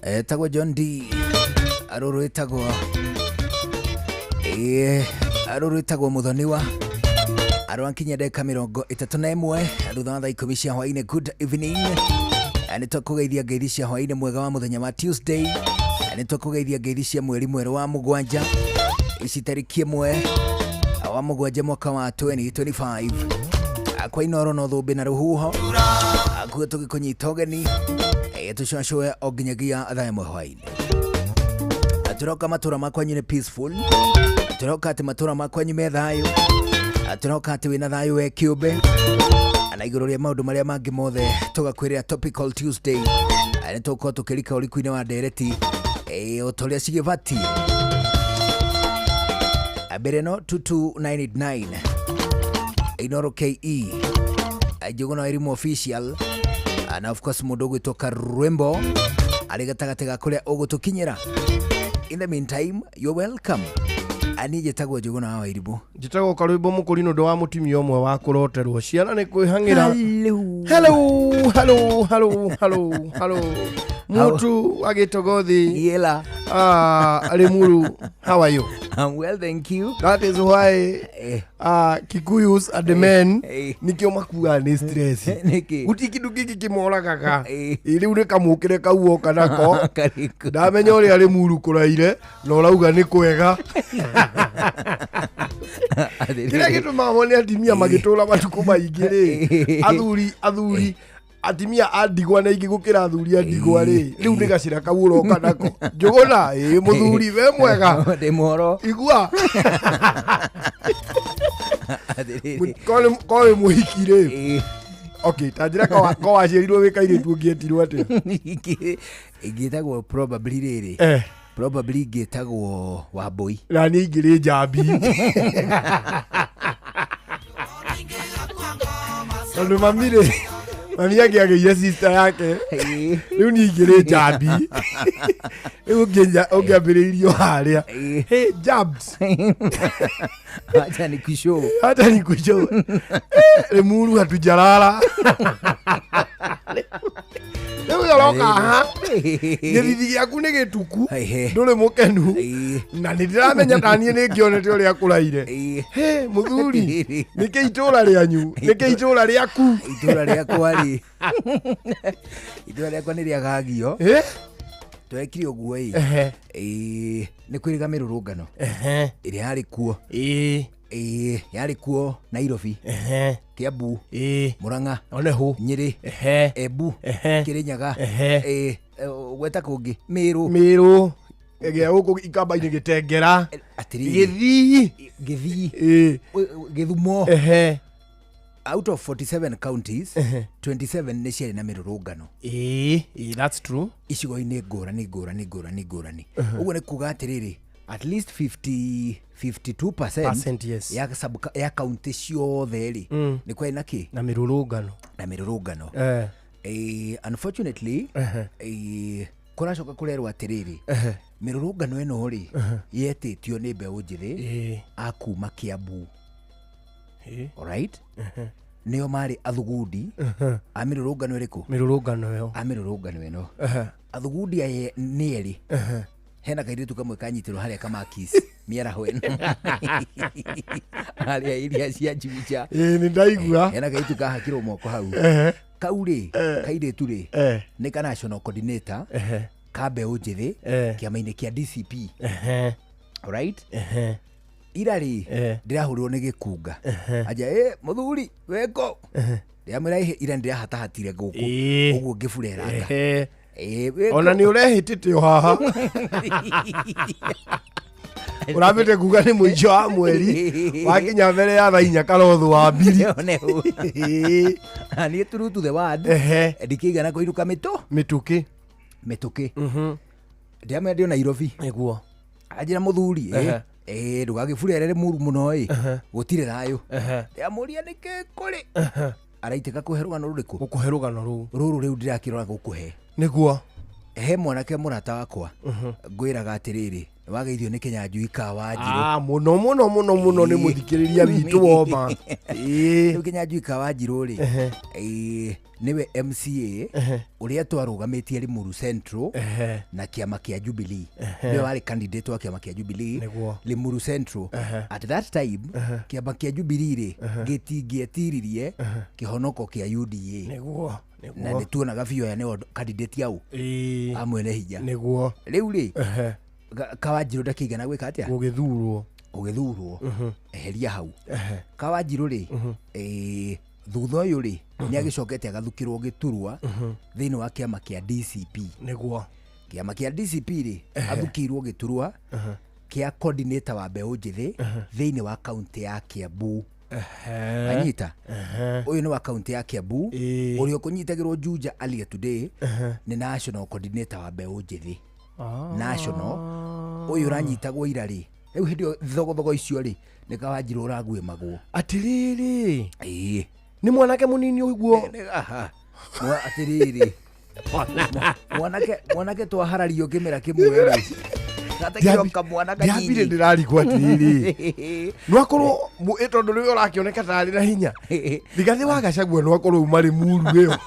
Etagwo John D. Aruru etagwo etagwo Muthoniwa. Arwankinya ndeka 31 arutha wa thaa 10 cia hwaini. Good evening. Ani tukugeithia ngeithi cia hwaini mwega wa muthenya wa Tuesday. Ani tukugeithia ngeithi cia mweri mweru wa mugwanja. Ici tariki 1 wa mugwanja mwaka wa 2025. Akwa inoro no thumbi na ruhuho. Akuo tugikunyita ugeni. Tushashwe oginyagia thaa 1 hwaini. Aturoka matura makwa nyine peaceful. Aturoka ati matura makwa nyime thayo. Aturoka ati wina thayo we kiumbe. Ana iguru ria maundu maria mangi mothe tugakwirira Topical Tuesday. Ani tuko tukirika urikuine wa dereti. Utoria cigibati. Abereno 2299. Inoro KE. Ajuguna irimu official. And of course mudogo itoka Rwembo aligatagatiga kuria ugutukinyira. In the meantime, you're welcome. Ani jetagwo Njuguna wa Iribu. Jetagwo Karwimbo mukurino ndo wa mutimia omwe wa kuroterwo ciana ni kwihangira. Hello. Mutu agitogothi. Yela. Alimuru, how are you? I'm well, thank you. That is why Kikuyus are the men. Nikio makuga ni stress. Utikidu giki kimora kaka. Ili ure kamukire kauo kanako. Ndamenya uri alimuru kuraire no urauga ni kwega. Kila kitu mamone atimia magitora matuko maigire. Athuri atimia adigwa na ingi gukira athuri adigwa ri riu ni gacira kawuro kanako. Njuguna muthuri we mwega de moro igua kole muhikire. Okay, tajira kwa wacirirwo wikaire tuongietirwo ati igitagwo probably riri probably igitagwo Wambui na ni ingire njambi ndo mamire mami yake ageire sister yake riu ni ingire njambi riu ungiambiriirio haria hey jabs hata ni kusho Lemuru hatujalala leo yoroka ha ngithi yaku ni gituku ndure mukenu na ndiramenya tanie ni ngionete uri akuraire he muthuri nike itura rianyu nike itura riaku itura riakwa ri itura riakwa ni riagagio twekire oguo ni kwiriga mirurungano iri hari kuo yari kuo Nairobi Kiambu Murang'a Onehu Nyeri Embu Kirinyaga gweta kungi Miru ege huko ikamba-ini Gitengera Githii Githumo out of 47 counties 27 nĩ ciarĩ na mĩrũrũngano. That's true. Icigo-inĩ ngũrani. Ũguo nĩ kuga atĩrĩrĩ, at least 52% yes. ya kaunti ciothe rĩ nĩ kwari na kĩ? Na mĩrũrũngano. Unfortunately kũracoka kũrerwo atĩrĩrĩ, mĩrũrũngano ĩno rĩ yetĩtio nĩ mbeũ njĩthĩ a kuma Kiambu. Alright? Nĩo marĩ athugundi a mĩrũrũngano ĩrĩkũ? Mĩrũrũngano ĩno. Athugundi aya nĩ erĩ. Hena kairĩtu kamwe kanyitirwo harĩa Kamakis mĩaraho ĩno. Harĩa iria cia Juja. Nĩ ndaigua. Hena kairĩtu kahakirwo moko hau. Kau rĩ, kairĩtu rĩ nĩ ka national coordinator ka mbeũ njĩthĩ kĩama-inĩ kĩa DCP. Alright? Ira rĩ ndĩrahũrĩrwo nĩ gĩkunga aja mũthuri weko ndĩramwĩra ira ndĩrahatahatire gũkũ ũguo ngĩbureranga ona nĩ ũrehĩtĩte o haha ũramĩte kuga nĩ mũico wa mweri wakinya mbere ya thaa 4 karotho wa mbiri niĩ true to the word ndikĩigana kũiruka mĩtũkĩ ndĩramwĩra ndĩ o Nairobi nĩguo anjĩra mũthuri ndũgagĩburere mũru mũno gũtirĩ thayũ. Ndĩramũria nĩkĩ kũrĩ araitĩka kũhe rũgano rũrĩkũ? Gũkũhe rũgano rũrũ rĩu ndĩrakĩrora gũkũhe nĩguo he mwanake mũrata wakwa ngwĩraga atĩrĩrĩ nĩwageithio nĩ Kĩnyanjui Kawanjirũ mũno nĩ mũthikĩrĩria witũ woma. Rĩu Kĩnyanjui Kawanjirũ rĩ nĩwe MCA ũrĩa twarũgamĩtie Limuru Central na kĩama kĩa Jubilee. Nĩwe warĩ candidate wa kĩama kĩa Jubilee Limuru Central. At that time kĩama kĩa Jubilee rĩ gĩtingĩetiririe kĩhonoko kĩa UDA na nĩtuonaga biũ ya nĩyo candidate yao amwene hinya. Rĩu rĩ Kawanjirũ ndakĩigana gwĩka atĩa? Gũgĩthurwo eheria hau. Kawanjirũ rĩ thutha ũyũ rĩ nĩagĩcokete agathukĩrwo Gĩturwa thĩinĩ wa kĩama kĩa DCP. Kĩama kĩa DCP rĩ athukĩirwo Gĩturwa kĩa coordinator wa mbeũ njĩthĩ thĩinĩ wa kaunti ya Kiambu. Anyita ũyũ nĩ wa kaunti ya Kiambu ũrĩa ũkũnyitagĩrwo Juja earlier today nĩ national coordinator wa mbeũ njĩthĩ national. Ũyũ ũranyitagwo ira rĩ rĩu hĩndĩ ĩyo thogothogo icio rĩ nĩ Kawanjirũ ũraguĩmagwo. Atĩrĩrĩ nĩ mwanake mũnini ũguo atĩrĩrĩ mwanake twaharario kĩmera kĩmwe rĩ gatakĩroka mwana kanyinyi ndiambire ndĩrarigwo atĩrĩrĩ nwakorwo tondũ rĩu ũrakĩoneka tarĩ na hinya thigathĩ wa Gachagua nwakorwo marĩ muru ĩyo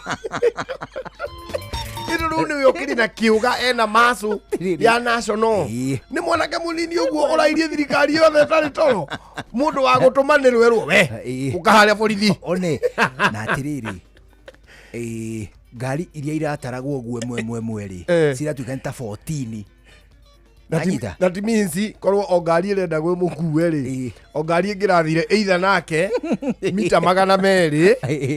rĩu nĩwe ũkĩrĩ na kĩũga ena macu ya national nĩ mwanake mũnini ũguo ũrairie thirikari yothe tarĩ toro mũndũ wa gũtũmanĩrwo erwo we ũkaharĩa borithi one na atĩrĩrĩ ngari iria irataragwo guo mwe rĩ ciratuĩka nĩ ta 14 na ti means korwo o ngari ĩrenda gwĩ mũkuwe rĩ o ngari ĩngĩrathire either nake mita 200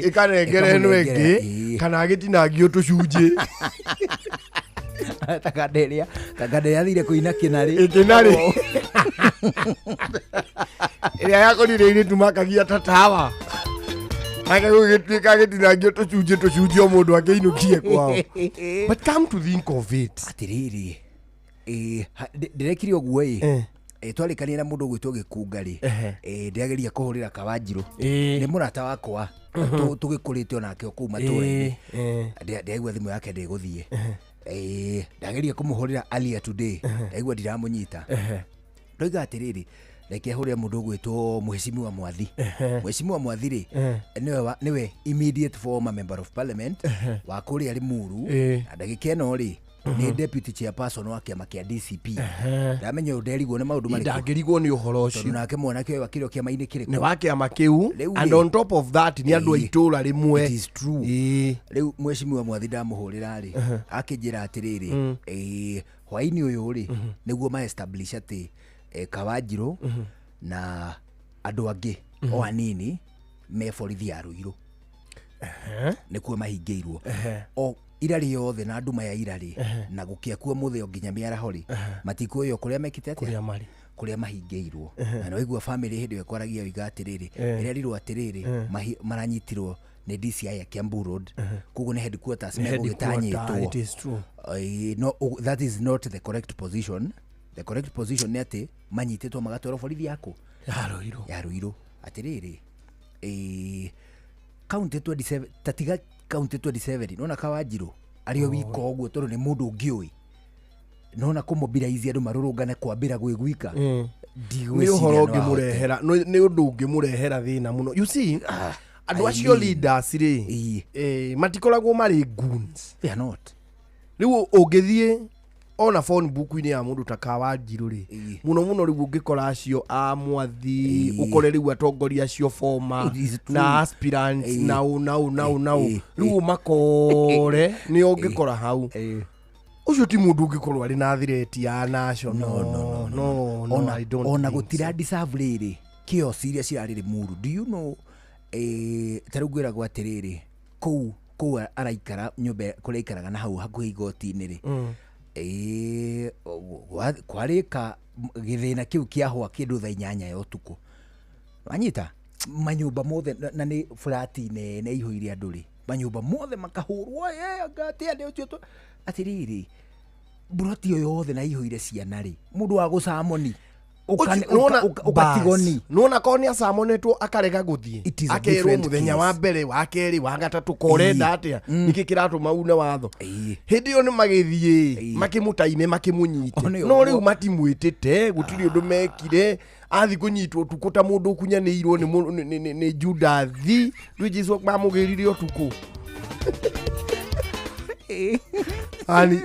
ĩkanengere ĩno ĩngĩ kana agĩtinangio tũcunjĩ takanderia thire kũina kĩnarĩ ĩrĩa yakorire irĩtu makagia ta tawa ake gũgĩtuĩka agĩtinangio tũcunjĩ o mũndũ akĩinũkie kwao. But come to think of it atĩrĩrĩ ndĩrekire ũguo twarĩkania na mũndũ gwĩtwo Gĩkunga rĩ ndĩrageria kũhũrĩra Kawanjirũ nĩ mũrata wakwa tũgĩkũrĩte onake o kũu matũra-inĩ ndĩraigua thimũ yake ndĩgũthiĩ ndageria kũmũhũrĩra earlier today ndaigua ndiramũnyita ndoiga atĩrĩrĩ reke hũrĩre mũndũ gwĩtwo Mheshimiwa Mwathi. Mheshimiwa Mwathi rĩ nĩwe immediate former member of parliament wa kũrĩa Limuru na ndagĩka ĩno rĩ nĩ deputy chairperson wa kĩama kĩa DCP. Ndamenya nderigwo nĩ maũndũ marĩkũ ndangĩrigwo nĩ ũhoro ũcio tondũ nake mwanake ũyũ akĩrĩ kĩama-inĩ kĩrĩkũ nĩ wa kĩama kĩu and on top of that nĩ andũ a itũra rĩmwe. It is true. Rĩu Mheshimiwa Mwathi ndamũhũrĩra rĩ akĩnjĩra atĩrĩrĩ hwaĩ-inĩ ũyũ rĩ nĩguo ma establish atĩ Kawanjirũ na andũ angĩ o anini me borithi ya Ruiru nĩkuo mahingĩirwo irari yothe na nduma ya irari na gukia kuo muthio nginya miarahori matiko yo kuria mekite atia kuria mahingeirwo na no igua family hindi ekwaragia wiga atiriri irerirwo atiriri maranyitirwo ne DCI ya Kiambu Road kugo ne headquarters me gugitanyitwo. It is true. No, that is not the correct position. The correct position ni ati manyitetwo magatwaro borithi yako ya Ruiru atiriri county 27 tatiga county 27 nona Kawanjiru ario wiko oguo toro ni mundu ngiui nona kumobilize andu marurungane kwambira gwiguika ni uhoro ngimurehera ni undu ngimurehera thina muno. You see andu acio leaders ri matikoragwo mari goons, they are not. Riu ungithie ona phone book ni ya mundu ta Kawanjiru ri muno riu ungikora acio a mwathi ukore riu atongoria acio former na aspirants now riu makore ni ungikora hau ucio ti mundu ungikorwo ari na threat ya national. No, I don't. Ona gutira deserve riri kio siria cirariri muru. Do you know tarugwira gwa tiriri ku araikara nyumba kuria ikaraga na hau hakuhi igoti-ini ri kwarika githina kiu kiahwa kindu thaa 8 ya utuku anyita manyumba mothe na ni flati ne ihoire andu ri manyumba mothe makahurwo ngati ande ucio atiriri buroti yo yothe na ihoire ciana ri mundu wa gucamoni ukatigoni nona konia samonetwo akarega guthie akerwo muthenya wa mbere wa keri wa gatatu korenda atia niki kiratu mauna watho hindi yo ni magithie makimutaime makimunyite no riu matimwitite gutiri undu mekire athi kunyitwo tukuta mundu kunyanirwo ni Judathi riu Jesu bamugirire utuku ani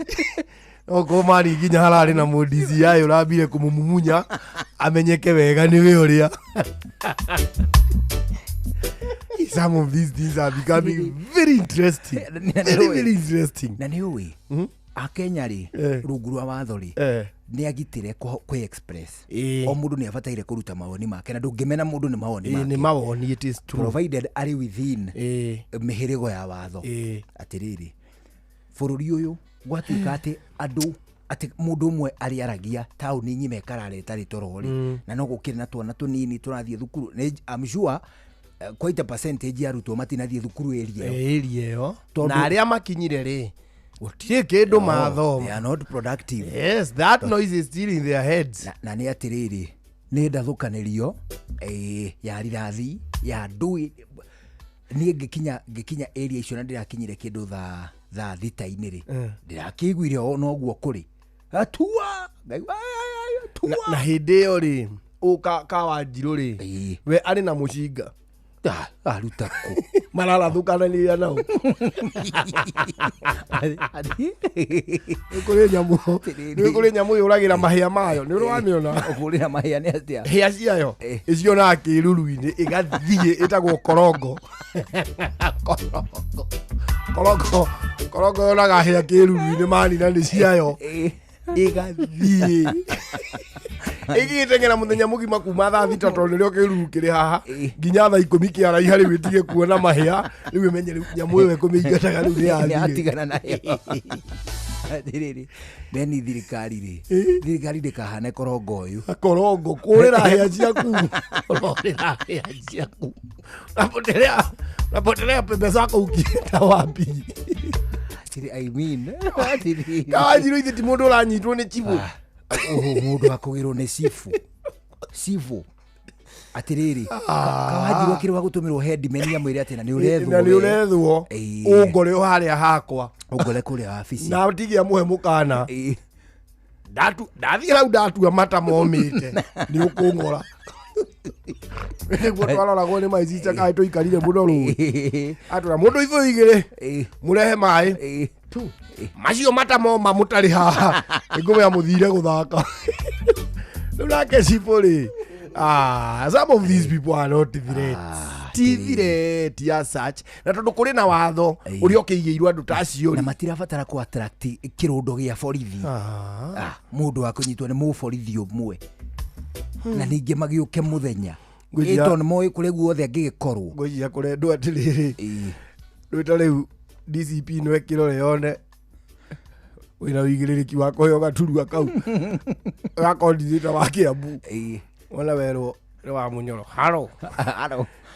oko mari ginya harari na modizi yayo rabire kumumunya amenyeke wega ni we uria. Some of these things are becoming very interesting. Very interesting. Na ni uwi Akenya ri rungu rwa watho ri ni agitire ku express o mundu ni abataire kuruta mawoni make na ndungimena mundu ni mawoni make ni mawoni. It is true provided ari within mihirigo ya watho atiriri bururi uyu gwatuika ati andu ati mundu umwe ari aragia tauni nyime karare tari torori na no gukire na twana tunini turathie thukuru. I'm sure quite a percentage ya ruto matinathie thukuru area yo na aria makinyire ri gutire kindu matho. They are not productive. Yes, that noise is still in their heads. Na ni atiriri ni ndathukanirio ya rirathi ya ndui ni ngikinya area icio na ndirakinyire kindu tha thita-ini ri ndirakiguire no guo kuri atua na hindi yo ri Kawanjiru ri we ari na mucinga arutako marala thukananiria nao kuri nyamu yuragira mahia mayo ni urwamiona kurira mahia ni atia hia ciayo icio na kiruru-ini igathie itagwo korongo korongo na gahia kiruru-ini mani na ni ciayo igathie igitengera muthenya mugima kuma thaa 3 tondu rio kiruru kiri haha nginya thaa 10 kiaraiha riu itige kuona mahia riu menye riu nyamu iwe kumingataga riu ni atigana nayo atiriri beni thirikari ndikahane korongo uyu kurira hia ciaku napotelea pembe zako ukienda wapi? I mean Kawanjiru ithi ti mundu uranyitwo ni chifu mundu akugirwo ni sifu atiriri Kawanjiru akirwa gutumirwo headman ya mwire ati na ni urethwo ungore haria hakwa ungore kuria office na tigia muhe mukana ndathie rau ndatua mata momite ni ukungora gwa twaroragwo ni maizica kai tuikarire muno ru atura mundu ithu igire murehe mai tu macio mata moma mutari haha ingumya muthire guthaka nake cipuri some of these people are not threats as such na tondu kuri na watho uri okiigirwo andu tacio na matirabatara ku attract kirundo gia borithi mundu akunyitwo ni mu borithi umwe na ningi magiuke muthenya ito ni moi kure guothe angigikorwo ngojia kure ndu atiriri rwita riu DCP no ekirore yone wina wigiriki wako yo gaturua kau gakondithita wa Kiambu wona wero ni wa Munyoro haro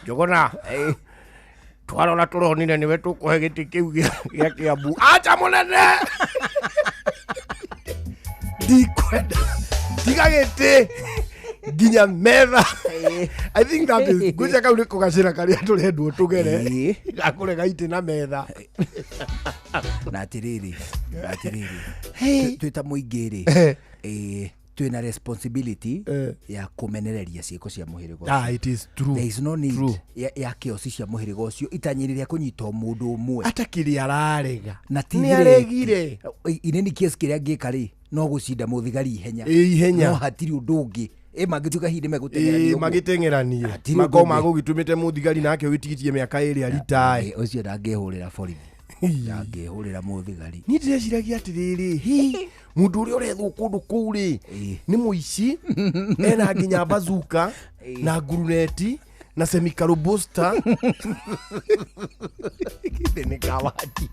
jogona twarora turonire niwe tukuhe giti kiu gia Kiambu acha munene dikwenda digagete ginya metha. I think that is kuja kauli kugacira karia turendwo tugere gakure gaite na metha na tiriri twita muingiri twina responsibility ya kumenereria ciiko cia muhirigo. It is true. There is no need ya kiosi cia muhirigo ucio itanyiriria kunyita mundu umwe atakiri ararega na tiregire ineni kiesi kiria ngikari no gucinda muthigari ihenya no hatiri undu ungi magituka hinde magitengerania mako magugitumite muthigari nake witigitie miaka iri aritae ucio ndangehurira borithi ndangehurira muthigari ni ndireciragia atiriri mundu uri urethwo kundu kuri ni muici ena nginya bazuka na guruneti na semikaro booster kidene kawaji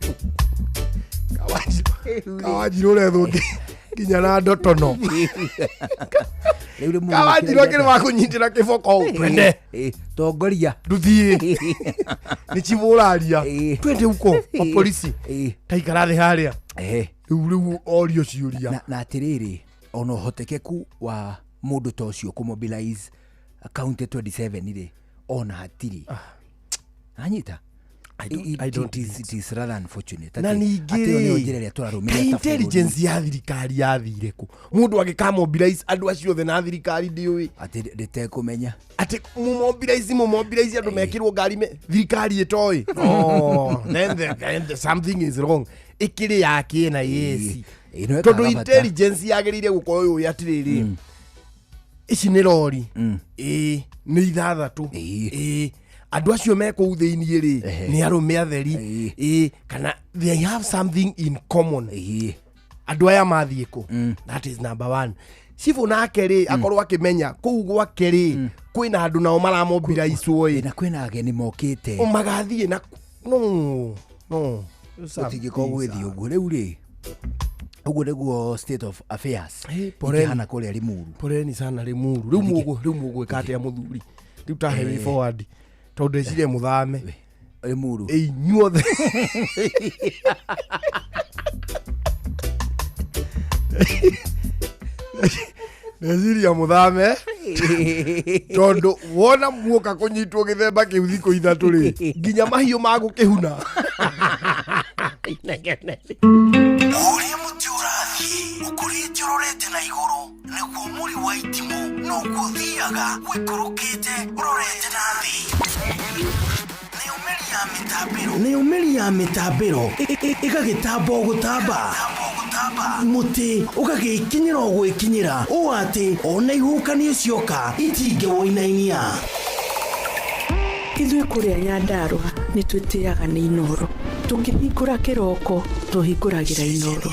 urethwo kinya na ndotono kawaji rokere wa kunyitira kiboko twende tongoria nduthie ni chiburaria twende uko kwa polisi taikara thi haria riu orio ciuria na atiriri ona hotekeku wa mundu tocio kumobilize county 27 ire ona hatiri anyita I don't it is rather unfortunate. Na ningire intelligence ya thirikari yathire ku mundu agika mobilize andu acio the na thirikari ndiui ati ndete kumenya ati mobilize andu mekirwo ngari thirikari itoi then something is wrong ikiri yake na yesi tondu intelligence yagirire gukorwo uyu atiriri ici ni rori ni ithathatu andu acio meko thiini ri ni arume atheri kana they have something in common andu aya mathie ku that is number 1 sifu nake ri akorwo akimenya kuu gwake ri kwina andu nao maramobilize na kwina ageni mokite magathie na no utigiko gwithi uguo riu ri uguo niguo state of affairs porena kuria Limuru poreni sana Limuru riu mugu ikate ya muthuri riu ta heavy forward tondu ecire muthame Limuru inyuothe neciria muthame tondu wona muoka kunyitwo githemba kiu thiko ithatu ri nginya mahiu magukihuna uria muti urathie ukurite urorete na iguru niguo muri wa itimu nuguo thiaga wikurukite urorete na thi ni umeri ya mitambiro igagitambo gutamba muti ugagikinyira gwikinyira o ati ona ihukanie cioka itinge woinainia ithuĩ kũrĩa Nyandarua nĩ twĩtĩaga nĩ Inoro tũkĩhingũra kĩroko tũhingũragĩra Inoro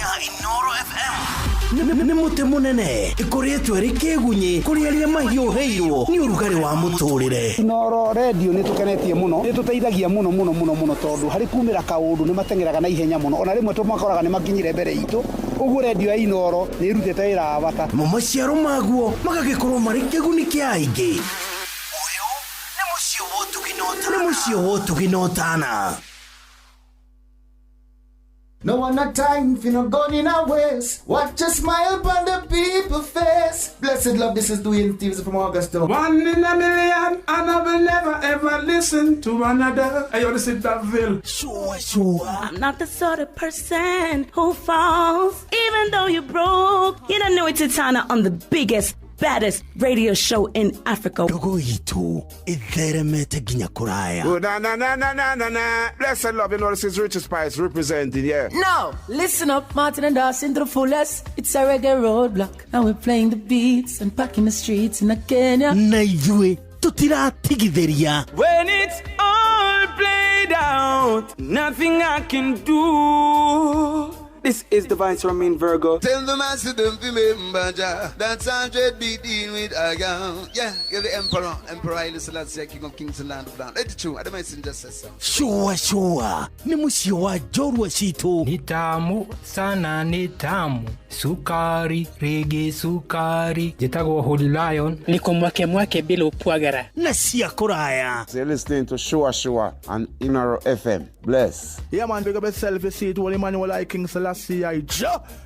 nĩ mũtĩ mũnene ĩkoretwo ĩrĩ kĩgunyi kũrĩ arĩa mahiũhĩirwo nĩ ũrugarĩ wa mũtũrĩre. Inoro radio nĩ tũkenetie mũno nĩ tũteithagia mũno tondũ harĩ kumĩra kaũndũ nĩ matengeraga na ihenya mũno ona rĩmwe tũmakoraga nĩ makinyire mbere itũ ũguo radio ya Inoro nĩ ĩrutĩte wĩra wa bata maciaro maguo magagĩkorwo marĩ kĩguni kĩa aingĩ. Ũyũ nĩ mũciĩ wotũginotana. No one a time for no gun in our waist. Watch a smile upon the people's face. Blessed love, this is Dwayne Stevens from Augusta. 1 in a million, and I will never ever listen to another. I only see that Ville. Sure. I'm not the sort of person who falls, even though you're broke. You don't know it's Tana on the biggest, baddest radio show in Africa. Dogo itu itheremete ginya kuraya. Oh, na. Blessed love, you know this is Richard Spice representing, yeah. Now, listen up, Martin and Dawson to the fullest. It's a reggae roadblock. Now we're playing the beats and packing the streets in Kenya. Naijue, tutira tigitheria. When it's all played out, nothing I can do. This is Divine Sermon Virgo. Tell the master don't remember that's 100 beating with a gun. Yeah, you're the emperor. Emperor Haile Selassie, king of kings and land of land. That's true. I don't mind just say so. Shua. Ni musio wa jorwa situ. Ni tamu sana ni tamu. Sukari, rege sukari. Jetago Holy Lion. Niko mwake bila upwagara. Na siya kuraya. So you're listening to Shua on Inaro FM. Bless. Yeah man, big up yourself. You see it, Holy Emmanuel I King Selassie I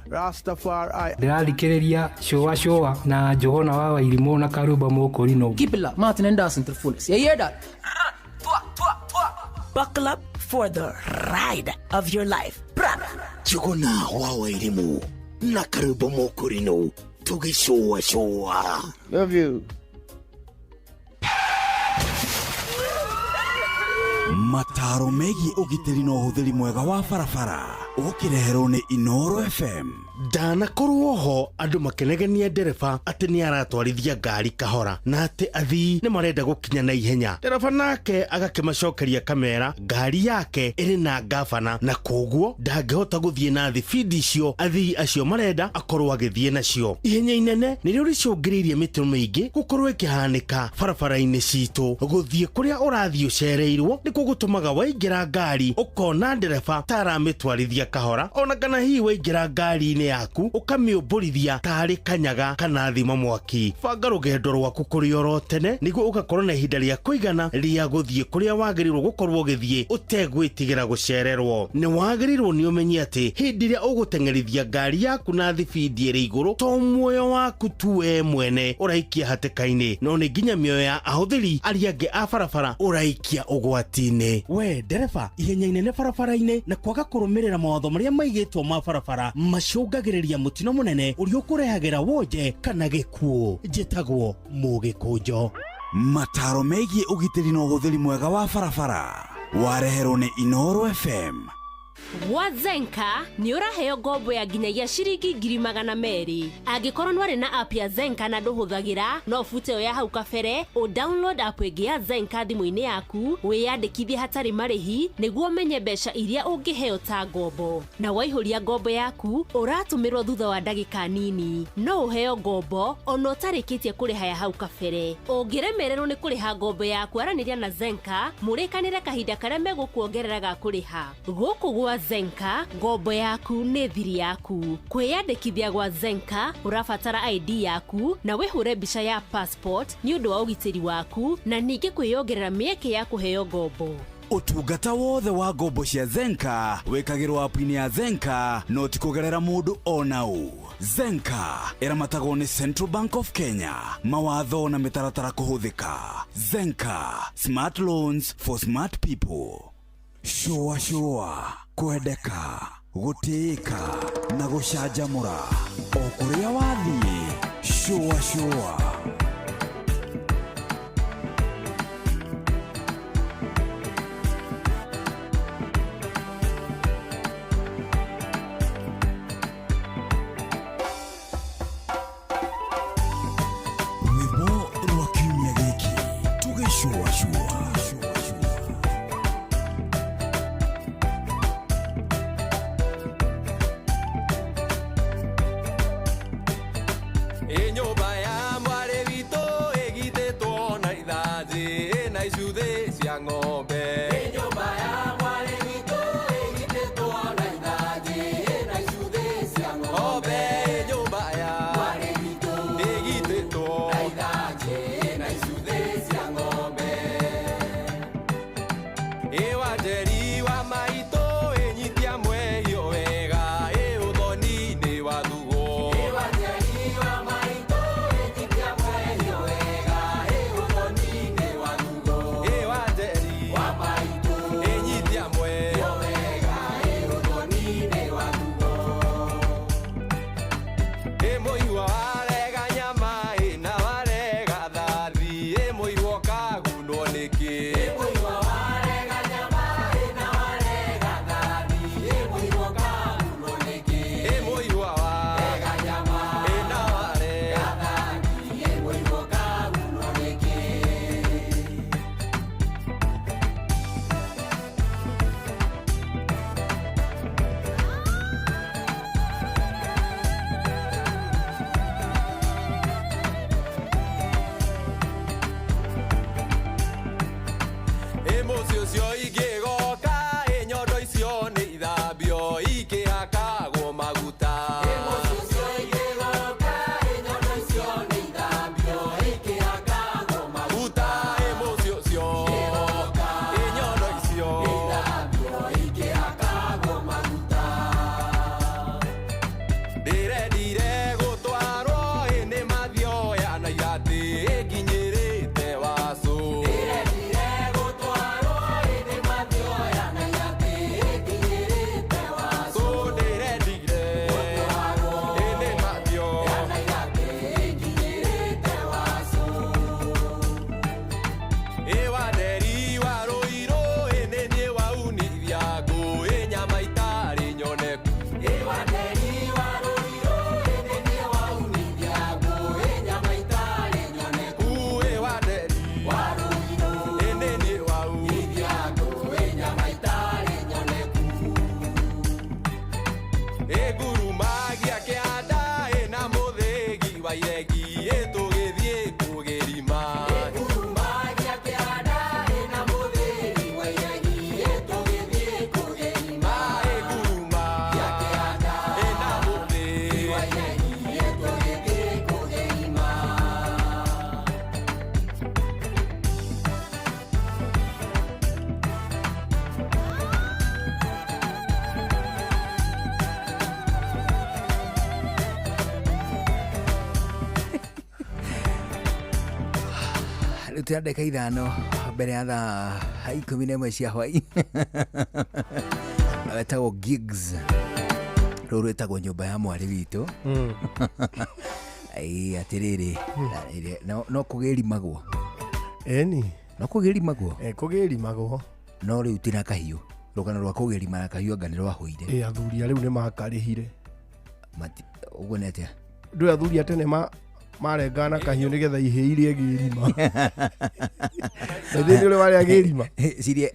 Rastafari. Ndalikereria Shua na Johona wawa ilimo na karuba moko rino. Keep it locked, Martin and Dawson to the fullest. You hear that? Buckle up for the ride of your life. Johona wawa ilimo na karuba moko rino. Tugi Shua. Love you. Mataro megi ugiteri no huthiri mwega wa farafara ukirehero ni Inoro FM. Dana koruoho andu makenegenia ndereba ati ni aratwarithia ngari kahora na ati athii ni marenda gukinya na ihenya. Ndereba nake agakemacokeria kamera ngari yake iri na gavana na koguo ndangihota guthie na thibidi icio athii acio marenda akorwo agithie nacio. Ihenya inene ni rio ricungiriirie mitino mingi gukorwo ikihanika barabara-ini citu. Guthie kuria urathie ucereirwo ni kugutumaga waingira ngari ukona ndereba taramitwarithia kahora, ona kana hii waingira ngari-ini yaku ukamiumbũrithia tari kanyaga kana thima mwaki. Banga rugendo rwaku kuri oro tene niguo ugakorwo na ihinda ria kuigana ria guthie kuria wagirirwo gukorwo githie utegwitigira gucererwo. Ni wagirirwo ni umenye ati hindi ria uguteng'erithia ngari yaku na thibidi iri iguru to muoyo waku tu we mwene uraikia hatikaini, no ni nginya mioyo ya ahuthiri aria angi a barabara uraikia ugwati-ini. We ndereba, ihenya inene barabara-ini na kwaga kurumirira mawatho maria maigitwo ma barabara macungagiriria mutino munene uria ukurehagira wonje kana gikuo. Njitagwo Mugikunjo. Mataro megi ugiteri no huthiri mwega wa farafara warehero ni Inoro FM. Zenka ni uraheo ngombo ya nginyagia ciringi 200,000. Angikorwo nwari na app ya Zenka na nduhuthagira no fute yo ya hau kabere o download app ya Zenka thimu-ini yaku wiyandikithie hatari marihi niguo menye mbeca iria ungiheo ta ngombo. Na waihuria ngombo yaku uratumirwo thutha wa ndagika nini. No uheo ngombo ono utarikitie kuriha ya hau kabere. Ungiremererwo ni kuriha ngombo yaku araniria na Zenka murikanire kahinda karia megukuongerera ga kuriha. Guku gwa Zenka ngombo yaku ni thiri yaku. Kwiyandikithia gwa Zenka urabatara ID yaku na wihure mbica ya passport ni undu wa ugitiri waku na ningi kwiyongerera mieke ya kuheo ngombo. Utungata wothe wa ngombo cia Zenka wikagirwo app-ini ya Zenka no ti kugerera mundu onau. Zenka iramatagwo ni Central Bank of Kenya. Mawatho na mitaratara kuhuthika. Zenka, smart loans for smart people. Shua kwendeka gutika na gucanjamura o kuria wathie. Shua rwimbo rwa kiumia giki tugishua Bye. Minute dakika ithano mbere ya thaa 11 cia hwaĩ. Wetagwo gigs. Rũrũ wetagwo nyũmba ya mwarĩ witũ. Ai atiriri. No kũgĩrimagwo. Eni. No kũgĩrimagwo. Kũgĩrimagwo. No rĩu tina kahiũ. Rũgano rwa kũgĩrima na kahiũ anga nĩ rwahũire. Athuri rĩu nĩ makarĩhire. Ũguo nĩ atĩa? Ndũ athuri atene marengana kahiũ nĩgetha ihĩirie gĩrima. Nĩ ũrĩ warĩa gĩrima. Cirie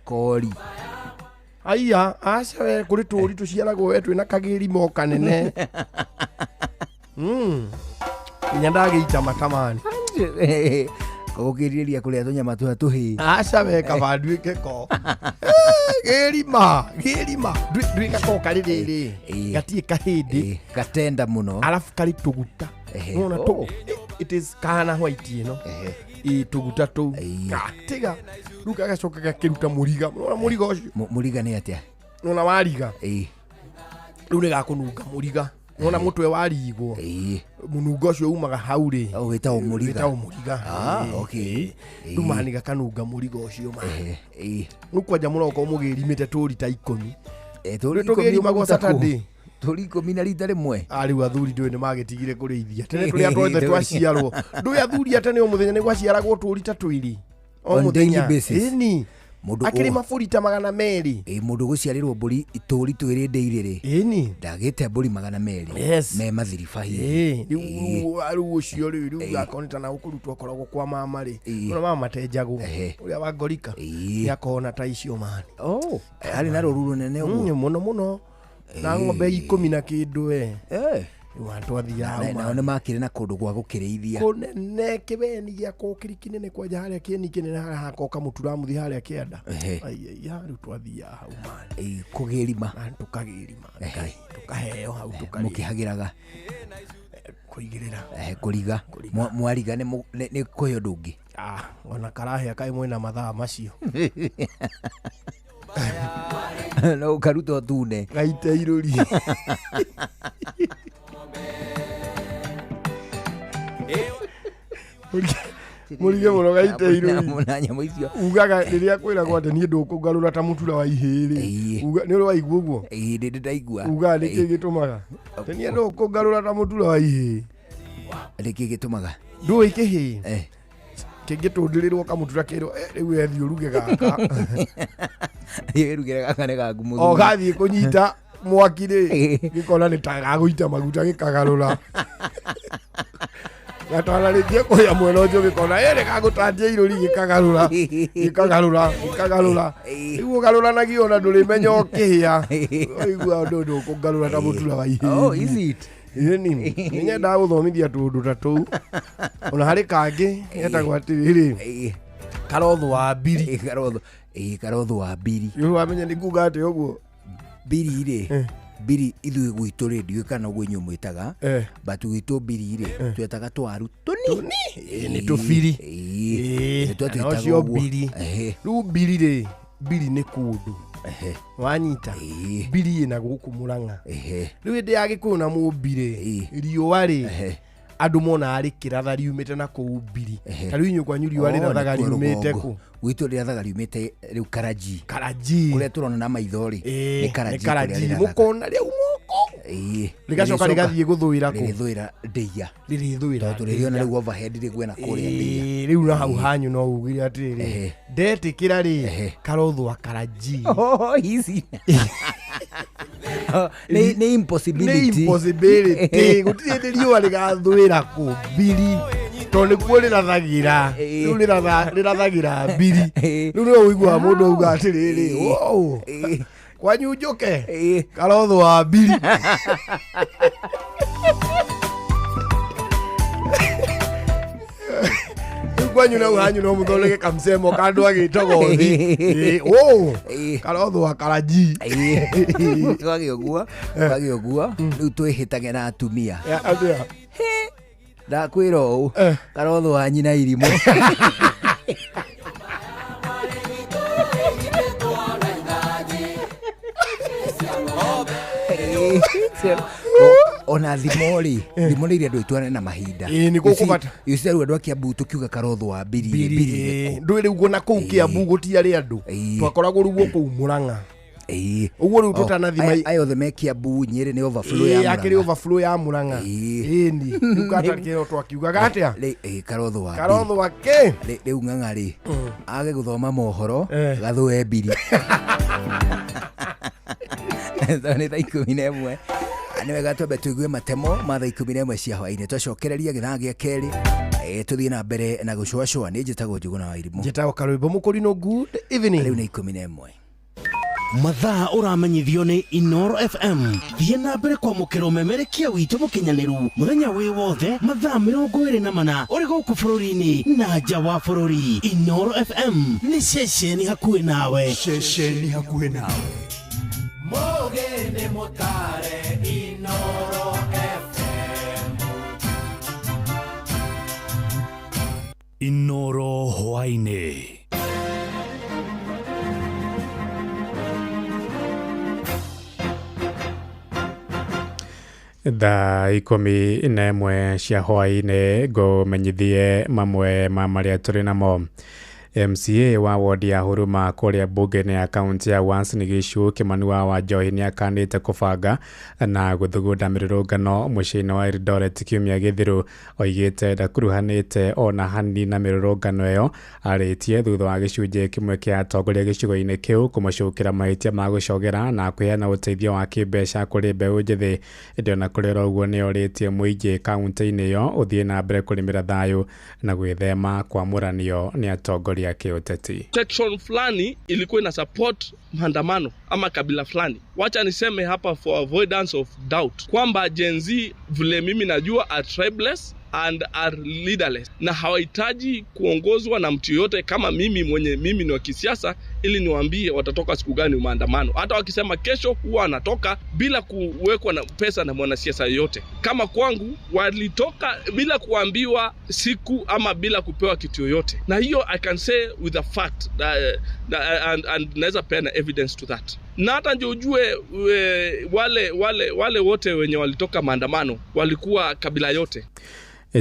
kori. Aya, aca we kũrĩ tũũri tũciaragwo we twĩna kagĩrima o kanene. Nginya ndagĩita matamani. Gũkĩrirĩria kũrĩa tũnyama tũrĩa tũhĩ. Aca we kaba nduĩke ko. Gĩrima. Nduĩka ko karĩ rĩrĩ. Gatirĩ kahĩndĩ. Gatenda mũno. Arabu karĩ tũguta. Nona to. It is kana white ĩno. Tũguta tũu. Tiga. Rĩu gagacoka gakĩruta mũriga. Nona mũriga ũcio. Mũriga nĩ atĩa? Nona wariga. Rĩu nĩ gakũnunga mũriga. Nona mũtwe warigwo. Mũnungo ũcio umaga hau rĩ. Wĩtagwo mũriga. Okay. Rĩu mani gakanunga mũriga ũcio mani. Rĩu kwanja mũroko mũgĩrimĩte tũũri ta 10. Tũgĩrimagwo Saturday. Tũũri 10 na rita rĩmwe. Rĩu athuri ndũĩ nĩ magĩtigire kũrĩithia. Tene tũrĩa twothe twaciarwo. Ndũĩ athuri atene o mũthenya nĩ gwaciaragwo tũũri ta twĩrĩ. O mũthenya. Ĩni. Akĩrĩ mabũri ta 200. Mũndũ gũciarĩrwo mbũri tũũri twĩrĩ ndĩirĩrĩ. Ĩni. Ndagĩte mbũri 200. Me mathiribahi. Rĩu ũcio rĩu gakoneta na ũkũrutwo koragwo kwa mama rĩ. Ona mama matenjagwo. Ũrĩa wa Ngorika. Nĩakona ta icio mani. Arĩ na rũruru nene ũguo. Mũno. Na ng'ombe 10 na kĩndũ we. Watwathiaga. Nao nĩ makĩrĩ na kũndũ gwa gũkĩrĩithia. Kũnene kĩbeni gĩakwo kĩrĩ kĩnene kwanja harĩa kĩeni kĩnene harĩa hakoka mũturamuthi harĩa kĩanda. Rĩu twathiaga hau mani. Kũgĩrima. Tukagĩrima. Tukaheo hau tukarĩ. Mũkĩhagĩraga. Kũigĩrĩra. Kũriga. Mwariga nĩ kũheo ndũngĩ. Ona karahĩa kaĩ mwena mathaa macio. No ũkaruta ũtune. Gaite irũri. Mũrige mũno gaite irũri. Na nyamũ icio. Ugaga rĩrĩa kwĩragwo atĩ niĩ ndũkũngarũra ta mũtura wa ihĩrĩ. Nĩ ũrĩ waigua ũguo? Ndĩ ndaigua. Ugaga nĩkĩ gĩtũmaga? Atĩ niĩ ndũkũngarũra ta mũtura wa ihĩĩ. Nĩkĩ gĩtũmaga? Ndũĩ kĩhĩ. Kĩngĩtũndĩrĩrwo kamũtura kĩrwo rĩu ethi ũruge gaka. Rugire gaka nĩ gaku mũthuri. O gathiĩ kũnyita mwaki rĩ. Gĩkona nĩ ta gagũita maguta gĩkagarũra. Gatwana rĩngĩ kũrĩa mwena ũcio gĩkona nĩ gagũtandia irũri gĩkagarũra. Rĩu ũgarũranagio ona ndũrĩmenya ũkĩhĩa. Ũigua ũndũ ũkũngarũra ta mũtura wa ihĩĩ. Nĩ nyendaga gũthomithia tũndũ ta tũu. Ona harĩ kangĩ getagwo atĩrĩrĩ. Karotho wa mbiri. Karotho wa mbiri. Yũ wamenya nĩ kuga atĩ ũguo. Mbiri rĩ. Mbiri ithuĩ gwitũ rĩ ndiũĩ kana ũguo inyuĩ mwĩtaga. But gwitũ mbiri rĩ twetaga twaru tũni. Nĩ tũbiri. Ũcio mbiri. Rĩu mbiri rĩ. Mbiri nĩ kũndũ. Wanyita. Mbiri ĩna gũkũ Mũrang'a. Rĩu hĩndĩ ya Gĩkũyũ na Mũmbirĩ. Riũa rĩ. Andũ mona arĩ kĩratha riumĩte na kũu mbiri. Ta rĩu inyuĩ kwanyu riũa rĩrathaga riumĩte kũ? Gwitũ rĩrathaga riumĩte rĩu Karaji. Kũrĩa tũrona na maitho rĩ. Nĩ Karaji. Mũkona rĩu moko. Rĩgacoka rĩgathiĩ gũthũĩra kũ? Rĩthũĩra Ndeiya. Rĩthũĩra. Tũrĩona rĩu overhead rĩgwena kũrĩa Ndeiya. Rĩu na hau hanyu no ugire atĩrĩrĩ. Ndetĩkĩra rĩ. Karotho wa Karaji. Easy. Nĩ impossibility. Gũtirĩ hĩndĩ riũa rĩgathũĩra kũ mbiri. Tondũ nĩkuo rĩrathagĩra. Rĩu rĩrathagĩra mbiri. Rĩu nĩ ũiguaga mũndũ auga atĩrĩrĩ. Kwanyu njũke. Karotho wa mbiri. Kwanyu na hanyu no mũthondeke kamsemo kandũ agĩtagwo thĩ. Karotho wa Karaji. Wage ũguo. Rĩu twĩhĩtage na atumia. Ndakwĩra ũũ. Karotho wa nyina irimũ. ona thimori thimori andu itwane na mahinda ni gukubata yusi andu akiambu tukiuga karotho wa biri ndwire ugo na kuu kiambu gutiari andu twakoragwo rugo kuu Murang'a uguo riu tutanathima ayo the make abu Nyeri ni overflow ya Murang'a akiri overflow ya Murang'a ni ukata kiro twakiugaga atia karotho wa ke riu ng'ang'ari age guthoma mohoro gathwe biri Zone thaiko minemwe ani wega twambe tuigue matemo ma thaiko minemwe cia hwaini twacokereria githagia keri tuthie na mbere na gucwacwa ni njitagwo Njuguna wa Irimũ njitagwo Karwimbo Mukurino good evening riu ni 11 mathaa uramenyithio ni Inoro FM thie na mbere kwa mukiro memerekia witu mukinyaniru muthenya wi wothe mathaa 24 uri guku bururi-ini na nja wa bururi. Inoro FM ni ceceni hakuhi nawe Mogene motare Inoro FM Inoro hwaine thaa 11 cia hwaine ngumenyithie mamwe ma maria turi namo. MCA wa wodi ya Huruma kuria bunge-ini ya kaunti ya Uasin Gishu Kimani wa Wanjohi ni akanite kubanga na guthugunda mirurungano muciĩ-inĩ wa Eldoret kiumia githiru oigite ndakuruhanite ona hani na mirurungano iyo aritie thutha wa gicunjĩ kimwe kia atongoria gicigo-inĩ kiu kumucukira mahitia ma gucogera na kweana uteithio wa kimbeca kuri mbeũ njithi. Indi ona kurera uguo ni oritie muingĩ kaunti-inĩ iyo uthie na mbere kurimira thayu na gwithema kwamuranio ni atongoria yake uteti. Section fulani ilikuwa ina support maandamano ama kabila fulani. Wacha niseme hapa for avoidance of doubt kwamba Gen Z vile mimi najua are tribeless and are leaderless na hawahitaji kuongozwa na mtu yote kama mimi ni wa kisiasa ili niwaambie watatoka siku gani maandamano. Hata wakisema kesho huwa anatoka bila kuwekwa na pesa na mwanasiasa yote. Kama kwangu walitoka bila kuambiwa siku ama bila kupewa kitu yoyote. Na hiyo I can say with a fact and naweza pena evidence to that. Na hata ndio ujue wale wote wenye walitoka maandamano walikuwa kabila yote.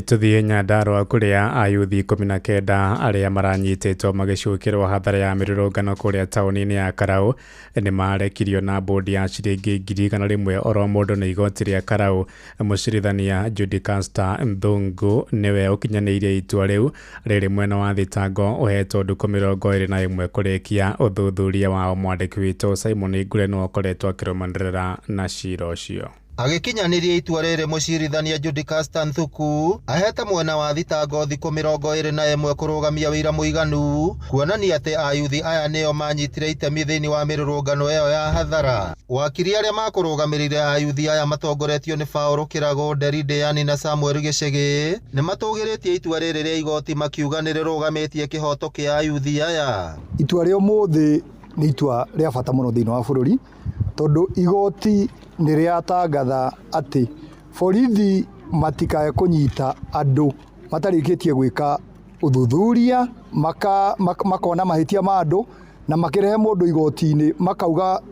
Tuthie Nyandarua kuria ayuthi 19 aria maranyititwo magicukirwo hathara ya mirurungano kuria tauni-ini ya Karau ni marekirio na bodi ya ciringi 100,000 oro mundu ni igoti ria Karau. Mucirithania Judicaster Nthungu niwe ukinyanirie itua riu riri mwena wa thitango uhetwo nduku 21 kurikia uthuthuria wa mwandiki witu Simon Ngure ukoretwo akirumanirira na cira ucio. Agikinyaniria itua riri mucirithania Judicaster Nthuku ahete mwena wa thitango thiku 21 kurugamia wira muiganu kuonania ati ayuthi aya nio manyitire itemi thiini wa mirurungano iyo ya hathara. Wakiri aria makurugamirire ayuthi aya matongoretio ni Paul Kirago, Nderi Diani na Samuel Gicigi ni matugiritie itua riri ria igoti makiuga ni rirugamitie kihoto kia ayuthi aya. Itua ria umuthi ni itua ria bata muno thiini wa bururi tondu igoti ni riatangatha ati borithi matikae kunyita andu matarikitie gwika uthuthuria makona mahitia ma andu na makirehe mundu igoti-ini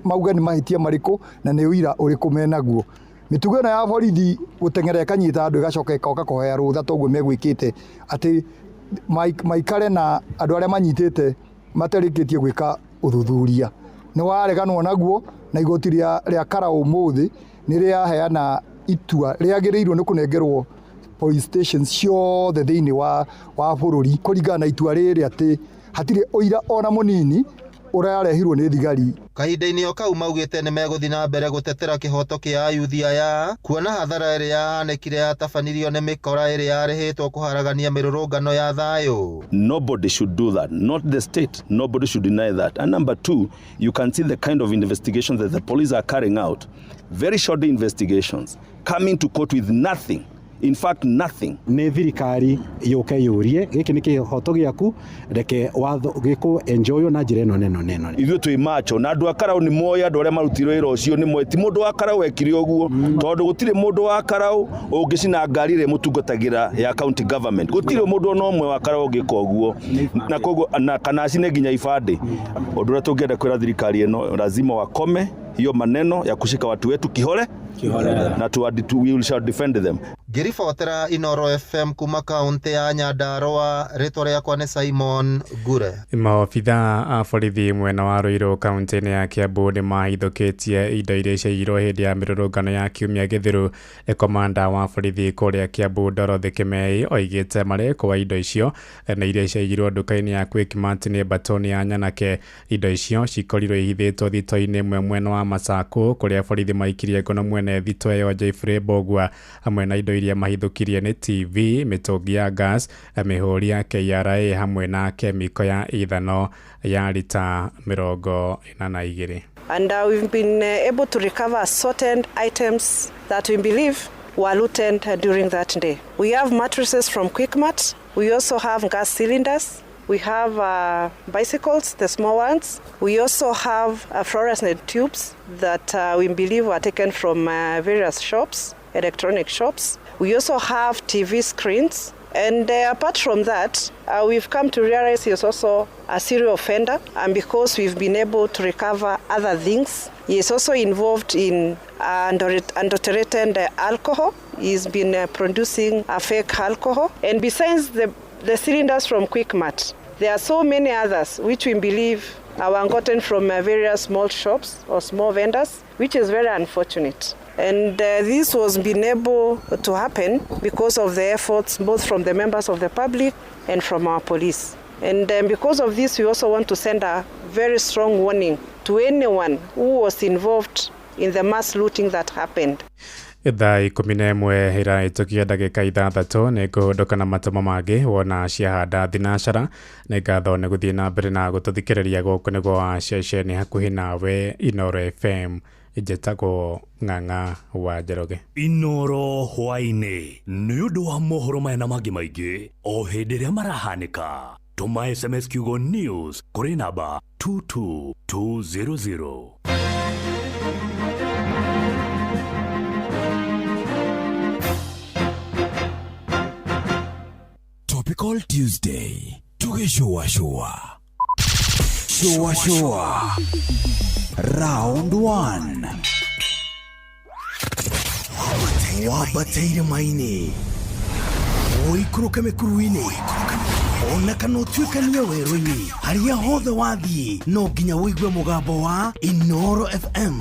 mauga ni mahitia mariku na ni uira uriku menaguo. Mitugo ino ya borithi guteng'era ikanyita andu igacoka ikoka kuhoya rutha toguo megwikite ati maikare na andu aria manyitite matarikitie gwika uthuthuria ni wareganwo naguo na igoti ria Karau umuthi ni riaheana itua riagiriirwo ni kunengerwo police stations ciothe thiini wa bururi kuringana na itua riri ati hatire oira ona munini urarehirwo ni thigari. Kahinda-ini o kau maugite ni meguthi na mbere gutetera kihoto kia ayuthi aya kuona hathara iri yahanekire yatabanirio ni mikora iri yarihitwo kuharagania mirurungano ya thayu. Nobody should do that, not the state. Nobody should deny that. And number two, you can see the kind of investigations that the police are carrying out. Very short investigations, coming to court with nothing. In fact, nothing. Ni thirikari yuke yurie giki ni kihoto giaku reke watho giku enjoy na njira ino neno ithuĩ twi macho na andu a Karau ni moya andu aria marutirwo wira ucio ni mweti mundu wa Karau ekire uguo tondu gutire mundu wa Karau ungicina ngari ire mutungatagira ya county government gutire mundu no umwe wa Karau ungika uguo na koguo na kana cine nginya ibande undu ria tungienda kwira thirikari ino lazima wakome hiyo maneno ya kushika watu wetu kihole na we shall defend them. Ngiribotera Inoro FM kuma kaunti ya Nyandarua, rĩtwa rĩakwa nĩ Simon Gure. Maobitha a borithi mwena wa Ruiru kaunti-inĩ ya Kiambu nĩ mahithũkĩtie indo iria ciaiyirwo hĩndĩ ya mĩrũrũngano ya kiumia gĩthiru. Komanda wa borithi kũrĩa Kiambu Dorothy Kimei oigĩte marĩkũ wa indo icio na iria ciaiyirwo nduka-inĩ ya Quickmart nĩ batoni ya Nyanake. Indo icio cikorirwo ihithĩtwo thito-inĩ ĩmwe mwena wa Masaku kũrĩa borithi maikirie ngono mwene thito ĩyo Jeffrey Bogwa, hamwe na indo iria mahithũkirie nĩ TV, mĩtũngi ya gas, mĩhũri ya KRA hamwe na kemiko ya ithano ya lita 82. And we've been able to recover certain items that we believe were looted during that day. We have mattresses from Quickmart. We also have gas cylinders. We have bicycles, the small ones. We also have fluorescent tubes that we believe were taken from various shops, electronic shops. We also have TV screens. And apart from that, we've come to realize he is also a serial offender. And because we've been able to recover other things, he is also involved in adulterated alcohol. He's been producing a fake alcohol. And besides the cylinders from Quickmart, there are so many others which we believe are gotten from various small shops or small vendors, which is very unfortunate. And this was been able to happen because of the efforts both from the members of the public and from our police. And because of this, we also want to send a very strong warning to anyone who was involved in the mass looting that happened. Thaa 11 iraitukia ndagika 6 nĩ ngũhũndũka na matomo mangĩ wona ciahanda thinacara nĩ ngatho nĩ gũthiĩ na mbere na gũtũthikĩrĩria gũkũ nĩguo wa ceceni hakuhĩ nawe Inoro FM. Njĩtagwo Ng'ang'a wa Njoroge. Inoro hwainĩ nĩ ũndũ wa mohoro maya na mangĩ maingĩ o hĩndĩ ĩrĩa marahanĩka. Tũma SMS kiugo news kũrĩ namba 22200. Topical Tuesday. Tukishua shua. Shua shua. Round 1. Wabateire maini. Oikuruka mekuruini. Ona kana utuikania werũ-inĩ harĩa hothe wathiĩ no nginya wĩigue mũgambo wa Inoro FM.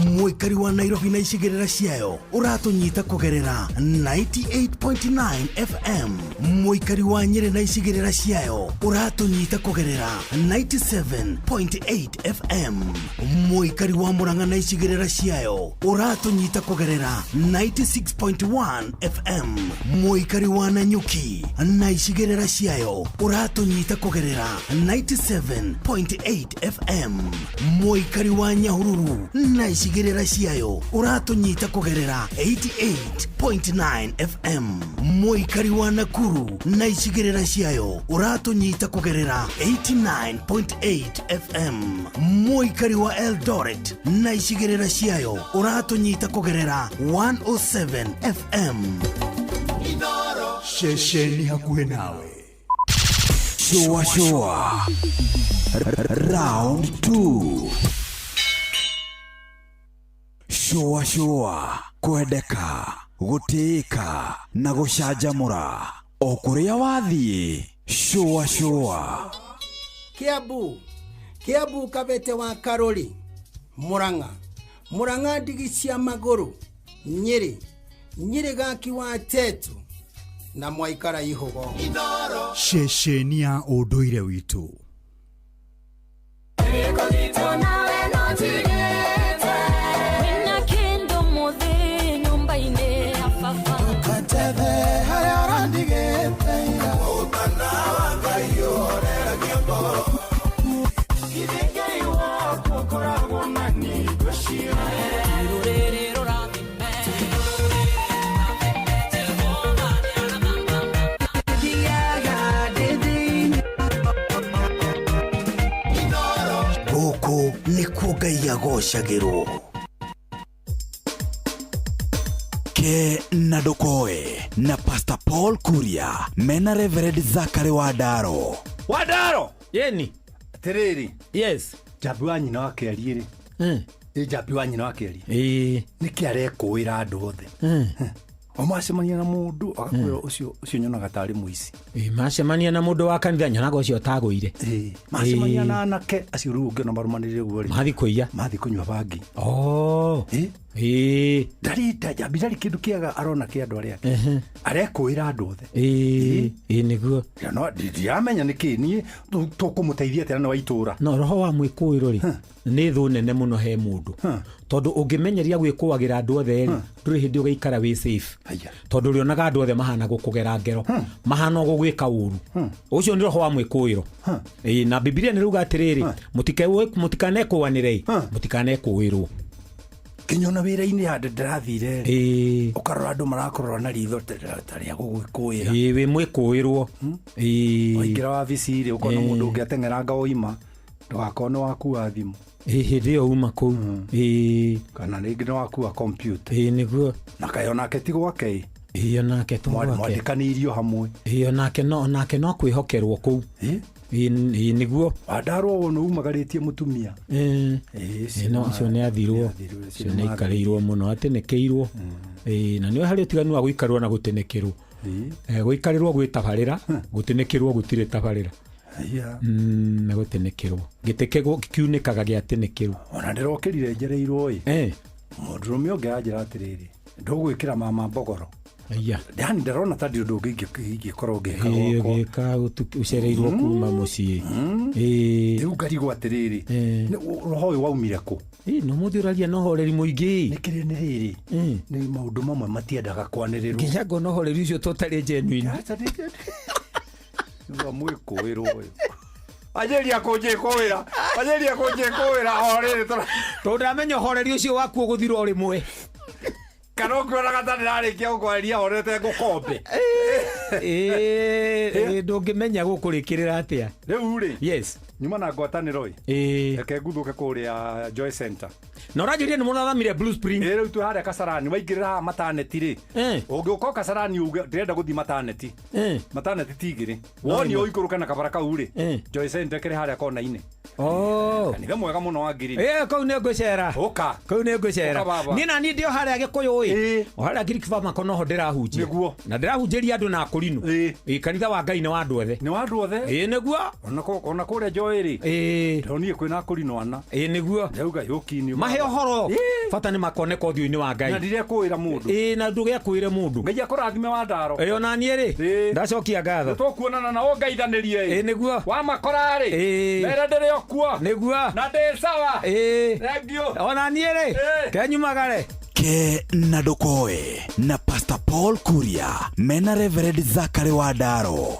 Mũikari wa Nairobi na icigĩrĩra ciayo ũratũnyita kũgerera 98.9 FM. Mũikari wa Nyĩrĩ na icigĩrĩra ciayo ũratũnyita kũgerera 97.8 FM. Mũikari wa Murang'a na icigĩrĩra ciayo ũratũnyita kũgerera 96.1 FM. Mũikari wa Nanyuki na icigĩrĩra ciayo uratunyita kugerera 97.8 FM. Mũikari wa Nyahururu na icigĩrĩra ciayo uratunyita kugerera 88.9 FM. Mũikari wa Nakuru na icigĩrĩra ciayo uratunyita kugerera 89.8 FM. Mũikari wa Eldoret na icigĩrĩra ciayo uratunyita kugerera 107 FM. Shesheni hakuhĩ nawe. Shua shua. Round 2. Shua shua. Kwendeka, gũtĩĩka na gũcanjamũra o kũrĩa wathiĩ. Shua shua. Kiambu Kabete wa Karori. Murang'a ndigi cia magũrũ. Nyĩrĩ gaki wa Tetu na Mwaikara Ihogo. Shesheni ya ũndũire witũ. Ngai agocagĩrwo ke na Ndokoe na Pastor Paul Kuria mena Reverend Zachary Wadaro. Yeni Tereri. Yes. Jabu wanyu na wakeariĩrĩ. Jabi wa nyina wa Keri. Niki arekwira andu othe. Omacemania na mundu akakwira ucio nyonaga tari muici. Macemania na mundu wa kanitha nyonaga ucio taguire. Macemania na anake acio ru ungi no marumanirire guo ri. Mathi kuiya. Mathi kunywa bangi. Darita Jabi dari kindu kiaga arona ki andu aria. Arekwira andu othe. Niguo. No ndiamenya niki ni tukumuteithia tena wa itura. No roho wa mwikuiro ri. Ni thu nene muno he mundu. Tondu ungimenyeria gwikuagira andu othe ri. Nduri hindi ugaikara wi safe. Tondu rionaga andu othe mahana gukugera ngero. Mahana gugwika uru. Ucio ni roho wa mwikuiro. Na Biblia ni ruga atiriri. Mutikane kuwanire. Mutikane kuwirwo. Kinyona wira-ini hande ndirathire ukarora andu marakorora na ritho taria gugwikuira wi mwikuirwo waingira wa viciri ukona mundu ungiateng'eranga oima ndugakone wakua thimu hindi iyo uma kuu kana ringi no wakua computer niguo na kayo nake ti gwake nake to gwake mwandikanirio hamwe nake no kwihokerwo kuu niguo andarwo wono umagaritie mutumia no cio ni athirwo cio ni ikarirwo muno atenekeirwo na ni hari utiganu wa guikarwo na gutenekerwo guikarirwo gwitabarira gutenekerwo gutire tabarira na gutenekerwo gitekego kiunikaga giatenekerwo ona ndirokirire njereirwo mundurume ungi anjira atiriri ndugwikira mama mbogoro Dani ndarona tadi undu ngikorwo ngeka ucereirwo kuma mucii riu ngarigwo atiriri roho uyu waumire ku no muthiraria no horeri muingi nikire ni riri ni maundu mamwe matiendaga kwaniriru nginya ngo no horeri ucio totari genuine ngo mwikuirwo uyu ajeria kunjikuira horeri tondamenya horeri ucio waku uguthirwo rimwe kana ngora gatani rarikia gukwaria horete ngukombe ndungimenya gukurikirira atia riu ri yes nyuma na ngwataniro reke nguthuke kuria Joy Center na urajiria ni munathamire Blue Spring riu tu haria Kasarani waingirira maternity ri ungiuka Kasarani uge ndirenda guthi maternity tigiri woni uikuruka na kabara kau ri Joy Center kire haria kona-ini kanitha mwega muno wa ngiri kau ni ngucera uka kau ni ngucera ni na ni ndio haria Gikuyu haria Greek Farm kono ho ndirahunjia niguo na ndirahunjiria andu na kurino kanitha wa Ngai ni wa andu othe niguo ona kuria Joy ri ndonie kwina kurino ana niguo ndauga yukini mahe ohoro fata ni makone kothiu-ini wa Ngai na ndire kuira mundu na nduge kuire mundu Ngai akurathime wa ndaro ona nie ri ndacokia ngatho tukuonana na ongaithanirie niguo wa makora ri mera ndire okua niguo na ndi sawa thank you ona nie ri kenyumagare ke na Ndokoe na Pastor Paul Kuria mena Reverend Zachary Wadaro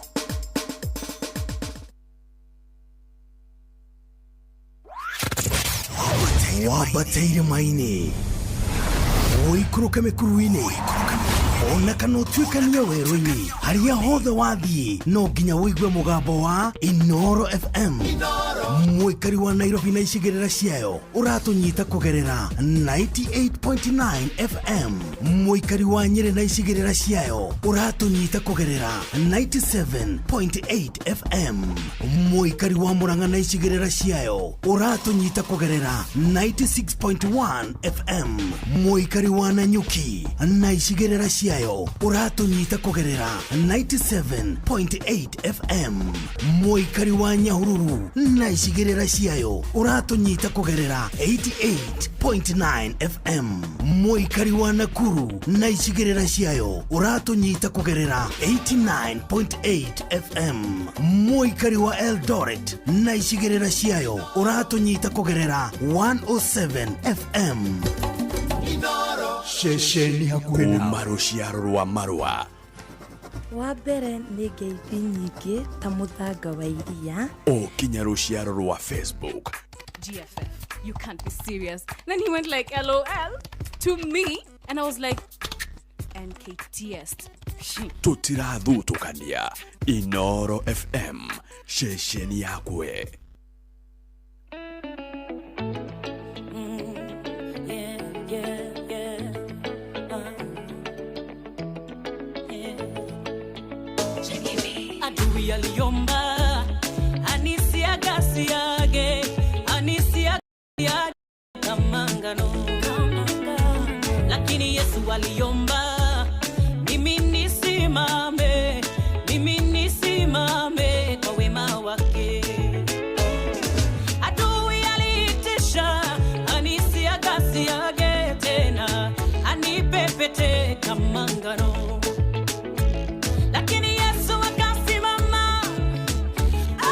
wabateire maini oikuruke mekuruini ona kana utuikania werũ-inĩ harĩa hothe wathiĩ no nginya wĩigue mũgambo wa Inoro FM mũikari wa Nairobi na icigĩrĩra ciayo ũratũnyita kũgerera 98.9 FM mũikari wa Nyĩrĩ na icigĩrĩra ciayo ũratũnyita kũgerera 97.8 FM mũikari wa Murang'a na icigĩrĩra ciayo ũratũnyita kũgerera 96.1 FM mũikari wa Nanyuki na icigĩrĩra ciayo uratunyita kugerera 97.8 FM mũikari wa Nyahururu na icigĩrĩra ciayo uratunyita kugerera 88.9 FM mũikari wa Nakuru na icigĩrĩra ciayo uratunyita kugerera 89.8 FM mũikari wa Eldoret na icigĩrĩra ciayo uratunyita kugerera 107 FM Shesheni hakuhĩ na rũciaro rwa Marua. Wa mbere nĩ ngeithi nyingĩ ta mũthanga wa iria. Kinya rũciaro rwa Facebook. GFF, you can't be serious. Then he went like LOL to me and I was like NKTS. Tutirathutũkania. Inoro FM, shesheni yakwe. Aliomba anisia gasi yake anisia ya kamanga kama ngano. Lakini Yesu akasimama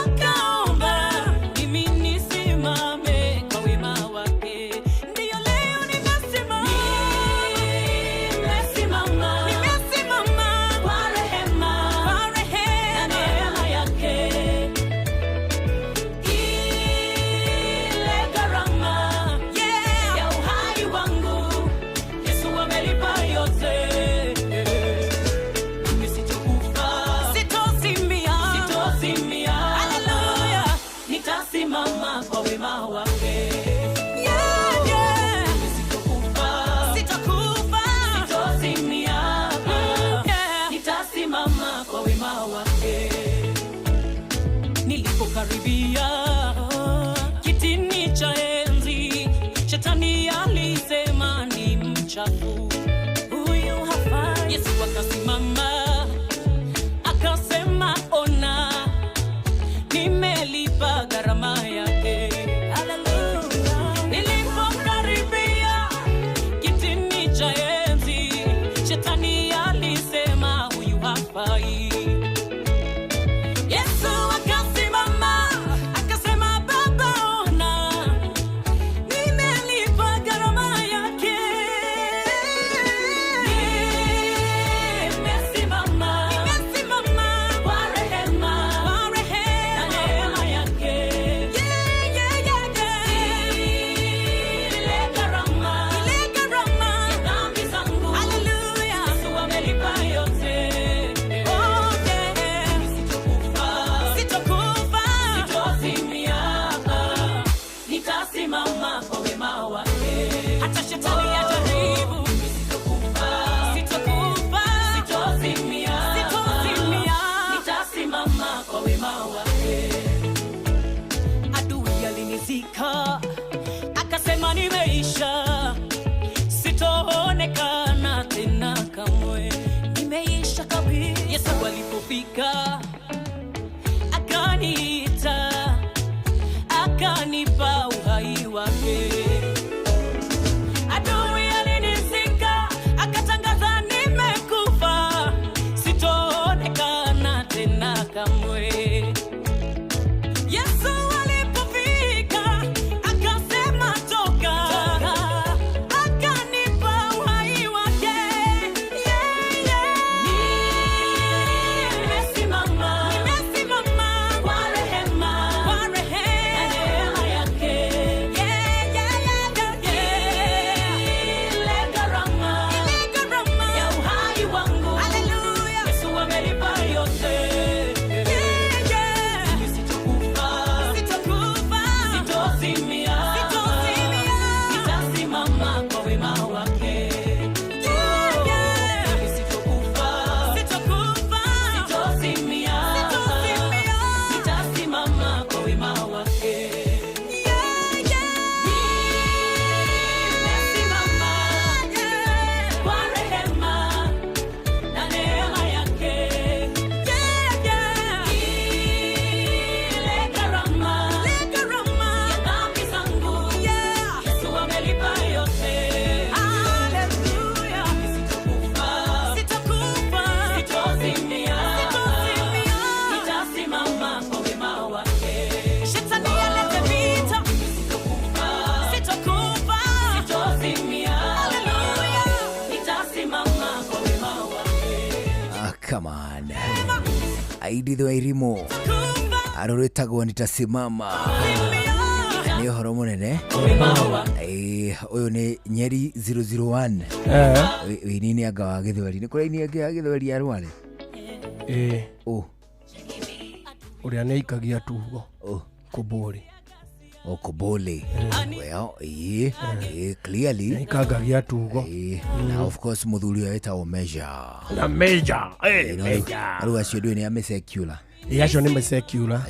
akaomba mimi nisimame kwa wema wake. Ndiyo leo nimesimama kwa rehema na neema yake. Ile gharama ya uhai wangu Yesu amelipa yote. Mimi sitokufa, sitozimia. Haleluya, nitasimama kwa wema wake. Mimi sitokufa, sitozimia. Nitasimama kwa wema wake. Nilipokaribia kitini cha enzi, shetani alisema ni mchafu, huyu hafai. Yesu akasimama akasema, ona, nimelipa gharama yake. Haleluya. Nilipokaribia kitini cha enzi, shetani alisema huyu hafai. Yesu akasimama akasema, Baba, ona, nimelipa gharama yake. Nimesimama kwa rehema na neema yake. Ile gharama ya dhambi zangu Yesu amelipa yote. Sitokufa, sitozimia. Nitasimama kwa wema wake. Hata shetani ajaribu. Sitokufa, sitozimia. Nitasimama kwa wema wake. Adui alinizika akasema nimeisha, sitoonekana tena kamwe, nimeisha kabisa. Yesu alipofika akaniita, akanipa uhai wake. Adui alinizika akatangaza nimekufa, sitoonekana tena kamwe. Yesu alipofika akasema toka, akanipa uhai wake. Nimesimama kwa rehema na neema yake. Ile gharama ya uhai wangu Yesu amelipa yote. Mimi sitokufa, sitozimia. Nitasimama kwa wema wake. Mimi sitokufa, sitozimia. Nitasimama kwa wema wake. Nimesimama kwa rehema na neema yake. Ile gharama ya dhambi zangu Yesu amelipa yote. Haleluya. Sitokufa, sitozimia. Nitasimama kwa wema wake. Shetani alete vita. Sitokufa, sitozimia. Haleluya. Nitasimama kwa wema wake. Come on. Aiditho Airimo arorwetagwo nitasimama nĩ ũhoro mũnene. Ũyũ nĩ Nyeri 001 wĩini-inĩ anga wa Gĩthweri. Nĩ kũraini anga ya Gĩthweri ya Rware? Ũrĩa nĩ aikagia tugo Kũbũrĩ. Kũbũrĩ. Well, clearly aikangagia tugo. Now of course mũthuri ũyũ wĩtagwo Measure. Na Measure, Measure. Rĩu acio ndũĩ nĩ amesecular. Acio nĩ mesecular.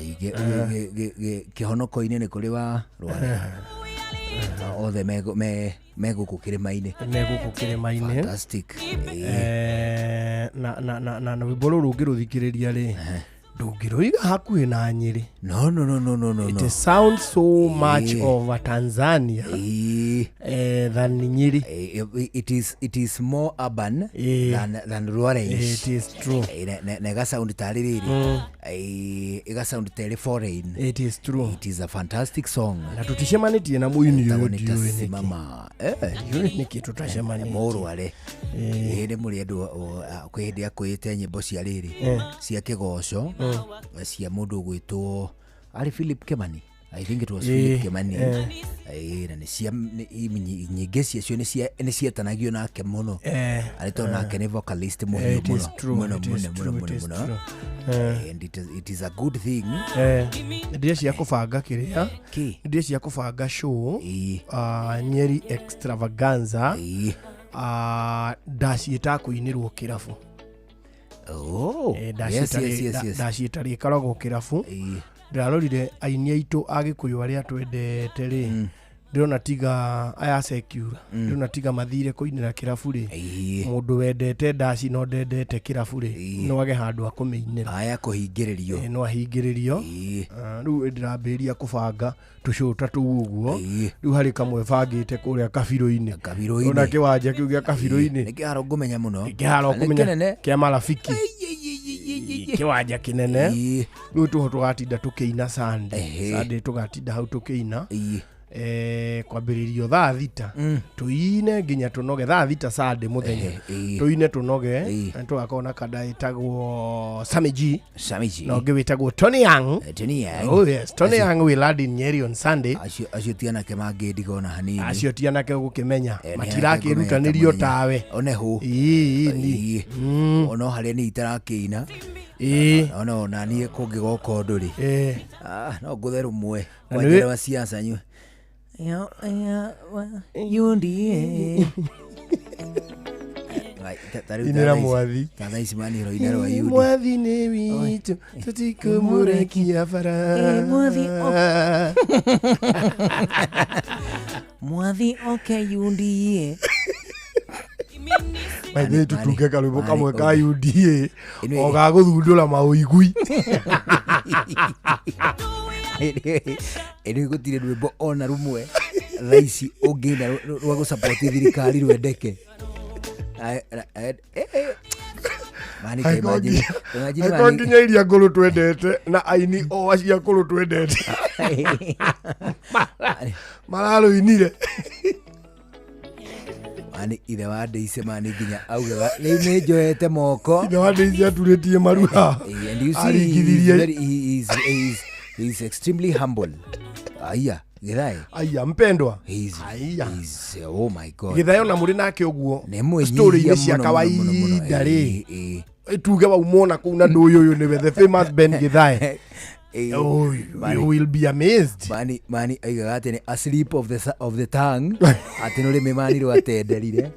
Kĩhonoko-inĩ nĩ kũrĩ wa Rware. Othe megũkũ kĩrĩma-inĩ. Fantastic. Na rwĩmbo rũrũ ũngĩrũthikĩrĩria rĩ, ndũngĩrũiga hakuhĩ na Nyeri. No. It sounds so much of a Tanzania than Nyeri. It is more urban than rural. It is true. Nega sound taririri. Ega sound tele foreign. It is true. It is a fantastic song. Na tutishemanitie na muini yo dio mama. Niki tutashemanitie. Moro ale. Ende muri andu kwihindi akwite nyimbo cia riri cia kigoco cia mundu gwitwo ari Philip Kimani. I think it was Philip Kimani. Na ni cia nyingi cio ni cietanagio nake muno. Arito nake ni vocalist muhimu muno. And it is a good thing. Ndia cia kubanga kiria. Ndia cia kubanga show. Nyeri extravaganza. Ndaciita kuinirwo kirabu. Ndaciita rikaragwo kirabu. Ndarorire aini aitu agikuyu aria twendete ri ndirona tiga aya secure ndirona tiga mathire kuinira kirabu ri mundu wendete ndaci no ndendete kirabu ri no age handu akuminira aya kuhingiririo no ahingiririo riu ndirambiria kubanga tucuta tu uguo riu hari kamwe bangite kuria kabiru-ini ona kiwanja kiu gia kabiru-ini ni kiharo ngumenya muno kiharo kumenya kia marafiki kiwanja kinene riu tugatinda tukiina Sunday tugatinda hau tukiina kwambiririo thaa 6 tuine nginya tunoge thaa 6 Sunday muthenya tuine tunoge tugakona kada itagwo Samiji no ngwitagwo Tony Young. Oh yes, Tony Young will add in Nyeri on Sunday. Acio tiana ke mangidigona hanini acio tiana ke gukimenya matirakirutanĩrio tawe onehu ono haria ni itarakiina ona nie kungigoka nduri no nguthe rumwe wajera wa siasa nywe yundi inera mwathi tana isimani ro inera wa yundi mwathi ni witu tutikumurekia fara mwathi okay yundi Maithe tutuke kalwimbo kamwe ka UDA ogaguthundura mauigui ene gutire rwimbo ona rumwe raisi ungina rwa gusupport thirikari rwendeke mani kai majini nginya iria nguru twendete na aini o acia nguru twendete mararuinire mani ile wade ise mani nginya auga riu ni njoete moko ile wade ise aturitie maruha and you see he is extremely humble. Aya Githai aya mpendwa aya oh my god Githai ona muri nake uguo story ni cia kawaida ri tuge wa umona kuna nduyu ni the famous Ben Githai. Oh, you will be amazed. Mani aigaga atĩ a slip of the tongue atĩ nũrĩ mĩmanirwo atenderire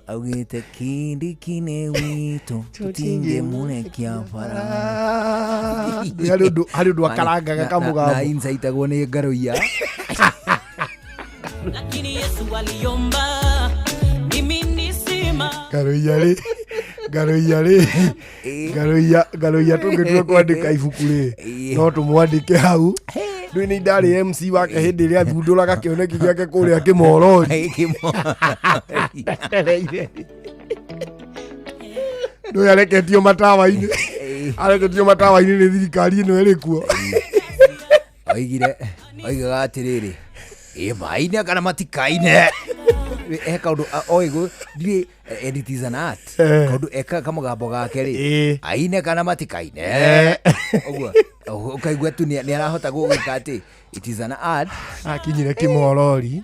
augĩte kindi kine witũ tũtingĩmũrekia bara harĩ ũndũ akarangaga kamũgambo na insaitagwo nĩ Ngaroia lakini Yesu aliomba mimi nisima Ngaroia tũngĩtua kwandĩka ibuku rĩ no tũmwandĩke hau rĩu nĩ ndarĩ MC wake hĩndĩ ĩrĩa athundũraga kĩoneki gĩake kũrĩa Kĩmorori ndũĩ areketio matawa-inĩ nĩ thirikari ĩno ĩrĩ kuo oigaga atĩrĩrĩ maine kana matikaine eka undu oigo ndi it is an art kundu eka kamugambo gake ri aine kana matikaine ogwo ukaigua tu ni arahota gugika ati it is an art akinyire Kĩmorori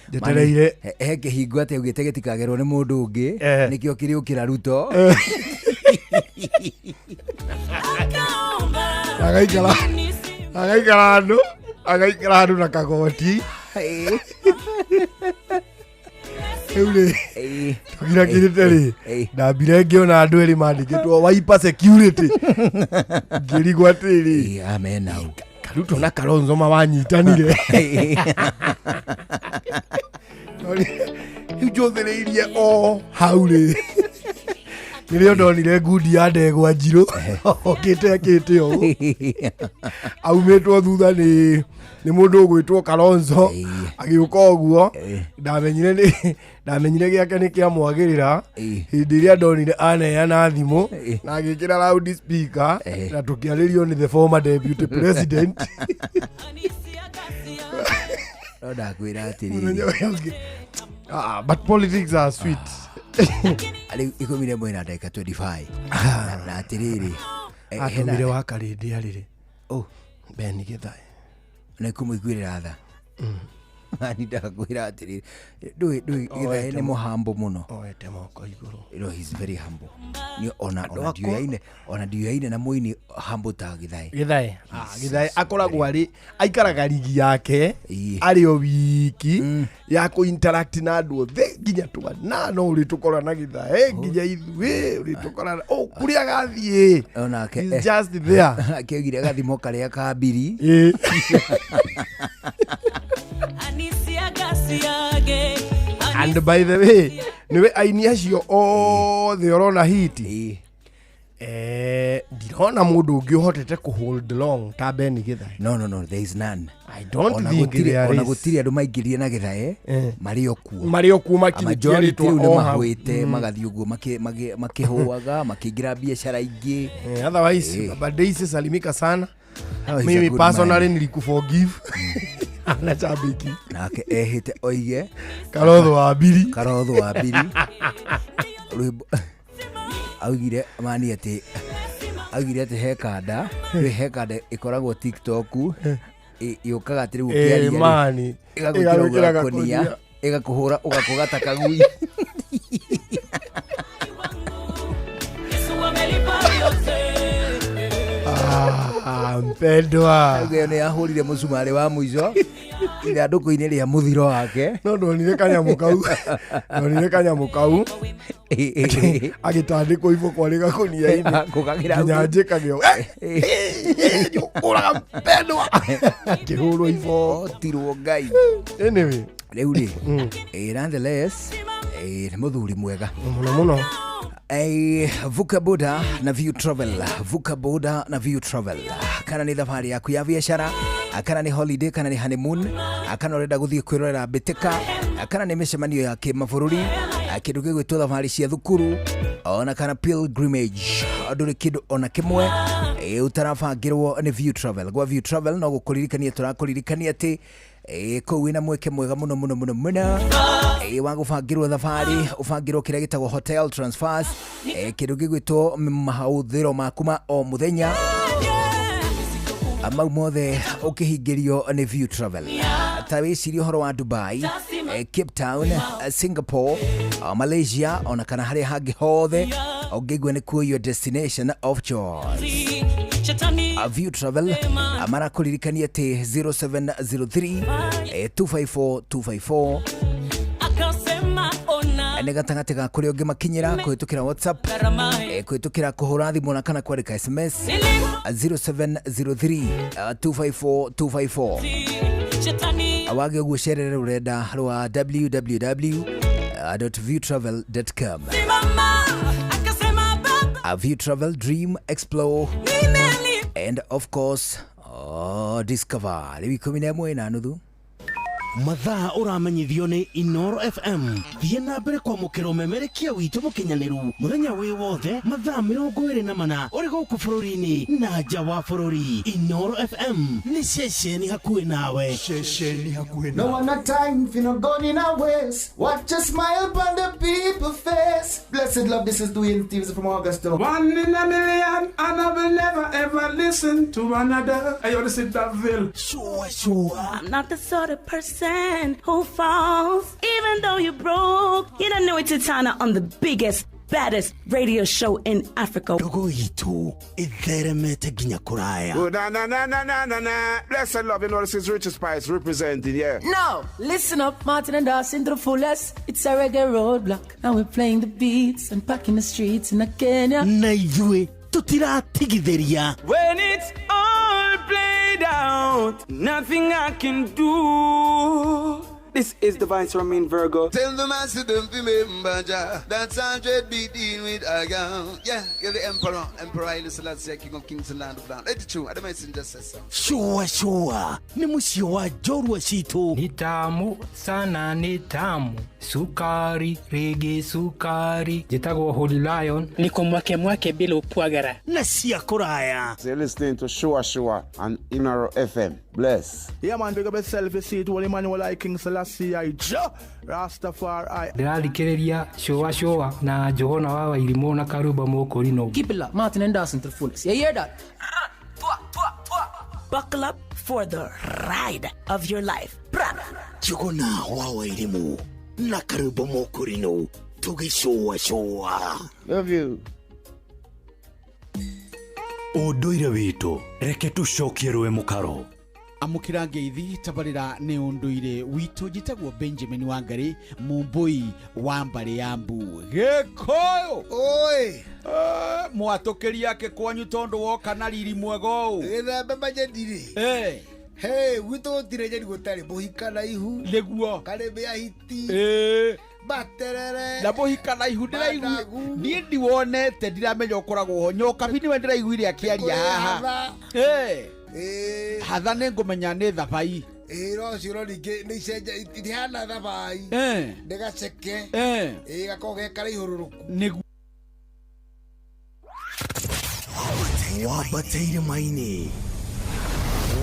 ndetereire heke hingwa ate ugite gitikagerwo ni mundu ungi nikio kiri ukira Ruto agaikara andu na kagoti eule tugira kirite ri ndambire ngiona andu eri mandikitwo Wiper security ngirigwa tiri amen au Ruto na Kalonzo mawanyitanire ijothereirie o haure nilio ndonire ngundi ya ndegwa njirũ okĩte akĩte ũũ aumĩtwo thutha nĩ mũndũ ũgwĩtwo Kalonzo agĩũka ũguo ndamenyire gĩake nĩ kĩamwagĩrĩra hĩndĩ ĩrĩa ndonire aneana thimũ na agĩkĩra loud speaker na tũkĩarĩrio nĩ the former deputy president. Ndakwĩra atĩrĩrĩ but politics are sweet. Ari ikomire mwena ndeka 25 na atĩrĩrĩ atumire wa karĩndĩ arĩrĩ Beni Gĩthai na kũmũiguĩrĩra tha ani ndakwĩra atĩrĩrĩ ndũĩ Gĩthai nĩ mũhambo mũno oete moko igũrũ. No, he's very humble. Ni ona ndiuyaine na mũini humble ta Gĩthai. Gĩthai akoragwo arĩ aikaraga rigi yake arĩ o wiki ya ku interact na andũ othe nginya twana no ũrĩtũkora na Gĩthai nginya ithuĩ ũrĩtũkora kũrĩa gathiĩ onake he's just there akĩgire gathimo karĩa ka mbiri. And by the way, niwe aini acio othe ũrona hiti ndirona mũndũ ũngĩ ũhotete kũhold long ta Beni Gĩthai. No, there is none. I don't think there is. Ona gũtirĩ andũ maingĩrire na Gĩthai marĩ o kuo makinyĩtwo nĩ mahwĩte magathiĩ ũguo makĩhũaga makĩingĩra biashara ingĩ. Otherwise Badaisi salimika sana. Mimi personally nilikuforgive. Na chabiki nake ehite oige Karotho wa mbiri augire mani ati hekanda ikoragwo TikTok yukaga atiri gukiaria mani igagukira konia igakuhura ugakugata kagui mpendwa agene yahurire mucumari wa muico ira nduku-inĩ rĩa muthiro wake no ndonire kanyamu kau agĩtandĩkwo iboko rĩ gakonia-inĩ nginya njĩkagĩo ũraga mpendwa akĩhũrwo iboko tirwo Ngai. Anyway rĩu rĩ nonetheless nĩ mũthuri mwega mũno. Vuka boda na view travel kana ni thabarĩ yaku ya biashara kana ni holiday kana ni honeymoon kana ũrenda gũthiĩ kwĩrorera mbĩtĩka kana ni mĩcemanio ya kĩmabũrũri kĩndũ gĩgwĩtwo thabarĩ cia thukuru ona kana pilgrimage ndũrĩ kĩndũ ona kĩmwe ũtarabangĩrwo nĩ View Travel. Gwa View Travel no gũkũririkania tũrakũririkania atĩ kũu wĩna mweke mwega mũno wa gũbangĩrwo thabarĩ ũbangĩrwo kĩrĩa gĩtagwo hotel transfers kĩndũ gĩgwĩtwo mahũthĩro maku ma o mũthenya mau mothe ũkĩhingĩrio nĩ View Travel. Ta wĩcirie ũhoro wa Dubai, Cape Town, Singapore, Malaysia ona kana harĩa hangĩ hothe ũngĩigua nĩ kuo your destination of choice. View Travel marakũririkania atĩ 0703 254 254 nĩ gatagatĩ ga kũrĩa ũngĩmakinyĩra kũhĩtũkĩra WhatsApp, kũhĩtũkĩra kũhũra thimũ na kana kwandĩka SMS 0703 254 254 awage ũguo cerere rũrenda rwa www.viewtravel.com. View Travel, dream, explore and of course discover. Rĩu 11:30 mathaa ũramenyithio nĩ Inoro FM. Thiĩ na mbere kwamũkĩra ũmemerekia witũ mũkinyanĩru mũthenya wĩ wothe mathaa 24 ũrĩ gũkũ bũrũri-inĩ na nja wa bũrũri. Inoro FM nĩ ceceni hakuhĩ nawe. No one a time if you not going in our ways. Watch a smile upon the people's face. Blessed love, this is Dwayne Stevens from Augusta. 1 in a million, and I will never ever listen to another. I want to sit that Ville. Sure. I'm not the sort of person who falls, even though you broke. You don't know it's Tana on the biggest, baddest radio show in Africa. Dogo itu itheremete ginya kuraya. Oh, na. Blessed love, you know this is Richard Spice representing, yeah. No, listen up, Martin and Dawson to the fullest. It's a reggae roadblock. Now we're playing the beats and packing the streets in Kenya. Na ithue tutiratigithĩria. When it's all played out, nothing I can do. This is Divine Ramin Virgo. Tell the master don't remember that's 100 beating with a gun. Yeah, you're the emperor. Emperor Haile Selassie, king of kings and land of land. Let it true. The messenger says so. Shua. Ni musio wa jorwa shitu. Ni tamu sana, ni tamu. Sukari, rege sukari. Jitago Holy Lion. Niko mwake bila upwagara. Na siya kuraya. So you're listening to Shua on Inaro FM. Bless. Yeah man, big up yourself. You see it, Holy Emmanuel I King Selassie I Rastafari. Dirali kereria Shua na Johona wawa ilimona karuba moko rino. Keep it up, Martin and Dawson to the fullest. You hear that? Buckle up for the ride of your life. Johona wawa ilimu na karuba moko rino. Tugi Shua. Love you. Unduire witu reke tucokierwe mukaro. Amukira ngeithi tabarira ne unduire witu jitagwo Benjamin Wangari mumbui wa mbare ya mbu gekoyo oi mwatokeri yake kwanyu tondo woka na riri mwego ina baba jendiri hey witu tireje gutari bohikana ihu neguo karebe ya hiti baterere na bohikana ihu ndiraigu nie ndiwonete ndiramenya ukoragwo ho nyoka bini we ndiraiguire akiaria haha hatha ningumenya ni thabai ro ciro ringi ni cenja itihana thabai ndigaceke gakoge kara ihururuku nigu wabateire maini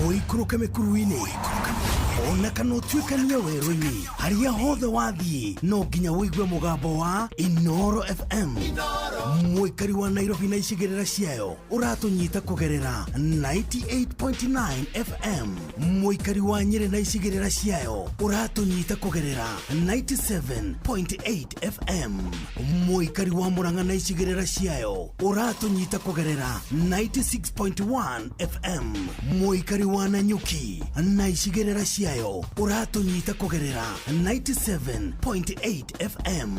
oikuruka mekuruini ona kana tuikania werũ-inĩ haria hothe wathiĩ no nginya wĩigue mũgambo wa Inoro FM mũikari wa Nairobi na icigĩrĩra ciayo ũratũnyita kũgerera 98.9 FM mũikari wa Nyĩrĩ na icigĩrĩra ciayo ũratũnyita kũgerera 97.8 FM mũikari wa Murang'a na icigĩrĩra ciayo ũratũnyita kũgerera 96.1 FM mũikari wa Nanyuki na icigĩrĩra ciayo uratunyita kugerera 97.8 FM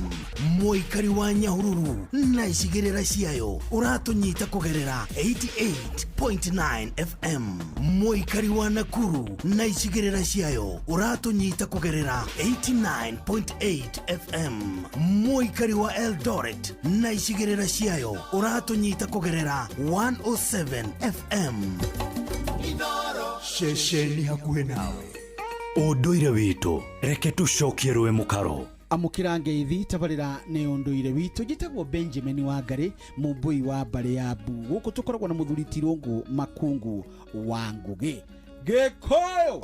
muikari wa Nyahururu na icigĩrĩra ciayo uratunyita kugerera 88.9 FM muikari wa Nakuru na icigĩrĩra ciayo uratunyita kugerera 89.8 FM muikari wa Eldoret na icigĩrĩra ciayo uratunyita kugerera 107 FM Shesheni hakuhe nawe. Unduire witu reke tucokierwe mukaro. Amukira ngeithi tabarira ne unduire witu jitagwo Benjamin Wangari mumbui wa mbare ya mbu guku tukoragwo na muthuri Tirungu Makungu wa Ngugi gekoyo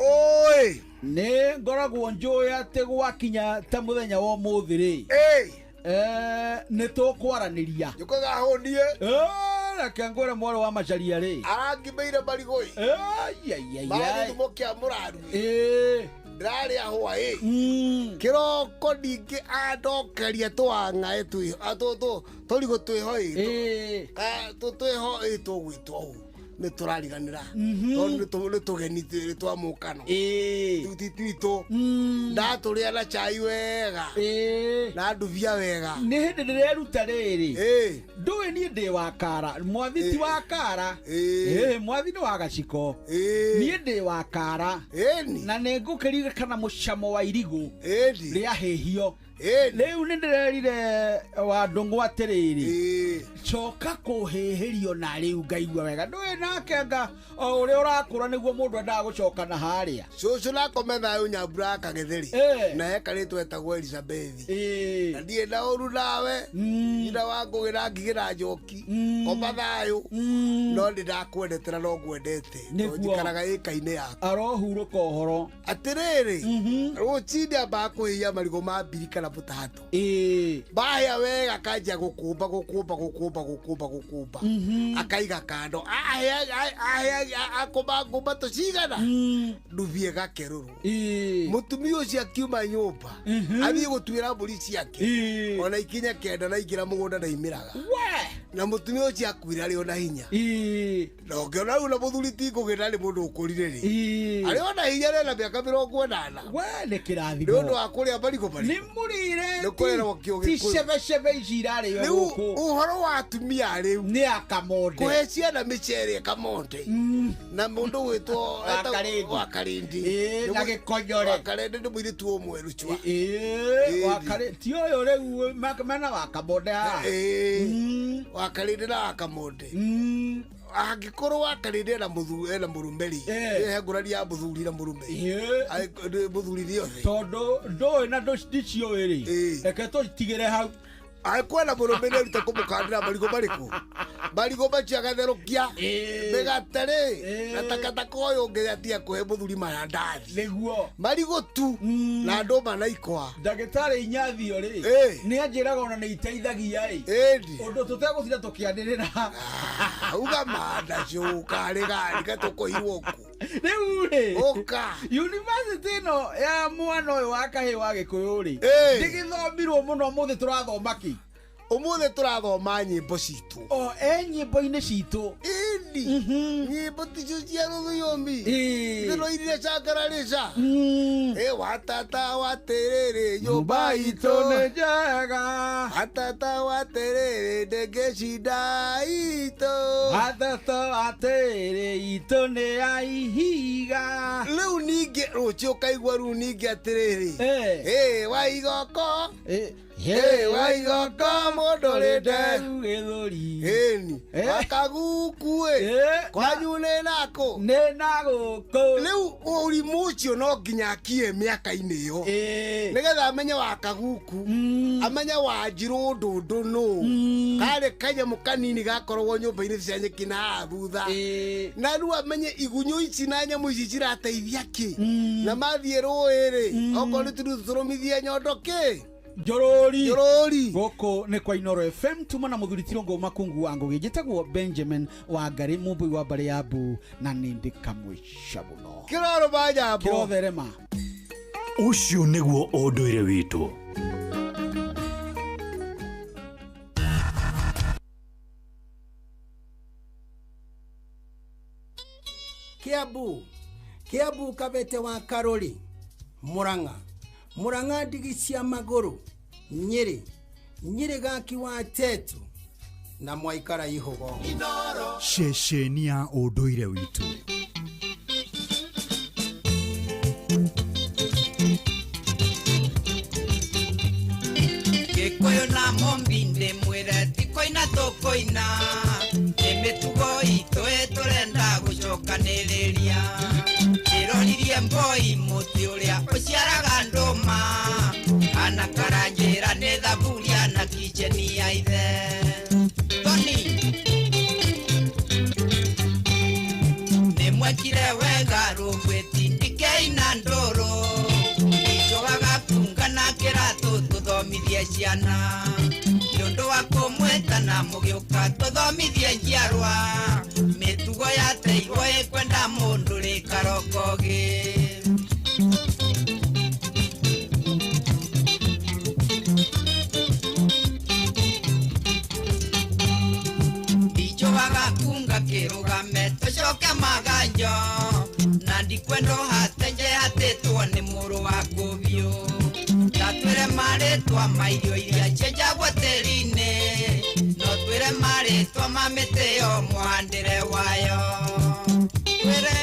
oi ne ngoragwo njoya ate gwakinya ta muthenya wa muthiri ne tokwaraniria yukoga honie reke ngore mwaro wa macharia ri arangimeire marigoi bari mukia muraru ndari ahwa kiroko ningi andokeria twangae twi atoto torigo twihoi twihoi twitwo ne turariganira tondu tugeni twa mukano tutitwito ndaturia na chai wega na nduvia wega ni hindi ndireruta riri nduwe ni ndi wa kara mwathi ti wa kara mwathi ni wa gaciko ni ndi wa kara na nengukirire kana mucamo wa irigu ria hehio leu nindirerire wa ndungu atiriri choka kuhihirio na riu ngaigua wega ndwe nake nga uri urakura niguo mundu endaga gucoka na haria cucu nakometha yu nyambura kagetheri na ekaritwo etagwo Elizabeth na ndie na uru nawe ina wangugira ngigira njoki koma thayu no ndakwendetera no ngwendete njikaraga ikaine yaku arohuruka uhoro atiriri rucindi amba kuhia marigo ma mbiri kana butatu bahia wega kanja gukumba akaiga kando akoba ngumba tucigana nduvie gakeruru mutumia ucio akiuma nyumba athie gutwira mburi ciake ona ikinya kenda na igira mugunda na imiraga na mutumia ucio akuire ari ona hinya na ngiona una muthuri ti kugena ni mundu ukurire ri ari ona hinya na miaka 80 we ne kirathi ni undu wa kuria marigo bari ni murire ni kurera wakio ti shebe ijirari yo guku uhoro wa atumia riu ni akamonde kuhe ciana micere kamonde na mundu witwo wakarindi na gikonyore wakarindi ni mwiritu omwe ruchwa wakarindi ti oyo riu mena wakamonde wakarindi na wakamonde angikorwo wakarinde na muthu ena murumeri ngurani ya muthuri na murume muthuri ri othe tondu ndo na ndo ndicio iri reke tutigire hau kwena murume ni rute kumukandira marigo maciagatherũkia mĩgate na takataka ũyũ ũngĩ atia kũhe mũthuri mayandathi nĩguo marigo tu na ndũma na ikwa ndagĩtarĩ inyathio rĩ nĩ anjĩraga ona nĩ iteithagia ũndũ tũtegũtinda tũkĩanĩrĩra uga manda cuka rĩgari gatũkũirwo ku rĩu rĩ ũka university ĩno ya mwana ũyũ wa kahĩ wa gĩkũyũ rĩ ndĩgĩthomirwo mũno mũthĩ tũrathoma ki umuthi turathoma nyimbo citu nyimbo-inĩ citu nyimbo ticio cia rũthiomi thino iria cangararĩca watata watirĩrĩ nyũmba itũ nĩ njega watata watirĩrĩ ndĩngĩcinda itũ watata watirĩrĩ itũ nĩ ya ihiga rĩu ningĩ rũciũ ũkaigua rĩu ningĩ atĩrĩrĩ wa igoko waigoko mũndũ rĩnde gĩthũri wakaguku kwanyu nĩ nakũ nĩ na gũkũ rĩu ũrimũ ũcio no nginya akie mĩaka-inĩ ĩyo nĩgetha amenye wakaguku amenye wanjirũ ndũndũ nũ karĩ kanyamũ kanini gakoragwo nyũmba-inĩ cia nyeki na haha thutha na rĩu amenye igunyũ ici na nyamũ ici cirateithia kĩ na mathiĩ rũĩ-rĩ okorwo nĩ tũrũmithie nyondo kĩ Jorori goko ne kwa Inoro FM tuma na muthuri Tirongo Makungu wangu gĩtagwo Benjamin Wangari mumbui wa Mbare ya Mbu na nindi kamwisha muno kiroro bajabo kirotherema ucio nĩguo ũndũire witũ Kiambu Kabete wa Karori Murang'a ndigi cia magũrũ Nyĩrĩ gaki wa Tetu na Mwaikara Ihogo ceceni ya ũndũire witũ Gĩkũyũ na Mombinde mwĩre tikoina tũkoina mĩtugo itũ tũrenda gũcokanĩrĩria ndĩroririe mboi mũtĩ ũrĩa ũciaraga ndũma ana karanjĩra nĩ thaburia na kicheni ya ithe Toni nĩmwekire wega rũgwĩti ndikeina ndũrũ icoaga kunga na kĩratũ tũthomithie ciana nĩũndũ wa kũmwĩtana mũgĩũka tũthomithie njiarwa mĩtugo yateirwo ĩkwenda mũndũ rĩ karokogi icoaga kunga kĩrũgame tũcoke maganjo na ndikwendo hatenje hatĩtwo nĩ mũrũ wa kũbiũ tatwĩre marĩtwa mairio iria cienjagwo tĩri-inĩ no twĩre marĩtwa ma mĩtĩ yo mũhandĩre wayo twĩre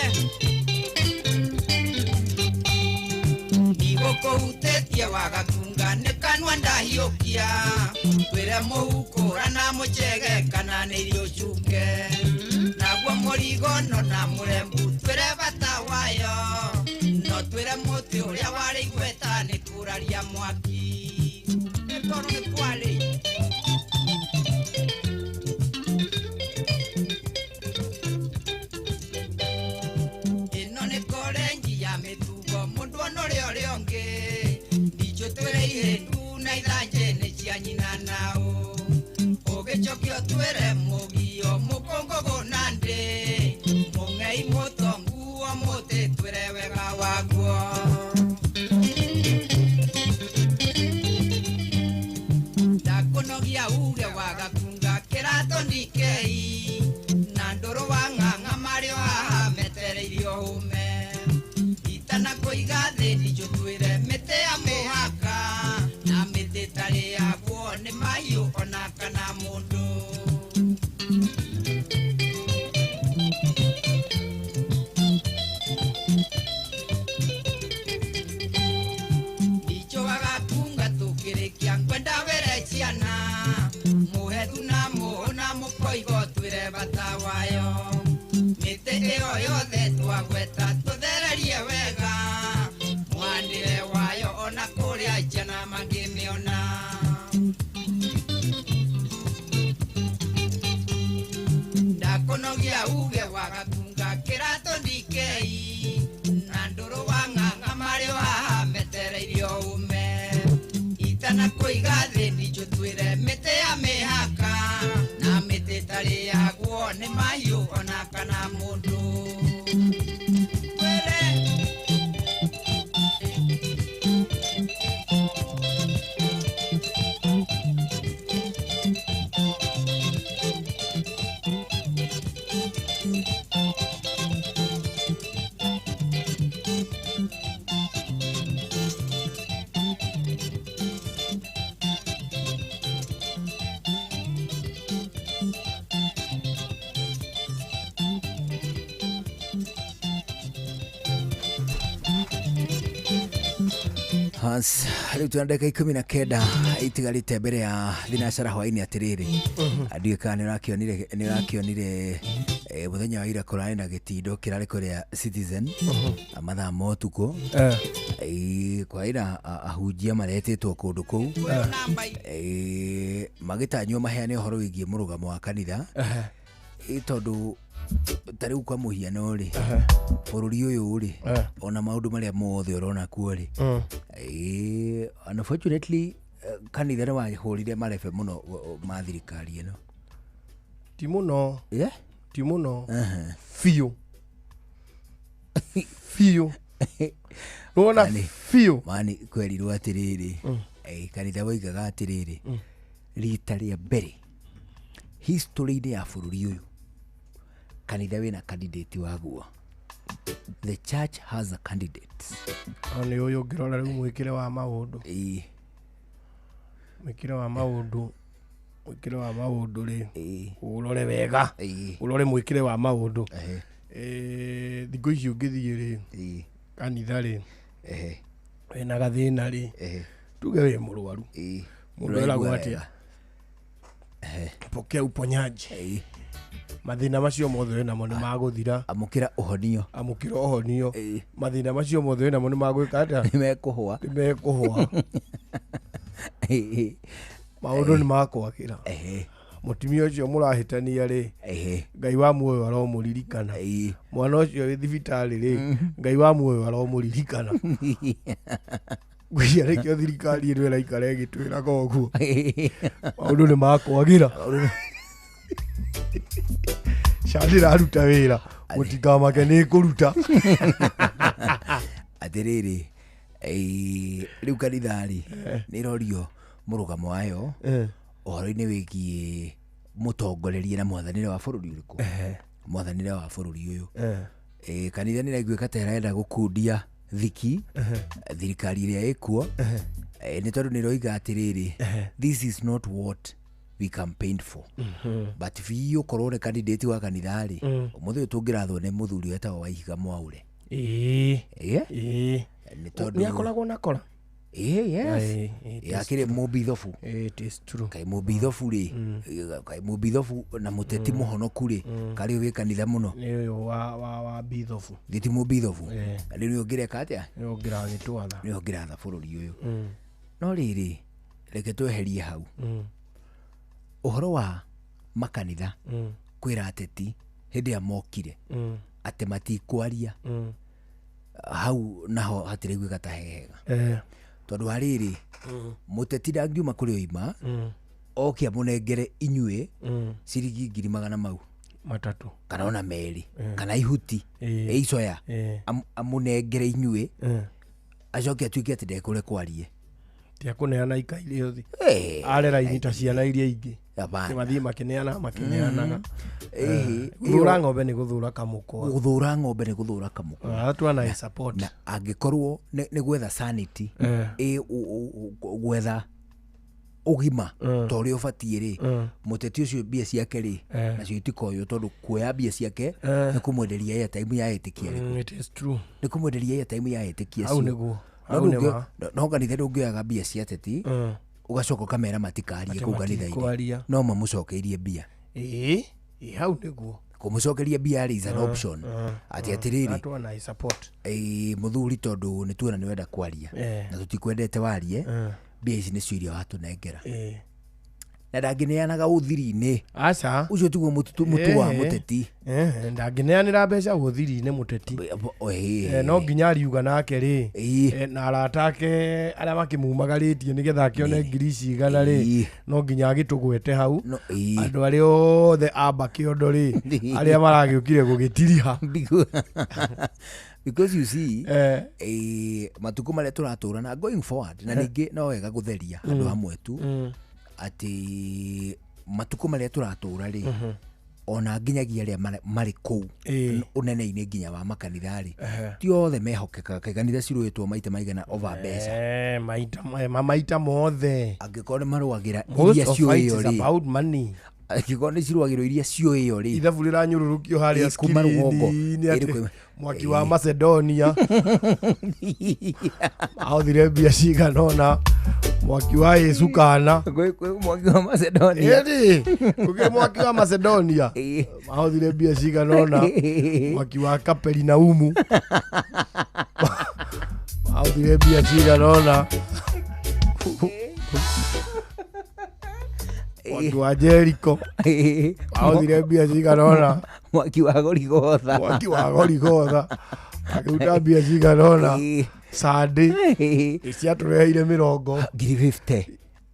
ndigũkũhutĩtie wagakunga nĩ kanua ndahiũkia twĩre mũhukũra na mũchege kana nĩ irio cuke naguo mũrigo no na mũrembu twĩre bata wayo no twĩre mũtĩ ũrĩa warĩ igweta nĩ kũraria mwaki nĩ toro nĩ kwarĩ ĩno nĩ korengi ya mĩtugo mũndũ ona ũrĩa ũrĩa ũngĩ ndicho twĩre ihĩndu na ithanjĩ nĩ cia nyina naũ ũgĩcokio twĩre mũgio mũkũngũgũ na ndĩ mũng'ei mũtongu wa mũtĩ twĩre wega waguo ndakũnogia uge wagakunga kĩratũ kana mundu icho agakunga tukirikia kwenda were ciana muhetu na muhona mukoigo twire bata wayo mite iyo yothe twagweta tuthererie wega mwandire wayo ona kuria ciana mangimiona ndakonogia uge wagakunga kirato ndikei na nduru wang'ang'a mari wametereirio ume itana kuiga thĩ ndicho twire mĩtĩ ya mĩhaka na mĩtĩ tarĩ yaguo nĩ mahiũ ona kana mũndũ Hans, riu tuna ndagika 19 itigarite mbere ya thinacara hwaini atiriri ndiuka ni rakionire muthenya wa ira kurani na gitindo kirari kuria Citizen amathaa motuko kwa ira ahujia maretetwo kundu kuu magitanywo maheane uhoro wigie murugamo wa kanitha tondu tariu kwa muhiano ri bururi uyu ri ona maundu maria mothe urona kuo ri unfortunately kanitha ni wahurire marefe muno ma thirikari ino ti muno ti muno fiu fiu rona fiu mani kwerirwo atiriri kanitha woigaga atiriri rita ria mbere history ya bururi uyu kanitha wina candidate waguo. The church has a candidate. Ani uyu ngirora riu mwikire wa maundu. Mwikire wa maundu. Mwikire wa maundu ri. Urore wega. Urore mwikire wa maundu. Thiku icio ngithie ri. Kanitha ri. Wina gathina ri. Tuge wi murwaru. Mundu eragwo atia. Pokea uponyaji. Mathina macio mothe namo ni maguthira amukira uhonio mathina macio mothe namo ni magwika ata ni mekuhwa maundu ni makwakira mutimio ucio murahitania ri Ngai wa muoyo aromuririkana mwana ucio wi thibitari ri Ngai wa muoyo aromuririkana gwiya rekio thirikari ino iraikara igitwira koguo maundu ni makwagira Shadira aruta wira mutikamake ni kuruta atiriri riu kanithari ni rorio murugamo wayo uhoro-ini wigie mutongorerie na mwathanire wa bururi uriku mwathanire wa bururi uyu kanitha ni raiguika terenda gukundia thiki thirikari iria ikuo ni tondu ni roiga atiriri this is not what we campaigned for but if you korore candidate wa kanithari umuthe tungirathwo ni muthuri wetagwo Waihiga Mwaure ni tondu ni akoragwo na kora yes yakire mubithofu it is true kai mubithofu ri kai mubithofu na muteti muhonoku ri kari wi kanitha muno ni uyu wa bithofu thiti mubithofu ni ri ungireka atia ni ungira gitwatha ni ungiratha bururi uyu no riri reke tweherie hau uhoro wa makanitha kwira ateti hindi ya mokire ate matikwaria hau naho hatiriguika ta hega tondu hariri muteti ndangiuma kuri oima okia munengere inyue ciringi 200 mau matatu kana ona meri kana ihuti icoya amunengere inyue acoke atuike ati ndekure kwarie tia kuneana ikaire othi arera inita ciana iria ingi mathie makineana guthura ng'ombe ni guthura kamukwa atwana support na angikorwo ni gwetha sanity gwetha ugima tori ubatie ri muteti ucio mbia ciake ri nacio itikoyo tondu kuoya mbia ciake ni kumwenderia airtime ya etikia ri. It is true. Ni kumwenderia airtime ya etikia au niguo no kanitha ndungioyaga mbia cia teti ugacoka kamera matikarie kuu kanitha-ini no mamucokeirie mbia hau niguo kumucokeria mbia is an option ati atiriri atwana I support muthuri tondu ni tuona ni wenda kwaria na tutikwendete warie mbia ici nicio iria watunengera na ndangineanaga uthiri-ini aca ucio tiguo mutu wa muteti ndangineanira mbeca uthiri-ini muteti no nginya ariuga nake ri na arata ake aria makimumagaritie nigetha akione ngiri cigana ri no nginya agitugwete hau andu aria othe amba kiondo ri aria maragiukire gugitiriha because you see matuko maria turatura na going forward na ningi no wega gutheria andu hamwe tu ati matuko maria turatura ri ona nginyagia aria mari kuu unene-ini nginya wa makanitha ri ti othe mehokekaga kanitha ciruitwo maita maigana over mbeca maita mothe angikorwo ni maruagira iria cio iyo ri angĩkorwo nĩ ciruagĩrwo iria cio ĩyo rĩ ithabu rĩranyũrũrũkio harĩa skrini ati mwaki wa Macedonia ahũthire mbia cigana ona mwaki wa Yesu kana mwaki wa Macedonia kũgĩ mwaki wa Macedonia ahũthire mbia cigana ona mwaki wa Kaperinaumu ahũthire mbia cigana ona mwaki wa Jericho ahũthire mbia cigana ona mwaki wa Goligotha akiruta mbia cigana ona Sande iciatũreheire 50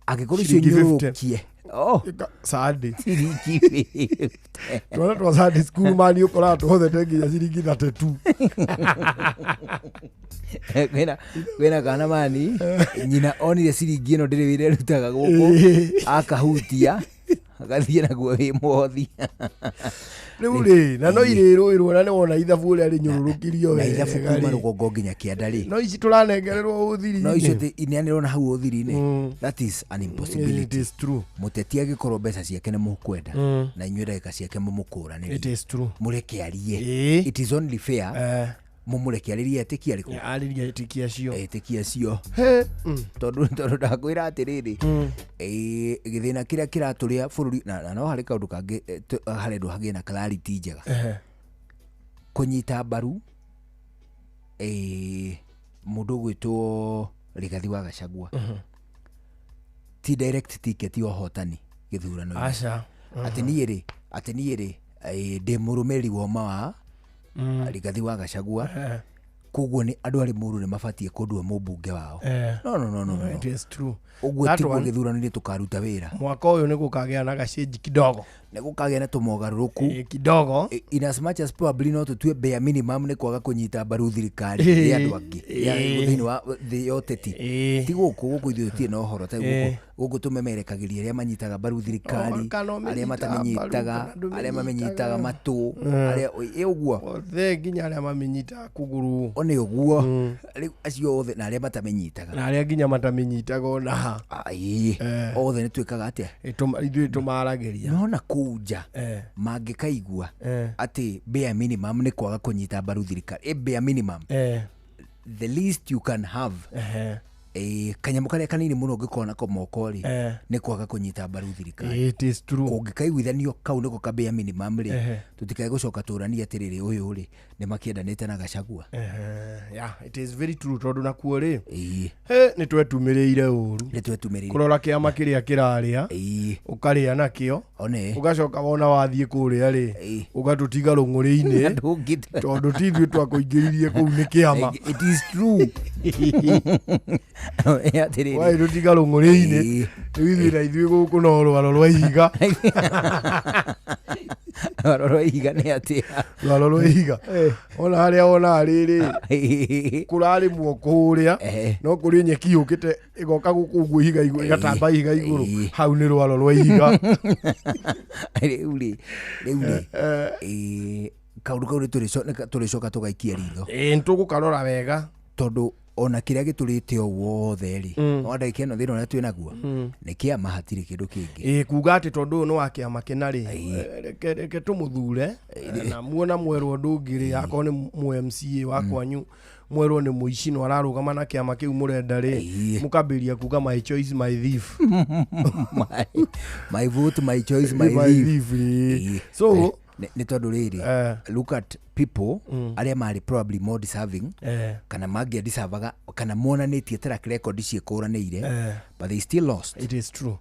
angĩkorwo icio nyũrũkie Sande twana twa Sunday school mani ũkoraga tũhũthĩte nginya ciringi 32 kwĩna kana mani nyina onire ciringi ĩno ndĩrĩ wĩra ĩrutaga gũkũ akahutia agathiĩ naguo wĩ mothi rĩu rĩ na no irĩrũĩrwo na nĩ wona ithabu ũrĩa rĩnyũrũrũkirio na ithabu kuma rũgongo nginya kĩanda rĩ no ici tũranengererwo ũthiri-inĩ no icio ineanĩrwo na hau ũthiri-inĩ that is an impossibility. It is true. Mũteti agĩkorwo mbeca ciake nĩ mũkwenda na inyuĩ ndagĩka ciake mũmũkũranĩrie it is true mũreke arie it is only fair mumureke aririe etikia riko aririe etikia cio tondu ndakwira atiriri githina kiria kiraturia bururi na no hari kaundu kangi hari ndu hagie na clarity njega kunyita mbaru mundu gwitwo Rigathi wa Gachagua ti direct ticket yo hotani githurano aca atiniiri de murumeri wa mawa Rigathi wa Gachagua koguo ni andu ari muru ni mabatie kundua mubunge wao no it is true uguo tiguo githurano ni tukaruta wira mwaka uyu ni gukagea na gachange kidogo ni gukagea na tumogaruruku kidogo in as much as probably no tutue bare minimum ni kwaga kunyita mbaru thirikari ya andu angi ya thini wa the yoteti ti guku ithuĩ no horo ta guku tumemerekagiria aria manyitaga mbaru thirikari aria matamenyitaga aria mamenyitaga matu aria uguo the nginya aria mamenyitaga kuguru one uguo riu acio othe na aria matamenyitaga na aria nginya matamenyitaga ona othe ni twikaga atia ithuĩ tumarageria nona kuja mangĩkaigua ati bare minimum ni kwaga kunyita mbaru thirikari bare minimum the least you can have kanyamu karia kanini muno ngikona ko mokori ni kwaga kunyita mbaru thirikari it is true kungikaiguithanio kau niko ka bare minimum ri tutikae gucoka turania atiriri uyu ri ni makiendanite na Gachagua yeah it is very true tondu nakuo ri ni twetumiriire uru kurora kiama kiria kiraria ukaria nakio ugacoka wona wathie kuria ri ugatutiga runguri-ini tondu tithwe twakuingiririe kuu ni kiama it is true wai rutiga runguri-ini withira ithuĩ gũkũ no rwaro rwa ihiga rwaro rwa ihiga nĩ atia rwaro rwa ihiga ona harĩa ona rĩrĩ kũrarĩmwo kũrĩa no kũrĩ nyeki yũkĩte ĩgoka gũkũ ũguo ihiga igũrũ ĩgatamba ihiga igũrũ hau nĩ rwaro rwa ihiga rĩu kaundu kau nĩ tũrĩcoka tũgaikia ritho nĩtũgũkarora wega tondu ona kiria giturite o wothe ri onda ikeno thino na twinaguo nikia mahatiri kindu kingi kuga ati tondu no wake amakena ri reke tumuthure na muona mwerwo ndungiri akoo ni mu MCA wa kwanyu mwerwo ni muici no ararugama na kiama kiu murenda ri mukambiria kuga my choice my thief my vote my choice my thief so ni tondu riri look at people aria mari probably more deserving kana magi deservaga kana monanitie track record ciekuranire but they still lost. It is true.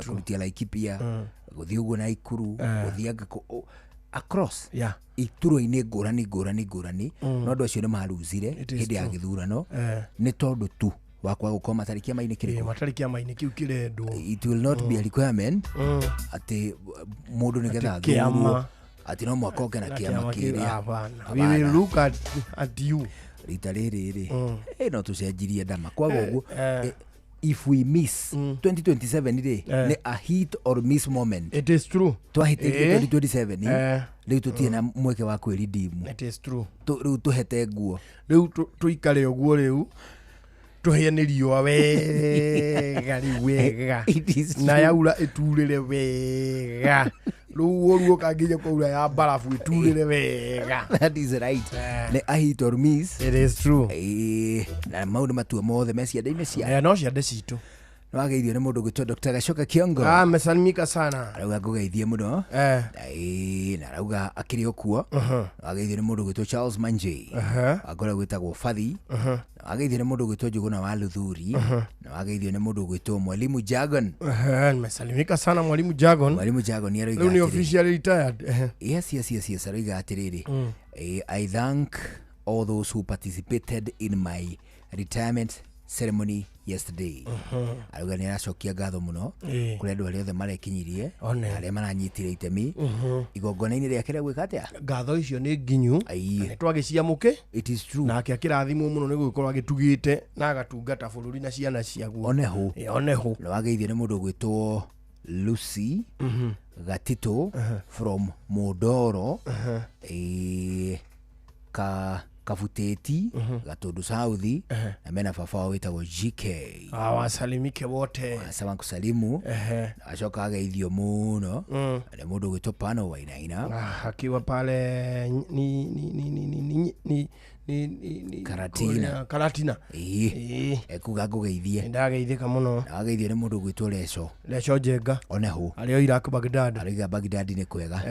Kurutia Laikipia guthii uguo na Ikuru guthianga across ituro-ini ngurani no andu acio ni maruzire hindi ya githurano ni tondu tu wakwa gukoma matarikia maini kiriko matarikia maini kiu kirendwo. It will not be a requirement ati mundu ni getha thurwo ati no mwaka oke na kiama kiria. We will look at you rita riri no tucenjirie ndama kwaga uguo. If we miss 2027 ri ni a hit or miss moment. It is true. Twahite 2027 riu tutie na mweke wa kwiridimu. It is true. Riu tuhete nguo riu tuikare uguo riu tuhie ni riua wega wega na yaura iturire wega ruo kanginya kwaura ya barafu iturire wega. That is right. Ne a hit or miss. It is true. Na maundu matua mothe mecia ndeime cia no cia ndecitu no ageithio ni mundu gwitwa Dr. Gacoka Kiongo. Mesalimika sana. Arauga ngugeithie muno na arauga akiri okuo. Ageithio ni mundu gwitwa Charles Manji. Agora gwitagwo Fathi. Ageithio ni mundu gwitwa Njuguna wa Luthuri. Na ageithio ni mundu gwitwa Mwalimu Jagon. Mesalimika sana Mwalimu Jagon. Mwalimu Jagon ni arauga ni officially retired. Yes. Arauga atiriri. I thank all those who participated in my retirement ceremony yesterday. Arauga ni aracokia ngatho muno kuri andu aria othe marekinyirie aria maranyitire itemi igongona-ini riake ria gwika atia. Ngatho icio ni nginyu ni twagiciamuke. It is true. Nake akirathimwo muno ni gukorwo agitugite na agatungata bururi na ciana ciaguo. Onehu no ageithio ni mundu gwitwo Lucy Gatito from Modoro Kafuteti Gatundu South na mena baba witagwo GK. Wasalimike wote. Asema kusalimu. Acoka ageithio muno na mundu gwitwo Pano Wainaina akiwa pale ni Karatina. Ekuga ngugeithie. Ndageithika muno. Ageithio ni mundu gwitwo Leco Jenga. Onehu Alio Iraq Baghdad. Aliga Baghdad ni kwega.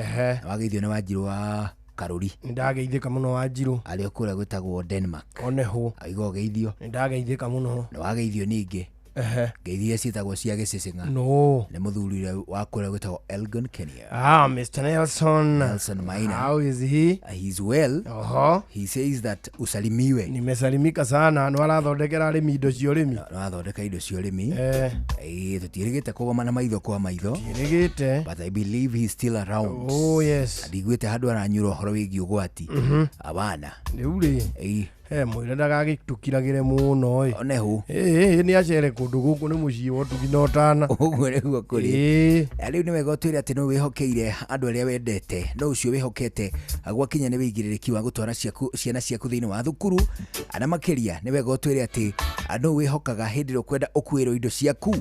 Ageithio ni Wanjiru wa Karuri. Ndageithika muno Wanjiru. Alio kura gwitagwo Denmark. Onehu. Aigo geithio. Ndageithika muno. Na wageithio ningi. Geithia citagwo cia Gicicinga. No. Ni muthuri wa kura gwitagwo Elgon Kenya. Mr. Nelson Maina. How is he? He's well. He says that usalimiwe. Nimesalimika sana. No arathondekera arimi indo cia urimi. No athondeka indo cia urimi. Tutirigite kugomana maitho kwa maitho. Tutirigite. But I believe he's still around. Oh yes. Ndigwite handu aranyura horo wigi ugwati. Abana. Riuri. Mwire ndagagitukiragire muno Onehu. Ni acere kundu guku ni mucii wo tuginotana. Uguo niguo kuri. Riu ni wega utwire ati no wihokeire andu aria wendete no ucio wihokete gwakinya ni wigirирiki wa gutwara ciana ciaku thiini wa thukuru ana makiria ni wega utwire ati andu wihokaga hindi ro kwenda ukuiro indo ciaku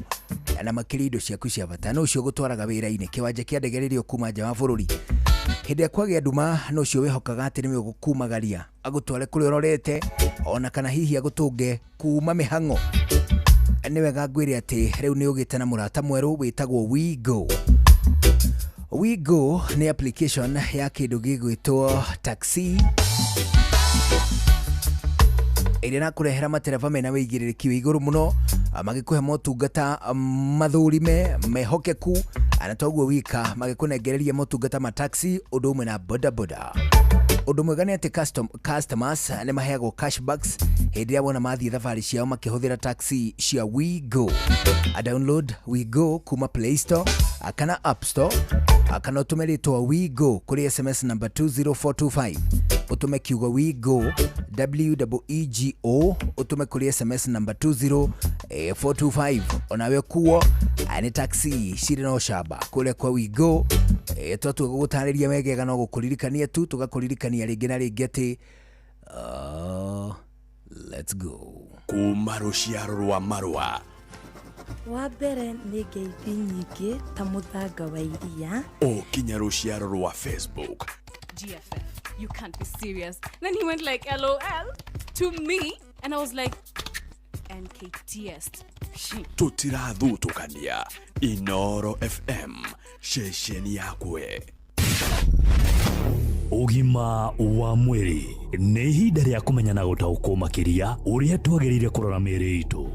ana makiria indo ciaku cia bata no ucio gutwaraga wira-ini kiwanja kia ndege ririo kuma nja wa bururi hindi akwagia nduma no ucio wihokaga ati ni gukumagaria agutware kuri ororete ona kana hihi agutunge kuma mihango. Ni wega ngwire ati riu ni ugite na murata mweru witagwo WeGo. WeGo ni application ya kindu gigwitwo taxi iria nakurehera matereva mena wigirирiki wa iguru muno magikuhe motungata mathurime mehokeku anatoguo wika magikunengereria motungata ma taxi undu umwe na bodaboda. Undu mwega ni ati customers ni maheagwo cashbacks hindi ya bona mathii thabari ciao makihuthira taxi cia WeGo. Download WeGo kuma Play Store kana App Store kana utume ritwa WeGo kuri SMS number 20425 utume kiugo WeGo WEGO utume kuri SMS number 20425 onawe kuo ani taxi ciri no shaba kule kwa WeGo twatu gugutariria megega no gukuririkania tu tugakuririkania ringi na ringi ati Let's go. Kuma ruciaro rwa marwa. Wa mbere nĩ ngeithi nyingĩ ta mũthanga wa iria. Kinya ruciaro rwa Facebook. GFF, you can't be serious. Then he went like LOL to me and I was like NKTS. Tutirathutũkania Inoro FM shesheni yakwe. Ugima wa mwiri nĩ ihinda rĩa kũmenya na gũtaũkwo makĩria ũrĩa twagĩrĩire kũrora mĩĩrĩ itũ.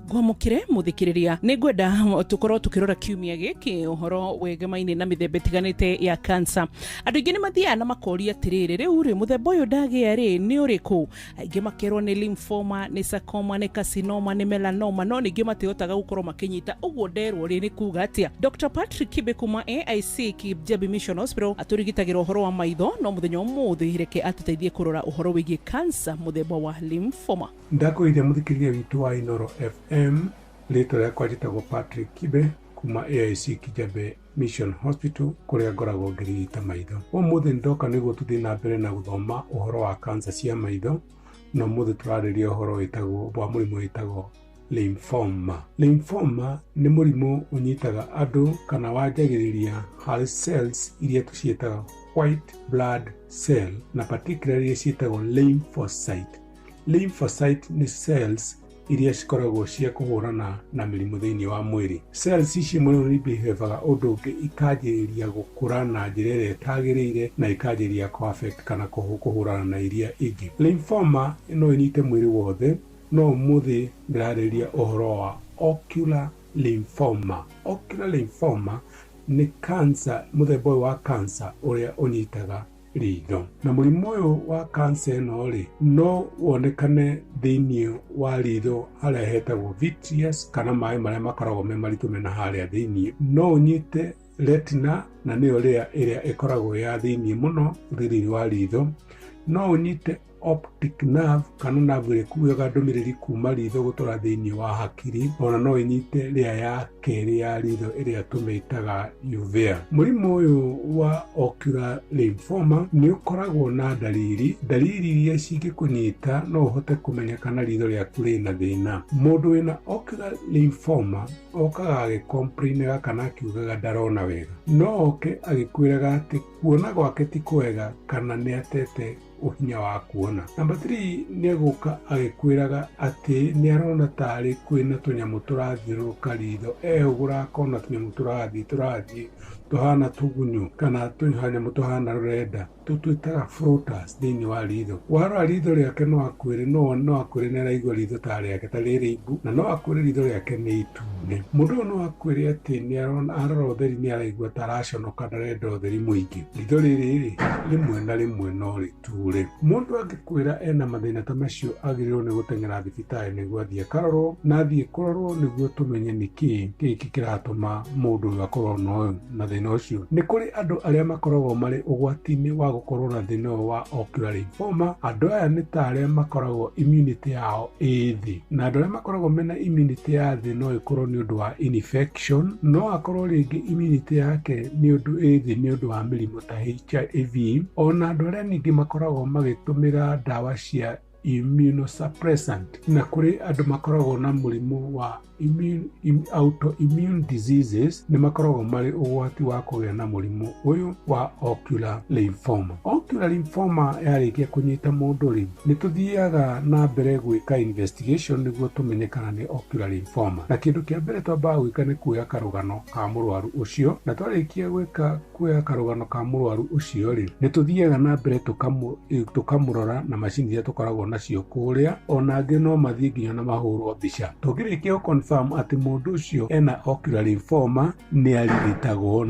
Gwamũkĩre mũthikĩrĩria nĩ ngwenda tũkorwo tũkĩrora kiumia gĩkĩ ũhoro wegemaine na mĩthemba ĩtiganĩte ya cancer. Andũ aingĩ nĩ mathiaga na makoria atĩrĩrĩ, rĩu rĩ mũthemba ũyũ ndagĩa rĩ nĩ ũrĩkũ? Aingĩ makerwo nĩ lymphoma, nĩ sarcoma, nĩ carcinoma, nĩ melanoma, no ningĩ matihotaga gũkorwo makĩnyita. Ũguo nderwo rĩ nĩ kuga atĩa? Dr. Patrick Kibe kuma AIC Kijabi Mission Hospital atũrigitagĩra ũhoro wa maitho, no mũthenya ũmũthĩ reke atũteithie kũrora ũhoro wĩgiĩ cancer mũthemba wa lymphoma. Ndakwĩrĩire mũthikĩrĩria witũ wa Inoro FM. Rĩtwa rĩakwa njĩtagwo Patrick Kibe kuma AIC Kijabe Mission Hospital kũrĩa ngoragwo ngĩrigita maitho. Ũmũthĩ ndoka nĩguo tũthiĩ na mbere na gũthoma ũhoro wa cancer cia maitho, na ũmũthĩ tũrarĩrĩria ũhoro wa mũrimũ wĩtagwo lymphoma. Lymphoma nĩ mũrimũ ũnyitaga andũ kana wanjagĩrĩria heart cells iria tũciĩtaga white blood cell, na particularly ciĩtagwo lymphocyte. Lymphocyte nĩ cells iria cikoragwo cia kũhũrana na mĩrimũ thĩinĩ wa mwĩrĩ. Cells ici mũno nĩ behaviaga ũndũ ũngĩ ikanjĩrĩria gũkũra na njĩra ĩrĩa ĩtagĩrĩire na ikanjĩrĩria kũ-affect kana kũhũrana na iria ingĩ. Lymphoma no ĩnyite mwĩrĩ wothe, no ũmũthĩ ndĩrarĩrĩria ũhoro wa ocular lymphoma. Ocular lymphoma nĩ cancer, mũthemba ũyũ wa cancer ũrĩa ũnyitaga ritho. Na mũrimũ ũyũ wa cancer ĩno rĩ no wonekane thĩinĩ wa ritho harĩa hetagwo vitreous kana maĩ marĩa makoragwo me maritũ mena harĩa thĩinĩ. No ũnyite retina na nĩyo ĩrĩa ĩkoragwo ya thĩinĩ mũno thĩinĩ wa ritho. No ũnyite optic nerve kana nerve ĩrĩa ĩkuaga ndũmĩrĩri kuma ritho gũtwara thĩinĩ wa hakiri. Ona no ĩnyite rĩya ya kerĩ ya ritho ĩrĩa tũmĩtaga uvea. Mũrimũ ũyũ wa ocular lymphoma nĩ ũkoragwo na ndariri iria cingĩkũnyita no ũhote kũmenya kana ritho rĩaku rĩna thĩna. Mũndũ wĩna ocular lymphoma okaga agĩcomplainaga kana akiugaga ndarona wega. No oke agĩkwĩraga atĩ kuona gwake ti kwega kana nĩ atete ũhinya wa kuona. Number 3 nĩ gũka agĩkwĩraga atĩ nĩ arona tarĩ kwĩna tũnyamũ tũrathiũrũrũka ritho, ũgũra akona tũnyamũ tũrathiĩ tũhana tũgunyũ kana tũnyamũ tũhana rũrenda tũtwĩtaga floaters thĩinĩ wa ritho. Warora ritho rĩake no akwĩre nĩ araigua ritho tarĩake tarĩ rĩimbu, na no akwĩre ritho rĩake nĩ itune. Mũndũ ũyũ no akwĩre atĩ nĩ arora ũtheri nĩ araigua taraconoka ndarenda ũtheri mũingĩ. Ritho rĩrĩ rĩmwe na rĩmwe no rĩture. Mũndũ angĩkwĩra ena mathĩna ta macio agĩrĩirwo nĩ gũteng'era thibitarĩ nĩguo athiĩ akarorwo, na athiĩ kũrorwo nĩguo tũmenye nĩkĩĩ kĩratũma mũndũ ũyũ akorwo na thĩna ũcio. Nĩ kũrĩ andũ arĩa makoragwo marĩ ũgwati-inĩ wa gũkorwo na thĩna wa ocular lymphoma. Andũ aya nĩ ta arĩa makoragwo immunity yao ĩ thĩ, na andũ arĩa makoragwo mena immunity ya thĩ no ĩkorwo nĩ ũndũ wa infection, no akorwo rĩngĩ immunity yake nĩ ũndũ ĩ thĩ nĩ ũndũ wa mĩrimũ ta HIV. Ona andũ arĩa ningĩ makoragwo magĩtũmĩra ndawa cia immunosuppressant, na kũrĩ andũ makoragwo na mũrimũ wa autoimmune diseases nĩ makoragwo marĩ ũgwati wa kũgĩa na mũrimũ ũyũ wa ocular lymphoma. Ocular lymphoma yarĩkia kũnyita mũndũ rĩ nĩ tũthiaga na mbere gwĩka investigation nĩguo tũmenye kana nĩ ocular lymphoma, na kĩndũ kĩa mbere twambaga gwĩka nĩ kuoya karũgano ka mũrwaru ũcio, na twarĩkia kuoya karũgano ka mũrwaru ũcio rĩ nĩ tũthiaga na mbere tũkamũrora na macini iria tũkoragwo nacio kũrĩa, ona angĩ no mathiĩ nginya na mahũrwo mbica. Tũngĩrĩkia confirm atĩ mũndũ ũcio ena ocular lymphoma nĩ arigitagwo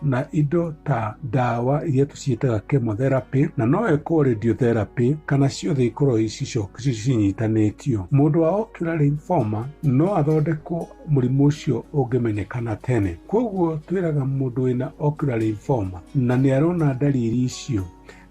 na indo ta ndawa iria tũciĩtaga chemotherapy, na no ekwo radiotherapy kana ciothe ikorwo cinyitanĩtio. Mũndũ wa ocular lymphoma no athondekwo mũrimũ ũcio ũngĩmenyekana tene. Koguo twĩraga mũndũ wĩna ocular lymphoma na nĩ arona ndariri icio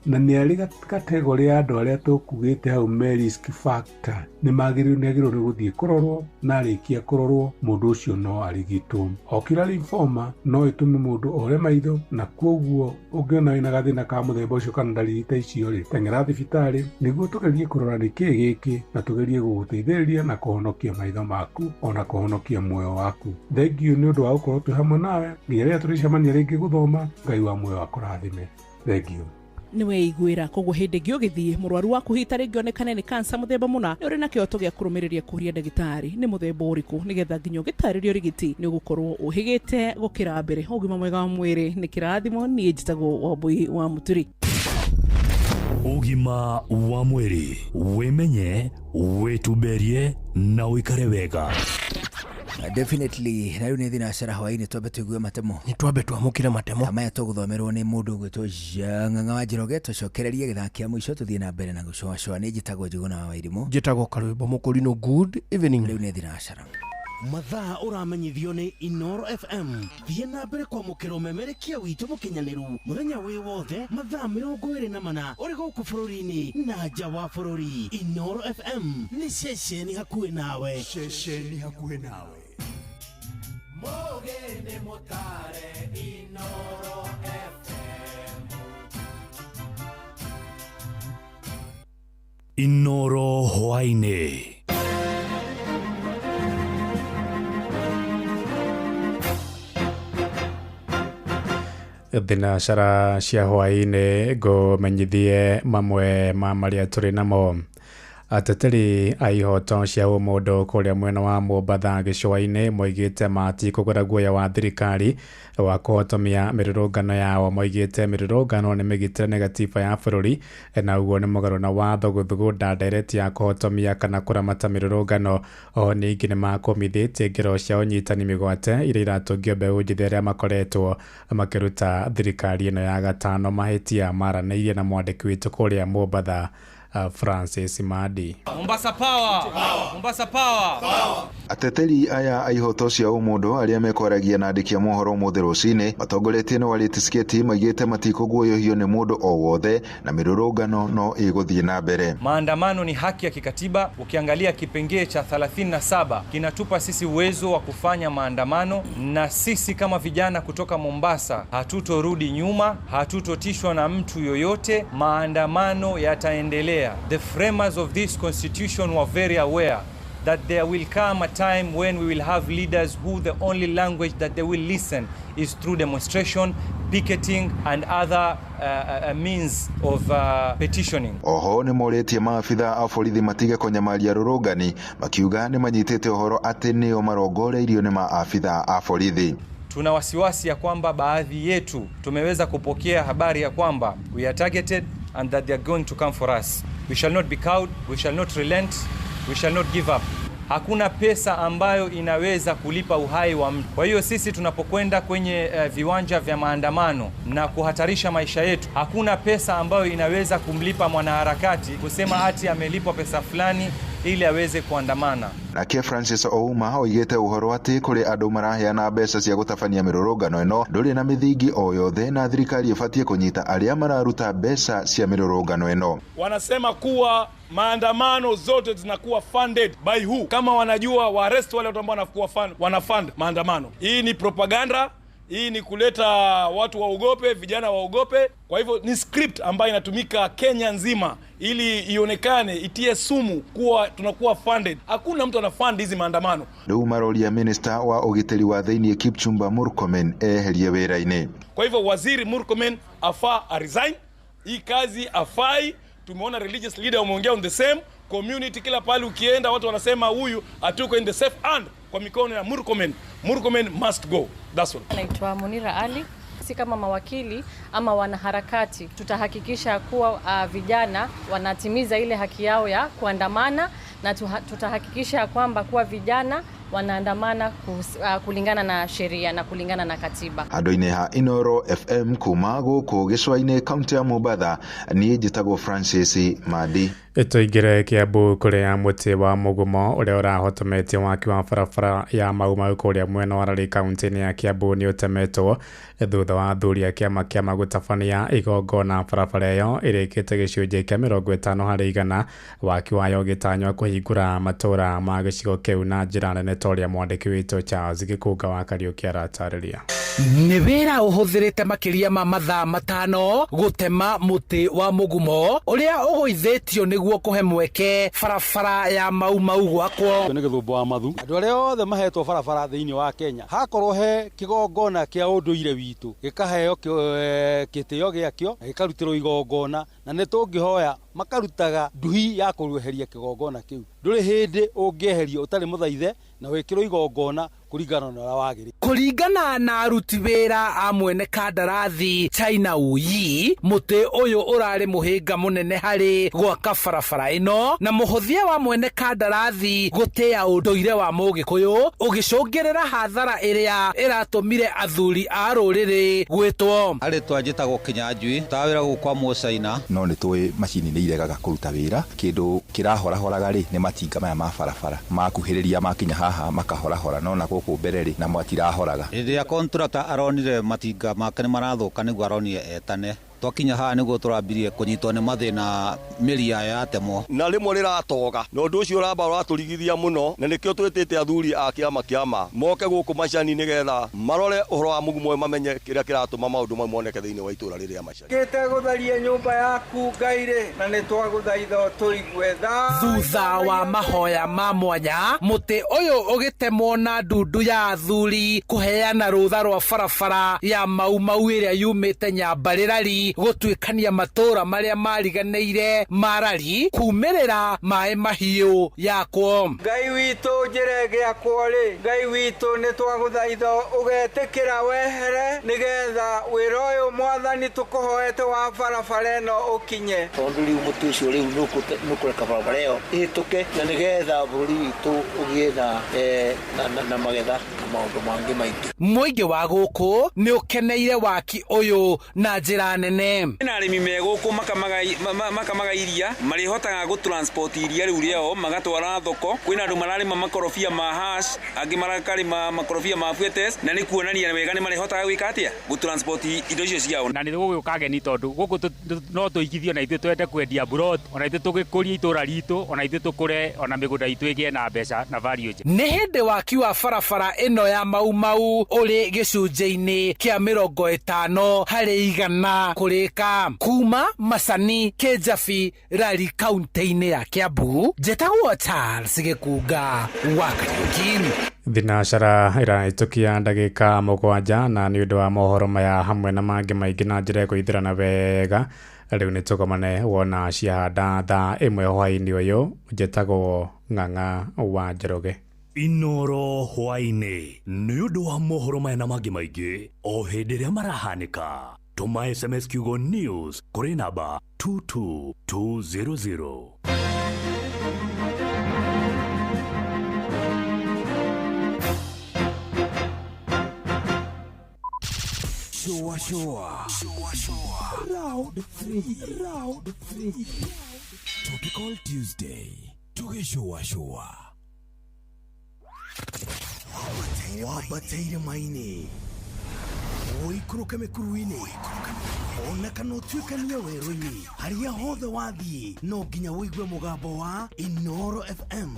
na nĩ arĩ kategori ya andũ arĩa tũkugĩte hau risk factor nĩ magĩrĩirwo nĩ gũthiĩ kũrorwo, na arĩkia kũrorwo mũndũ ũcio no arigitwo. Ocular lymphoma no ĩtũme mũndũ ore maitho, na kwoguo ũngĩona wĩna gathĩna ka mũthemba ũcio kana ndariri ta icio rĩ, teng'era thibitarĩ nĩguo tũgerie kũrora nĩkĩĩ gĩkĩ na tũgerie gũgũteithĩrĩria na kũhonokia maitho maku ona kũhonokia muoyo waku. Thengiũ nĩ ũndũ wa gũkorwo twĩ hamwe nawe nginya rĩrĩa tũrĩcemania rĩngĩ gũthoma. Ngai wa muoyo akũrathime. Thengiũ. Nĩ weiguĩra koguo hĩndĩ ĩngĩ ũgĩthiĩ mũrwaru waku hita rĩngĩ onekane nĩ kansa mũthemba mũna, nĩ ũrĩ na kĩhoto gĩa kũrũmĩrĩria kũria ndagĩtarĩ nĩ mũthemba ũrĩkũ, nĩgetha nginya ũgĩtarĩrio ũrigiti nĩ ũgũkorwo ũhĩgĩte gũkĩra mbere. Ũgima mwega wa mwĩrĩ nĩ kĩrathimo. Niĩ njĩtagwo Wambui wa Muturi. Ũgima wa mwĩrĩ, wĩmenye, wĩtumberie na ũikare wega. Definitely na rĩu nĩ thinacara hwainĩ twambe tũigue matemo, nĩ twambe twamũkĩre matemo maya tũgũthomerwo nĩ mũndũ ũgwĩtwo Ng'ang'a wa Njoroge. Tũcokererie gĩthaki kĩa mũico tũthiĩ na mbere na gũcoacoa. Nĩ njĩtagwo Njũgũna wa Wairimũ, njĩtagwo Karwĩmbo Mũkũrinũ. Good evening. Rĩu nĩ thinacara mathaa ũramenyithio nĩ Inoro FM. Thiĩ na mbere kwamũkĩra ũmemerekia witũ mũkinyanĩru mũthenya wĩ wothe mathaa 24 ũrĩ gũkũ bũrũri-inĩ na nja wa bũrũri. Inoro FM nĩ ceceni hakuhĩ nawe, ceceni hakuhĩ nawe. Mogende motare Inoro FM. Inoro hwainĩ. Thinacara cia hwainĩ ngũmenyithie mamwe ma marĩa tũrĩ namo. Ateteri a ihoto cia ũmũndũ kũrĩa mwena wa Mombatha gĩcũa-inĩ moigĩte matikũgũra guoya wa thirikari wa kũhotomia mĩrũrũngano yao. Moigĩte mĩrũrũngano nĩ mĩgitĩre nĩ gatiba ya bũrũri, na ũguo nĩ mũgarũ na watho gũthugunda ndereti ya kũhotomia kana kũramata mĩrũrũngano. O ningĩ nĩ makũmithĩtie ngero cia ũnyitani mĩgwate iria iratũngio mbeũ njĩthĩ arĩa makoretwo makĩruta thirikari ĩno ya gatano mahĩtia maranĩirie na mwandĩki witũ kũrĩa Mombatha Francis Madi. Mombasa power! Mombasa power! Ateteri aya a ihoto cia ũmũndũ arĩa mekwaragia na andĩki a mohoro ũmũthĩ rũcinĩ matongoretie nĩ Warĩti Sketi maigĩte matikũguoyohio nĩ mũndũ o wothe na mĩrũrũngano no ĩgũthiĩ na mbere. Maandamano ni haki ya kikatiba. Ukiangalia kipengee cha 37 kinatupa sisi uwezo wa kufanya maandamano, na sisi kama vijana kutoka Mombasa hatutorudi nyuma, hatutotishwa na mtu yoyote. Maandamano yataendelea. The framers of this constitution were very aware that there will come a time when we will have leaders who the only language that they will listen is through demonstration, picketing and other means of petitioning. Oho nĩ moretie maabitha a borithi matige kũnyamaria rũrũngani, makiuga nĩ manyitĩte ũhoro atĩ nĩo marongoreirio nĩ maabitha a borithi. Tuna wasiwasi ya kwamba baadhi yetu tumeweza kupokea habari ya kwamba we are targeted and that they are going to come for us. We shall not be cowed, we shall not relent, we shall not give up. Hakuna pesa ambayo inaweza kulipa uhai wa mtu. Kwa hiyo sisi tunapokwenda kwenye viwanja vya maandamano na kuhatarisha maisha yetu, hakuna pesa ambayo inaweza kumlipa mwanaharakati kusema ati amelipwa pesa fulani ili aweze kuandamana. Nake Francis Ouma oigĩte ũhoro atĩ kũrĩ andũ maraheana mbeca cia gũtabania mĩrũrũngano ĩno ndũrĩ na mĩthingi o yothe na thirikari ĩbatiĩ kũnyita arĩa mararuta mbeca cia mĩrũrũngano ĩno. Wanasema kuwa maandamano zote zinakuwa funded by who? Kama wanajua wa arrest wale watu ambao wanafund maandamano. Hii ni propaganda. Hii ni kuleta watu waogope, vijana waogope. Kwa hivyo ni script ambayo inatumika Kenya nzima ili ionekane, itie sumu kuwa tunakuwa funded. Hakuna mtu anafund hizi maandamano. Rĩu maroria minister wa ũgitĩri wa thĩinĩ Kipchumba Murkomen eherie wĩra-inĩ. Kwa hivyo waziri Murkomen afaa resign. Hii kazi afai. Tumeona religious leader wameongea on the same community, kila pale ukienda watu wanasema huyu atuko in the safe hand kwa mikono ya Murkomen. Murkomen must go. That's all. Naitwa Munira Ali. Sisi kama mawakili ama wanaharakati tutahakikisha kuwa vijana wanatimiza ile haki yao ya kuandamana, na tutahakikisha kwamba kuwa vijana wanaandamana kulingana na sheria na kulingana na katiba. Andũ-inĩ ha Inoro FM kuma gũkũ gĩcũa-inĩ kaunti ya Mombatha, niĩ njĩtagwo Francis Madi. Itoigire Kiambu kuria muti wa mugumo uria urahotometie waki wa barabara ya Mau kuria mwena wa Rari kaunti ya Kiambu ni utemetwo thutha wa athuri a kiama kia magutabania igongona barabara iyo irikite gicunjĩ kia 50% waki wayo gitanywa kuhingura matura ma gicigo kiu na njira nene toria mwandiki witu Charles Gikuga wa Kariuki aratariria. Nĩ wĩra ũhũthĩrĩte makĩria ma mathaa 5 gũtema mũtĩ wa mũgumo ũrĩa ũgũithĩtio nĩguo kũhe mweke barabara ya Mau gwakwo. Nĩ gĩthũmbo wa mathu andũ arĩa othe mahetwo barabara thĩinĩ wa Kenya hakorwo he kĩgongona kĩa ũndũire witũ gĩkaheo kĩtĩo gĩakĩo gĩkarutĩrwo igongona na nĩ tũngĩhoya makarutaga nduhi ya kũrweheria kĩgongona kĩu. Ndũrĩ hĩndĩ ũngĩeherio ũtarĩ mũthaithe na wĩkĩrwo igongona kũringana na wagĩrĩire. Kũringana na aruti wĩra a mwene kandarathi China Uyi, mũtĩ ũyũ ũrarĩ mũhĩnga mũnene harĩ gwaka barabara ĩno na mũhothia wa mwene kandarathi gũtĩa ũndũire wa Mũgĩkũyũ ũgĩcũngĩrĩra hathara ĩrĩa ĩratũmire athuri a rũrĩrĩ gwĩtwo. Arĩtwa njĩtagwo Kinyanjui tawĩra gũkwa Mũcaina no nĩ tũĩ macini nĩ iregaga kũruta wĩra kĩndũ kĩrahorahoraga rĩ nĩ matinga maya ma barabara makuhĩrĩria makinya haha makahorahora no na gũkũ mbere rĩ na matirahoraga. Rĩrĩa contractor aronire matinga make nĩ marathuka nĩguo aronire etane twakinya haha nĩguo tũrambirie kũnyitwo nĩ mathĩna mĩri yayo yatemwo na rĩmwe rĩratoga no ũndũ ũcio ũramba ũratũrigithia mũno na nĩkĩo twĩtĩte athuri a kĩama moke gũkũ macani nĩgetha marore ũhoro wa mũgumo mamenye kĩrĩa kĩratũma maũndũ mamwe moneke thĩinĩ wa itũra rĩrĩa macani. Kĩte gũtharia nyũmba yaku Ngai na nĩ twagũthaitha tũigue tha. Thutha wa mahoya ma mwanya mũtĩ ũyũ ũgĩtemwo na ndundu ya athuri kũheana rũtha rwa barabara ya Mau ĩrĩa yumĩte Nyambarĩrari gũtuĩkania matũra marĩa mariganĩire marari kumĩrĩra maĩ mahiũ yakwo. Ngai witũ njĩre gĩakwo rĩ Ngai witũ nĩ twagũthaitha ũgetĩkĩra wehere nĩgetha wĩra ũyũ mwathani tũkũhoete wa barabara ĩno ũkinye. Tondũ rĩu mũtĩ ũcio rĩu nũkũreka barabara ĩyo ĩhĩtũke na nĩgetha bũrũri witũ ũgĩe na magetha na maũndũ mangĩ maingĩ. Mũingĩ wa gũkũ nĩ ũkeneire waki ũyũ na njĩra nene. Na arĩmi megũkũ makamaga iria marĩhotaga gũtransport iria rĩu rĩao magatwara thoko. Kwĩna andũ mararĩma makorobia ma hash angĩ marakarĩma makorobia ma fuetes na nĩ kuonania wega nĩ marĩhotaga gwĩka atĩa gũtransport indo icio ciao. Na nĩ gũgĩũka ageni tondũ gũkũ no tũigithio na ithuĩ twende kwendia abroad ona ithuĩ tũgĩkũria itũra ritũ ona ithuĩ tũkũre ona mĩgũnda itũ ĩgĩe na mbeca na value njega. Nĩ hĩndĩ waki wa barabara ĩno ya Mau ũrĩ gĩcunjĩ-inĩ kĩa 50 harĩ 100 kũrĩka kuma Macani Kĩjabi Rari kaunti-inĩ ya Kiambu. Njĩtagwo Charles Gikuga wa Kariuki. Thinacara ĩrahĩtũkia ndagĩka 7 na nĩ ũndũ wa mohoro maya hamwe na mangĩ maingĩ na njĩra ĩkũithĩrana wega rĩu nĩ tũkomane wona ciahanda thaa 1 hwaĩ-inĩ ũyũ. Njĩtagwo Ng'ang'a wa Njoroge. Inoro hwaĩ-inĩ nĩ ũndũ wa mohoro maya na mangĩ maingĩ o hĩndĩ ĩrĩa marahanĩka. Tuma SMS Kiugo News kuri namba 22200. Showa. Round 3. Topical Tuesday. Showa. Wabateire maini. Oikũrũke mĩkuru-inĩ ona kana ũtuĩkanie werũ-inĩ harĩa hothe wathiĩ no nginya wĩigue mũgambo wa Inoro FM.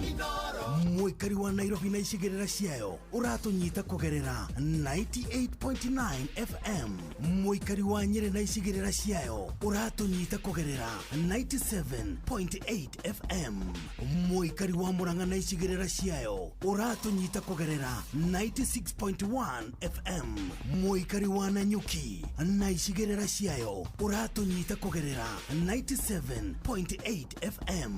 Mũikari wa Nairobi na icigĩrĩra ciayo ũratũnyita kũgerera 98.9 FM. Mũikari wa Nyeri na icigĩrĩra ciayo ũratũnyita kũgerera 97.8 FM. Mũikari wa Murang'a na icigĩrĩra ciayo ũratũnyita kũgerera 96.1 FM. Mũikari wa Nanyuki na icigĩrĩra ciayo ũratũnyita kũgerera 97.8 FM.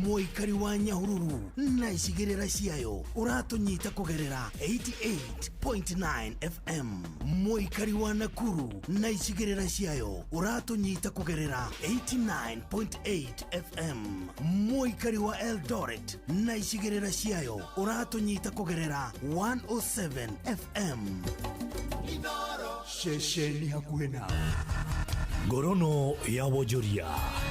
Mũikari wa Nyahururu na icigĩrĩra ciayo ũratũnyita kũgerera 88.9 FM. Mũikari wa Nakuru na icigĩrĩra ciayo ũratũnyita kũgerera 89.8 FM. Mũikari wa Eldoret na icigĩrĩra ciayo ũratũnyita kũgerera 107 FM. Shesheni hakuhe nawe. Ngorono ya wonjoria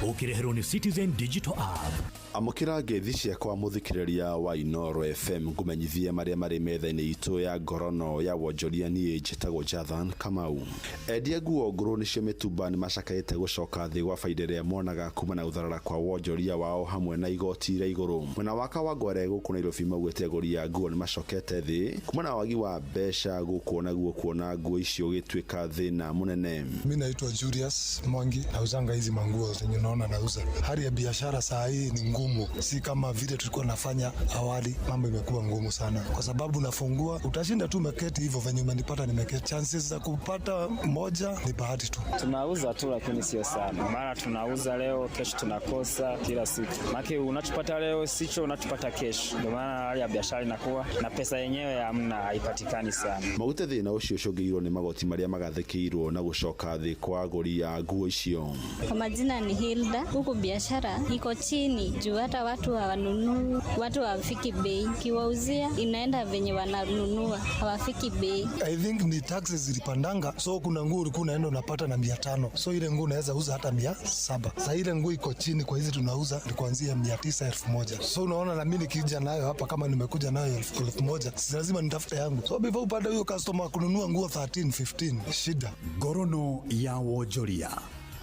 ukireherwo ni Citizen Digital App. Amukira ngethi ciakwa muthikiriria wa Inoro FM ngumenyithia maria mari metha-ini itu ya ngorono ya wonjoria nie njitagwo Jathan Kamau. Endia nguo nguru nicio mitumba ni macakaite gucoka thi gwa faida ria monaga kuma na utharara kwa wonjoria wao hamwe na igoti ria iguru. Mwena waka wa Ngwere guku Nairobi maugite aguri ya nguo ni macokete thi kuma na wagi wa besha guku naguo kuona nguo icio gitwika thina munene. Mimi naitwa Julius Mwangi, nauzanga hizi manguo zenye unaona nauza. Hali ya biashara saa hii ni ngumu, si kama vile tulikuwa nafanya awali. Mambo imekuwa ngumu sana kwa sababu nafungua utashinda tu meketi hivyo venye umenipata nimeketi. Chances za kupata moja ni bahati tu. Tunauza tu lakini sio sana. Maana tunauza leo, kesho tunakosa kila siku. Maana unachopata leo sicho unachopata kesho. Ndio maana hali ya biashara inakuwa na pesa yenyewe hamna, haipatikani sana. Maugite thina ucio ucungirwo ni magoti maria magathikirwo na gucoka thi kwa aguri ya nguo icio. Kwa majina ni Hilda. Huku biashara iko chini juu hata watu hawanunui, watu hawafiki bei. Kiwauzia inaenda venye wananunua, hawafiki bei. I think ni taxes zilipandanga, so kuna nguo ulikuwa unaenda unapata na 500. So ile nguo unaweza uza hata 700. Sasa ile nguo iko chini, kwa hizi tunauza ni kuanzia 900, 1000. So unaona na mimi nikija nayo hapa kama nimekuja nayo 1000, si lazima nitafute yangu. So before upate huyo customer kununua nguo 13, 15, shida. Ngorono ya wonjoria.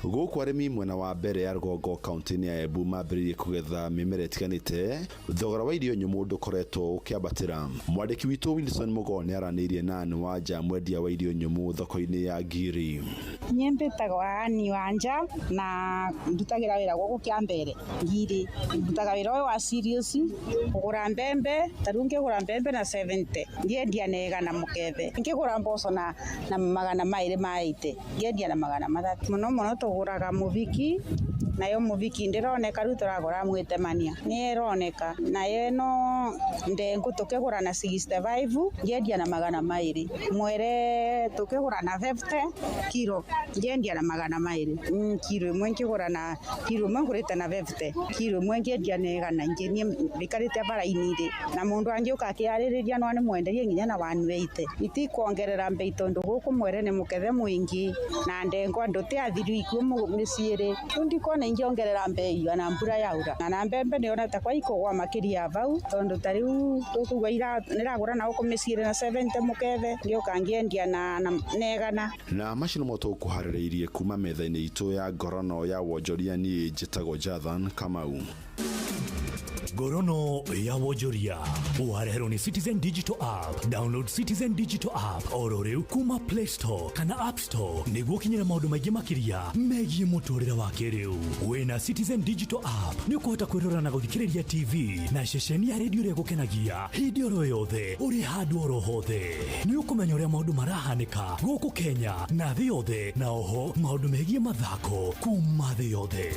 Guku arimi mwena wa mbere ya Rũgongo kaunti-inĩ ya Embu mambĩrĩirie kugetha mĩmera ĩtiganĩte, thogora wa irio nyũmũ ndũkoretwo ũkĩambatĩra. Mwandĩki witũ Wilson Mugo nĩ aranĩirie na Anne Wanja, mwendia wa irio nyũmũ thoko-inĩ ya Ngiri. Nyembetagwa Anne Wanja na ndutagira wĩra gũkũ Kĩambere Ngiri. Ndutaga wĩra ũyũ wa serious, kũgũra mbembe, tarĩu ngĩgũra mbembe na 70 ngĩendia na 100 mũkebe. Ngĩgũra mboco na 280 ngĩendia na 300. Mũno mũno tũgũraga mũviki, nayo mũviki ndironeka rĩu tũragũra mwĩtemania nĩ ironeka, nayo no ndengu tũkĩgũra na 65 ngĩendia na 200. Mwere tũkĩgũra na 50 kilo ngĩendia na 200. Kilo ĩmwe ngĩgũra na kilo ĩmwe ngũrĩte na 50, kilo ĩmwe ngĩendia na 100. Ngĩnie bikarĩte bara-inĩ na mũndũ angĩũka akĩarĩrĩria no nĩmwenderie nginya na 180. Itikuongerera mbei tondũ gũkũ mwere nĩ mũkethe mũingĩ na ndengu andũ tĩ athiru ikuo mĩciĩ-rĩ. Ndikona ingĩongerera mbei na mbura yaura, na mbembe nĩonete kwa ikũgwa makĩria vau tondũ tarĩu tũkugua nĩragũra na gũkũ mĩciĩ-rĩ na 70 mũkebe ngĩũka ngĩendia na 100. Na macino moto kuharĩrĩirie kuma metha-inĩ itũ ya ngorono ya wonjoria niĩ njĩtagwo Jathan Kamau. Ngorono ya wonjoria wareherwo ni Citizen Digital App. Download Citizen Digital App oro riu kuma Play Store kana App Store niguo kinyira maundu maingi makiria megie muturire wa kiriu. Wina Citizen Digital App ni ukuhota kwirora na guthikiriria TV na ceceni ya radio ria gukenagia hindi oro yothe uri handu oro hothe. Ni ukumenya uria maundu marahanika guku Kenya na thi yothe, na oho maundu megie mathako kuma thi yothe.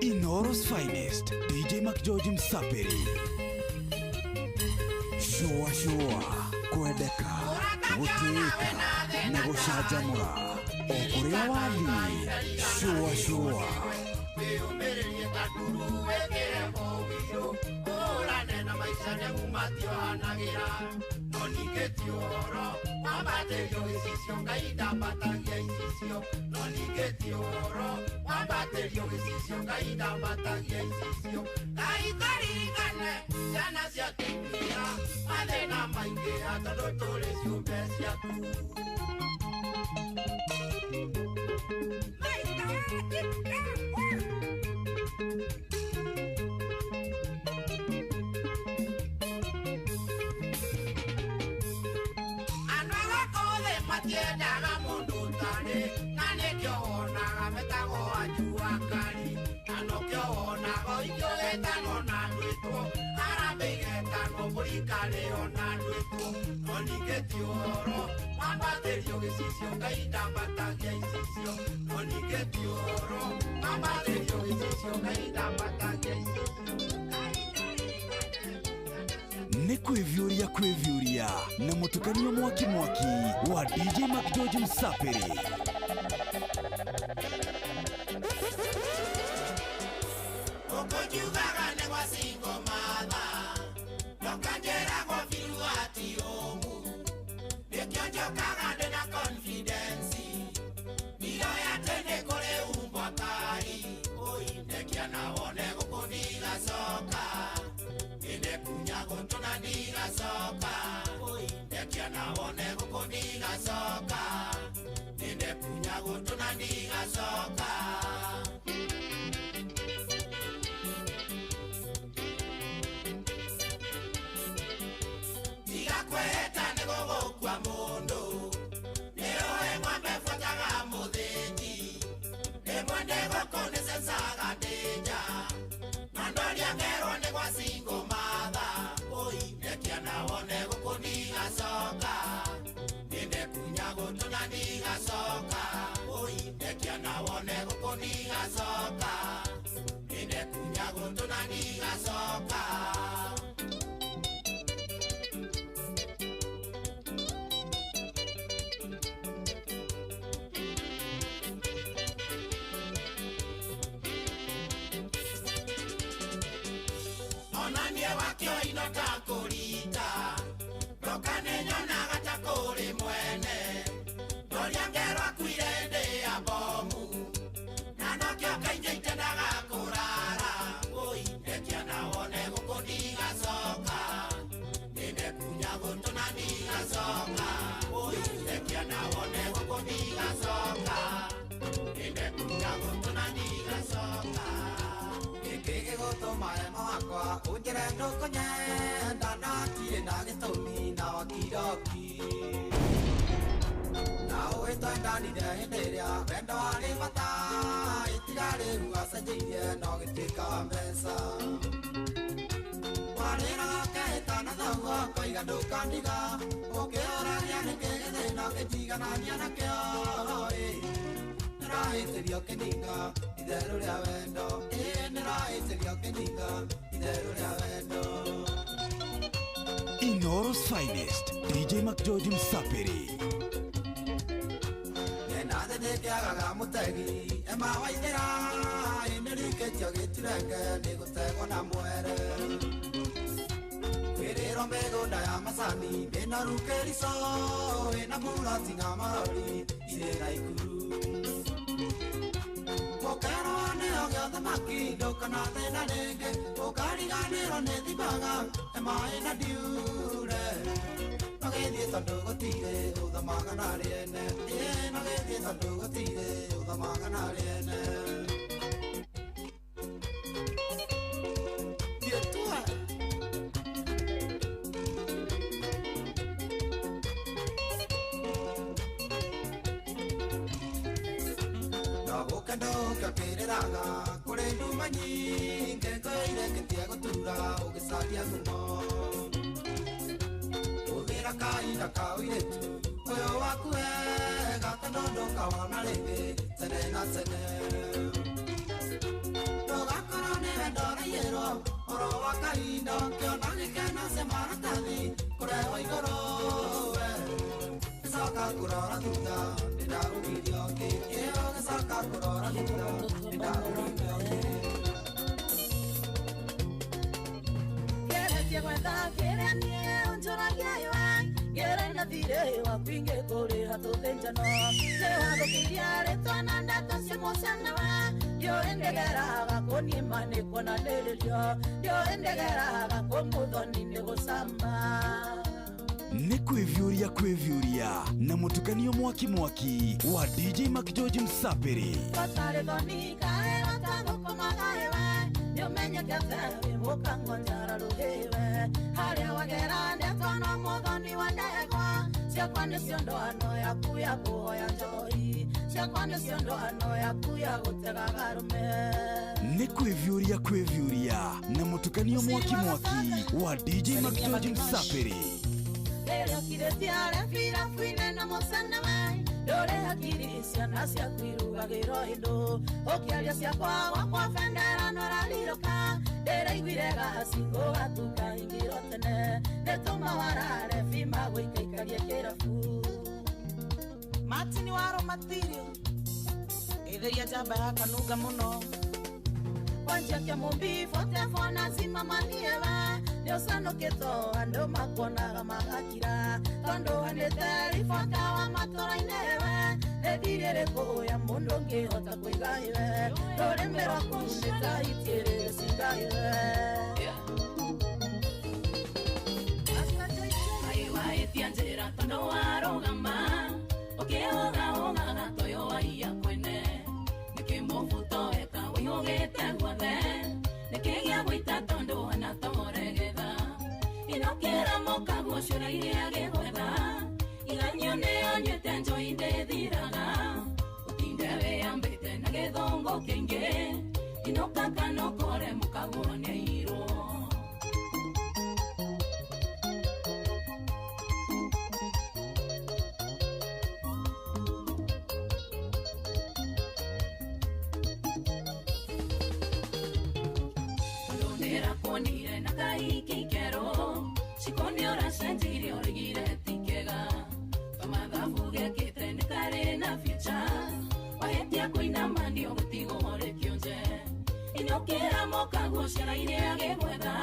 Inoro's finest, DJ McGeorge Msaperi. Shua, kwendeka, gutiika, na gũcanjamũra. O kũrĩa wathiĩ, shua. matiendaga mundu tani na nikio wonaga metago ajuakari na nokio wonaga ikio getano na ndwitwo arabigetano burikari ona ndwitwo no ningetioro mambatherio gicicio ngaindambatagia icicio no ningetioro mambatherio gicicio ngaindambatagia icicio nĩ kwĩvyũria na mũtukanio mwaki wa DJ Mac George Msapiri. Ukojugaga ne wasingo mama Nokajera kwa filu ati omu Nekionjokaga ne na confidence Milo ya tene kore umbwa kari Oi, nekia na one kukuniga soka Ine kunya kuntuna niga soka Oi, nekia na one kukuniga soka Ine kunya kuntuna niga soka Kweta nego kwa mundo Nero ng'ombe fotaga muthĩnji Rĩmwe ndĩgũkũ sensaga ndĩnja Na ndoria ngerwo nĩ gwa single mother Oi, ndekia na wone gũkũ ndigacoka Nĩndekunya gũtũna ndigacoka Oi, ndekia na wone gũkũ ndigacoka Nĩndekunya gũtũna ndigacoka Wakio inota kurita Rokane nyona gata kuri mwene Doria ngero akuirende ya bomu Na nokio kainja itendaga kurara Oi, nekia na wone guku ndigacoka Ninde kunya gutuna ndigacoka Oi, nekia na wone guku ndigacoka Ninde kunya gutuna ndigacoka Kege goto mare mwakwa Ujere ndoko nyenda na tire na gĩtũmi na wakiroki Na ũĩtwa ndanire hĩndĩ ĩrĩa wendo warĩ bata Itiga rĩu acenjeirie no gĩtuĩka mbeca Warĩra kehĩta na thaugo koiga ndũkandiga Ũkĩũrania nĩkĩ gĩthĩna gĩtiganania nakĩo Nĩrahĩtĩrio kĩninga itherũ rĩa wendo Nĩrahĩtĩrio kĩninga itherũ rĩa wendo Inoro's finest, DJ Mac George Msapiri. Nena thĩnĩkĩagaga mũtegi Ema waithĩra Nĩrikĩtio gĩturenge Nĩgũtegwo na mwere Kwĩrĩrwo mĩgũnda ya macani Mĩnoru kĩrico Ĩna murati na marori Irĩ na ikuru Mũkerwo nĩyo gĩothe makindo kana thĩna rĩngĩ Ũkariganĩrwo nĩ thibaga Ema ĩna ndiure Nogĩthiĩ tondũ gũtirĩ Ũthamaga na rĩene Nogĩthiĩ tondũ gũtirĩ Ũthamaga na rĩene Kakĩrĩraga kũrĩ nduma nyingĩ Ngũirĩkĩtie gũtura ũgĩcaria ngumo Hũthĩra kahinda ka ũirĩtu Ũyũ waku wega tondũ ndũkawona rĩngĩ tene na tene Ndũgakorwo nĩ wendo ũraiyĩrwo Oro wa kahinda kĩona gĩkena ce maratathi Kũrehwo igũrũ we Gĩcoka kũrora thutha Nĩndarugirio kĩkĩo Gĩcoka kũrora thutha Nĩndarugirio Geretie gwetha kĩrĩa niĩ ũnjũragia yũa Ngere na thirĩ waku ingĩkũrĩha tũthĩnjano Nĩwathũkĩria rĩtwa na ndeto cia mũciana wa Ndiũĩ ndegeraga kũniima nĩ kuonanĩrĩrio Ndiũĩ ndegeraga kũmũthoni nĩ gũcamba Nĩ kwĩvyũria na mũtukanio mwaki wa DJ Mac George Msapiri. Gũtarĩ thoni kaĩra ta gũkomaga we Nĩũmenyekete wĩ mũkango njara rũhĩwe Harĩa wagera ndeto no mũthoni wa ndegwa ciakwa nĩcio ndoano yaku ya kũhoya njoi, ciakwa nĩcio ndoano yaku ya gũtegaga rũme. Nĩ kwĩvyũria na mũtukanio mwaki wa DJ Macgeorge Msapiri. Rĩrĩa ũkirĩtie arĩa birabu-inĩ na mũcene wai, ndũrĩ hakiri ciana ciaku irugagĩrwo indo, ũkĩaria ciakwa gwakwa bendera norarirũka, ndĩraiguire gaci gũgatuka ingĩro tene, nĩtũma warare bima gũikaikarie kĩrabu. Martin Waro Material, ĩtheria njamba ya kanunga mũno, kwanjia kia mũmbi fote fona simamanieva, nĩũcanũkĩtwo andũ makuonaga magakira, tondũ handĩte ribota wa matũra-inĩ we, nĩthirĩ rĩkũ ya mũndũ ũngĩhota kũiga iwe, rũrĩmĩ rwaku nĩtahitiĩrĩ cinga iwe. Aiwaĩtia njĩra tondũ warũgama, ũkĩhũgahũgaga toyo wa iya kwene, nĩkĩmũbuto weka wĩhũgĩte guothe, nĩkĩgĩa gũita tondũ anatoregetha, inokĩra mũkaguo ciũra iria gĩgwetha, iganyo nĩonyuĩte njoi ndĩthiraga, ũtinde wĩyambĩte na gĩthũngũ kĩingĩ, inoka kanokore mũkaguo nĩairwo. Kuonire na kaiki kero, shikoni ora sentiri origire tikega, tomathabu gekĩte nĩ karĩ na future, wahetia kũina mani ũgũtigo hore kĩonje, inokĩra mũkaguo ciara iria gĩgwetha,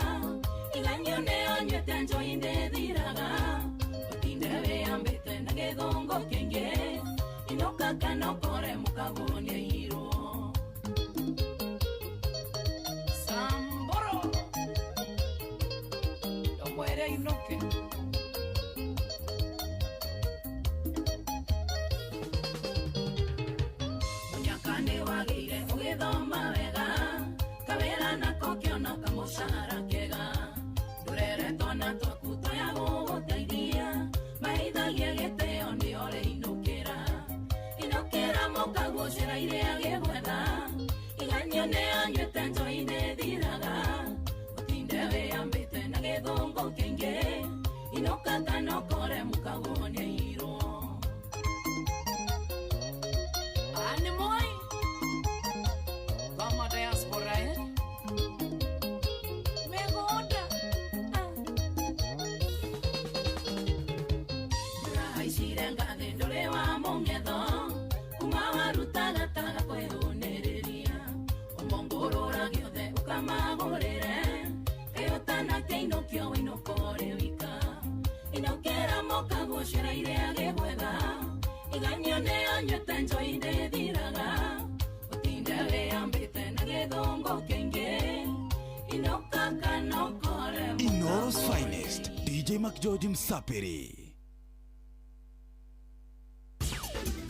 iganyo nĩonyuĩte njoi ndĩthiraga, ũtinde wĩyambĩte na gĩthũngũ kĩingĩ, inoka kanokore mũkaguo nĩairwo. Inoke munyakane wagĩire ũgĩthoma wega, kawĩra nako kĩona kamũcara kega, ndũreretwo na twaku toya gũgũteithia, mahithagia gĩtĩo nĩo rĩinũkĩra, inũkĩra mũkaguo ciara iria gĩgwetha, iganyo nĩonyuĩte njoi ndĩthiraga, ũtinde wĩyambĩte na gĩthũngũ kĩingĩ, inoka kanokore mũkaguo nĩairwo. Nĩ moi kama diaspora mĩgũnda ũrahaicire ngathĩ ndũrĩ wa mũng'etho, kuma warutaga taga kwĩhũnĩrĩria, ũmongũrũra gĩothe ũkamagũrĩre, kĩyũtana kĩinũkio wĩinũkore wika, inokĩra mũkaguo ciara iria gĩgwetha, iganyo nĩonyuĩte njoi ndĩthiraga, ũtinde wĩyambĩte na gĩthũngũ kĩingĩ, inoka kanokore Inoros Finest, DJ Macgeorge Msapiri.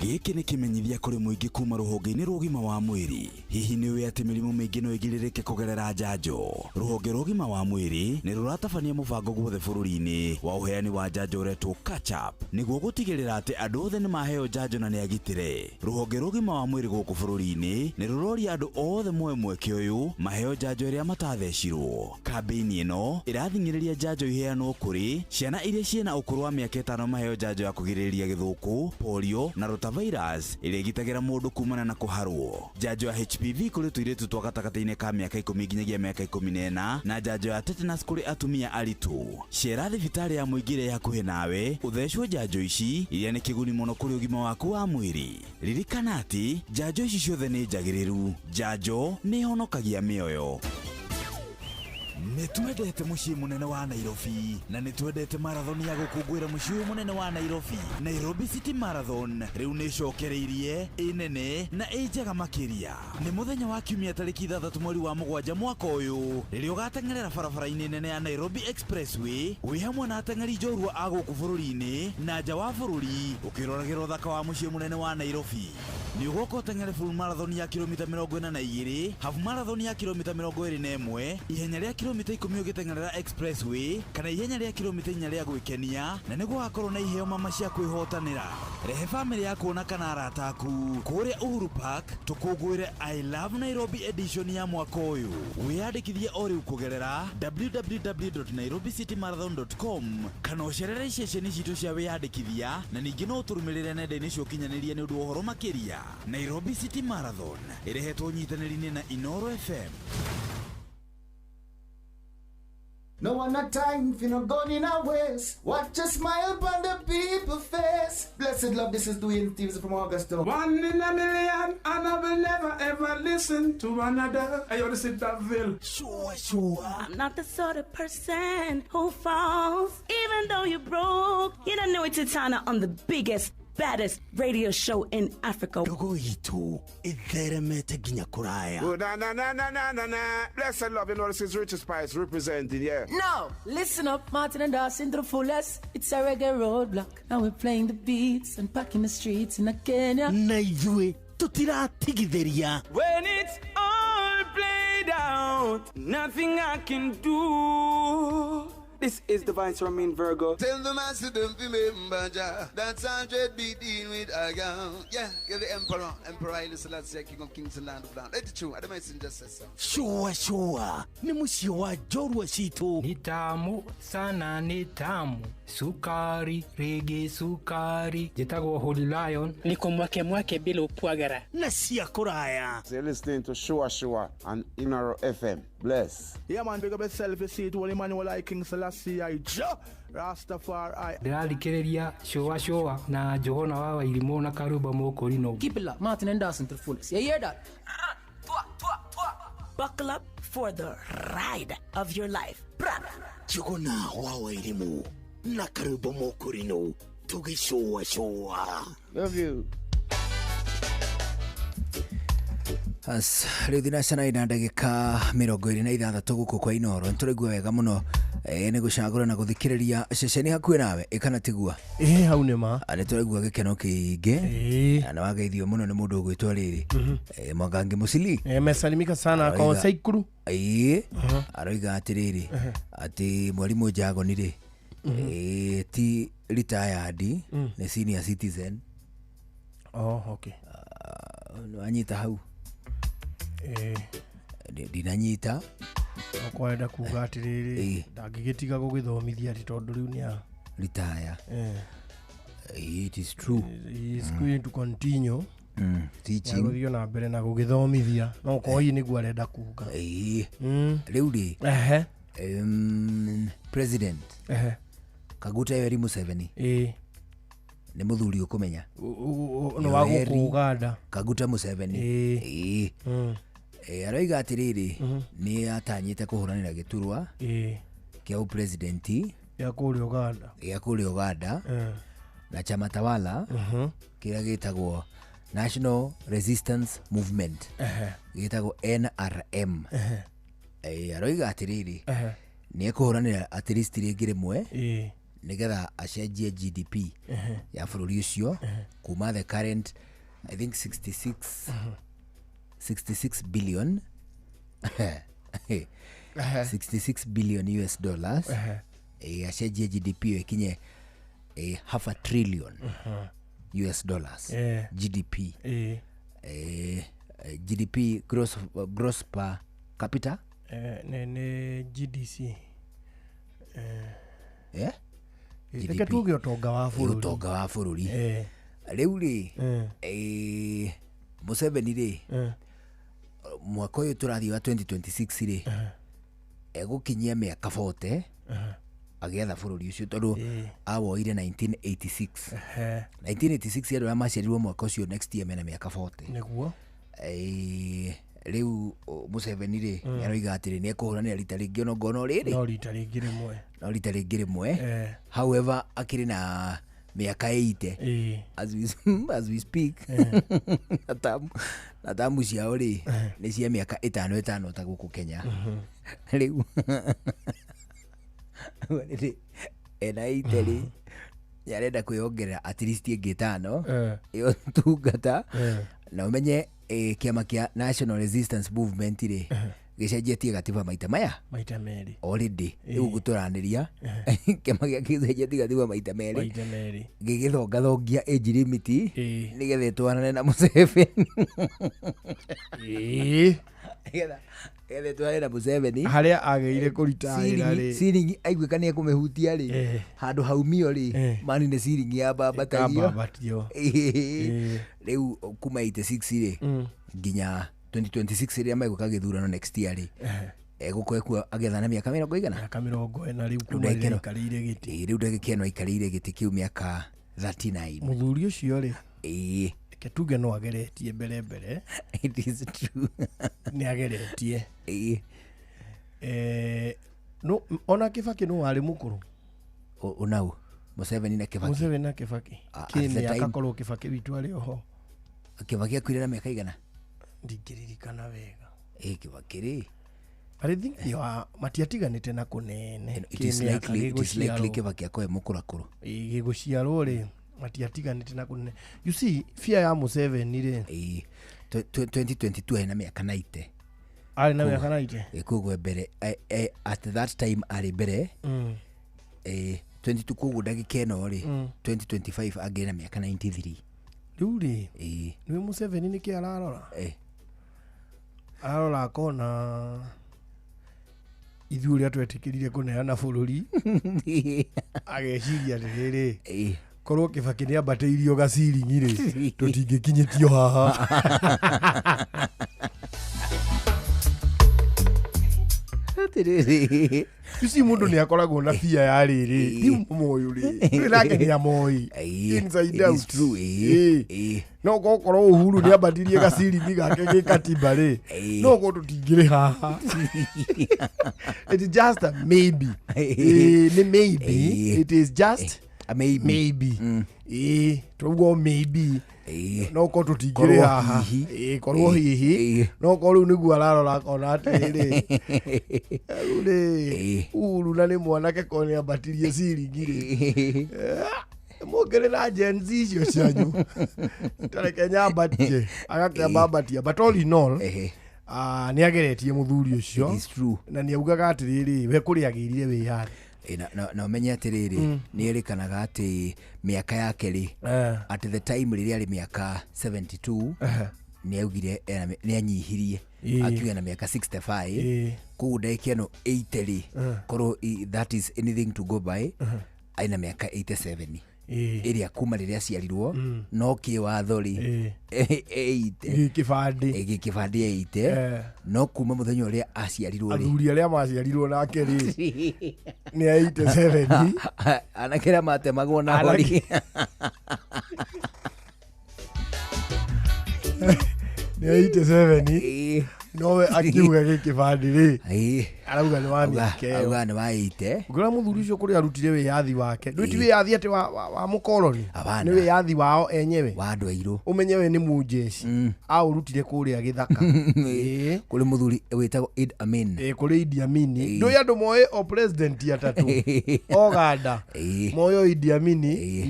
Gĩkĩ nĩ kĩmenyithia kũrĩ mũingĩ kuma rũhonge-inĩ rwa ũgima wa mwĩrĩ. Hihi nĩ ũĩ atĩ mĩrimũ mĩingĩ no ĩgirĩrĩke kũgerera njanjo? Rũhonge rwa ũgima wa mwĩrĩ nĩ rũratabania mũbango guothe bũrũri-inĩ wa ũheani wa njanjo ũretwo Catch Up, nĩguo gũtigĩrĩra atĩ andũ othe nĩ maheo njanjo na nĩ agitĩre. Rũhonge rwa ũgima wa mwĩrĩ gũkũ bũrũri-inĩ nĩ rũroria andũ othe moe mweke ũyũ maheo njanjo ĩrĩa matathecirwo. Kambĩini ĩno ĩrathing'ĩrĩria njanjo iheanwo kũrĩ ciana iria ciĩna ũkũrũ wa mĩaka 5 maheo njanjo ya kũgirĩrĩria gĩthũkũ, polio na rotavirus ĩrĩa ĩgitagĩra mũndũ kumana na kũharwo. Njanjo ya HPV kũrĩ tũirĩtu twa gatagatĩ-inĩ ka mĩaka 10 nginyagia mĩaka 14 na njanjo ya tetanus kũrĩ atumia aritũ. Cera thibitarĩ ya mũingĩ ĩrĩa hakuhĩ nawe ũthecwo njanjo ici iria nĩ kĩguni mũno kũrĩ ũgima waku wa mwĩrĩ. Ririkana atĩ njanjo ici ciothe nĩ njagĩrĩru. Njanjo nĩ ihonokagia mĩoyo. Nĩtwendete mũciĩ mũnene wa Nairobi na nĩtwendete marathon ya gũkũngũĩra mũciĩ ũyũ mũnene wa Nairobi. Nairobi City Marathon rĩu nĩ cokereirie ĩnene na ĩnjega makĩria. Nĩ mũthenya wa kiumia tarĩki 6 mweri wa 7 mwaka ũyũ rĩrĩa ũgateng'erera barabara-inĩ nene ya Nairobi Expressway wĩ hamwe na ateng'eri njorua a gũkũ bũrũri-inĩ na nja wa bũrũri ũkĩroragĩra ũthaka wa mũciĩ mũnene wa Nairobi. ni ugoko tengere full marathon ya kilomita 42, half marathon ya kilomita 21, ihenya rĩa kilomita 10 ũgĩtengerera expressway kana ihenya rĩa kilomita 4 rĩa gwĩkenia, na nĩguo hakorwo na iheo mama cia kwĩhotanĩra. Rehe family yako na kana arata aku kũrĩa Uhuru Park tũkũngũĩre I Love Nairobi edition ya mwaka ũyũ. Wĩyandĩkithie o rĩu kũgerera www.nairobicitymarathon.com kana ũcerere iceceni citũ cia wĩyandĩkithia, na ningĩ no ũtũrũmĩrĩre nenda-inĩ cia ũkinyanĩria nĩ ũndũ wa ũhoro makĩria. Nairobi City Marathon ĩrehetwo ũnyitanĩri-inĩ na Inoro FM. No one not time if you're not going in our ways. Watch a smile upon the people's face. Blessed love, this is Dwayne Stevens from Augusta. 1 in a million, and I will never ever listen to another. I ought to sit that Ville. Sure. I'm not the sort of person who falls. Even though you broke, you don't know it's Tana on the biggest, baddest radio show in Africa. Dogo hito, itheremete ginya kuraya. Oh, na. Blessed love, you know, this is Richard Spice representing, yeah. No, listen up, Martin and Dawson to the fullest. It's a reggae roadblock. Now we're playing the beats and packing the streets in Kenya. Naijue, tutira tigitheria. When it's all played out, nothing I can do. This is Divine Ramin Virgo. Tell the master them remember that's 100 be dealing with again. Yeah, give the Emperor Haile Selassie, King of Kings and Land of Land. Let it true, the messenger says so. Sure. Ni musio wa jorwa shito. Ni tamu sana, ni tamu. Sukari, reggae sukari. Jitago Holy Lion. Niko mwake bila upwagara. Na siya kuraya. So you're listening to Shua on Inaro FM. Bless. Yeah man, big up yourself, you see it, Holy Emmanuel I King Selassie I Rastafari. Ndĩrarikĩrĩria Shua na Johona wa Wairimu na Karuba Mokorino. Keep it locked, Martin and Dawson to the fullest. You hear that? Buckle up for the ride of your life. Johona wa Wairimu na Karuba Mokorino. Tugi Shua. Love you. As rĩu thinacara ina ndagĩka 26 gũkũ kwa Inoro nĩtũraigua wega mũno nĩ gũcagũra na gũthikĩrĩria ceceni hakuhĩ nawe ĩkana tigua hau nĩma nĩtũraigua gĩkeno kĩingĩ na wageithio mũno nĩ mũndũ ũgwĩtwo rĩrĩ Mwangangi Musili mesalimika sana kwa Saikuru aroiga atĩrĩrĩ atĩ Mwalimu Njagoni rĩ ti retired nĩ senior citizen. Okay. Anyita hau ndinanyita kwenda kuga atiriri ndangigitiga gugithomithia ati tondu riu ni a retire. It is true. He is going to continue teaching. Gũthiĩ na mbere na gugithomithia no koi nĩguo arenda kuga riu ri president Kaguta Yoweri Museveni nĩ mũthuri ũkũmenya no wa gũkũ Uganda Kaguta Museveni aroiga atĩrĩrĩ nĩ atanyĩte kũhũranĩra gĩturwa kĩa president ya kũrĩa Uganda na chama tawala kĩrĩa gĩtagwo National Resistance Movement gĩtagwo NRM. Aroiga atĩrĩrĩ nĩ ekũhũranĩra at least rĩngĩ rĩmwe nĩgetha acenjie GDP ya bũrũri ũcio kuma the current I think 66 billion 66 billion US dollars acenjie GDP ikinye half a trillion US dollars GDP GDP gross per capita ne GDC GDP tuge utonga wa bũrũri rĩu rĩ Museveni rĩ mwaka ũyũ tũrathiĩ wa 2026 rĩ egũkinyia mĩaka 40 agĩetha bũrũri ũcio tondũ awoire 1986 andũ arĩa maciarirwo mwaka ũcio next year mena mĩaka 40 nĩguo rĩu Museveni rĩ nĩaroiga atĩrĩ nĩekũhũranĩra rita rĩngĩ onongona rĩrĩ no rita rĩngĩ rĩmwe however akĩrĩ na miaka 80 as we speak na tamu ciao rĩ nĩ cia miaka 5 ta gũkũ Kenya rĩu ena iteri yarenda kwĩongerera at least ĩngĩ 5 ĩyo tungata na umenye kiama kia National Resistance Movement ri gicenjetie gatiba maita meri already riu guturaniria kiama gia gicenjetie gatiba maita meri gigithongathongia age limit nigethe twanane na Museveni gethe twanane na Museveni haria ageire kuritaira ri siringi aiguika ni kumihutia ri handu haumio ri mani ni siringi ya babatio riu kuma 86 ri nginya 2026 ria maiguka githurano next year ri egukwe agethana miaka 40 riu kuma ikarire giti riu ndagikeno ikarire giti kiu miaka 39 muthuri ucio ri ketuge no ageretie mbere it is true ni ageretie no ona Kibaki no ari mukuru unau Museveni na Kibaki kini akakorwo Kibaki witu ari oho Kibaki akwirira miaka igana ndingiririkana wega Kibaki ri I think matiatiganite na kunene it is likely Kibaki akoe mukurakuru giguciarwo ri matiatiganite na kunene. You see fear ya Museveni ri 2022 ena miaka 90 ari na miaka 90 kugwe mbere at that time ari mbere 22 kugwe ndagikeno ri 2025 agena miaka 93 riu ri ni Museveni ni kia ararora ararora kona ithuria twetikirire kuneana bururi ageciria riri korwo Kibaki ni ambateirio gaciringi ri tutingikinyitio haha Isi mundu ni akoragwo na fia ya riri riu moyo ri nake ni amoi inside out no gokorwo Uhuru ni ambatirie gaciringi gake gikatiba ri no go tutingire haha it is just a maybe ni maybe it is just a maybe tugo maybe no ko tutingire haha korwo hihi no ko riu niguo ararora kona atiri Uhuru na ni mwanake ko ni ambatirie ciringi ri mugere na Gen Z icio cianyu tare Kenya ambatie agakĩambatia but all in all ni ageretie muthuri ucio na ni augaga atiriri we kuri agirire wiyathi na umenye atiriri ni erikanaga ati miaka yake ri at the time riri ari miaka 72 ni augire ni anyihirie akiwa na miaka 65 kuudaikia no 80 ri koro that is anything to go by aina miaka 87 iria kuma riria ciarirwo no kiwatho ri gikibandi 80 no kuma muthenya uria aciarirwo ri athuri aria maciarirwo nake ri ni 87 anakira matemagwo na hori ni 87 nowe akiuga gikibandi ri arauga ni wa miaka auga ni wa 80 ngora muthuri ucio kuri arutire wiyathi wake ndwiti wiyathi ati wa mukoloni ni wiyathi wao enyewe wa andu airu umenyewe ni mujeci aurutire kuria githaka kuri muthuri witagwo Idi Amin kuri Idi Amin ndio andu moe o president atatu Oganda moyo Idi Amin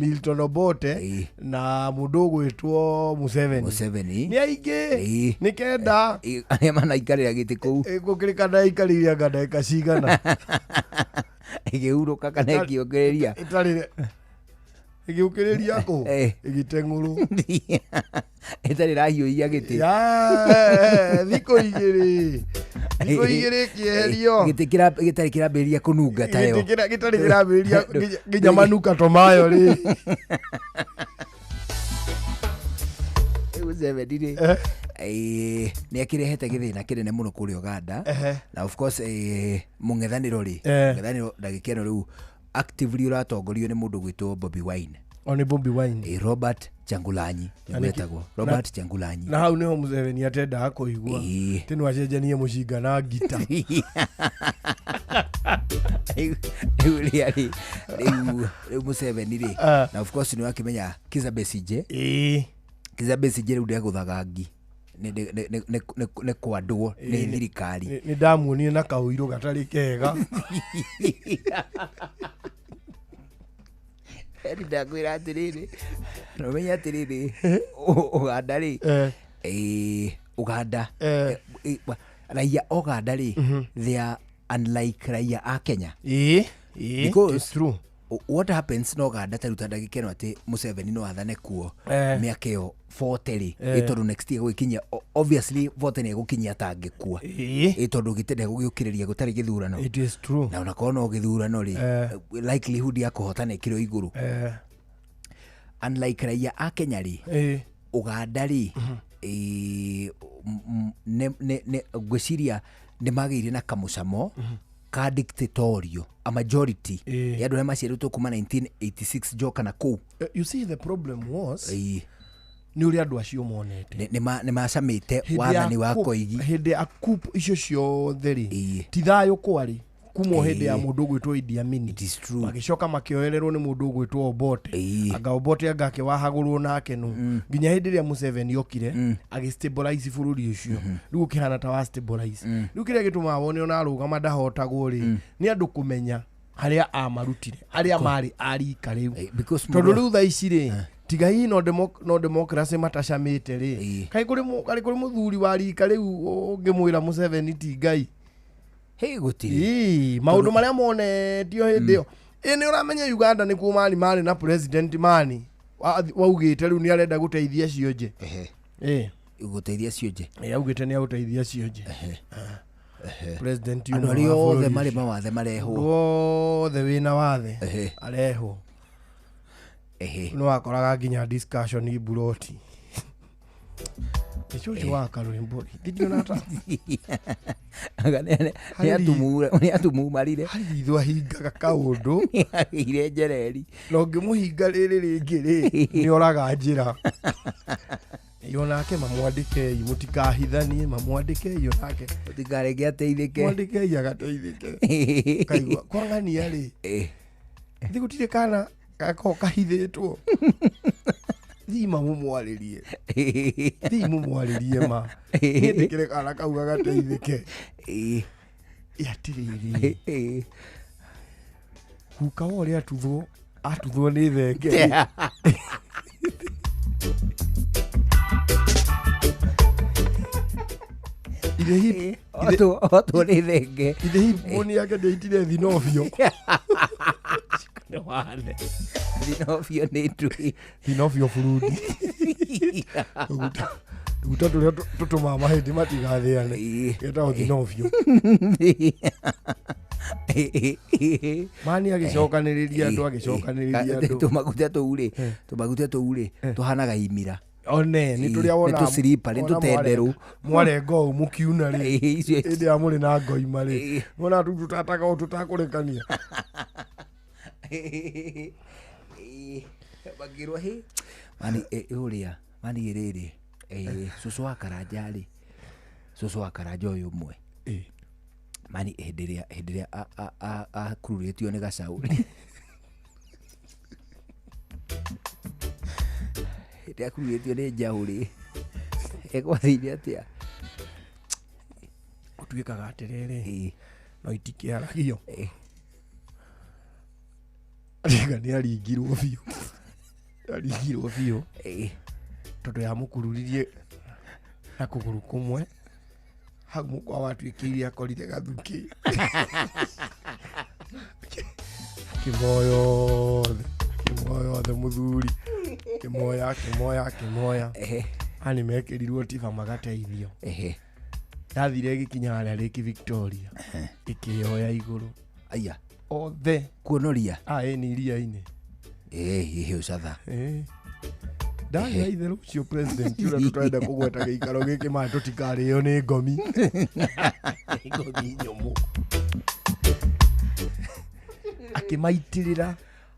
Milton Obote na mundu gwitwo Museveni ni aige ni kenda mana ikarira giti kou gukirikana ikarira gada ikacigana igiuruka kana igiokereria itari igiukereria ko igitenguru itari rahio iya giti thiko igiri kieherio gitari kiraberia kununga tayo gitari kiraberia ginya manuka tomayo ri Museveni ni akirehete githina kinene muno kuri Uganda na of course mungethaniro ri mungethaniro ndagikeno riu actively uratongorio ni mundu gwitwo Bobi Wine oni Bobi Wine Robert Changulanyi niwetagwo Robert Changulanyi na hau niho Museveni atenda kuigua tinu acenjanie mucinga na ngita riu Museveni ri na of course ni wakimenya Kizza Besigye Kizza Besigye riu ndeguthaga ngi ne kwandwo ni thirikari ni ndamuonire na kauiro gatari kega ndakwira atiriri no menya atiriri Uganda ri Uganda raia Uganda they are unlike raia a Kenya. Because it's true. What happens no Uganda taruta ndagikeno ati Museveni no athane kuo miaka yo 40 itondu next year gwikinya obviously vote ne gukinya tangikua itondu gitende gugiukiriria gutari githurano. It is true. Na unakono githurano ri likelihood ya kuhotana ikiro iguru. Unlike raia a Kenya ri Uganda ri ne gwiciria ne magire na kamucamo ka dictatorio a majority ya ndo maciarutwo kuma 1986 joka na ku. You see the problem was ni uri andu acio monete ne macamite wathani wa koigi hinde akup icio ciothe ri ti thayo kwari kuma hinde ya mundu gwitwo Idi Amin. It is true. Magicoka makioererwo ni mundu gwitwo Obote anga Obote angake wahagurwo nake no nginya hinde ria Museveni okire agistabilize bururi ucio riu kihana ta wa stabilize riu kiria gituma wone ona arugama ndahotagwo ri ni andu kumenya haria amarutire haria mari ari kariu tondu riu tha ici ri tiga hii no democracy matacamite ri kai kuri muthuri wa rika riu ngimwira Museveni ti ngai gutiri maundu maria monetio hindio ni uramenya Uganda ni kuma mari na president mani waugite riu ni arenda guteithia cionje guteithia cionje augite ni aguteithia cionje president yu othe mari mawathe mareho othe wina wathe areho no akoraga nginya discussion iburoti Echocho wakarwe mbori ndio nata ni atumumarire ithwa hingaga kaundu ire njereri no ngimuhinga riri ringi ri ni oraga njira iyo nake mamwandike mutikahithanie mamwandike iyo nake utikarege ateithike mwandike yagateithike kaigwa kwangania ri ndigutire kana gako kahithitwo thima mumwaririe ma ndikire kana kauga gateithike yatiriri ukawore atutho ni thenge ile hip oto ni thenge ile hip moni yake ndeitire thinovio wale thinovio ni tui thinovio burudi gutatu tutuma mahindi matigathiane eta thinovio mani agicokaniriria andu tumaguta tuure tuhanaga imira one ni turia wona ni tusiripa ni tutenderu mwarengo mukiuna ri indi amuri na ngoima ri wona tutataka tutakurekania bagirwa hi mani uria mani riri susu akarajari susu akarajo yumwe mani hendiria a kururetio ni gacauri hendiria kururetio ni njauri egwathire atia utuikaga atiriri no itikiaragio Atiga ni aringirwo biũ tondu ya mukururirie na kuguru kumwe hau mukwa watuikirie akorire gathuki kimoyo the muthuri kimoya ani mekirirwo tiba magateithio ndathire gikinya haria riki Victoria ikiyoya iguru aya othe kuonoria ni iria-ini ihe ucatha ndaya itherũ cio president ura tutenda kugweta giikaro giki ma tutikario ni ngomi nyomu akimaitirira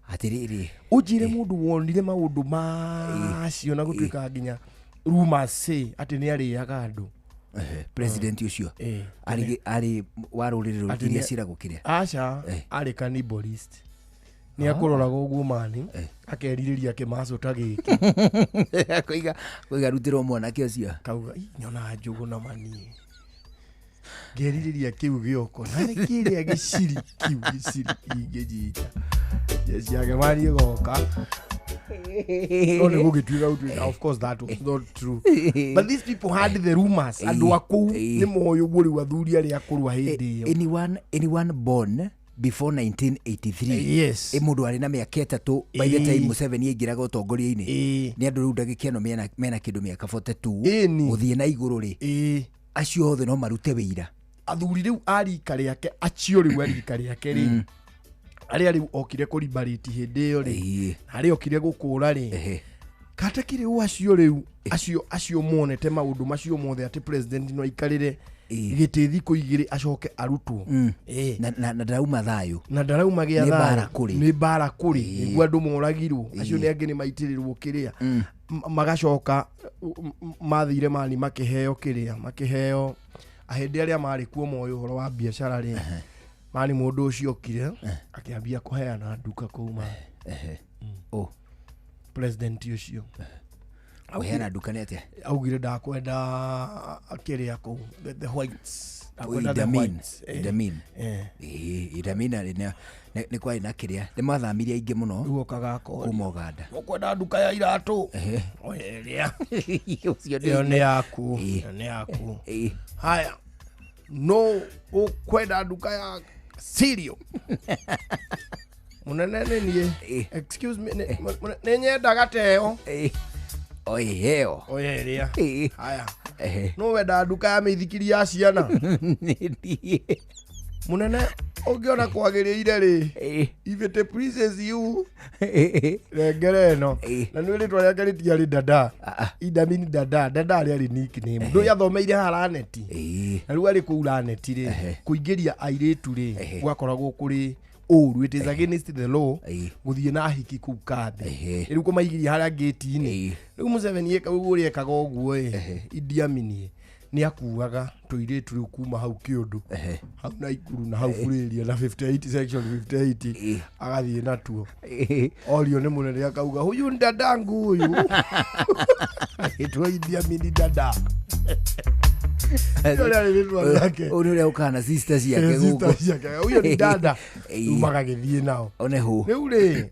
atiriri ujire mundu wonire maundu macio na gutuika nginya rumors ati ni ariaga andu president ucio ari warurire iria ciragukire acha ari cannibalist ni akurora gugu mani akeririria kimacuta giki kuiga rutiro mwana kiacio kauga nyona njugu na mani geririria kiu gioko na kiria giciri kiu giciri ingejita yesi yake mari goka No, of course that was not true. But these people had the rumors. Andu aku ni moyo guri wathuri ari akurwa hindi yo. Anyone born before 1983. Yes. Mundu ari na miaka 3 by the time Museveni aingiraga utongoria-ini. Ni andu riu ndagikeno mena kindu miaka 42 guthie na iguru ri. Acio othe no marute wira. Athuri riu ari kare yake acio riu ari kare yake ri. Ari riu okire ku liberate hindi yo ri. Ari okire gukura ri. Kata kire u acio riu acio monete maundu macio mothe ati president no ikarire gitithi kuigire acoke arutwo na ndarauma thayo na ndarauma gia thayo ni bara kuri niguo andu moragirwo acio ni angi ni maitirirwo kiria magacoka mathire mani makiheo kiria makiheo ahindi aria mari kuo moyo horo wa biashara ri mani mundu ucio kire akiambia kuheana nduka kuuma president ucio kuheana nduka ni atia augire ndakwenda akiria ku the whites idamina ni kwa ina kiria ni mathamiria aingi muno uokaga kuma Uganda ukwenda nduka ya iratu oyeria ucio ni yaku haya no ukwenda nduka ya cereal munene nie excuse me ne nyenda gateo Oyeo. Oyeria. Haya. No wenda nduka ya mithikiri ya ciana. Munene ungiona kwagiriire ri. If it pleases you. Regereno. Na nĩ rĩtwa rĩake rĩtiarĩ Dada. Idamini Dada. Dada arĩ nickname. Ndũ yathomeire haraneti. Na rĩu arĩ kũu neti ri. Kũingĩria airĩtu ri. Gwakoragwo kũrĩ oru, it is against the law guthie na hiki ku kathi riu kumaigiria haria gate-ini riu Museveni eka uguo ekaga uguo Idi Amin ni akuaga tuiritu riu kuma hau kiundu hau na ikuru na hau buriria na 58 section 58 agathie natuo orio ni munene akauga huyu ni dadangu huyu itwa Idi Amin Dada Uri ukana sisters yake guko uyo ni dada umaga githie nao one hu riu ri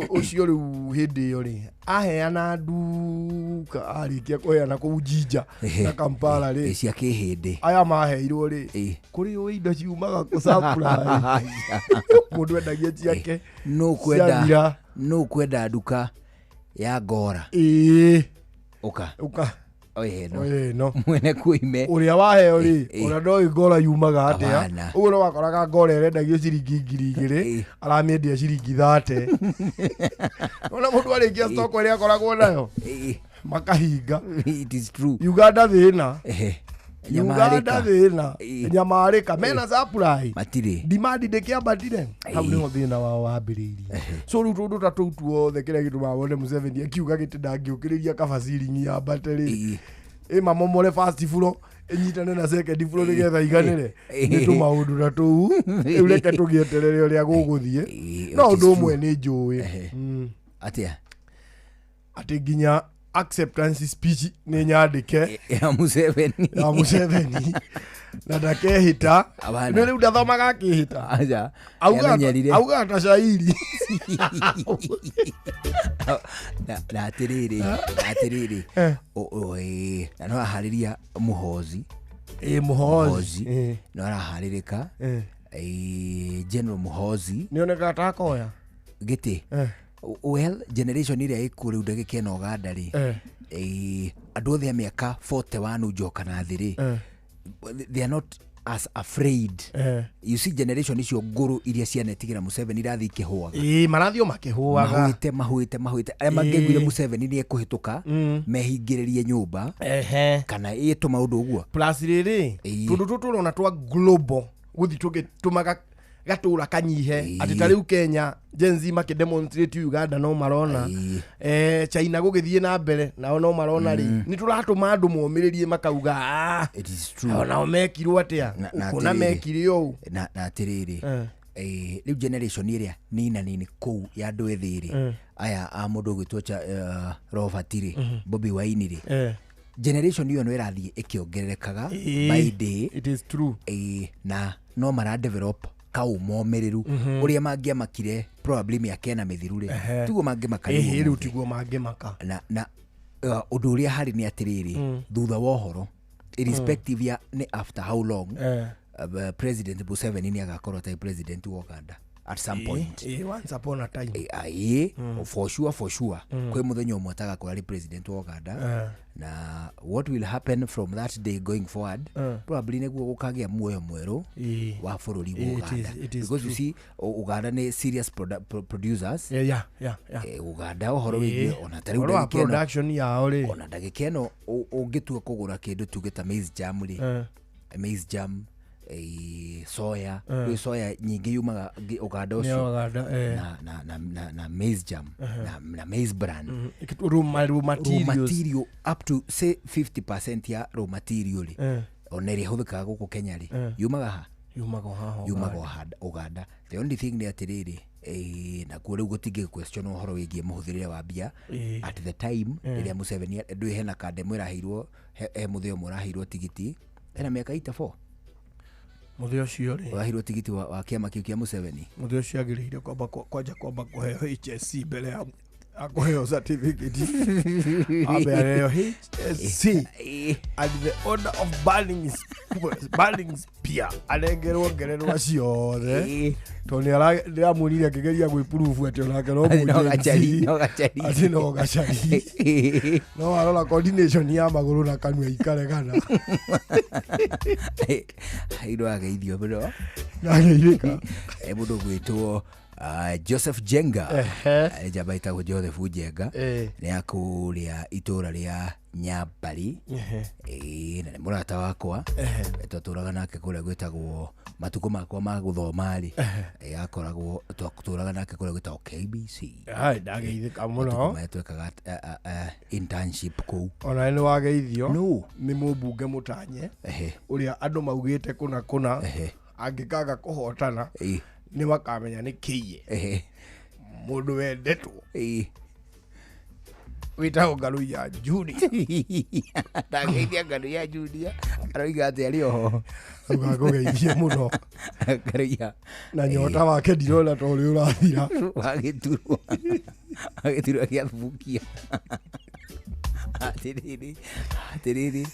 ucio riu hindi yo ri aheana nduka arikia kuheana ku Jinja na Kampala ri cia kihindi aya maheirwo ri kuri o indo ciumaga ku supply mundu endagia ciake no kwenda nduka ya Ngora uka no mwene kuime uria waheo ri ora ndoi Ngora yumaga atia uguo no wakoraga Ngora irendagio ciringi 2,000 aramendia ciringi 30 ona mundu arikia stock iria akoragwo nayo makahinga. It is true. Uganda thina nyamarika mena supply matire demand ndekiambatire hau niho thina wao wambiriirie. So riu tundu ta tuu tuothe kiria gitu mawone Museveni akiuga giti ndangiukiriria kabasiringi ya battery mamomore first floor enyitane na second floor nigetha iganire ni tu maundu ta tuu ureke tugieterere uria guguthie no undu umwe ni njui atia ati nginya acceptance speech ni nyandike ya Museveni na ndakehita ni riu ndathomaga akihita aja auga ta shairi na atiriri na no ahariria muhozi no araharirika General Muhozi nioneka takoya giti well generation iria ikuru ndagikena Uganda ri andu othe miaka 41 ujoka na thiri they are not as afraid you see generation icio nguru iria cianetigira Museveni irathi kihuaga marathio makihuaga mahuite aria mangegwire Museveni ni ekuhituka mehingiririe nyumba kana itu maundu uguo plus riri tundu tuturona twa global guthi tugitumaga gatura kanyihe ati tariu Kenya Gen Z makidemonstrate Uganda no marona China gugithie na mbere nao no marona ri ni turatuma andu momiririe makauga it is true ona mekirwo atia kuna mekirio na atiriri riu generation iria nini ku ya andu ethiri aya a mundu gwitwa Robert ri Bobi Wine ri generation iyo no irathie ikiongererekaga by day it is true na no mara develop kau momeriru uria mangiamakire probably mĩaka ĩna mĩthiru rĩ tiguo mangĩmaka rĩu tiguo mangĩmaka na ũndũ ũrĩa harĩ nĩ atĩrĩrĩ thutha wa ũhoro irrespective ya nĩ after how long President Museveni nĩ agakorwo ta president wa Uganda at some point once upon a time for sure kwĩ mũthenya ũmwe atagakorwo arĩ president wa Uganda na what will happen from that day going forward probably nĩguo gũkagĩa muoyo mwerũ wa bũrũri wa Uganda because you see Uganda nĩ serious producers Uganda ũhoro wĩgiĩ ona tarĩ ũhoro wa production yao rĩ ona ndagĩka ĩno ũngĩtua kũgũra kĩndũ tuge ta maize jam rĩ maize jam soya soya nyingĩ yumaga Uganda ũcio na maize jam na maize bran raw material up to say 50% ya raw material ona ĩrĩa hũthĩkaga gũkũ Kenya rĩ yumaga Uganda. The only thing nĩ atĩrĩrĩ na kuo rĩu gũtingĩ question ũhoro wĩgiĩ mũhũthĩrĩre wa mbia at the time rĩrĩa Museveni ndũĩ hena kande mwĩraheirwo mũthĩ ũmwe ũraheirwo tigiti ena mĩaka 84 mũthĩ ũcio rĩ wahirwo tigiti wa kĩama kĩu kĩa Museveni mũthĩ ũcio agĩrĩire kwamba kũheo HSC mbere ya akũheo certificate abeareo HSC and the order of banning spear arengerwo ngererwa ciothe tondũ nĩamwĩrire akĩgeria gwĩproof atĩ onake no mũnyi no gacari no arora coordination ya magũrũ na kanua ikaregana hairwo ageithio bro ageithĩka mũndũ gwĩtwo Joseph Jenga jaba itagwo Joseph Jenga nĩ akũrĩa itũra rĩa Nyambari na nĩ mũrata wakwa twatũraga nake kũrĩa gwĩtagwo matukũ makwa ma gũthoma rĩ akoragwo twatũraga nake kũrĩa gwĩtagwo KBC ndageithĩka mũno twekaga internship kũu ona nĩ wageithio nĩ mũmbunge mũtanye ũrĩa andũ maugĩte kũna angĩkaga kũhotana nĩ makamenya nĩ kĩiye mũndũ wendetwo wĩtagwo Ngaruiya Junior ndageithia Ngaruiya Junior aroiga atĩ arĩ oho ũgakũgeithie mũno Ngaruiya na nyota wake ndirona ta ũrĩa ũrathira wagĩturwo gĩathubukia atĩrĩrĩ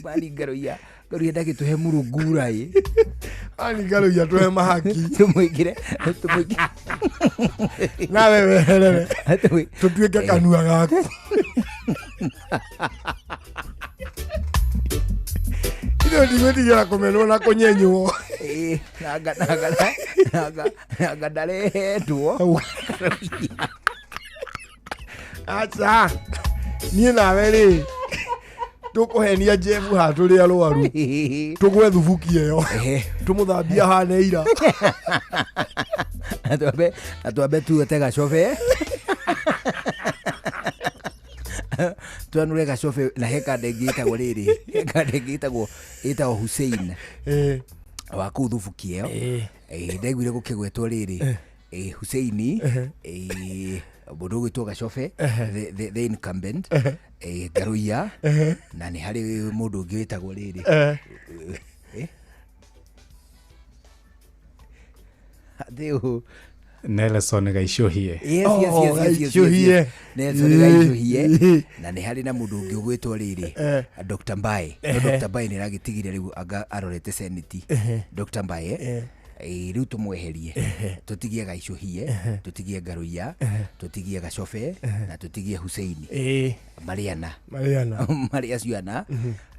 mari Ngaruiya ndagĩtũhe mũrungura ani Ngaruiya tũhe mahaki tũmũingĩre nawe weherere tũtuĩke kanua gaku ino ndigwĩtigĩra kũmenwo na kũnyenywo nanga ndarehetwo acha niĩ nawe rĩ tũkũhenia Jeff hatũrĩ arwaru tũgwe thubuki ĩyo tũmũthambia hane ira atwambe tuote gacobe twanure gacobe na hekande ngĩtagwo rĩrĩ hekande ngĩtagwo Hussein wa kũu thubuki ĩyo ndaiguire gũkĩgwetwo rĩrĩ Hussein mũndũ gwĩtwo gacobe the incumbent Ngaruiya na nĩ harĩ mũndũ ũngĩ wĩtagwo rĩrĩ Nelson Gaicũhie Nelson Gaicũhie na nĩ harĩ na mũndũ ũngĩ ũgwĩtwo rĩrĩ Dr. Mbae Dr. Mbae nĩ aragĩtigire rĩu arorete seneti Dr. Mbae rĩu tũmweherie tũtigie Gaicũhie tũtigie Ngaruiya tũtigie gacobe na tũtigie Hussein marĩ acio ana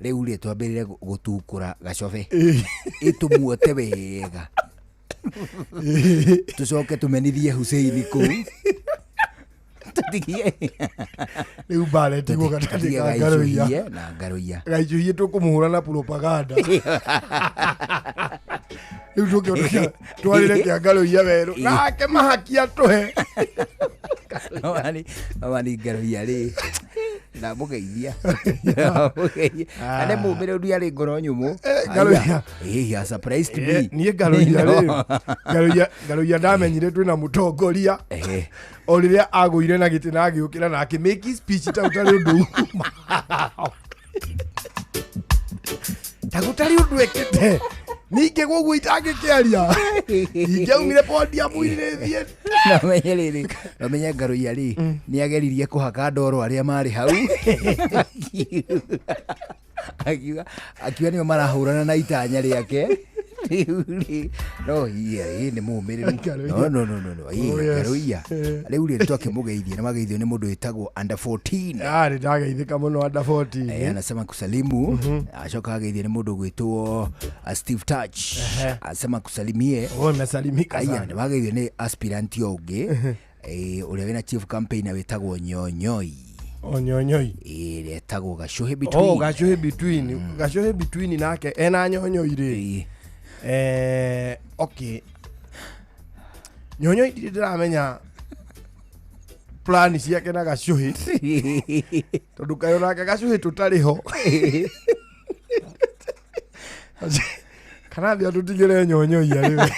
rĩu rĩ twambĩrĩre gũtukũra gacobe ĩtũmuote wega tũcoke tũmenithie Hussein kũu tũtigie rĩu mbara ĩtigwo gatagatĩ ka Ngaruiya na Ngaruiya Gaicũhie tũkũmũhũra na propaganda rĩu tũkĩona twarĩre kĩa Ngaruiya werũ nake mahakia tũhe wani Ngaruiya rĩ ndamũgeithia ane mũmĩrĩru arĩ ngoro nyũmũ Ngaruiya he surprised me niĩ Ngaruiya rĩ Ngaruiya ndamenyire twĩna mũtongoria o rĩrĩa agũire na gĩtĩ na agĩũkĩra na akĩmake speech ta ũtarĩ ũndũ ta gũtarĩ ũndũ ekĩte Nike gogo itake kiaria. Ingiaumire podium ine thie. Na menyerere. Na menya ngaro yari. Ni ageririe kuhaka ndoro aria mari hau. Akiwa ni marahurana na itanya riake. No, hii ni muumiriru. No. Garuia. Riu ri twakimugeithia na mageithio ni mundu etagwo under 14. Ni ndageithika muno under 14. Anasema kusalimu. Acoka ageithio ni mundu gwitwo Steve Touch. Anasema kusalimie. Mesalimika sana. Ni mageithio ni aspirant ungi. Uria wina chief campaigner wetagwo Nyonyoi. Nyonyoi. Etagwo Gashuhe between. Gashuhe between. Gashuhe between nake ena Nyonyoi ri. Okay. Nyonyoi ndiramenya plan ciake na Gashuhi. Tondu kayo nake Gashuhi tutariho. Kana thia tutigire Nyonyoi ariwe.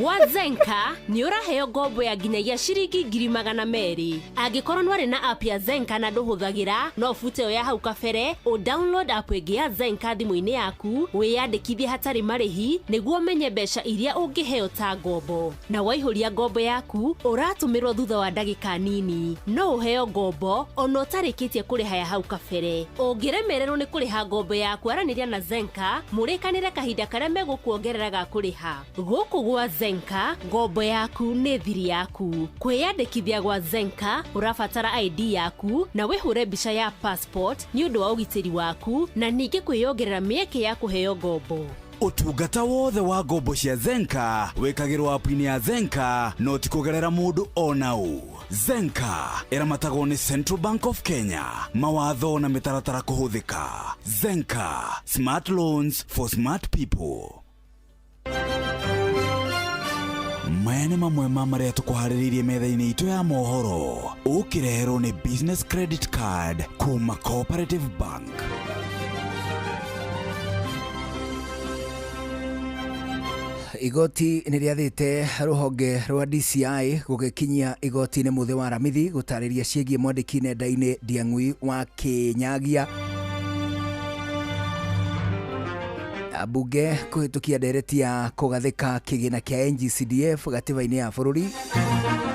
Wazenka ni uraheo ngombo ya nginyagia ciringi 200,000. Angikorwo nwari na app ya Zenka na nduhuthagira no fute oya hau kabere o download app egi ya Zenka thimu-ini yaku wiyandikithie hatari marihi niguo menye mbeca iria ungiheo ta ngombo. Na waihuria ngombo yaku uratumirwo thutha wa ndagika nini. No uheo ngombo ono utarikitie kuriha ya hau kabere. Ungiremererwo ni kuriha ngombo yaku araniria na Zenka murikanire kahinda karia megukuongerera ga kuriha. Guku gwa Zenka ngombo yaku ni thiri yaku. Kwiyandikithia gwa Zenka urabatara ID yaku na wihure mbica ya passport ni undu wa ugitiri waku na ningi kwiyongerera mieke ya kuheo ngombo. Utungata wothe wa ngombo cia Zenka wikagirwo app-ini ya Zenka no ti kugerera mundu onau. Zenka iramatagwo ni Central Bank of Kenya. Mawatho na mitaratara kuhuthika. Zenka, smart loans for smart people. Maya nĩ mamwe ma marĩa tũkũharĩrĩirie metha-inĩ itũ ya mohoro. Ũkĩreherwo nĩ business credit card kuma Cooperative Bank. Igoti nĩ rĩathĩte rũhonge rwa DCI gũgĩkinyia igoti-inĩ mũthĩ wa Ramithi gũtarĩria ciĩgiĩ mwandĩki nenda-inĩ Ndiang'ui wa Kĩnyagia. Bunge kuhitukia ndereti ya kugathika kigina kia NGCDF gatiba-ini ya bururi.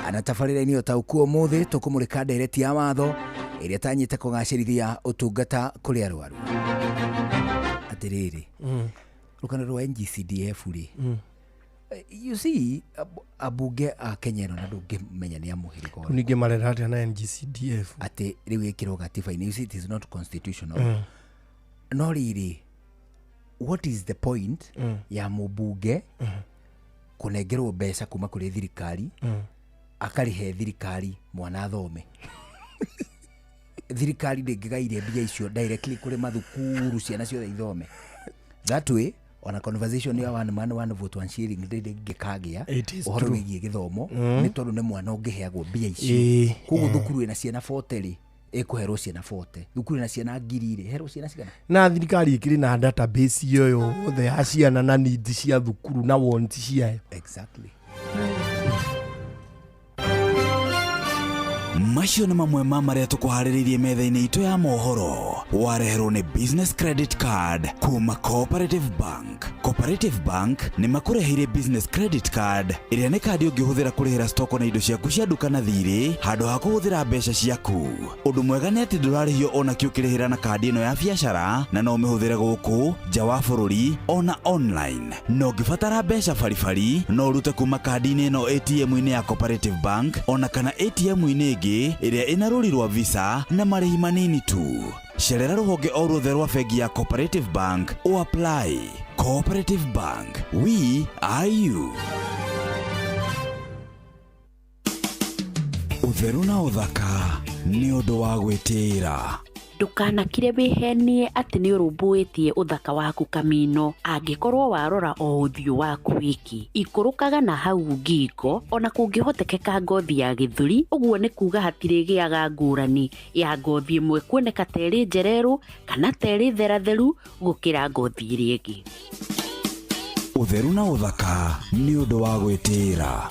Anatabarĩra-inĩ ũtaũku ũmũthĩ tũkũmũrĩka ndereti ya watho ĩrĩa tanyĩte kũgacĩrithia ũtungata kũrĩ arwaru. Atĩrĩrĩ, rũgano rwa NGCDF rĩ, you see, abunge a Kenya no ndũngĩmenya nĩ amũhĩrĩga ũrĩkũ. Ningĩ marera atĩa na NGCDF? Atĩ rĩu ĩkĩrwo gatiba-inĩ, you see, it is not constitutional. No rĩrĩ, what is the point ya mũbunge kunengerwo mbeca kuma kũrĩ thirikari akarihe thirikari mwana thome? Thirikari ndĩngĩgaire mbia icio directly kũrĩ mathukuru ciana ciothe ithome. That way, on a conversation ya one man one vote one sharing ndĩngĩkagĩa ũhoro wĩgiĩ gĩthomo nĩ tondũ nĩ mwana ũngĩheagwo mbia icio. Koguo thukuru ĩna ciana 40 ekuherwo ciana 40, thukuru na ciana 2,000 herwo ciana cigana. Na thirikari ikiri na database iyo yothe ya ciana na needs cia thukuru na wants ciayo. Exactly. Macio nĩ mamwe ma marĩa tũkũharĩrĩirie metha-inĩ itũ ya mohoro. Wareherwo nĩ business credit card kuma Cooperative Bank. Cooperative Bank nĩ makũreheire business credit card ĩrĩa nĩ kandi ũngĩhũthĩra kũrĩhĩra stoko na indo ciaku cia duka na thirĩ handũ ha kũhũthĩra mbeca ciaku. Ũndũ mwega nĩ atĩ ndũrarĩhio ona kĩ ũkĩrĩhĩra na kandi ĩno ya biacara na no ũmĩhũthĩre gũkũ nja wa bũrũri ona online. No ũngĩbatara mbeca baribari no ũrute kuma kandi-inĩ ĩno ATM-inĩ ya Cooperative Bank ona kana ATM-inĩ ĩngĩ ĩrĩa ĩna rũri rwa visa na marĩhi manini tu. Cerera rũhonge o ruothe rwa bengi ya Cooperative Bank o apply. Cooperative Bank, we are you. Ũtheru na ũthaka nĩ ũndũ wa gwĩtĩĩra. Ndukanakire wihenie atĩ nĩ ũrũmbũĩtie ũthaka waku kamino. Angĩkorwo warora o ũthiũ waku wiki ikũrũkaga na hau ngingo ona kũngĩhotekeka ngothi ya gĩthũri, ũguo nĩ kuga hatirĩgĩaga ngũrani ya ngothi ĩmwe kuoneka terĩ njererũ kana terĩ theratheru gũkĩra ngothi ĩrĩa ĩngĩ. Ũtheru na ũthaka nĩ ũndũ wa gwĩtĩĩra.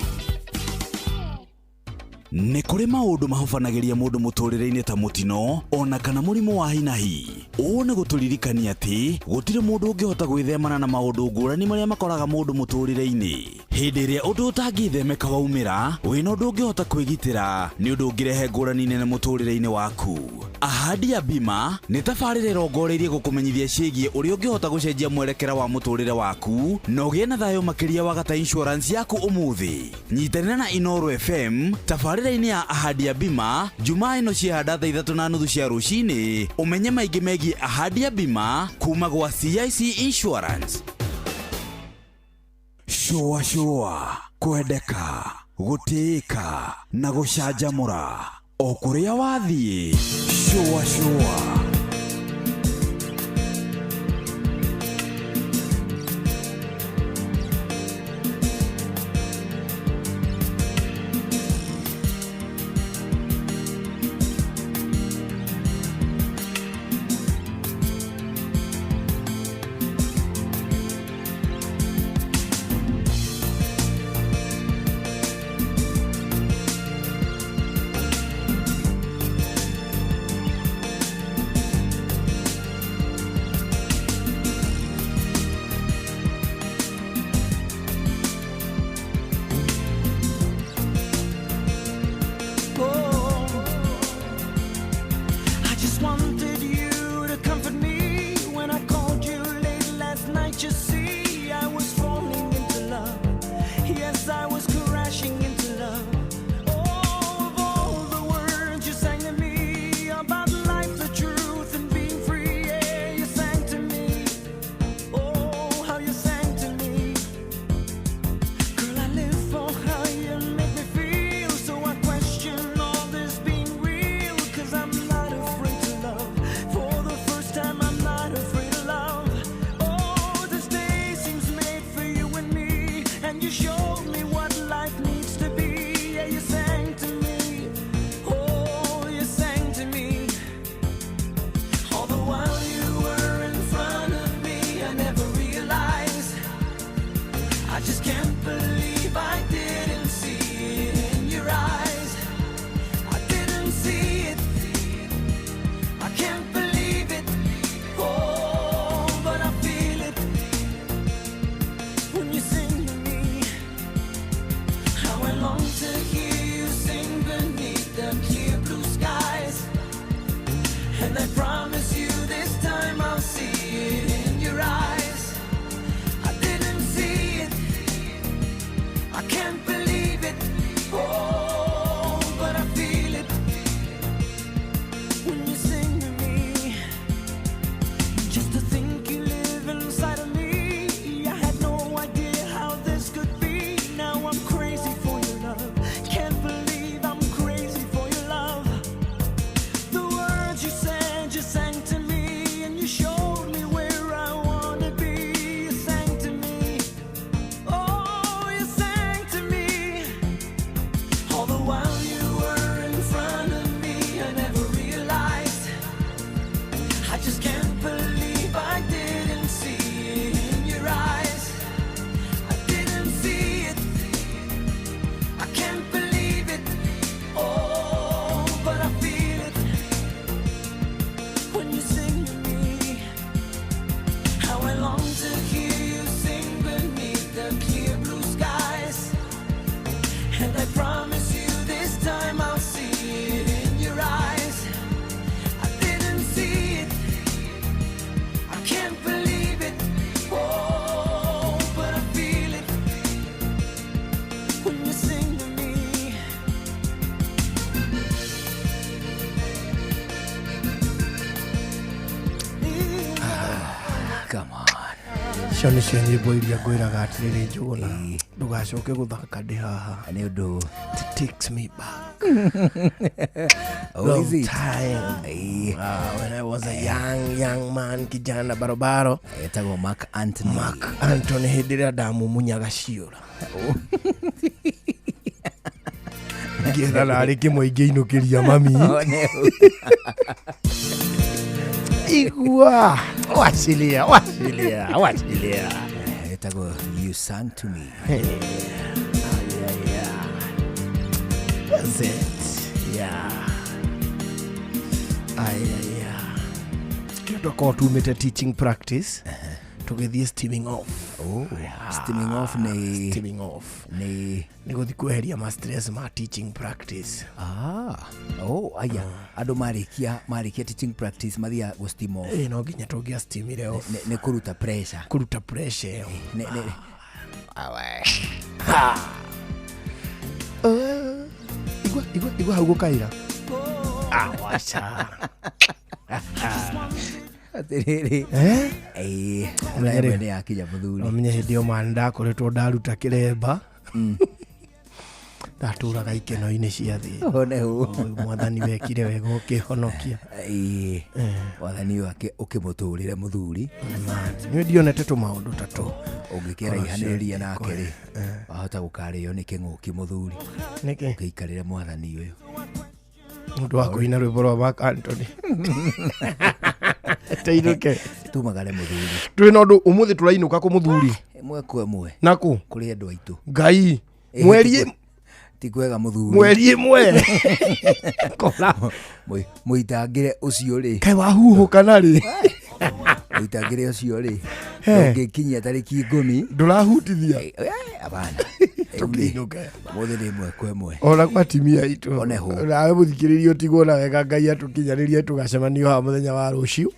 Nĩ kũrĩ maũndũ mahobanagĩria mũndũ mũtũrĩre-inĩ ta mũtino ona kana mũrimũ wa hinahi. One guturirikania ati gutire mundu ungihota gwithemana na maundu ngurani maria makoraga mundu muturire-ini. Hindi iria undu utangithemeka waumira, wina undu ungihota kwigitira ni undu ungirehe ngurani nene muturire-ini waku. Ahadi ya Bima ni tabarĩra ĩrongoreirie gukumenyithia ciĩgiĩ ũrĩa ũngĩhota gũcenjia mwerekera wa mũtũrĩre waku na ũgĩe na thayũ makĩria wagata insurance yaku ũmũthĩ. Nyitanĩra na Inooro FM tabarĩra-inĩ ya Ahadi ya Bima Jumaa ĩno ciahanda thaa 3:30 cia rũcinĩ. Ũmenye maingĩ megiĩ Ahadi ya Bima kuma gwa CIC Insurance. Shua kwendeka gũtĩĩka na gũcanjamũra o kũrĩa wathiĩ. Shua cio nä cio nyä mbo iria ngwä raga atä rä rä njå na ndågacoke gå thaka ndä haha nä å ndå takes me back long time when I was a young man kijana barobaro etagwo Mark Anthony hä ndä ä rä a ndamumunyaga ciå ra ngä narä kä mwe ingä inå kä ria mami igua wacilia etagwo You Sang to Me. That's it. Yeah. tutakuwa tumete teaching practice tugithie steaming off. Steaming off ni guthi kweheria ma stress ma teaching practice. Aya ando marikia teaching practice mathia go steam off. No nginya tugia steamire off. Ne kuruta pressure. Ne igwa haugo kaira. Wacha. Atiriri ni akija muthuri omenye hindi o manda koretwo ndaruta kiremba ndaturaga ikeno-ini cia thi mwathani wekire wega ukihonokia wathani wake ukimuturire muthuri ni ndionete tu maundu tatu ungikera ihaniriria nake ri wahota gukario ni king'uki muthuri niki ukiikarire mwathani uyu mundu wa kuina rwimbo rwa Mark Anthony teiruke tumagare muthuri twina undu umuthi turainuka ku muthuri emwe kwa emwe naku kuri andu aitu ngai mweri tikwega muthuri mweri imwe kola muitangire ucio ri kai wahuhuka nari muitangire ucio ri ngikinyia tariki 10 ndurahutithia abana tukiinuka muthuri imwe kwa emwe ona kwa timia itu nawe muthikiririo tigona wega ngai atukinyaririe tugacemanio ha muthenya wa ruciu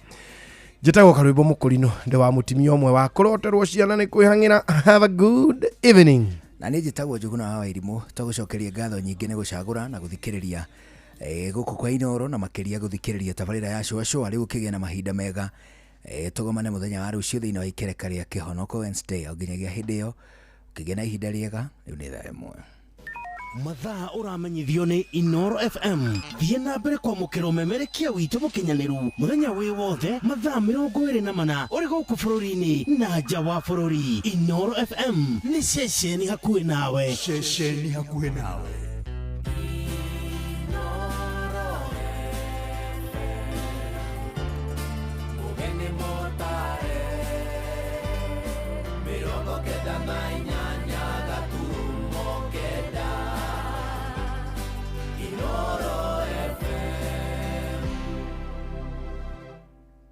njitagwo karwimbo mukurino ndi wa mutimia omwe wa kuroterwo ciana ni kwihangira. Have a good evening. Na ni njitagwo Njuguna wa Wairimu tugucokeria ngatho nyingi ni gucagura na guthikiriria guku kwa Inoro na makiria guthikiriria tabarira ya Shwa riu kigia na mahinda mega tugomane muthenya wa ruciu thiini wa ikereka ria Kihonoko Wednesday nginyagia hindi iyo kigia na ihinda riega riu ni thaa imwe mathaa uramenyithio ni Inoro FM. Thie na mbere kwa mukiro memerekia witu mukinyaniru muthenya wi wothe mathaa 24 uri guku bururi-ini na nja wa bururi. Inoro FM ni ceceni hakuhi nawe.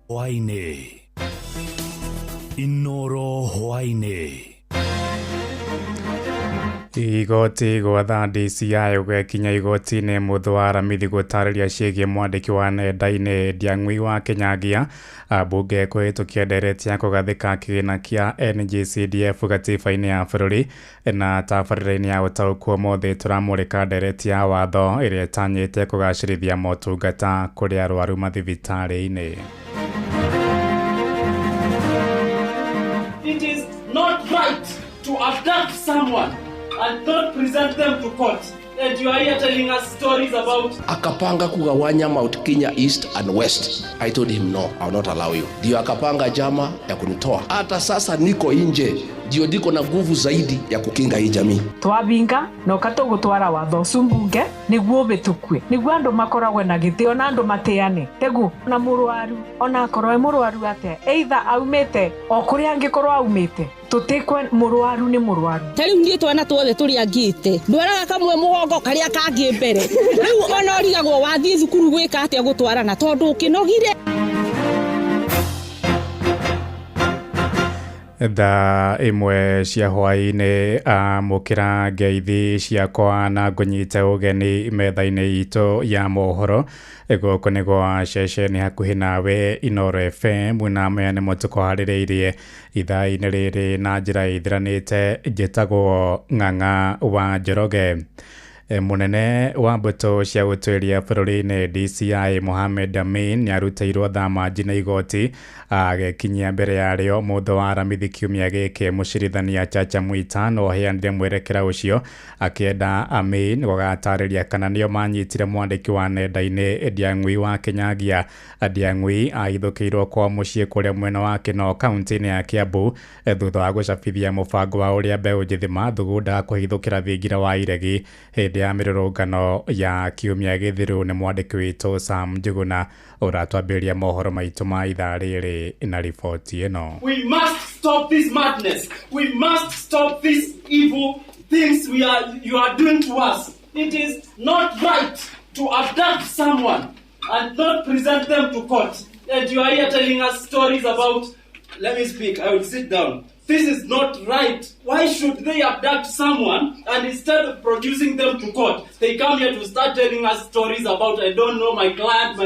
Hwaine Inoro hwaine igoti gwatha DCI ugekinya igoti-ini muthu wa Aramithi gutariria ciigie mwandiki wa nenda-ini Ndiang'ui wa Kinyagia bunge kuhitukia ndereti ya kugathika kigina kia NGCDF gatiba-ini ya bururi na tabarĩra-ini ya gũtaũkwo ũmũthĩ turamũrĩka ndereti ya watho ĩrĩa ĩtanyĩte kũgacĩrithia motungata kũrĩ arwaru mathibitarĩ-inĩ. It is not right to abduct someone and not present them to court. And you are here telling us stories about... Akapanga kugawanya Mount Kenya East and West. I told him no, I will not allow you. Ndio akapanga jama ya kunitoa. Hata sasa niko nje. Ndio ndiko na nguvu zaidi ya kukinga hii jamii. Twabinga na ukatugutwara watho cumbunge niguo bitukwe. Niguo andu makoragwe na githio na andu mateane. Tegu na murwaru ona akorwo murwaru ate. Either aumete o kuri angikorwo aumete. Tutikwe murwaru ni murwaru. Tari ngie twana twothe turi angite. Ndwaraga kamwe mugongo karia kangi mbere. Riu ona origagwo wathie thukuru gwika atia gutwarana tondu kinogire. Thaa imwe cia hwaĩ-inĩ amũkĩra ngeithi ciakwa na ngũnyite ũgeni metha-inĩ itũ ya mohoro gũkũ nĩ gwa ceceni hakuhĩ nawe Inoro FM na maya nĩmo tũkũharĩrĩirie ithaa-inĩ rĩrĩ na njĩra ĩthiranĩte. Njĩtagwo Ng'ang'a wa Njoroge. Munene wa mbũtũ cia gũtuĩria bũrũri-inĩ DCI Mohamed Amin nĩarutĩirwo thamanji na igoti agĩkinyia mbere yarĩo mũndũ wa Aramithi kiumia gĩkĩ mũcirithania Chacha Mwita no heanire mwerekera ũcio akĩenda Amin gũgatarĩria kana nĩo manyitire mwandĩki wa nenda-inĩ Ndiang'ui wa Kinyagia. Ndiang'ui aithũkĩirwo kwa mũciĩ kũrĩa mwena wa Kinoo kaunti-inĩ ya Kiambu thutha wa gũcabithia mũbango wa ũrĩa mbeũ njĩthĩ mathugunda kũhithũkĩra thingira wa iregi hĩndĩ ya mĩrũrũngano ya kiumia gĩthiru. Nĩ mwandĩki witũ Sam Njuguna ũratwambĩrĩria mohoro maitũ ma ithaa rĩrĩ na riboti ĩno. We must stop this madness. We must stop these evil things you are doing to us. It is not right to abduct someone and not present them to court. and you are here telling us stories about... Let me speak. I will sit down. This is not right. Why should they abduct someone and instead of producing them to court, they come here to start telling us stories about, I don't know, my client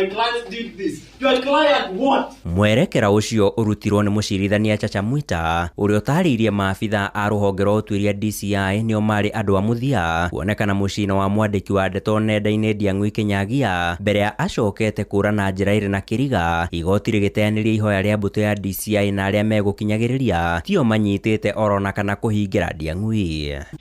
did this. Your client what? Mwerekera ucio urutirwo ni mucirithania Chacha Mwita uria utariirie maabitha a ruhonge rwa utuiria DCI nio mari andu a muthia kuonekana mucino wa mwandiki wa ndeto nenda-ini Ndiang'u Kinyagia mbere ya acokete kura na njira iri na kiriga igoti rigiteaniria ihoya ria mbuto ya DCI na aria megukinyagiriria tio manyitite orona kana kuhingira Ndiang'u.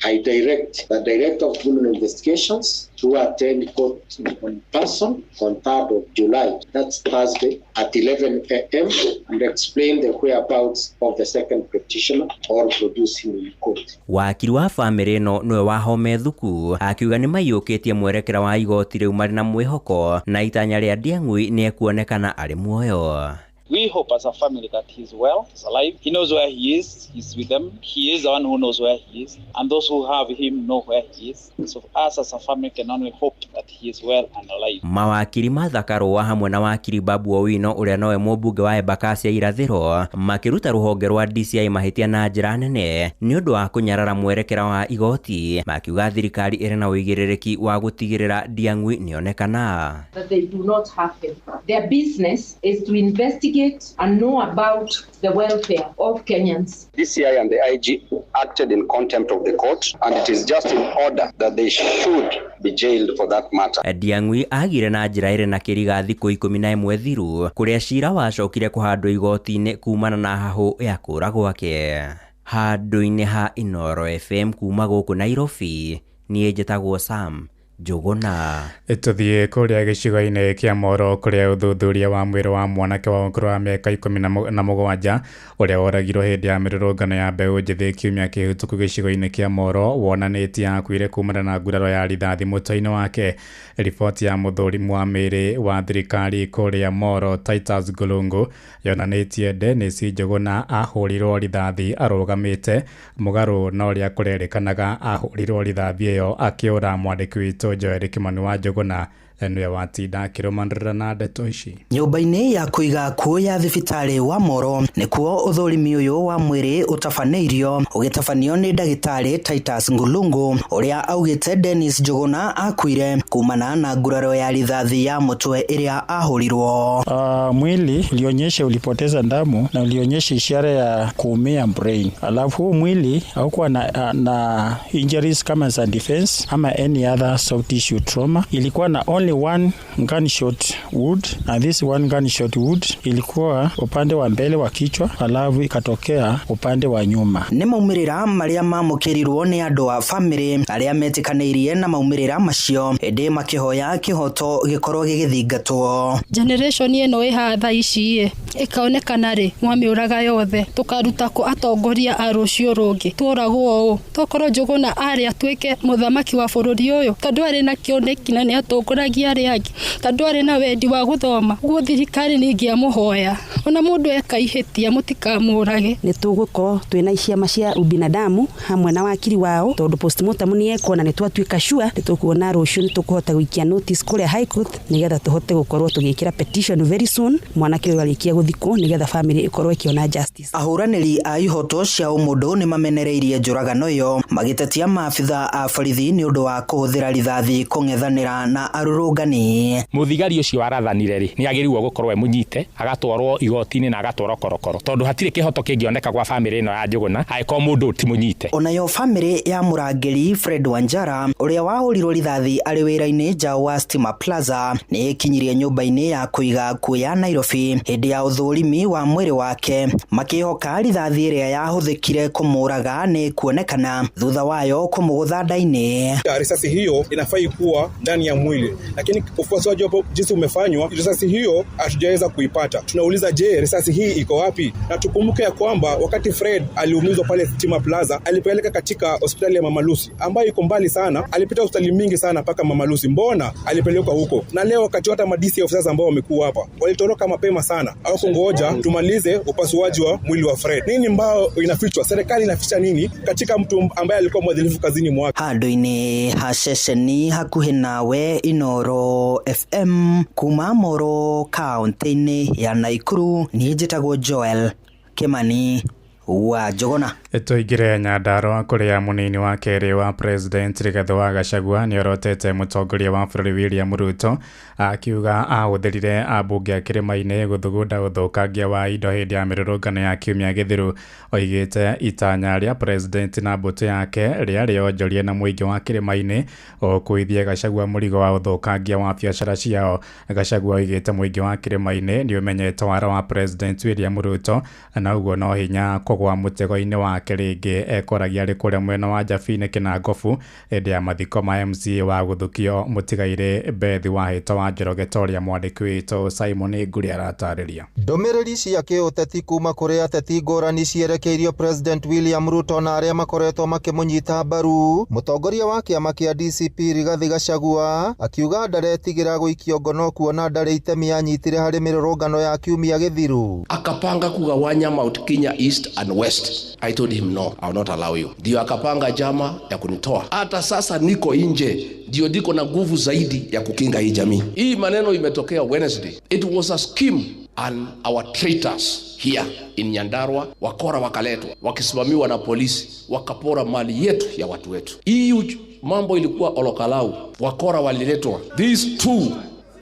I direct the Director of Criminal Investigations to attend court in person on 3rd of July, that's Thursday, at 11 a.m. and explain the whereabouts of the second petitioner or produce him in court. Wakiri wa family no nwe wahome thuku akiuga ni maiyukitie mwerekera wa igoti riu mari na mwihoko na itanya ria Ndiang'u ni ekuonekana ari muoyo. We hope as a family that he's well, he's alive. He knows where he is. He's with them. He is the one who knows where he is. And those who have him know where he is. So us as a family can only hope that he is well and alive. Mawakiri mathakarwa hamwe na wakiri Babu Owino uria nowe mũmbunge wa Embakasi ya irathiro makiruta ruhonge rwa DCI mahitia na njira nene ni undu wa kunyarara mwerekera wa igoti makiuga thirikari iri na uigirĩrĩki wa gutigirira Ndiang'u nionekana. That they do not happen. Their business is to investigate and know about the welfare of Kenyans. DCI and the IG acted in contempt of the court, and it is just in order that they should be jailed for that matter. Ndiang'u agire na njira iri na kiriga thiku 11 thiru kuria cira wacokire kuhandwo igoti-ini kumana na hahu ya kura gwake. Handu-ini ha Inoro FM kuma guku Nairobi nie njitagwo Sam Jogona. Tuthie kuria gicigo-ini kia Moro kuria uthuthuria wa mwiri wa mwanake wa ukuru wa miaka 17 uria woragirwo hindi ya mirurungano ya mbeu njithi kiumia kihituku gicigo-ini kia Moro wonanitie akuire kumana na nguraro ya rithathi muto-ini wake. Riboti ya muthurimu wa miri wa thirikari kuria Moro Titus Ngulungu yonanitie Dennis Njuguna ahurirwo rithathi arugamite mugaru na uria kurerikanaga ahurirwo rithathi iyo akiura mwandiki witu Joel Kimani wa Njuguna enwe watinda kiromandirana na ndeto ici. Nyumba-ini ya kuiga kuo ya thibitari wa Moro nikuo uthurimi uyu wa mwiri utafaneirio ugitafanio ni ndagitari Titus Ngulungu uria augite Dennis Njuguna akuire kumana na nguraro ya rithathi ya mutwe iria ahurirwo. Mwili ulionyesha ulipoteza damu na ulionyesha ishara ya kuumia brain. Alafu mwili haukuwa na injuries kama za defense ama any other soft tissue trauma. Ilikuwa na only one gunshot wound, and this one gunshot wound ilikuwa upande wa mbele wa kichwa, alafu ikatokea upande wa nyuma. Ni maumirira maria mamukirirwo ni andu a family aria metikanirie na maumirira macio ende makihoya kihoto gikorwo gigithingatwo. Generation ino iha tha ici ikaonekana ri mwamiuraga yothe tukaruta ko atongoria a rucio rungi turagwo tokorwo Njuguna ari atuike muthamaki wa bururi uyu tondu ari na kioneki na ni atongoragia ari angi tondu ari na wendi wa guthoma guo thirikari ni ngiamuhoya ona mundu ekaihitia mutikamurage. Ni tuguko twina ciama cia ubinadamu hamwe na wakiri wao tondu postmortem ni ekona ni twatuika sure ni tukuona rucio ni tukuhota guikia notice kuria high court nigetha tuhote gukorwo tugikira petition very soon mwanake walikia guthiko nigetha family ikorwo ikiona justice. Ahuraniri a ihoto cia umundu ni mamenereirie njuragano iyo magitetia maabitha a borithi ni undu wa kuhuthira rithathi kungethanira na arurungani. Muthigari ucio warathanire ri ni agirirwo gukorwo munyite agatwarwo igoti-ini na agatwarwo korokoro tondu hatire kihoto kingioneka kwa family ino ya Njuguna aiko mundu ti munyite. Onayo family ya murangeri Fred Wanjara uria wahurirwo rithathi ari wira-ini nja wa Stima Plaza ni ikinyirie nyumba-ini ya kuiga kuya Nairobi hindi ya uthurimi wa mwiri wake makihoka rithathi iria yahuthikire kumuraga ni kuonekana thutha wayo kumugutha nda-ini. Risasi hiyo inafai kuwa ndani ya mwili, lakini ufuatiliaji hapo jinsi umefanywa risasi hiyo hatujaweza kuipata. Tunauliza, je, risasi hii iko wapi? Na tukumbuke ya kwamba wakati Fred aliumizwa pale Stima Plaza alipeleka katika hospitali ya Mama Lucy ambayo iko mbali sana, alipita hospitali mingi sana paka Mama Lucy. Mbona alipelekwa huko? Na leo wakati hata madisi officers ambao wamekuwa hapa walitoroka mapema sana au kungoja tumalize upasuaji wa mwili wa Fred. Nini mbao inafichwa? Serikali inaficha nini katika mtu ambaye alikuwa mwadilifu kazini mwake? Handu-ini ha ceceni hakuhi nawe Inoro Moro FM kuma Moro kaunti-inĩ ya Naikuru. Niĩ njĩtagwo Joel Kimani wa Jogona. Tuingire Nyandarua kuria munini wa keri wa president Rigathi wa Gachagua ni orotete mutongoria wa bũrũri William Ruto akiuga ahũthĩrire ambunge a kĩrĩma-inĩ gũthugunda ũthũkangia wa indo hĩndĩ ya mĩrũrũngano ya kiumia gĩthiru. Oigĩte itanya rĩa president na mbũtũ yake rĩarĩ onjorie na mũingĩ wa kĩrĩma-inĩ ũkuithie Gachagua mũrigo wa ũthũkangia wa biacara ciao. Gachagua oigĩte mũingĩ wa kĩrĩma-inĩ nĩ ũmenyete wara wa president William Ruto na ũguo no hinya kũgwa mũtego-inĩ wa rĩngĩ ekoragia arĩ kũrĩa mwena wa Njabine Kinangofu hĩndĩ ya mathiko ma MCA wa gũthukio mũtigaire Bethi wa Hĩto wa Njoroge Toria. Mwandĩki witũ Simon Nguri aratarĩria. Ndũmĩrĩri cia kĩũteti kuma kũrĩ ateti ngũrani cierekeirio President William Ruto na arĩa makoretwo makĩmũnyita mbaru. Mũtongoria wa kĩama kĩa DCP Rigathi Gachagua akiuga ndaretigĩra gũikio ngono kuona ndarĩ itemi anyitire harĩ mĩrũrũngano ya kiumia gĩthiru. Akapanga kugawanya Mount Kenya East and West. I told him no, I will not allow you. Ndio akapanga jama ya kunitoa. Hata sasa niko nje, ndio diko na nguvu zaidi ya kukinga hii jamii. Hii maneno imetokea Wednesday. It was a scheme and our traitors here in Nyandarua wakora wakaletwa wakisimamiwa na polisi wakapora mali yetu ya watu wetu. Hii mambo ilikuwa olokalau, wakora waliletwa. These two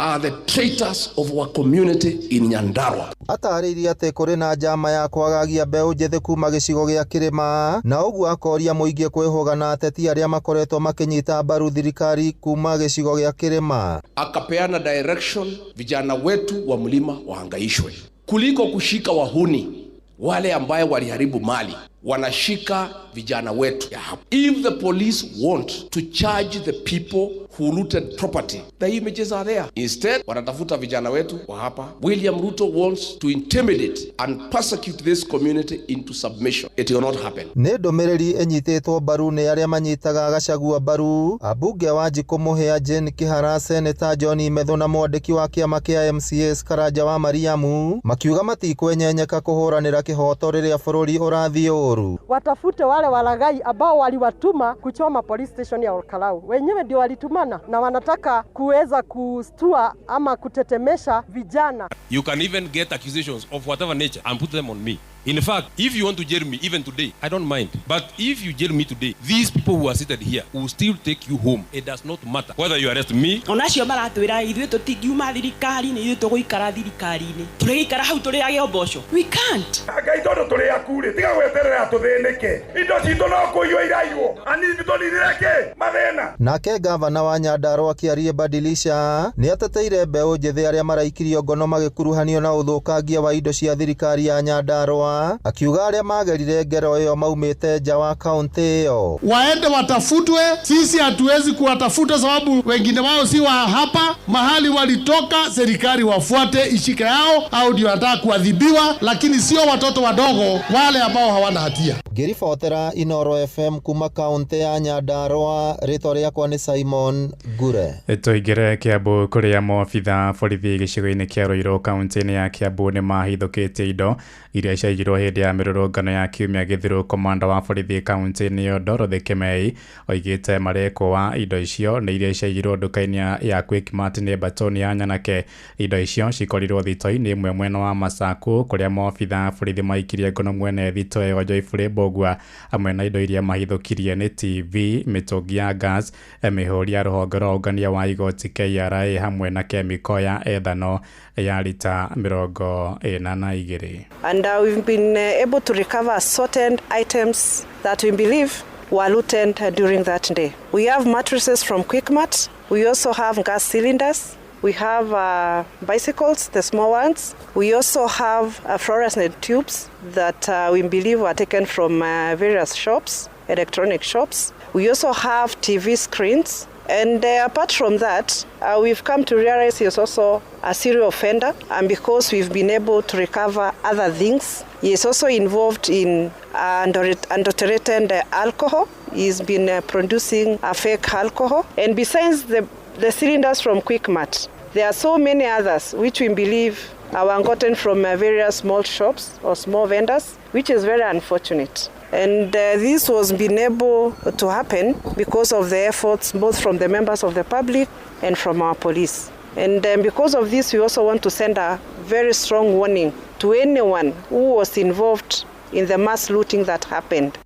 are the traitors of our community in Nyandarua. Atarĩirie atĩ kũrĩ na njama ya kwagagia mbeũ njĩthĩ kuma gĩcigo gĩa kĩrĩma na ũguo akoria mũingĩ kwĩhũga na ateti arĩa makoretwo makĩnyita mbaru thirikari kuma gĩcigo gĩa kĩrĩma. Akapeana direction vijana wetu wa mlima wahangaishwe kuliko kushika wahuni wale ambaye waliharibu mali. Wanashika vijana wetu ya hapa. If the police want to charge the people who looted property, the images are there. Instead, wanatafuta vijana wetu wa hapa. William Ruto wants to intimidate and persecute this community into submission. It will not happen. Nĩ ndũmĩrĩri ĩnyitĩtwo mbaru nĩ arĩa manyitaga Gachagua mbaru. Ambunge wa Njikũ Mũhĩa Jane Kĩhara, Senator John Methu na mwandĩki wa kĩama kĩa MCAs Karanja wa Mariamu makiuga matikwenyenyeka kũhũranĩra kĩhoto rĩrĩa bũrũri ũrathiĩ. Watafute wale walagai ambao waliwatuma kuchoma police station ya Olkalau. Wenyewe ndio walitumana na wanataka kuweza kustua ama kutetemesha vijana. You can even get accusations of whatever nature and put them on me. In fact, if you want to jail me even today, I don't mind. But if you jail me today, these people who are seated here will still take you home. It does not matter whether you arrest me. Onacio maratwira ithuĩ tũtingiuma thirikari-inĩ, ithuĩ tũgũikara thirikari-inĩ. Tũrĩgĩikara hau tũrĩage ũboco. We can't. Ngai tondũ tũrĩ akure, tiga gweterera tũthĩnĩke. Indo citũ no kũiywo iraiywo. Ani tũnirĩke mathĩna. Nake gavana wa Nyandarua akĩaria Badilisha nĩ ateteire mbeũ njĩthĩ arĩa maraikirio ngono magĩkuruhanio na ũthũkangia wa indo cia thirikari ya Nyandarua. Akiuga arĩa magerire ngero ĩyo maumĩte nja wa kaunti ĩyo. Waende watafutwe, sisi hatuwezi kuwatafuta sababu wengine wao si wa hapa. Mahali walitoka serikali wafuate ishike yao, au ndio wanataka kuadhibiwa, lakini sio watoto wadogo wale ambao hawana hatia. Ngĩribotera Inooro FM kuma kaunti ya Nyandarua, rĩtwa rĩakwa nĩ Simon Ngure. Tuingire Kiambu kuria maabitha borithi gĩcigo-inĩ kĩa Ruiru kaunti-inĩ ya Kiambu nĩ mahithũkĩtie indo iria ciaiyirwo hĩndĩ ya mĩrũrũngano ya kiumia gĩthiru. Komanda wa borithi kaunti-inĩ ĩyo Dorothy Kimei oigĩte marĩkwo wa indo icio nĩ iria ciaiyirwo nduka-inĩ ya Quickmart nĩ Batoni ya Nyanake. Indo icio cikorirwo thito-inĩ ĩmwe mwena wa Masaku kũrĩa maabitha borithi maikirie ngono mwene thito ĩyo Joyfrey Bogwa. Amwe na indo iria mahithũkirie nĩ TV, mĩtũngi ya gas, mĩhũri ya rũhonge rwa ũngania wa igoti KRA hamwe na kemiko ya ethano ya lita 42. And we've been able to recover certain items that we believe were looted during that day. We have mattresses from Quickmart. We also have gas cylinders. We have bicycles, the small ones. We also have fluorescent tubes that we believe were taken from various shops, electronic shops. We also have TV screens. And apart from that, we've come to realize he is also a serial offender. And because we've been able to recover other things, he is also involved in adulterated alcohol. He's been producing a fake alcohol. And besides the cylinders from Quickmart, there are so many others which we believe are gotten from various small shops or small vendors, which is very unfortunate. And this was been able to happen because of the efforts both from the members of the public and from our police. And because of this, we also want to send a very strong warning to anyone who was involved in the mass looting that happened.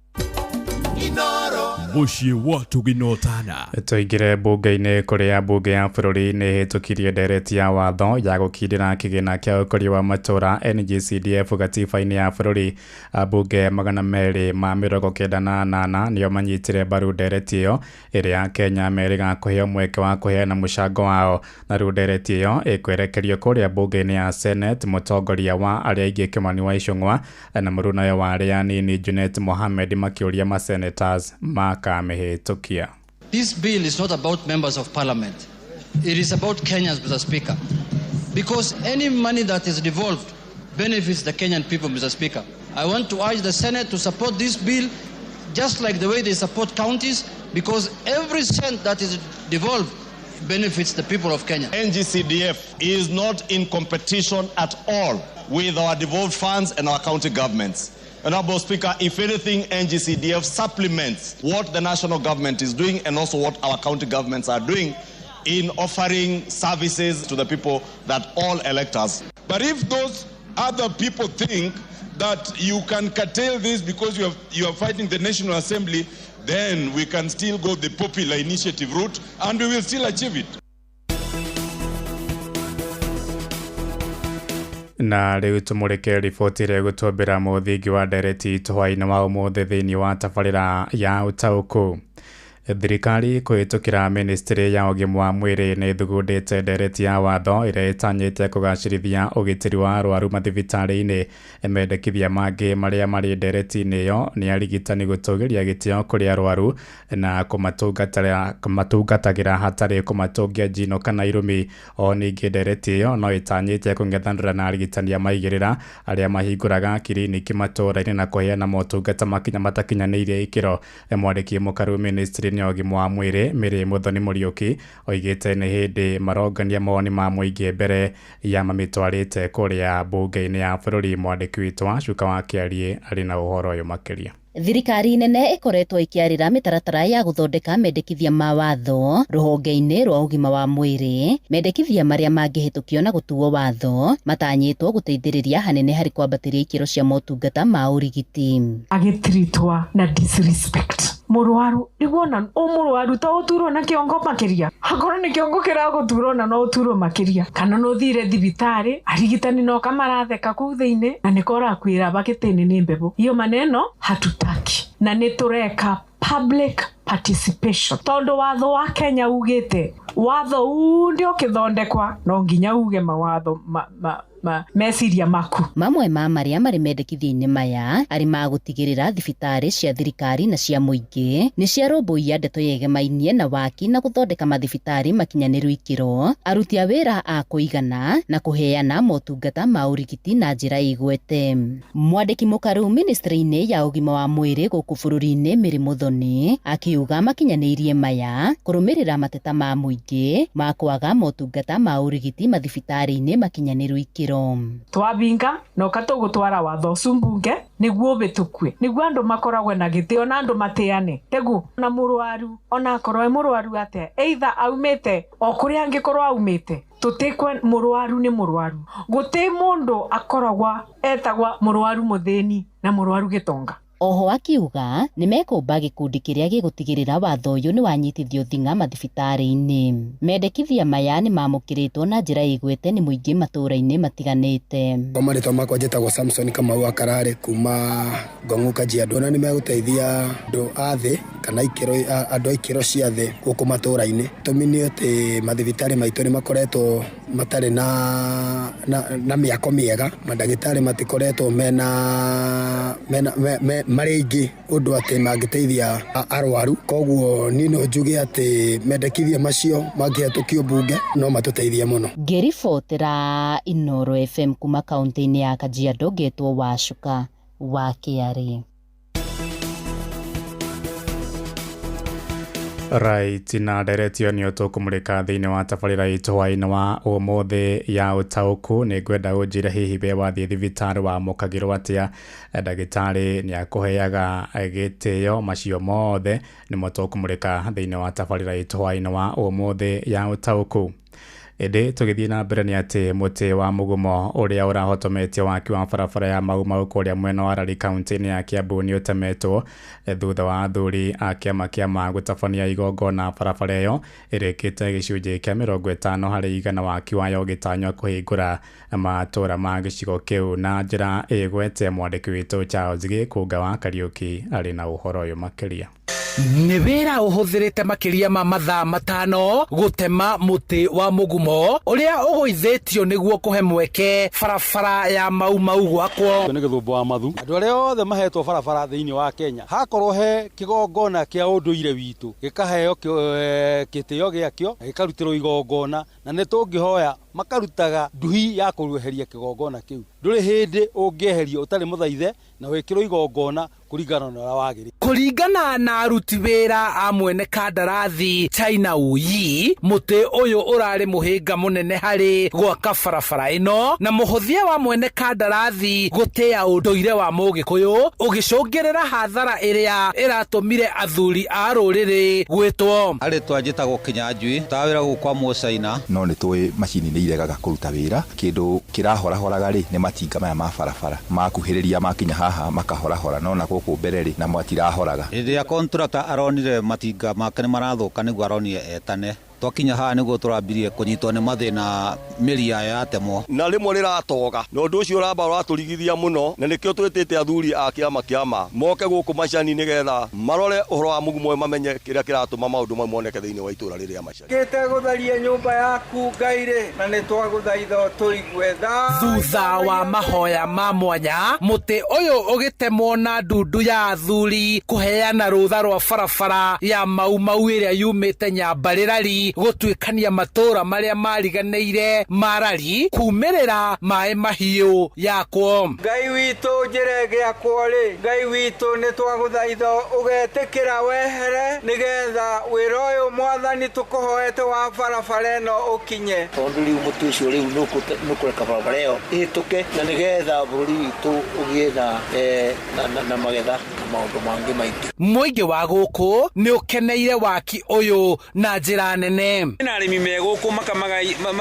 Muciĩ wa tũginotana. Tũingĩre mbunge-inĩ kũrĩa mbunge ya bũrũri nĩ hĩtũkirie ndereti ya watho ya gũkindĩra kĩgĩna kĩa ũkũria wa matũra NGCDF gatiba-inĩ ya bũrũri. Mbunge 298 nĩo manyitire mbaru ndereti ĩyo ĩrĩa Kenya merĩga kũheo mweke wa kũheana mũcango wao. Na rĩu ndereti ĩyo ĩkwerekerio kũrĩa mbunge-inĩ ya Senate mũtongoria wa arĩa aingĩ Kimani wa Ichung'wa na mũrũnawe wa arĩa anini Junet Mohamed makĩũria ma senators makamĩhĩtũkia. This bill is not about members of parliament. It is about Kenyans, Mr. Speaker. Because any money that is devolved benefits the Kenyan people, Mr. Speaker. I want to urge the Senate to support this bill just like the way they support counties, because every cent that is devolved benefits the people of Kenya. NGCDF is not in competition at all with our devolved funds and our county governments. Honorable Speaker, if anything, NGCDF supplements what the national government is doing and also what our county governments are doing in offering services to the people that all elect us. But if those other people think that you can curtail this because you are fighting the National Assembly, then we can still go the popular initiative route and we will still achieve it. Na rĩu tũmũrĩke riboti ĩrĩa gũtũmbĩra mũthingi wa ndereti tũhwainĩ wa ũmũthĩ thĩinĩ wa tabarĩra ya ũtaũkũ. Thirikari kũhĩtũkĩra ministry ya ũgima wa mwĩrĩ nĩ ĩthugundĩte ndereti ya watho ĩrĩa ĩtanyĩte kũgacĩrithia ũgitĩri wa arwaru mathibitarĩ-inĩ. Mendekithia mangĩ marĩa marĩ ndereti-inĩ ĩyo nĩ arigitani gũtũgĩria gĩtĩo kũrĩ arwaru na kũmatungatagĩra hatarĩ kũmatungia njino kana irumi. O ningĩ ndereti ĩyo no ĩtanyĩte kũng'ethanĩra na arigitani a maigĩrĩra arĩa mahingũraga kiriniki matũũra-inĩ na kũheana motungata matakinyanĩirie ikĩro. Mwandĩki mũkaru ministry ya ũgima wa mwĩrĩ Mary Muthoni Muriuki oigĩte nĩ hĩndĩ marongania mawoni ma mũingĩ mbere ya mamĩtwarĩte kũrĩa mbunge-inĩ ya bũrũri. Mwandĩki witũ wa Cuka wa Kĩarie arĩ na ũhoro ũyũ makĩria. Thirikari nene ĩkoretwo ĩkĩarĩra mĩtaratara ya gũthondeka mendekithia ma watho rũhonge-inĩ rwa ũgima wa mwĩrĩ. Mendekithia marĩa mangĩhĩtũkio na gũtuo watho matanyĩtwo gũteithĩrĩria hanene harĩ kwambatĩria ikĩro cia motungata ma ũrigiti. Agĩtritwa na disrespect. Mũrwaru nĩguona mũrwaru ta ũturwo na kĩongo makĩria. Hakorwo nĩ kĩongo kĩragũturwo na no ũturwo makĩria. Kana no thire thibitarĩ arigitani no kamaratheka kũu thĩinĩ na nĩkora kwĩra bakĩtĩni nĩ mbebo. Hiyo maneno hatutaki. Na nĩtũreka public participation. Tondu watho wa Kenya ugite watho ndio kithondekwa no nginya uge mawatho meciria maku. Mamwe ma marĩa marĩ mendekithia-inĩ maya arĩ magũtigĩrĩra thibitarĩ cia thirikari na cia mũingĩ nĩ ciarũmbũiya ndeto yegemainie na waki na gũthondeka mathibitarĩ makinyanĩru ikĩro, aruti a wĩra a kũigana na kũheana motungata ma ũrigiti na njĩra igwete. Mwandĩki mũkaru ministry-inĩ ya ũgima wa mwĩrĩ gũkũ bũrũri-inĩ Mary Muthoni akiuga makinyanĩirie maya kũrũmĩrĩra mateta ma mũingĩ ma kwaga motungata ma ũrigiti mathibitarĩ-inĩ makinyanĩru ikĩro. Twabinga no katũgũtwara watho ũcio mbunge nĩguo ũbĩtũkue, nĩguo andũ makoragwo na gĩtĩo na andũ matĩane. Tegu na mũrwaru ona akorwo mũrwaru atĩa either aumĩte o kũrĩa angĩkorwo aumĩte tũtikwe mũrwaru nĩ mũrwaru. Gũtĩ mũndũ akoragwo etagwa mũrwaru mũthĩni na mũrwaru gĩtonga. Oho akiuga nĩ mekũmba gĩkundi kĩrĩa gĩgũtigĩrĩra watho ũyũ nĩ wanyitithio thing'a mathibitarĩ-inĩ. Mendekithia maya nĩ mamũkĩrĩtwo na njĩra igwete nĩ mũingĩ matũũra-inĩ matiganĩte. Marĩtwa makwa njĩtagwo Samson Kamau Akarare kuma Ngong'u Kajiado, na nĩ megũteithia andũ a thĩ kana andũ a ikĩro cia thĩ gũkũ matũũra-inĩ. Tũmi nĩ atĩ mathibitarĩ maitũ nĩ makoretwo matarĩ na mĩako mĩega, mandagĩtarĩ matikoretwo mena marĩ ingĩ ũndũ atĩ mangĩteithia arwaru. Koguo niĩ no njuge atĩ mendekithia macio mangĩhetũkio mbunge no matũteithie mũno. Ngĩribotera Inooro FM kuma kaunti-inĩ ya Kajiado, ngetwo wa Cuka wa Kĩarie. Right, na nderetio nĩ ũtũkũmũrĩka thĩinĩ wa tabarĩra itũ hwaĩ-inĩ wa ũmũthĩ ya ũtaũku. Nĩ ngwenda ũnjĩre hihi we wathiĩ thibitarĩ wamũkagĩrwo atĩa, ndagĩtarĩ nĩ akũheaga gĩtĩo, macio mothe nĩmo tũkũmũrĩka thĩinĩ wa tabarĩra itũ hwaĩ-inĩ wa ũmũthĩ ya ũtaũku. Ĩndĩ tũgĩthiĩ na mbere nĩ atĩ mũtĩ wa mũgumo ũrĩa ũrahotometie waki wa barabara ya Mau Mau kũrĩa mwena wa Rari kaunti-inĩ ya Kiambu nĩ ũtemetwo thutha wa athuri a kĩama kĩa gũtabania igongona barabara ĩyo ĩrĩkĩte gĩcunjĩ kĩa 50 harĩ igana waki wayo ũgĩtanywo kũhingũra matũũra ma gĩcigo kĩu na njĩra ĩgwete. Mwandĩki witũ Charles Gĩkũnga wa Kariũki arĩ na ũhoro ũyũ makĩria. Nĩ wĩra ũhũthĩrĩte makĩria ma mathaa 5 gũtema mũtĩ wa mũgumo ũrĩa ũgũithĩtio nĩguo kũhe mweke barabara ya Mau Mau gwakwo. Nĩ gĩthũmbo wa mathu andũ arĩa othe mahetwo barabara thĩinĩ wa Kenya hakorwo he kĩgongona kĩa ũndũire witũ gĩkaheo gĩtĩo gĩakĩo gĩkarutĩrwo igongona na nĩ tũngĩhoya makarutaga nduhi ya kũrweheria kĩgongona kĩu. Ndũrĩ hĩndĩ ũngĩeherio ũtarĩ mũthaithe na wĩkĩrwo igongona kũringana na ũrĩa wagĩrĩire. Kũringana na aruti wĩra a mwene kandarathi China Uyi, mũtĩ ũyũ ũrarĩ mũhĩnga mũnene harĩ gwaka barabara ĩno na mũhothia wa mwene kandarathi gũtĩa ũndũire wa Mũgĩkũyũ ũgĩcũngĩrĩra hathara ĩrĩa ĩratũmire athuri a rũrĩrĩ gwĩtwo. Arĩ twanjĩtagwo Kinyanjui tawĩra gũkwa Mũcaina no nĩ tũĩ macini nĩ iregaga kũruta wĩra. Kĩndũ kĩrahorahoraga rĩ nĩ matinga maya ma barabara makuhĩrĩria makinya haha makahorahora no na gũkũ mbere rĩ na matirahoraga. Rĩrĩa contractor aronire matinga make nĩ marathũka nĩguo aronire etane twakinya haha nĩguo tũrambirie kũnyitwo nĩ mathĩna mĩri yayo yatemwo na rĩmwe rĩratoga na ũndũ ũcio ũramba ũratũrigithia mũno na nĩkĩo twĩtĩte athuri a kĩama moke gũkũ macani nĩgetha marore ũhoro wa mũgumo mamenye kĩrĩa kĩratũma maũndũ mamwe moneke thĩinĩ wa itũra rĩrĩa macani. Kĩte gũtharia nyũmba yaku Ngai na nĩ twagũthaitha tũigue tha. Thutha wa mahoya ma mwanya mũtĩ ũyũ ũgĩtemwo na ndundu ya athuri kũheana rũtha rwa barabara ya Mau Mau ĩrĩa yumĩte Nyambarĩrari gũtuĩkania matũũra marĩa mariganĩire marari kumĩrĩra maĩ mahiũ yakwo. Ngai witũ njĩre gĩakwo rĩ, Ngai witũ nĩ twagũthaitha ũgetĩkĩra wehere nĩgetha wĩra ũyũ mwathani tũkũhoete wa barabara ĩno ũkinye. Tondũ rĩu mũtĩ ũcio rĩu nĩũkũreka barabara ĩyo ĩhĩtũke na nĩgetha bũrũri witũ ũgĩe na magetha maũndũ mangĩ maingĩ. Mũingĩ wa gũkũ nĩ ũkeneire waki ũyũ na njĩra nene. Na arĩmi megũkũ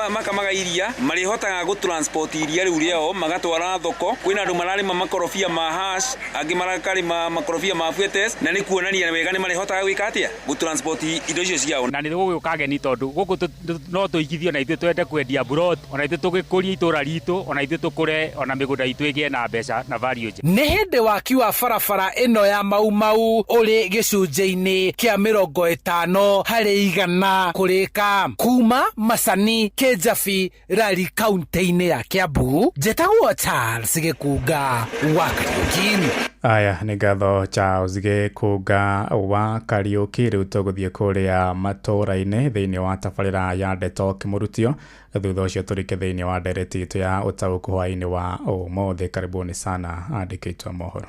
makamaga iria marĩhotaga gũtransport iria rĩu rĩao magatwara thoko. Kwĩna andũ mararĩma makorobia ma hash, angĩ marakarĩma makorobia ma fuetes na nĩ kuonania wega nĩ marĩhotaga gwĩka atĩa gũtransport indo icio ciao. Na nĩ gũgĩũka ageni tondũ gũkũ no tũigithio na ithuĩ twende kwendia brot, ona ithuĩ tũgĩkũria itũra ritũ, ona ithuĩ tũkũre ona mĩgũnda itũ ĩgĩe na mbeca na value nje. Nĩ hĩndĩ waki wa barabara ĩno ya Mau Mau ũrĩ gĩcunjĩ-inĩ kĩa 50 harĩ igana kũrĩka. Kuma Macani Kĩjabi Rari kaunti-inĩ ya Kiambu, njĩtagwo Charles Gĩkũnga wa Kariũki. Aya nĩ ngatho Charles Gĩkũnga wa Kariũki. Rĩu tũgũthiĩ kũrĩa matũũra-inĩ thĩinĩ wa tabarĩra ya Ndeto Kĩmũrutio. Thutha ũcio tũrĩke thĩinĩ wa ndereti itũ ya ũtaũku hwaĩ-inĩ wa ũmũthĩ. Karibuni sana andĩkĩtwo mohoro.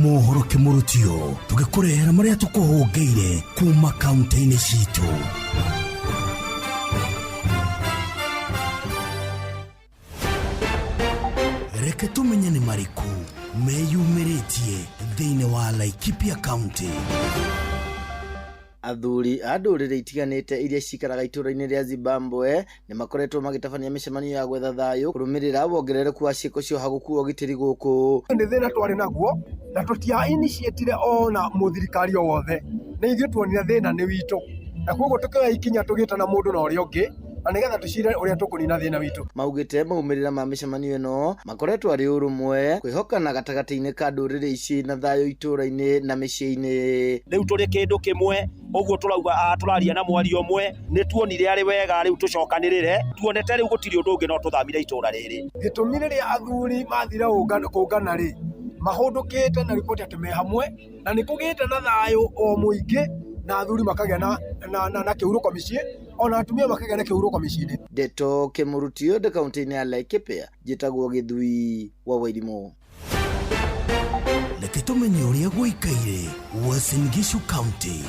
Mohoro Kĩmũrutio tũgĩkũrehera marĩa tũkũhũngĩire kuma kaunti-inĩ citũ. Reke tũmenye nĩ marĩkũ meyumĩrĩtie thĩinĩ wa Laikipia County. Athuri a ndũrĩrĩ itiganĩte iria cikaraga itũra-inĩ rĩa Zimbabwe nĩ makoretwo magĩtabania mĩcemanio ya gwetha thayũ kũrũmĩrĩra wongerereku wa ciĩko cia ũhaguku wa ũgitĩri gũkũ. Nĩ thĩna twarĩ naguo na tũtia-initiatire ona mũthirikari o wothe, nĩ ithuĩ tuonire thĩna nĩ witũ na koguo tũkĩoya ikinya tũgĩtana mũndũ na ũrĩa ũngĩ na nĩgetha tũcire ũrĩa tũkũnina thĩna witũ. Maugĩte maumĩrĩra ma mĩcemanio ĩno makoretwo arĩ ũrũmwe kwĩhokana gatagatĩ-inĩ ka ndũrĩrĩ ici na thayũ itũra-inĩ na mĩciĩ-inĩ. Rĩu tũrĩ kĩndũ kĩmwe ũguo tũrauga tũraria na mwario ũmwe nĩ tuonire arĩ wega rĩu tũcokanĩrĩre tuonete rĩu gũtirĩ ũndũ ũngĩ no tũthamire itũra rĩrĩ. Gĩtũmi rĩrĩa athuri mathira kũngana rĩ mahũndũkĩte na riboti atĩ me hamwe na nĩ kũgĩte na thayũ o mũingĩ na athuri makagĩa na kĩhurũko mĩciĩ ona atumia makagĩa na kĩhurũko mĩciĩ-inĩ. Ndeto Kĩmũrutio kaunti-inĩ ya Laikipia, njĩtagwo Gĩthui wa Wairimũ. reke tumenye uria gũikaire Uasin Gishu County.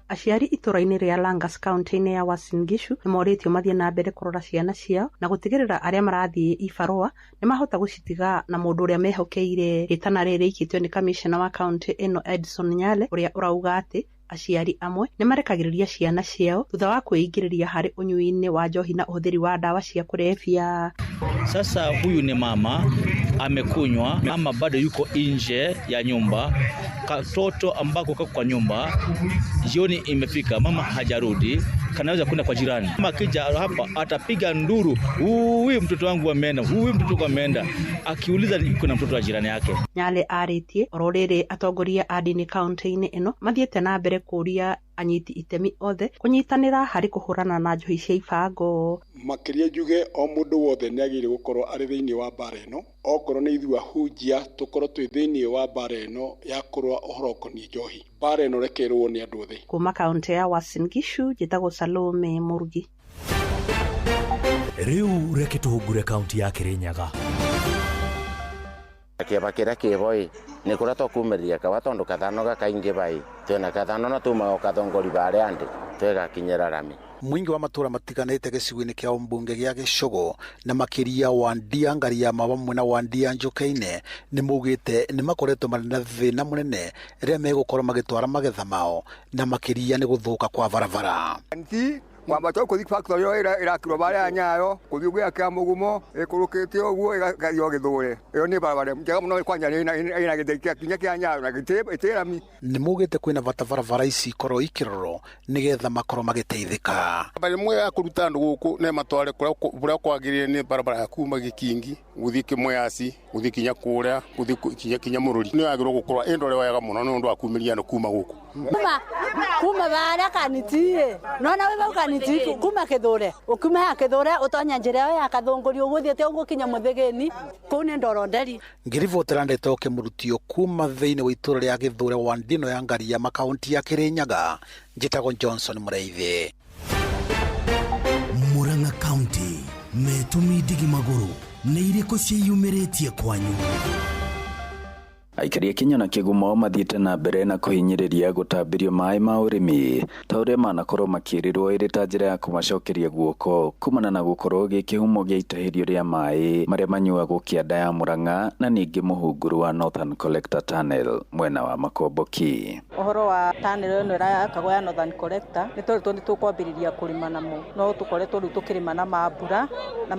Aciari itũra-inĩ rĩa Langas County-inĩ ya Uasin Gishu nĩ moritio mathiĩ na mbere kũrora ciana ciao na gũtigĩrĩra arĩa marathiĩ ibarũa nĩ mahota gũcitiga na mũndũ ũrĩa mehokeire. Rĩtana rĩrĩ ikĩtio nĩ kamishna wa kaunti ĩno Edson Nyale ũrĩa ũrauga atĩ aciari amwe nĩ marekagĩrĩria ciana ciao thutha wa kwĩingĩrĩria harĩ ũnyui-inĩ wa njohi na ũhũthĩri wa dawa cia kulevya. Sasa huyu ni mama amekunywa ama bado yuko nje ya nyumba, katoto ambako kako kwa nyumba, jioni imefika, mama hajarudi, kanaweza kwenda kwa jirani. Mama akija hapa atapiga nduru, huyu mtoto wangu ameenda, huyu mtoto wangu ameenda, akiuliza yuko na mtoto wa jirani yake. Nyale arĩtie ororere atongoria a ndini kaunti-inĩ ĩno mathiĩte na mbere kũria anyiti itemi othe kũnyitanĩra harĩ kũhũrana na njohi cia ibango. Makĩria njuge o mũndũ wothe nĩ agĩrĩire gũkorwo arĩ thĩinĩ wa bara ĩno, okorwo nĩ ithuĩ ahunjia tũkorwo twĩ thĩinĩ wa bara ĩno ya kũrũa ũhoro ũkoniĩ njohi. Bara ĩno rekerwo nĩ andũ othe. Kuma kaunti ya Uasin Gishu, njĩtagwo Salome Murugi. Rĩu reke tũhungure kaunti ya Kirinyaga. Kĩaba kĩrĩa kĩboi nĩ kũrĩa tũkumĩrĩria kaba tondũ kathano gakaingĩ bai twĩna kathano na tumaga kathongori barĩa andĩ twegakinyĩra rami. Mwingi wa matura matiganĩte gĩcigo-inĩ kĩa ũmbunge gĩa Gĩcũgũ na makĩria wa Ndiangaria mabamwe na wa Ndianjũkaine nĩ maugĩte nĩ makoretwo marĩ na thĩna mũnene rĩrĩa megũkorwo magĩtwara magetha mao na makĩria nĩ gũthũka kwa barabara. Kwamba toko dik factory irakiro bare nyayo kubiugya kya mugumo ekurukite ogwo igayo githore iyo ni barabara mjaga muno kwanya ina githeki kinya kya nyayo na giterami nĩ mugĩte kwĩna barabara ici korwo ikiroro nigetha makorwo magĩteithĩka. Bari mwe ya kuruta ndu guku ne matware kuria kwagirire ni barabara ya kuma Gikingi guthi Kimweyasi guthi kinya kuria guthi kinya Mururi ni agirwo gukorwa endore wega muno no ndu akumiria no kuma guku kuma bara kanitie nona wewe ukaniti kuma Kithore ukuma Kithore utonya njira ya kathongori uguthiete ugukinya Muthegeni kune Ndoronderi. Ngirivotera ndetoke murutio kuma thĩinĩ wa itũra rĩa Gĩthũre wa Ndino ya Ngaria makaunti ya Kirinyaga, njĩtagwo Johnson Mũreithi. Murang'a County metumi ndigi magũrũ nĩ irĩkũ ciĩyumĩrĩtie kwanyu? Aikari a Kenya na Kĩgumo mathiĩte na mbere na kũhinyĩrĩria gũtambĩrio maĩ ma ũrĩmi ta ũrĩa manakorwo makĩrĩrwo ĩrĩ ta njĩra ya kũmacokeria guoko kumana na gũkorwo gĩkĩhumo gĩa itahĩrio rĩa maĩ marĩa manyuagwo kĩanda ya Murang'a na ningĩ mũhunguru wa Northern Collector Tunnel mwena wa Makomboki. Ũhoro wa tunnel ĩno ĩrakagwo ya Northern Collector nĩ tũkwambĩrĩria kũrĩma namo no tũkoretwo rĩu tũkĩrĩma na mambura na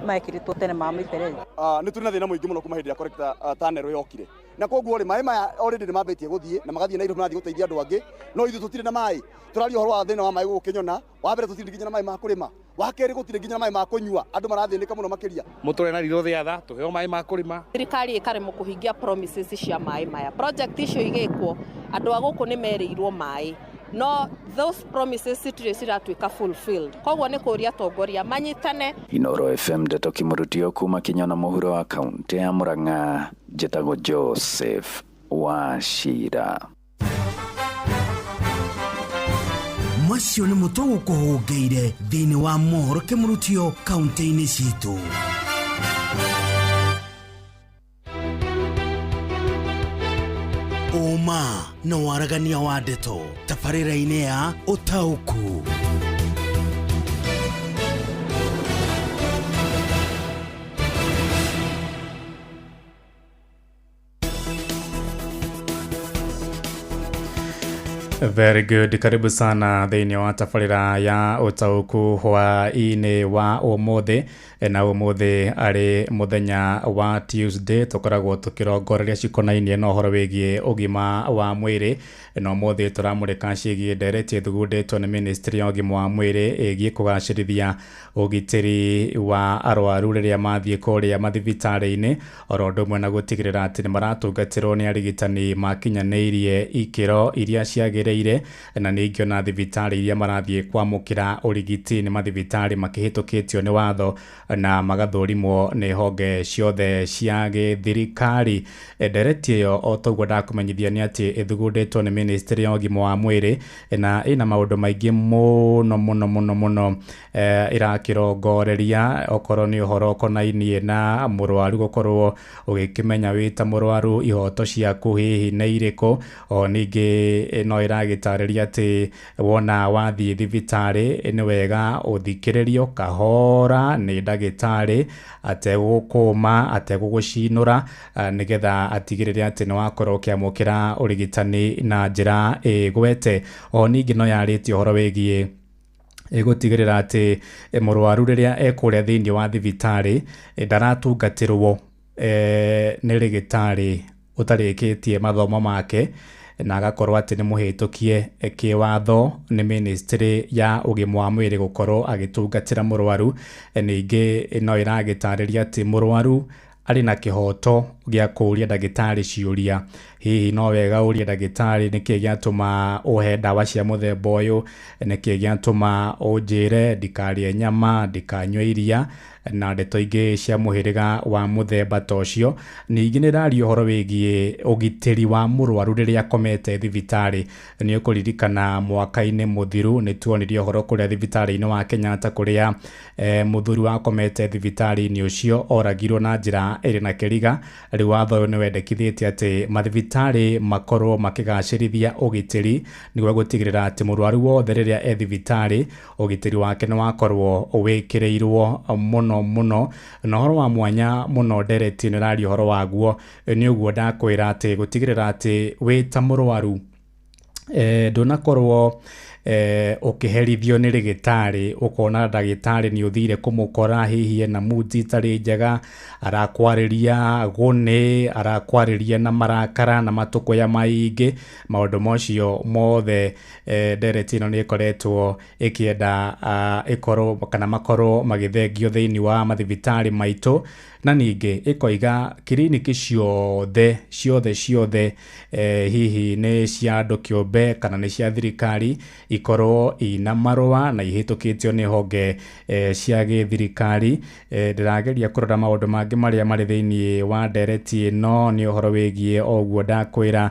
mekĩrĩtwo tene ma mĩberethi. Nĩ tũrĩ na thĩna mũingĩ mũno kuma hĩndĩ ya Collector Tunnel yokire na koguo maĩ maya already nĩ mambĩtie gũthiĩ na magathiĩ na indo marathiĩ gũteithia andũ angĩ no ithuĩ tũtirĩ na maĩ tũraria ũhoro wa thĩna wa maĩ gũkĩnyona wa mbere tũtirĩ nginya na maĩ ma kũrĩma wa kerĩ gũtirĩ nginya na maĩ ma kũnyua andũ marathĩnĩka mũno makĩria mũtũre na riro thĩatha tũheo maĩ ma kũrĩma. Thirikari ĩkaremwo kũhingia promises cia maĩ maya project icio igĩkwo andũ a gũkũ nĩ merĩirwo maĩ no those promises citiratuĩka fulfilled koguo nĩ kũria atongoria manyitane. Inooro FM ndeto kimurutio kuma Kinyona mũhuro wa kaunti ya Murang'a, njĩtagwo Joseph Wachira. Macio nĩ mũtugo kũhũngĩire thĩinĩ wa mohoro kĩmurutio kaunti-inĩ citũ. Uma na waragania wa ndeto tabarĩra-inĩ ya ũtaũku. Very good. Karibu sana thĩinĩ wa tabarĩra ya ũtaũku hwa-inĩ wa ũmũthĩ na ũmũthĩ arĩ mũthenya wa Tuesday tũkoragwo tũkĩrongoreria cikonainie na ũhoro wĩgiĩ ũgima wa mwĩrĩ na ũmũthĩ tũramũrĩka ciĩgiĩ ndeereti ĩthugundĩtwo nĩ Ministry ya ũgima wa mwĩrĩ ĩgiĩ kũgacĩrithia ũgitĩri wa arwaru rĩrĩa mathiĩ kũrĩa mathibitarĩ-inĩ oro ũndũ ũmwe na gũtigĩrĩra atĩ nĩ maratungatĩrwo nĩ arigitani makinyanĩirie ikĩro iria ciagĩrĩire magĩrĩire na nĩngĩona thibitarĩ iria marathiĩ kwamũkĩra ũrigiti nĩ mathibitarĩ makĩhĩtũkĩtio nĩ watho na magathũrimwo nĩ honge ciothe cia gĩthirikari. Ndereti ĩyo o toguo ndakũmenyithia nĩ atĩ ĩthugundĩtwo nĩ ministry ya ũgima wa mwĩrĩ na ĩna maũndũ maingĩ mũno ĩrakĩrongoreria okorwo nĩ ũhoro ũkonainie na mũrwaru gũkorwo ũgĩkĩmenya wĩ ta mũrwaru ihoto ciaku hihi nĩ irĩkũ. O ningĩ no ĩragĩtarĩria atĩ wona wathiĩ thibitarĩ nĩ wega ũthikĩrĩrio kahora nĩ ndagĩtarĩ ategũkũma ategũgũcinũra nĩgetha atigĩrĩre atĩ nĩ wakorwo ũkĩamũkĩra ũrigitani na njĩra ĩgwete. O ningĩ no yarĩtie ũhoro wĩgiĩ gũtigĩrĩra atĩ mũrwaru rĩrĩa ekũrĩa thĩinĩ wa thibitarĩ ndaratungatĩrwo nĩ rĩgĩtarĩ ũtarĩkĩtie mathomo make na agakorwo atĩ nĩ mũhĩtũkie kĩwatho nĩ ministry ya ũgima wa mwĩrĩ gũkorwo agĩtungatĩra mũrwaru. Ningĩ no ĩragĩtarĩria atĩ mũrwaru arĩ na kĩhoto gĩa kũũria ndagĩtarĩ ciũria. Hihi no wega ũrie ndagĩtarĩ nĩkĩĩ gĩatũma ũhe ndawa cia mũthemba ũyũ, nĩkĩĩ gĩatũma ũnjĩre ndikarĩe nyama ndikanyue iria na ndeto ingĩ cia mũhĩrĩga wa mũthemba ta ũcio. Ningĩ nĩ ĩraria ũhoro wĩgiĩ ũgitĩri wa mũrwaru rĩrĩa akomete thibitarĩ. Nĩ ũkũririkana mwaka-inĩ mũthiru nĩ tuonirie ũhoro kũrĩa thibitarĩ-inĩ wa Kenyatta kũrĩa mũthuri wakomete thibitarĩ-inĩ ũcio oragirwo na njĩra ĩrĩ na kĩriga. Rĩu watho ũyũ nĩ wendekithĩtie atĩ mathibitarĩ makorwo makĩgacĩrithia ũgitĩri nĩguo gũtigĩrĩra atĩ mũrwaru wothe rĩrĩa e thibitarĩ ũgitĩri wake nĩ wakorwo wĩkĩrĩirwo mũno. Na ũhoro wa mwanya mũno ndereti nĩ raria ũhoro waguo nĩ ũguo ndakwĩra atĩ gũtigĩrĩra atĩ wĩ ta mũrwaru ndũnakorwo ũkĩherithio nĩ rĩgĩtarĩ ũkona ndagĩtarĩ nĩ ũthire kũmũkora hihi ena mood itarĩ njega arakwarĩria gũnĩ arakwarĩria na marakara na matũkũya maingĩ. Maũndũ macio mothe ndereti ĩno nĩ ĩkoretwo ĩkĩenda ĩkorwo kana makorwo magĩthengio thĩinĩ wa mathibitarĩ maitũ. Na ningĩ ĩkoiga kiriniki ciothe hihi nĩ cia andũ kĩũmbe kana nĩ cia thirikari ikorwo ina marũa na ihĩtũkĩtio nĩ honge cia gĩthirikari. Ndĩrageria kũrora maũndũ mangĩ marĩa marĩ thĩinĩ wa ndereti ĩno nĩ ũhoro wĩgiĩ oguo ndakwĩra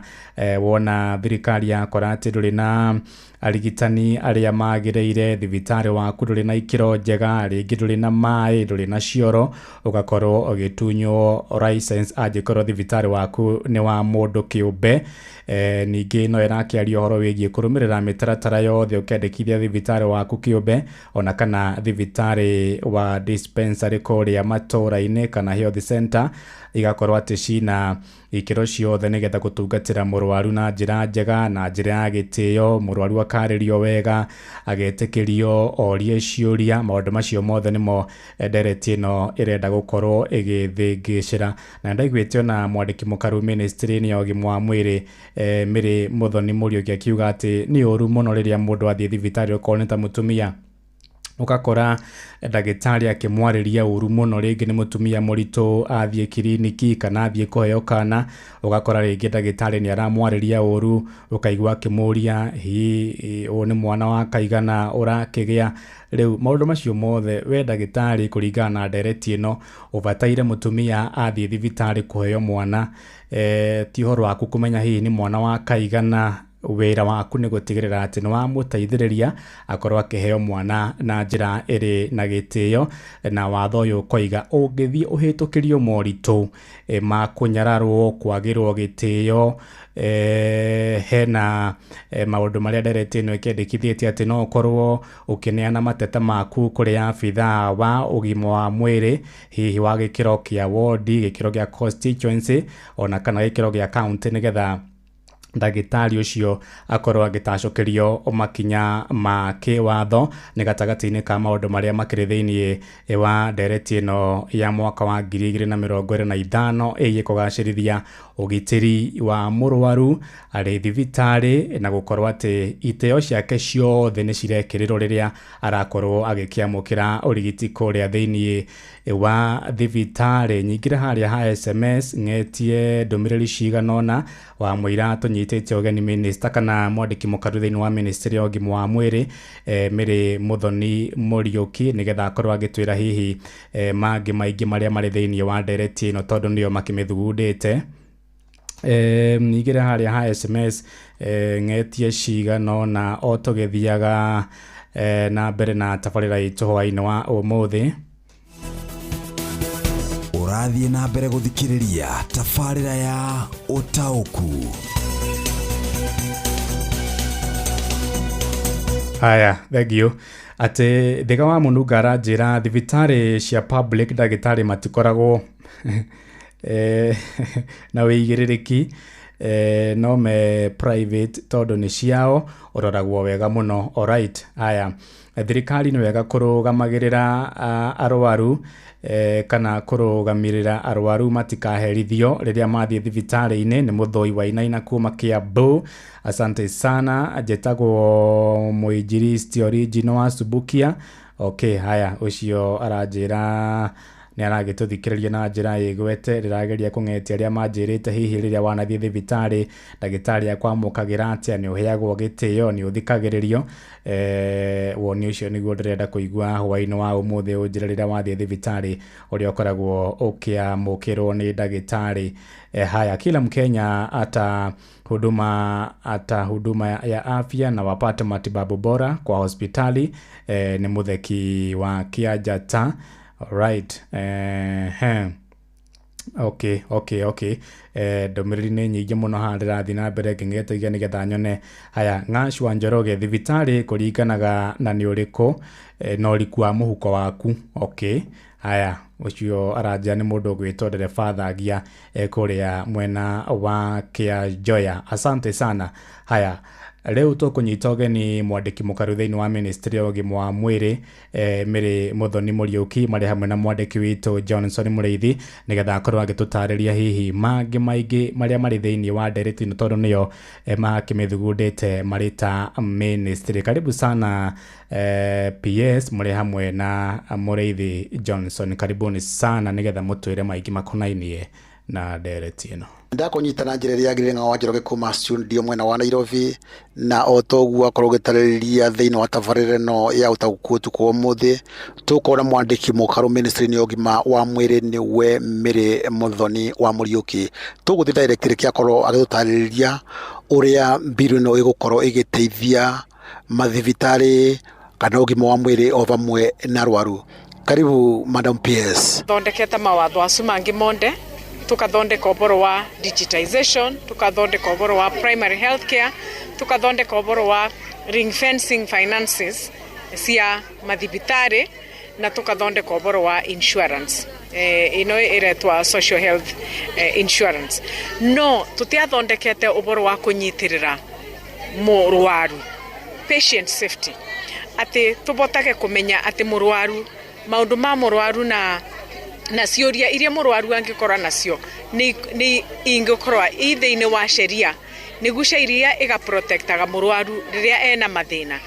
wona thirikari yakora atĩ ndũrĩ na arigitani arĩa magĩrĩire, thibitarĩ waku ndũrĩ na ikĩro njega, rĩngĩ ndũrĩ na maĩ ndũrĩ na cioro, ũgakorwo ũgĩtunywo license angĩkorwo thibitarĩ waku nĩ wa mũndũ kĩũmbe. Ningĩ no ĩrakĩaria ũhoro wĩgiĩ kũrũmĩrĩra mĩtaratara yothe ũkĩandĩkithia thibitarĩ waku kĩũmbe ona kana thibitarĩ wa dispensary kũrĩa matũũra-inĩ kana health center igakorwo atĩ cina ikĩro ciothe nĩgetha gũtungatĩra mũrwaru na njĩra njega na njĩra ya gĩtĩo, mũrwaru akarĩrio wega agetĩkĩrio orie ciũria. Maũndũ macio mothe nĩmo ndereti ĩno ĩrenda gũkorwo ĩgĩthĩngĩcĩra. Na ndaiguĩte ona mwandĩki mũkaru ministry-inĩ ya ũgima wa mwĩrĩ Mary Muthoni Muriuki akiuga atĩ nĩ ũru mũno rĩrĩa mũndũ athiĩ thibitarĩ okorwo nĩ ta mũtumia ũgakora ndagĩtarĩ akĩmwarĩria ũru mũno, rĩngĩ nĩ mũtumia mũritũ athiĩ kiriniki kana athiĩ kũheo kana, ũgakora rĩngĩ ndagĩtarĩ nĩ aramwarĩria ũru, ũkaigua akĩmũria hihi ũyũ nĩ mwana wa kaigana ũrakĩgĩa. Rĩu maũndũ macio mothe we ndagĩtarĩ kũringana na ndereti ĩno ũbataire mũtumia athiĩ thibitarĩ kũheo mwana ti ũhoro waku kũmenya hihi nĩ mwana wa kaigana. Wĩra waku nĩ gũtigĩrĩra atĩ nĩ wamũteithĩrĩria akorwo akĩheo mwana na njĩra ĩrĩ na gĩtĩo. Na watho ũyũ ũkoiga ũngĩthiĩ ũhĩtũkĩrio moritũ ma kũnyararwo, kwagĩrwo gĩtĩo, hena maũndũ marĩa ndereti ĩno ĩkĩandĩkithĩtie atĩ no ũkorwo ũkĩneana mateta maku kũrĩ abithaa wa ũgima wa mwĩrĩ, hihi wa gĩkĩro kĩa wodi, gĩkĩro gĩa constituency ona kana gĩkĩro gĩa county, nĩgetha ndagĩtarĩ ũcio akorwo agĩtacũkĩrio makinya ma kĩwatho. Nĩ gatagatĩ-inĩ ka maũndũ marĩa makĩrĩ thĩinĩ wa ndereti ĩno ya mwaka wa 2025 ĩgiĩ kũgacĩrithia ũgitĩri wa mũrwaru arĩ thibitarĩ na gũkorwo atĩ itĩo ciake ciothe nĩ cirekĩrĩrwo rĩrĩa arakorwo agĩkĩamũkĩra ũrigiti kũrĩa thĩinĩ wa thibitarĩ. Nyingĩra harĩa ha SMS ng'etie ndũmĩrĩri cigana ũna wa mũira tũnyitĩte anyitĩte ũgeni minister kana mwandĩki mũkaru thĩinĩ wa ministry ya ũgima wa mwĩrĩ Mary Muthoni Muriuki nĩgetha akorwo agĩtwĩra hihi mangĩ maingĩ marĩa marĩ thĩinĩ wa ndereti ĩno tondũ nĩo makĩmĩthugundĩte. Igĩre harĩa ha SMS ng'etie cigano na o tũgĩthiaga na mbere na tabarĩra itũ hwaĩ-inĩ wa ũmũthĩ. Ũrathiĩ na mbere gũthikĩrĩria tabarĩra ya ũtaũku. Haya, thank you. Ate thega wa Mũnunga aranjĩra thibitarĩ cia public ndagĩtarĩ matikoragwo na wĩigĩrĩrĩki no me private tondũ nĩ ciao ũroragwo wega mũno. Alright, haya, thirikari nĩ wega kũrũgamagĩrĩra arwaru kana kũrũgamĩrĩra arwaru matikaherithio rĩrĩa mathiĩ thibitarĩ-inĩ. Nĩ Mũthoi Wainaina kuma Kiambu. Asante sana. Njetagwo mũinjilisti original wa Subukia. Okay, haya, ũcio aranjĩra nĩ aragĩtũthikĩrĩria na njĩra ĩgwete. Rĩrageria kũng'etia arĩa manjĩrĩte hihi rĩrĩa wanathiĩ thibitarĩ ndagĩtarĩ akwamũkagĩra atĩa, nĩ ũheagwo gĩtĩo, nĩ ũthikagĩrĩrio. Woni ũcio nĩguo ndĩrenda kũigua hwaĩ-inĩ wa ũmũthĩ. Ũnjĩra rĩrĩa wathiĩ thibitarĩ ũrĩa ũkoragwo ũkĩamũkĩrwo nĩ ndagĩtarĩ. Haya, kila Mkenya ata huduma ya afya na wapate matibabu bora kwa hospitali. Ni Mutheki wa Kiajata. Alright. Okay. Ndomĩrĩri nĩ nyingĩ mũno haha ndĩrathiĩ na mbere ngĩng'etagia nĩgetha nyone. Haya, Ng'acu wa Njoroge, thibitarĩ kũringanaga na nĩ ũrĩkũ na ũriku wa mũhuko waku. Okay. Haya, ũcio aranjĩra nĩ mũndũ ũgwĩtwo ndereba thagia kũrĩa mwena wa Kĩanjoya. Asante sana. Haya, rĩu tũkũnyita ũgeni mwandĩki mũkaru thĩinĩ wa ministry ya ũgima wa mwĩrĩ Mary Muthoni Muriuki marĩ hamwe na mwandĩki witũ Johnson Mũrĩithi nĩgetha akorwo agĩtũtarĩria hihi mangĩ maingĩ marĩa marĩ thĩinĩ wa ndereti ĩno tondũ nĩyo makĩmĩthugundĩte marĩ ta ministry. Karibu sana PS, mũrĩ hamwe na Mũrĩithi Johnson. Karibuni sana nĩgetha mũtwĩre maingĩ makonainie na ndereti ĩno. Ndakũnyitana njĩra ĩrĩa yagĩrĩire wa Njoroge kuma studio mwena wa Nairobi na otoguo akorwo gĩtarĩria thĩinĩ wa tabarĩra ĩno ya ũtaũku ũtukũ ũmũthĩ. Tũkona mwandĩki mũkaru ministry-inĩ ya ũgima wa mwĩrĩ nĩwe Mary Muthoni wa Muriuki. Tũgũthiĩ direct rĩkĩ akorwo agĩtũtarĩria ũrĩa mbirũ ĩno ĩgũkorwo ĩgĩteithia mathibitarĩ kana ũgima wa mwĩrĩ o vamwe na arwaru. Karibu Madam PS. Thondekete mawatho acu mangĩ monde tukathondeka ũboro wa digitization, tukathondeka ũboro wa primary health care, tukathondeka ũboro wa ring fencing finances cia mathibitarĩ na tukathondeka ũboro wa insurance ino iretwa social health insurance. No tutiathondekete ũboro wa kũnyitĩrĩra mũrwaru, patient safety, ati tubotage kumenya ati mũrwaru maundu ma mũrwaru na ciũria iria mũrwaru angĩkorwo nacio ni ingĩkorwo thĩinĩ wa sheria nĩguo sheria ĩgaprotectaga mũrwaru rĩrĩa ena mathĩna.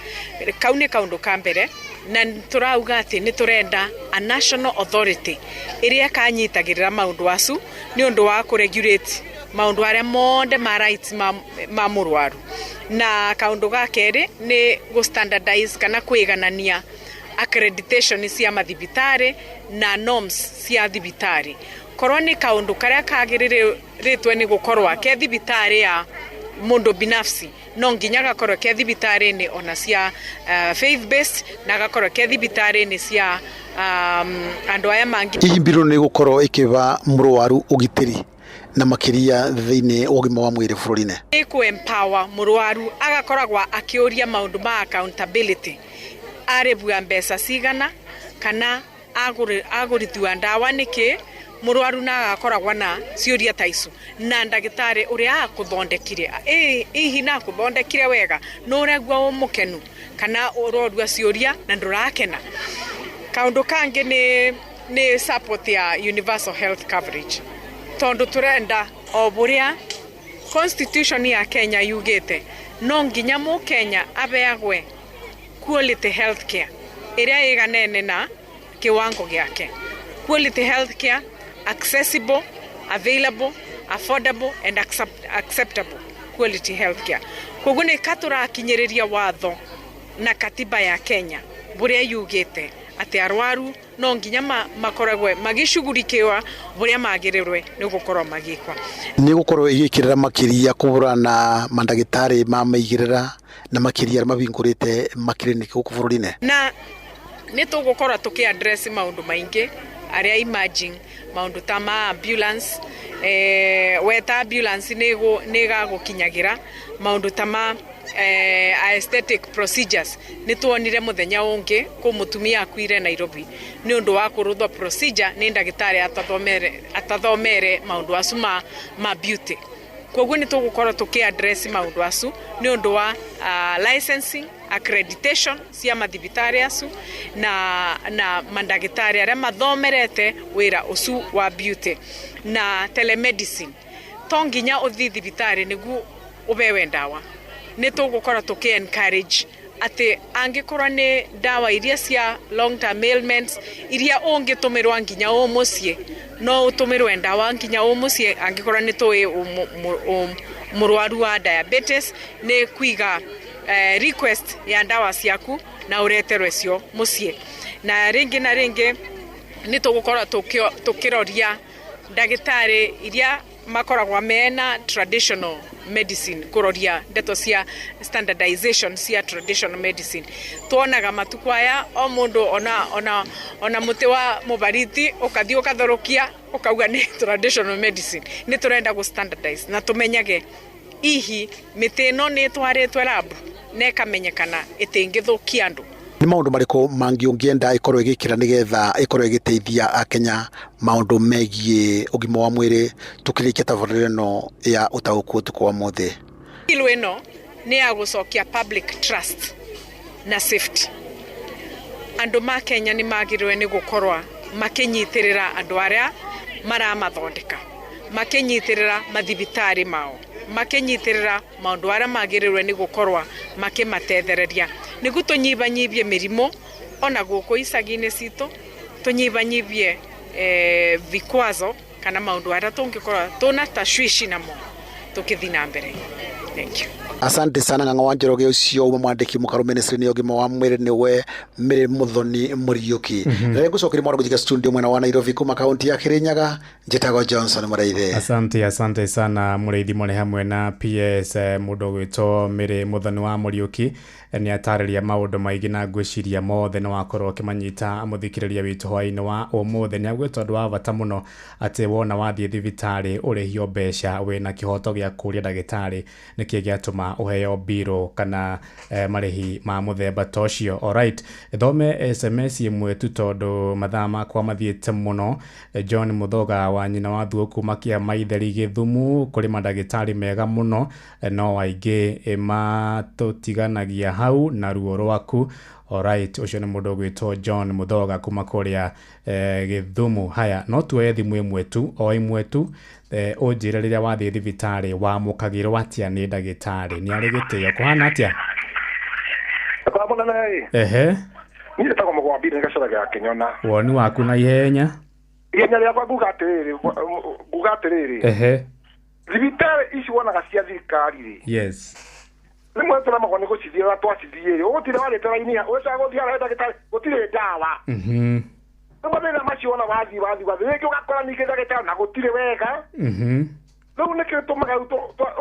Kau nĩ kaũndũ ka mbere, na turauga atĩ nĩ turenda a national authority ĩrĩa kanyitagĩrĩra maũndũ acu nĩ ũndũ wa kũregulate maũndũ arĩa mothe ma rights ma mũrwaru. Na kaũndũ ga kerĩ nĩ gũstandardize kana kwĩganania accreditation cia mathibitarĩ na norms cia thibitarĩ. Korwo nĩ kaũndũ karĩa kagĩrĩrĩtwe nĩ gũkorwo ke thibitarĩ ya mũndũ binafsi, no nginya gakorwo ke thibitarĩ-inĩ ona cia faith based na gakorwo ke thibitarĩ-inĩ cia andũ aya mangĩ. Hihi mbirũ nĩ gũkorwo ĩkĩba mũrwaru ũgitĩri na makĩria thĩinĩ wa ũgima wa mwĩrĩ bũrũri-inĩ. Nĩ kũ-empower mũrwaru agakoragwo akĩũria maũndũ ma accountability. Arĩbua mbeca cigana kana agũrithiwa ndawa nĩkĩ mũrwaru na agakoragwo na ciũria ta icio, na ndagĩtarĩ ũrĩa akũthondekire hihi na akũthondekire wega no ũregua mũkenu kana ũrorua ciũria na ndũrakena. Kaũndũ kangĩ nĩ support ya universal health coverage, tondũ turenda o burĩa constitution ya Kenya yugĩte no nginya mũkenya abeagwe quality health care ĩrĩa ĩganene na kiwango gĩake. Quality health care, accessible, available, affordable and acceptable quality healthcare koguo nä katurakinyiriria watho na katiba ya Kenya buria yugite ati arwaru no nginya makoragwe magicugurikiwa buria magirirwe ni gukorwo magikwa ni gukorwo igikirira makiria kuburana mandagitari mamaigirira na makiria mabingurite makiriniki guku bururi-ini na ni tugukorwo tukiaddress maundu maingi aria emerging maundu ta ma ambulance weta ambulance niga gukinyagira maundu ta ma aesthetic procedures ni tuonire muthenya ungi ku mutumia akuire Nairobi ni undu wa kuruthwa procedure ni ndagitari atathomere maundu acu ma beauty koguo ni tugukorwo tukiaddress maundu acu ni undu wa licensing accreditation cia mathibitari acu na mandagitari aria mathomerete wira ucu wa beauty na telemedicine tonginya uthi thibitari nigu ubewe ndawa ni tugukorwo tuki encourage ati angikorwa ni dawa iria cia long term ailments iria ungitumirwa nginya umucie no utumirwe ndawa nginya umucie angikorwa ni tui murwaru wa diabetes ni kwiga request ya ndawa ciaku na ureterwe cio mucie na ringi ni tugukorwa tukiroria ndagitari iria makoragwa mena traditional medicine kuroria ndeto cia standardization cia traditional medicine tuonaga matuku aya o mundu ona muti wa mubariti ukathi ukathorokia ukauga ni traditional medicine ni turenda gu standardize na tumenyage ihi miti no ni twaritwe lab nekamenyekana itingithukia andu ni maundu mariko mangiungienda ikorwo igikira nigetha ikorwo igiteithia akenya maundu megie ugima wa mwiri tukirikia tabarĩra no ya utaguku tukwa mothe ilu ino ni ya gucokia public trust na safety andu ma Kenya ni magirwe ni gukorwa makinyitirira andu aria maramathondeka makinyitirira mathibitari mao makinyitirira maundu aria magirirwe ni gukorwa makimatethereria nigu tunyibanyibie mirimo ona guku icagi-ini citu tunyibanyibie vikwazo kana maundu aria tungikorwa tuna tashwishi namo tukithi na mbere. Thank you. Asante sana Ng'ang'a wa Njoroge ucio uma mwandiki mukaru ministry ni ugima wa mwiri niwe Mire Muthoni Muriuki rero gucokeri mwaro gujika studio mwena wa Nairobi kuma kaunti ya Kirinyaga njitago Johnson Muraithe. Asante sana Muraithi mone hamwe na PS mundu gwito Mire Muthoni wa Muriuki ni atariria maundu maingi na ngwiciria mothe no akorwo kimanyita muthikiriria witu hwaini wa umuthe ni agwito andu wa bata muno ati wona wathie thibitari urihio mbeca wina kihoto gia kuria ndagitari niki giatuma uheo biro kana marihi ma muthemba tocio. Alright, thome SMS imwe tu tondu mathama kwa mathiete muno. John Muthoga wa nyina wa thuku makia maitheri Githumu kuri mandagitari mega muno no waingi matutiganagia hau na ruo rwaku. Alright, ucio ni mundu gwitwo John Muthoga kuma kuria Githumu. Haya, no tuoye thimu imwe tu o imwe tu unjire riria wathie thibitari wa mukagirwo atia ni ndagitari ni ari gitio kuhana atia kwa bona nai ni ta como kwa bidin gacora ga Kenyona woni waku na ihenya ria kwa gugatiriri thibitari ici wona gacia thirikari yes rimwe tuna magone gucithira twacithie ugutire wale taraini uca guthia ndagitari gutire dawa Nobadela machiona wazi reke ugakora nikidagitari na gutire wega no neke tomaga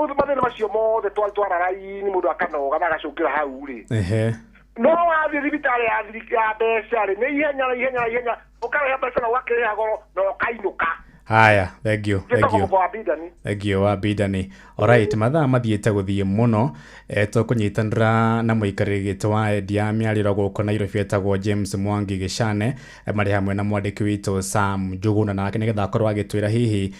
udubadela machio mothe twara raini mundu akanoga bagacukira hau ri no wathi thibitari ya mbeca ri ni ihenya ukara mbeca na wakire agoro no kainuka. Haya, thank you wa Bidani. Alright, mathaa mathiete guthie muno tukunyitanira na muikarigite wa Edia miariro guko Nairobi etagwo James Mwangi Gicane mari hamwe na mwandiki witu Sam Njuguna nake nigetha akorwo agitwira hihi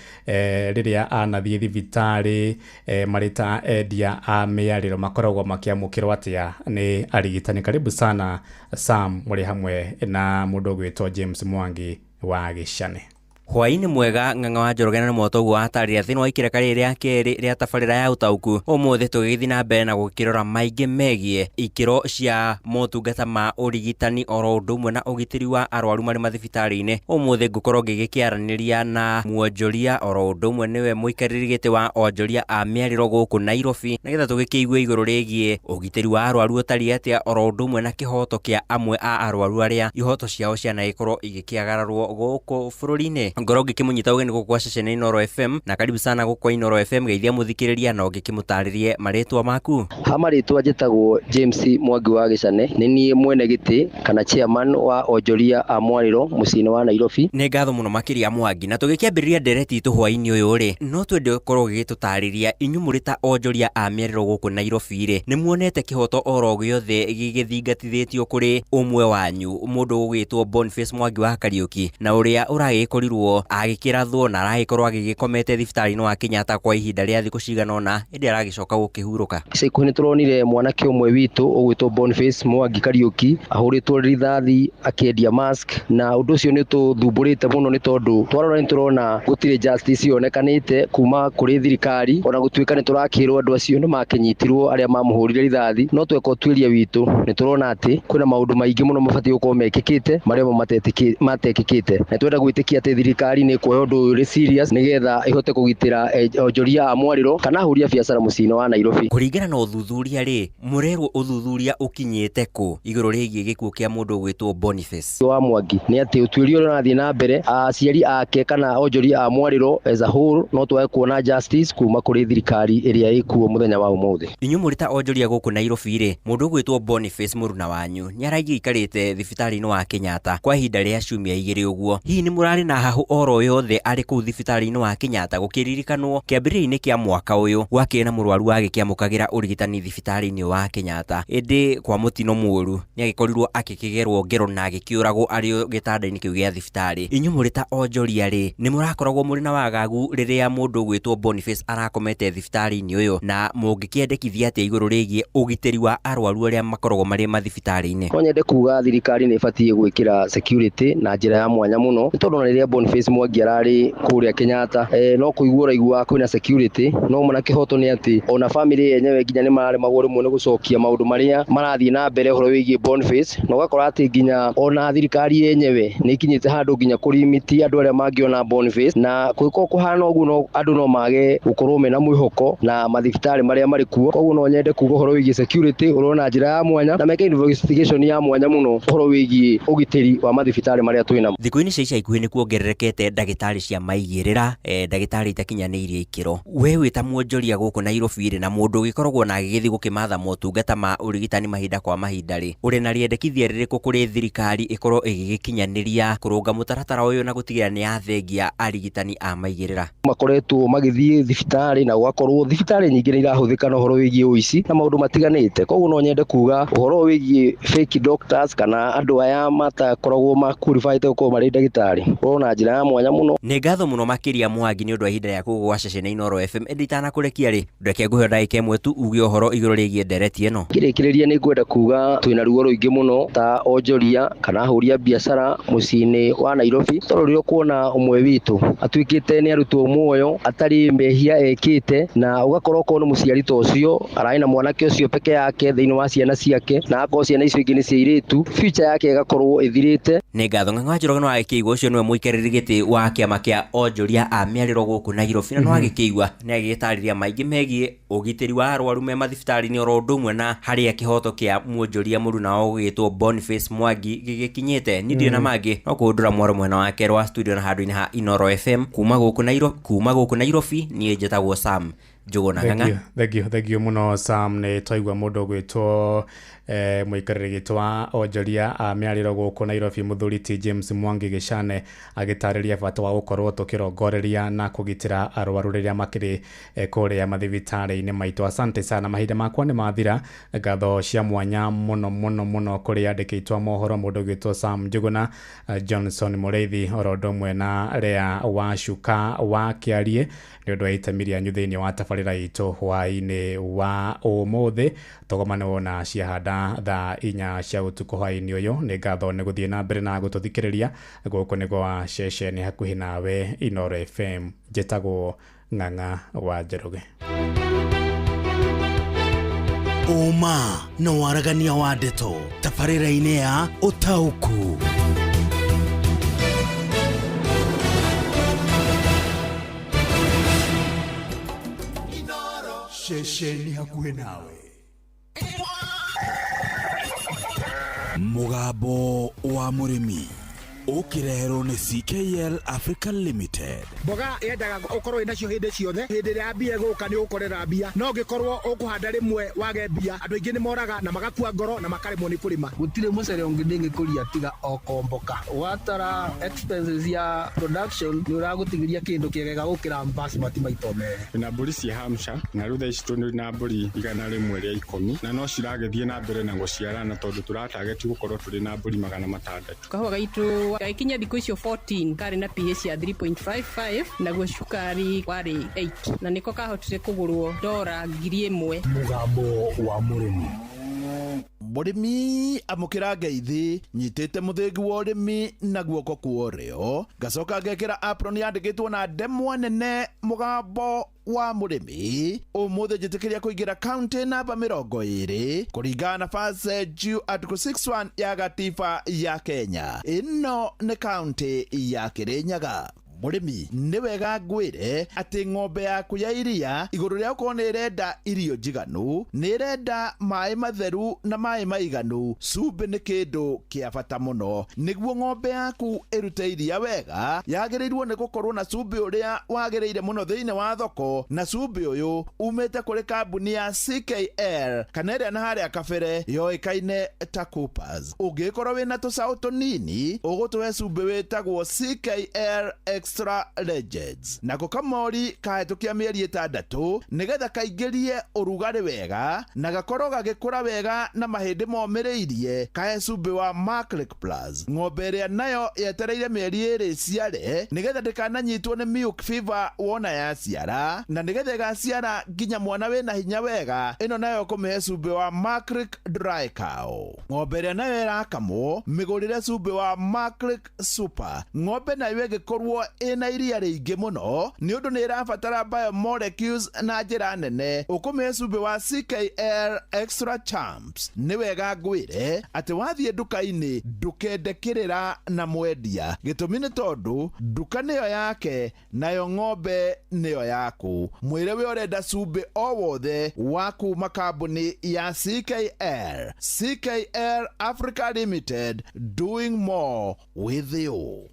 riria anathie thibitari marita Edia a miariro makoragwo makiamukirwo atia ni arigitani. Karibu sana Sam muri hamwe na mundu gwitwo James Mwangi wa Gicane. hwaini mwega Ng'ang'a wa Njoroge na Motogu atarĩria thĩinĩ wa ikereka rĩa kerĩ rĩa tabarĩra ya ũtaũku ũmũthĩ tũgĩthiĩ na mbere na gũkĩrora maingĩ megiĩ ikĩro cia motungata ma ũrigitani oro ũndũ ũmwe na ũgitĩri wa arwaru marĩ mathibitarĩ-inĩ. Ũmũthĩ ngũkorwo ngĩgĩkĩaranĩria na muonjoria oro ũndũ ũmwe nĩwe mũikarĩri gĩtĩ wa onjoria a mĩarĩro gũkũ Nairobi, nĩgetha tũgĩkĩigue igũrũ rĩgiĩ ũgitĩri wa arwaru ũtariĩ atĩa oro ũndũ ũmwe na kĩhoto kĩa amwe a arwaru arĩa ihoto ciao cianagĩkorwo igĩkĩagararwo gũkũ bũrũri-inĩ. Ngoro ngĩkĩmũnyita ũgeni gũkũ kwa ceceni Inoro FM, na karibu sana gũkũ kwa Inoro FM, geithia mũthikĩrĩria na ũngĩkĩmũtarĩrie marĩtwa maku. Marĩtwa njĩtagwo James Mwangi wa Gĩcane, nĩ niĩ mwene gĩtĩ kana chairman wa onjoria a Mwarĩro mũciĩ-inĩ wa Nairobi. Nĩ ngatho mũno makĩria Mwangi, na tũgĩkĩambĩrĩria ndereti itũ hwaĩ-inĩ ũyũ rĩ, no twende gũkorwo gĩgĩtũtarĩria inyuĩ mũrĩ ta onjoria a mĩarĩro gũkũ Nairobi rĩ, nĩ muonete kĩhoto oro gĩothe gĩgĩthingatithĩtio kũrĩ ũmwe wanyu mũndũ ũgwĩtwo Boniface Mwangi wa Kariuki, na ũrĩa ũragĩkorirwo agĩkĩrathwo na aragĩkorwo agĩgĩkomete thibitarĩ-inĩ wa Kenyatta kwa ihinda rĩa thikũ cigana ũna ĩndĩ aragĩcoka gũkĩhurũka. Ica ikuhĩ nĩ tũronire mwanake ũmwe witũ ũgwĩtwo Boniface Mwangi Kariuki ahũrĩtwo rithathi akĩendia mask, na ũndũ ũcio nĩ tũthumbũrĩte mũno nĩ tondũ twarora nĩ tũrona gũtirĩ justice yonekanĩte kuma kũrĩ thirikari, ona gũtuĩka nĩ tũrakĩrwo andũ acio nĩ makĩnyitirwo arĩa mamũhũrire rithathi, no tweka ũtuĩria witũ nĩ tũrona atĩ kwĩna maũndũ maingĩ mũno mabatiĩ gũkorwo mekĩkĩte marĩa matekĩkĩte, na twenda gwĩtĩkia atĩ thirikari nĩ kuoya ũndũ ũyũ ũrĩ serious nĩgetha ĩhote kũgitĩra onjoria a Mwarĩro kana ahũria biacara mũciĩ-inĩ wa Nairobi. Kũringana na ũthuthuria rĩ, mũrerwo ũthuthuria ũkinyĩte kũ igũrũ rĩgiĩ gĩkuũ kĩa mũndũ ũgwĩtwo Boniface wa Mwangi? Nĩ atĩ ũtuĩria ũrĩa ũrathiĩ na mbere, aciari ake kana onjoria a Mwarĩro as a whole no twage kuona justice kuma kũrĩ thirikari ĩrĩa ĩkuo mũthenya wa ũmũthĩ. Inyuĩ mũrĩ ta onjoria gũkũ Nairobi rĩ, mũndũ ũgwĩtwo Boniface mũruna wanyu nĩ araikarĩte thibitarĩ-inĩ wa Kenyatta kwa ihinda rĩa ciumia 2 ũguo. Hihi nĩ mũrarĩ na hahũ oro yothe arĩ kũu thibitarĩ-inĩ wa Kenyatta gũkĩririkanwo kĩambĩrĩria-inĩ kĩa mwaka ũyũ gwakĩrĩ na mũrwaru agĩkĩamũkagĩra ũrigitani thibitarĩ-inĩ wa Kenyatta, ĩndĩ kwa mũtino mũũru nĩ agĩkorirwo agĩkĩgerwo ngero na agĩkĩũragwo arĩ gĩtanda-inĩ kĩu gĩa thibitarĩ. Inyuĩ mũrĩ ta onjoria rĩ, nĩ mũrakoragwo mũrĩ na wagagu rĩrĩa mũndũ ũgwĩtwo Boniface arakomete thibitarĩ-inĩ ũyũ, na mũngĩkĩendekithia atĩa igũrũ rĩgiĩ ũgitĩri wa arwaru arĩa makoragwo marĩ mathibitarĩ-inĩ? No nyende kuga thirikari nĩ ĩbatiĩ gwĩkĩra security na njĩra ya mwanya mũno, nĩ tondũ rĩrĩa Boniface Mwangi ararĩ kũrĩa Kenyatta no kũigua ũraigua kwĩna security, no mwana kĩhoto nĩ atĩ ona family yenyewe nginya nĩ mararemagwo rĩmwe nĩ gũcokia maũndũ marĩa marathiĩ na mbere ũhoro wĩgiĩ Boniface, na ũgakora atĩ nginya ona thirikari yenyewe nĩ ikinyĩte handũ nginya kũrimiti andũ arĩa mangĩona Boniface, na kũngĩkorwo kũhana ũguo andũ no mage gũkorwo mena mwĩhoko na mathibitarĩ marĩa marĩ kuo. Koguo no nyende kuga ũhoro wĩgiĩ security ũrona njĩra ya mwanya na meke investigation ya mwanya mũno ũhoro wĩgiĩ ũgitĩri wa mathibitarĩ marĩa twĩnamo. Thikũ-inĩ cia ica ikuhĩ nĩ kuongererekete ndagĩtarĩ cia maigĩrĩra, ndagĩtarĩ itakinyanĩirie ikĩro. We wĩ ta muonjoria gũkũ Nairobi rĩ, na mũndũ ũgĩkoragwo na agĩgĩthiĩ gũkĩmatha motungata ma ũrigitani mahinda kwa mahinda rĩ, ũrĩ na rĩendekithia rĩrĩkũ kũrĩ thirikari ĩkorwo ĩgĩgĩkinyanĩria kũrũnga mũtaratara ũyũ na gũtigĩrĩra nĩ yathengia arigitani a maigĩrĩra? Makoretwo magĩthiĩ thibitarĩ na gũgakorwo thibitarĩ nyingĩ nĩ irahũthĩka na ũhoro wĩgiĩ ũici na maũndũ matiganĩte. Koguo no nyende kuga ũhoro wĩgiĩ fake doctors kana andũ aya matakoragwo qualified gũkorwo marĩ ndagĩtarĩ ũrona njĩra ya mwanya mũno. Nĩ ngatho mũno makĩria Mwangi nĩ ũndũ wa ihinda rĩaku gwa ceceni Inoro FM. Ĩndĩ itanakũrekia rĩ, ndeke ngũhe ndagĩka ĩmwe tu uge ũhoro igũrũ rĩgiĩ ndereti ĩno. Kĩrĩkĩrĩria nĩ ngwenda kuga twĩna ruo rũingĩ mũno ta onjoria kana ahũria biacara mũciĩ-inĩ wa Nairobi, tondũ rĩrĩa kuona ũmwe witũ atuĩkĩte nĩ arutwo muoyo atarĩ mehia ekĩte, na ũgakorwo okorwo nĩ mũciari ta ũcio ararĩ na mwanake ũcio peke yake thĩinĩ wa ciana ciake, na akorwo ciana icio ingĩ nĩ cia airĩtu, future yake ĩgakorwo ĩthirĩte. Nĩ ngatho. Ng'ang'a wa Njoroge no agĩkĩigua ũcio nĩwe mũikarĩri gĩtĩ wa kĩama kĩa onjoria a mĩarĩro gũkũ Nairobi, na no agĩkĩigua nĩ agĩgĩtarĩria maingĩ megiĩ ũgitĩri wa arwaru me mathibitarĩ-inĩ oro ũndũ ũmwe na harĩa kĩhoto kĩa muonjoria mũruna wao gũgĩtwo Boniface Mwangi gĩgĩkinyĩte. Nĩ ndirĩ na mangĩ no kũndũra mwaro mwena wa kerwa wa studio na handũ-inĩ ha Inoro FM kuma gũkũ Nairobi. Niĩ njĩtagwo Sam Njũgũna. Ng'ang'a. Thank you mũno Sam. Nĩ twaigua mũndũ ũgwĩtwo mũikarĩri gĩtĩ wa onjoria a mĩarĩro gũkũ Nairobi mũthuri ti James Mwangi Gĩcane agĩtarĩria bata wa gũkorwo tũkĩrongoreria na kũgitĩra arwaru rĩrĩa makĩrĩ kũrĩa mathibitarĩ-inĩ maitũ. Asante sana, mahinda makwa nĩ mathira. Ngatho cia mwanya mũno kũrĩ andĩkĩtwo a mohoro mũndũ ũgwĩtwo Sam Njũgũna, Johnson Mũrĩithi oro ũndũ ũmwe na Lea Wacuka wa Kĩarie nĩ ũndũ wa itemi rĩanyu thĩinĩ wa tabarĩra tabarĩra itũ hwaĩ-inĩ wa ũmũthĩ tũgomano na ciahanda thaa 4 cia ũtukũ hwaĩ-inĩ ũyũ. Nĩ ngatho nĩ gũthiĩ na mbere na gũtũthikĩrĩria gũkũ nĩ gwa ceceni hakuhĩ nawe Inooro FM. Njĩtagwo Ng'ang'a wa Njoroge. Ũma na waragania wa ndeto tabarĩra-inĩ ya ũtaũku. Ceceni hakuhĩ nawe. Mũgambo wa mũrĩmi ũkĩreherwo nĩ CKL Africa Limited. Mboga yendaga ũkorwo inacio hĩndĩ ciothe. Hĩndĩ ĩrĩa mbia gũka nĩ ũkorera mbia, no ũngĩkorwo ũkũhanda rĩmwe wage mbia, andũ aingĩ nĩ moraga na magakua ngoro na makaremwo nĩ kũrĩma. Gũtirĩ mũcere ũngĩkũria tiga o komboka. Watara expenses ya production nĩ ũragũtigĩria kĩndũ kĩegega gũkĩra basmati maito merĩ. Na mbũri cia Hampshire na rĩu thaa ici tũrĩ na mbũri 100 rĩa 10 na no ciragĩthiĩ na mbere na gũciarana tondũ tũratageti gũkorwo tũrĩ na mbũri 600. Kahũa gaitũ gaikinya thikũ icio 14 karĩ na pH ya 3.55 naguo cukari warĩ 8 na nĩko kahotire kũgũrwo $1,000. Mũgambo wa mũrĩmi. Mũrĩmi amũkĩra ngeithi nyitĩte mũthĩgi wa ũrĩmi na guoko kwa ũrĩo, ngacoka ngekĩra apron yandĩkĩtwo na ndemwa nene mũgambo wa mũrĩmi. Ũmũthĩ njĩtĩkĩria kũingĩra kaunti namba 20 kũringana na Fazju Article 61 ya gatiba ya Kenya. Ĩno nĩ kaunti ya Kĩrĩnyaga. Mũrĩmi nĩ wega ngwĩre atĩ ng'ombe yaku ya iria igũrũ rĩa gũkorwo nĩ ĩrenda irio njiganu, nĩ ĩrenda maĩ matheru na maĩ maiganu. Cumbĩ nĩ kĩndũ kĩa bata mũno. Nĩguo ng'ombe yaku ĩrute iria wega, yagĩrĩirwo nĩ gũkorwo na cumbĩ ũrĩa wagĩrĩire mũno thĩinĩ wa thoko, na cumbĩ ũyũ umĩte kũrĩ kambuni ya CKL kana ĩrĩa na harĩa kabere yoĩkaine ta Coopers. Ũngĩkorwo wĩna tũcaũ tũnini ũgũtũhe cumbĩ wĩtagwo CKL Extra Legends. Nako kamori kahĩtũkia mĩeri 6 nĩgetha kaingĩrie ũrugarĩ wega na gakorwo gagĩkũra wega na mahĩndĩ momĩrĩirie, kahe cumbĩ wa Maclick Plus. Ng'ombe ĩrĩa nayo yetereire mĩeri 2 ciare nĩgetha ndĩkananyitwo nĩ milk fever wona yaciara, na nĩgetha ĩgaciara nginya mwana wĩna hinya wega, ĩno nayo kũmĩhe cumbĩ wa Maclick Dry Cow. Ng'ombe ĩrĩa nayo ĩrakamwo mĩgũrĩre cumbĩ wa Maclick Super. Ng'ombe nayo ĩgĩkorwo ĩna iria rĩingĩ mũno nĩ ũndũ nĩ ĩrabatara biomolecules na njĩra nene, ũkũmĩhe cumbĩ wa CKL Extra Champs. Nĩ wega ngwĩre atĩ wathiĩ nduka-inĩ ndũkende kĩrĩra na mwendia, gĩtũmi nĩ tondũ nduka nĩyo yake nayo ng'ombe nĩyo yaku. Mwĩre we ũrenda cumbĩ o wothe wa kuma kambuni ya CKL. CKL Africa Limited, doing more with you.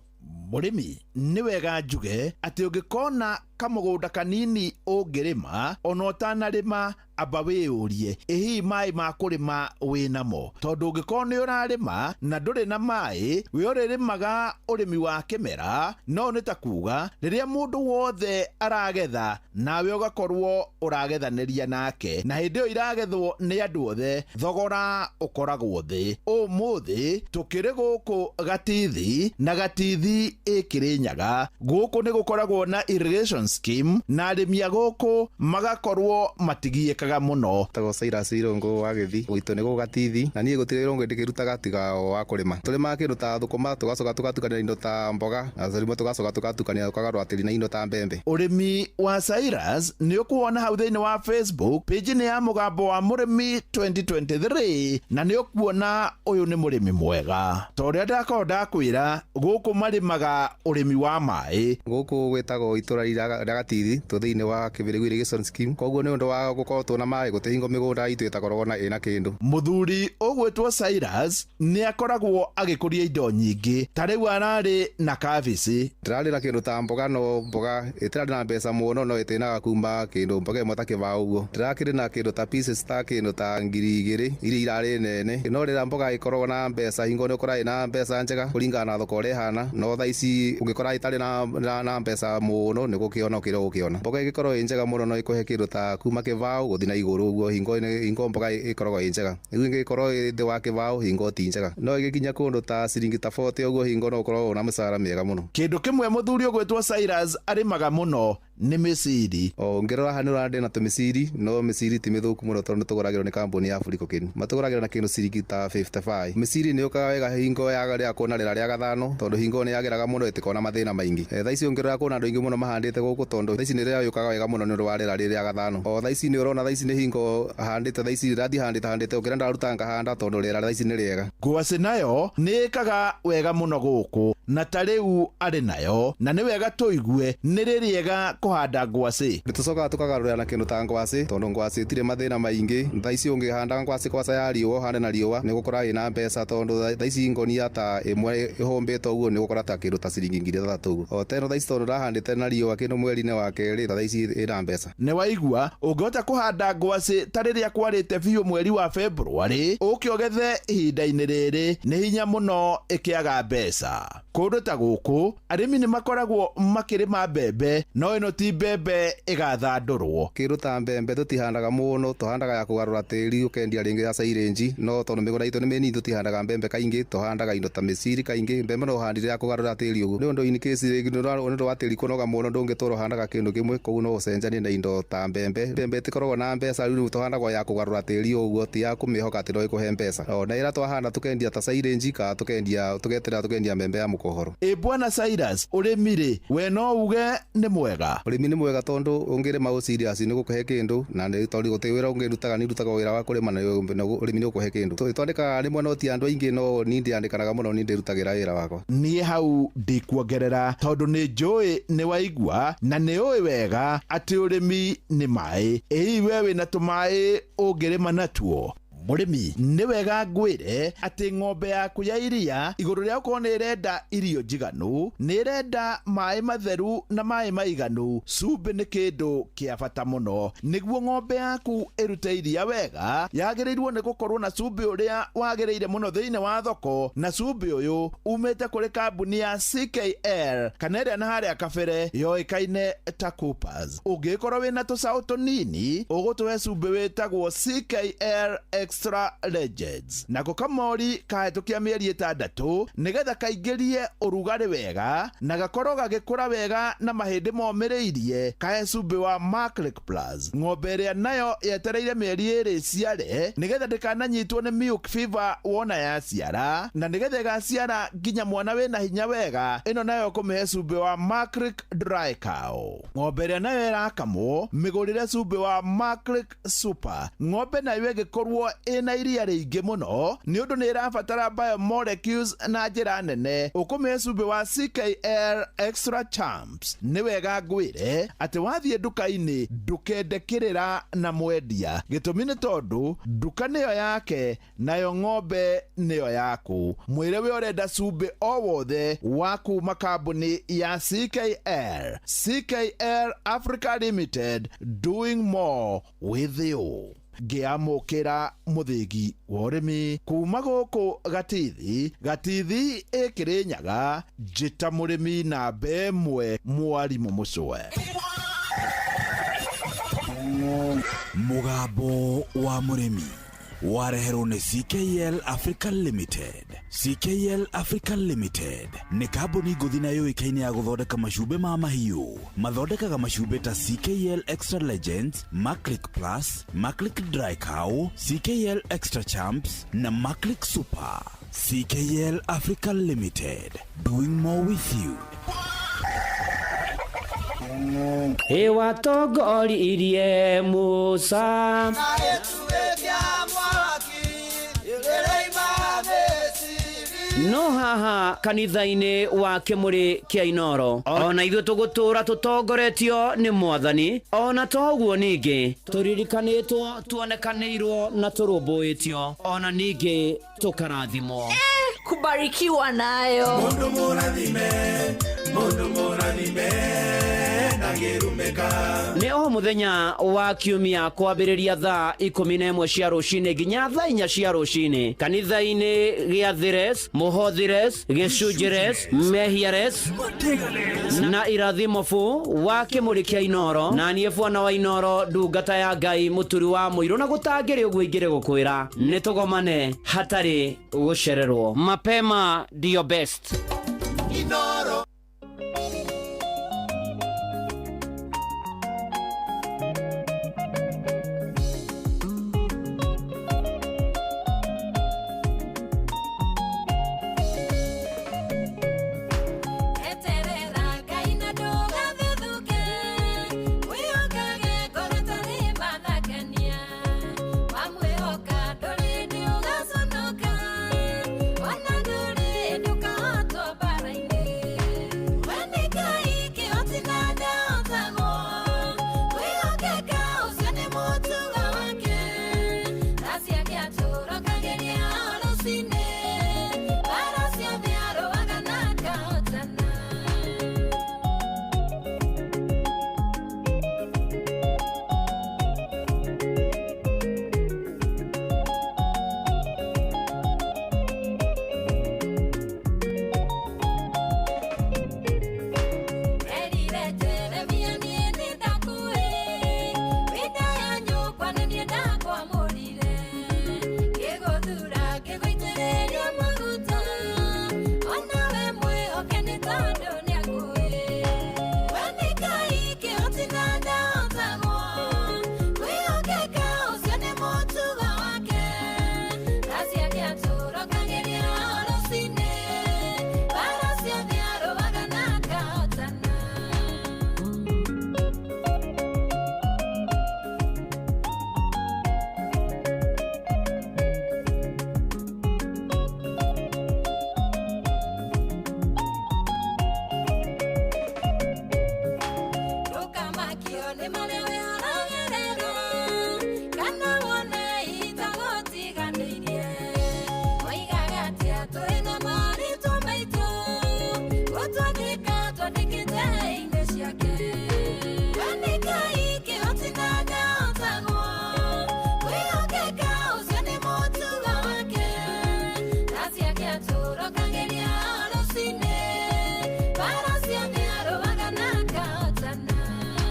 Mũrĩmi nĩ wega njuge atĩ ũngĩkona kamũgũnda kanini ũngĩrĩma ona ũtanarĩma, amba wĩyũrie hihi maĩ ma kũrĩma wĩnamo, tondũ ũngĩkorwo nĩ ũrarĩma na ndũrĩ na maĩ, we ũrĩrĩmaga ũrĩmi wa kĩmera, no nĩ ta kuga rĩrĩa mũndũ wothe aragetha nawe ũgakorwo ũragethanĩria nake, na hĩndĩ ĩyo iragethwo nĩ andũ othe thogora ũkoragwo thĩ. Ũmũthĩ tũkĩrĩ gũkũ Gatithi na Gatithi Kĩrĩnyaga, gũkũ nĩ gũkoragwo na irrigation scheme na arĩmi a gũkũ magakorwo matigiĩkaga mũno. Tago Cyrus Irũngũ wa Gĩthi, gwitũ nĩ gũkũ Gatithi, na niĩ gũtirĩ Irũngũ ndĩkĩrutaga tiga wa kũrĩma. Tũrĩmaga kĩndũ ta thũkũma, tũgacoka tũgatukania indo ta mboga, na rĩmwe tũgacoka tũgatukania tũkagarũra tĩri na indo ta mbembe. Ũrĩmi wa Cyrus nĩ ũkuona hau thĩinĩ wa Facebook page nĩ ya Mũgambo wa Mũrĩmi 2023, na nĩ ũkuona ũyũ nĩ mũrĩmi mwega. Ta ũrĩa ndakorwo ndakwĩra, gũkũ marĩmaga ũrĩmi wa maĩ. Gũkũ gwĩtagwo itũra rĩa Gatithi, tũ thĩinĩ wa Kĩbĩrĩgu irrigation scheme, koguo nĩ ũndũ wa gũkorwo tũna maĩ gũtĩ hingo mĩgũnda itũ ĩtakoragwo na ĩna kĩndũ. Mũthuri ũgwĩtwo Cyrus nĩ akoragwo agĩkũria indo nyingĩ, ta rĩu ararĩ na kabici. Ndĩrarĩ na kĩndũ ta mboga, no mboga ĩtĩrarĩ na mbeca mũno, no ĩtĩnaga kuma kĩndũ mboga ĩmwe ta kĩbaũ ũguo. Ndĩrakĩrĩ na kĩndũ ta pieces ta kĩndũ ta 2,000 iria irarĩ nene, no rĩrĩa mboga ĩkoragwo na mbeca hingo nĩ ũkoraga ĩna mbeca njega kũringana na thoko ũrĩa ĩhana, no thaa ici ũngĩkora ĩtarĩ na mbeca mũno nĩ gũkĩona ũkĩrwo gũkĩona. Mboga ĩgĩkorwo ĩ njega mũno no ĩkũhe kĩndũ ta kuma kĩbaũ gũthiĩ na igũrũ ũguo, hingo mboga ĩkoragwo ĩ njega. Rĩu ĩngĩkorwo ĩ thĩ wa kĩbaũ hingo ti njega, no ĩgĩkinya kũndũ ta ciringi ta 40 ũguo hingo no ũkorwo na mĩcara mĩega mũno. Kĩndũ kĩmwe mũthuri ũgwĩtwo Cyrus arĩmaga mũno nĩ mĩciri. Ngĩrora hano rande na tũmĩciri no mĩciri ti mĩthũku mũno tondũ tũgũragĩrwo nĩ kambuni ya African. Matũgũragĩrwo na kĩndũ ciringi ta 55. Mĩciri nĩ ũkaga wega hingo ya kuona rĩera rĩa gathano tondũ hingo nĩ yageraga mũno ĩtĩkona mathĩna maingĩ. Thaa ici ũngĩrora kuona andũ aingĩ mũno mahandĩte gũkũ tondũ thaa ici nĩ rĩera yũkaga wega mũno nĩ ũndũ wa rĩera rĩrĩa gathano. Thaa ici nĩ ũrona thaa ici nĩ hingo handĩte thaa ici rathi handĩte ũkĩra ndaruta ngahanda tondũ rĩera thaa ici nĩ rĩega. Ngwacĩ nayo nĩ ĩkaga wega mũno gũkũ na ta rĩu arĩ nayo na nĩ wega tũigue nĩ rĩrĩega kũhanda ngwacĩ. Nĩtũcokaga tũkagarũrĩra na kĩndũ ta ngwacĩ tondũ ngwacĩ itirĩ mathĩna maingĩ. Thaa ici ũngĩhanda ngwacĩ ya riũa hande na riũa nĩ gũkora ĩna mbeca tondũ thaa ici ngonia ta ĩmwe ĩhũmbĩte ũguo nĩ gũkora ta kĩndũ ta ciringi 3,000. Teno thaa ici tondũ ndahandĩte na riũa kĩndũ mweri-inĩ wa kerĩ thaa ici ĩna mbeca. Nĩ waigua ũngĩhota kũhanda ngwacĩ ta rĩrĩa kwarĩte biũ mweri wa February ũkĩogethe ihinda-inĩ rĩrĩ nĩ hinya mũno ĩkĩaga mbeca. Kũndũ ta gũkũ arĩmi nĩ makoragwo makĩrĩma mbembe no ĩno ti mbembe ĩgathandũrwo. Kĩndũ ta mbembe tũtihandaga mũno, tũhandaga ya kũgarũra tĩri ũkendia rĩngĩ ya silage no tondũ mĩgũnda itũ nĩ mĩnini tũtihandaga mbembe kaingĩ, tũhandaga indo ta mĩciri kaingĩ. Mbembe no handire ya kũgarũra tĩri ũguo nĩ ũndũ in case rĩngĩ nĩ ũndũ wa tĩri kũnoga mũno ndũngĩtũra ũhandaga kĩndũ kĩmwe koguo no ũcenjanie na indo ta mbembe. Mbembe ĩtikoragwo na mbeca rĩu tũhandagwo ya kũgarũra tĩri ũguo ti ya kũmĩhoka atĩ no ĩkũhe mbeca. Na ĩrĩa twahanda tũkendia ta silage ka tũgeterera mbembe ya mũkohoro. Bwana Cyrus ũrĩmi-rĩ we no uge nĩ mwega. Ũrĩmi nĩ mwega tondũ ũngĩrĩma serious nĩ gũkũhe kĩndũ na nĩ tondũ gũtĩ wĩra ũngĩrutaga nĩ ndutaga wĩra wa kũrĩma na ũrĩmi nĩ gũkũhe kĩndũ. Twandĩkaga rĩmwe no ti andũ aingĩ no niĩ ndĩandĩkanaga mũno niĩ ndĩrutagĩra wĩra wakwa. Niĩ hau ndikuongerera tondũ nĩ njũĩ nĩ waigua na nĩ ũĩ wega atĩ ũrĩmi nĩ maĩ. Ĩ we wĩna tũmaĩ ũngĩrĩma natuo. Mũrĩmi nĩ wega ngwĩre atĩ ng'ombe yaku ya iria igũrũ rĩa gũkorwo nĩ ĩrenda irio njiganu nĩ ĩrenda maĩ matheru na maĩ maiganu. Cumbĩ nĩ kĩndũ kĩa bata mũno nĩguo ng'ombe yaku ĩrute iria wega. Yagĩrĩirwo nĩ gũkorwo na cumbĩ ũrĩa wagĩrĩire mũno thĩinĩ wa thoko na cumbĩ ũyũ umĩte kũrĩ kambuni ya CKL kana ĩrĩa na harĩa kabere yoĩkaine ta Coopers. Ũngĩkorwo wĩna tũcaũ tũnini ũgũtũhe cumbĩ wĩtagwo CKL Extra Legends. Nako kamori kahĩtũkia mĩeri 6 nĩgetha kaingĩrie ũrugarĩ wega na gakorwo gagĩkũra wega na mahĩndĩ momĩrĩirie. Kahe cumbĩ wa Maclick Plus. Ng'ombe ĩrĩa nayo yetereire mĩeri 2 ciare nĩgetha ndĩkananyitwo nĩ milk fever wona yaciara na nĩgetha ĩgaciara nginya mwana wĩna hinya wega. Ĩno nayo kũmĩhe cumbĩ wa Maclick Dry Cow. Ng'ombe ĩrĩa nayo ĩrakamwo mĩgũrĩre cumbĩ wa Maclick Super. Ng'ombe nayo ĩgĩkorwo ĩna iria rĩingĩ mũno nĩ ũndũ nĩ ĩrabatara biomolecules na njĩra nene. Ũkũmĩhe cumbĩ wa CKL Extra Champs. Nĩ wega ngwĩre atĩ wathiĩ nduka-inĩ ndũkendekĩrĩra na mwendia. Gĩtũmi nĩ tondũ nduka nĩyo yake nayo ng'ombe nĩyo yaku. Mwĩre we ũrenda cumbĩ o wothe wa kuma kambuni ya CKL. CKL Africa Limited, doing more with you. Ngĩamũkĩra mũthĩgi wa ũrĩmi kuma gũkũ Gatithi ĩkĩrĩ Nyaga. Njĩta mũrĩmi namba ĩmwe Mwarimũ Mũcwe. Mũgambo wa mũrĩmi wareherwo nĩ CKL Africa Limited. CKL Africa Limited nĩ kambuni ngũthi na yũĩkaine ya gũthondeka macumbĩ ma mahiũ. Mathondekaga macumbĩ ta CKL Extra Legends, Maclick Plus, Maclick Dry Cow, CKL Extra Champs na Maclick Super. CKL Africa Limited, doing more with you. Watongoririe Musa no haha kanitha-inĩ wa Kĩmũrĩ kĩa Inoro ona ithuĩ tũgũtũra tũtongoretio nĩ Mwathani. Ona to ũguo ningĩ tũririkanĩtwo, tuonekanĩirwo na tũrũmbũĩtio ona ningĩ tũkarathimwo. Kubarikiwa nayo. Mundu mũrathime na gĩrumĩka. Nĩ o mũthenya wa kiumia kwambĩrĩria thaa 11 cia rũcinĩ nginya thaa 4 cia rũcinĩ kanitha-inĩ gĩa Thires, Mũhothires, Gĩcunjĩres, Mehiares na Irathimofu wa Kĩmũrĩ kĩa Inoro. Na niĩ Bwana wa Inoro, ndungata ya Ngai, mũturi wa mũirũ, na gũtangĩrĩ ũguo ingĩrĩ gũkwĩra nĩ tũgomane hatarĩ gũcererwo. Mapema ndio best. Inoro.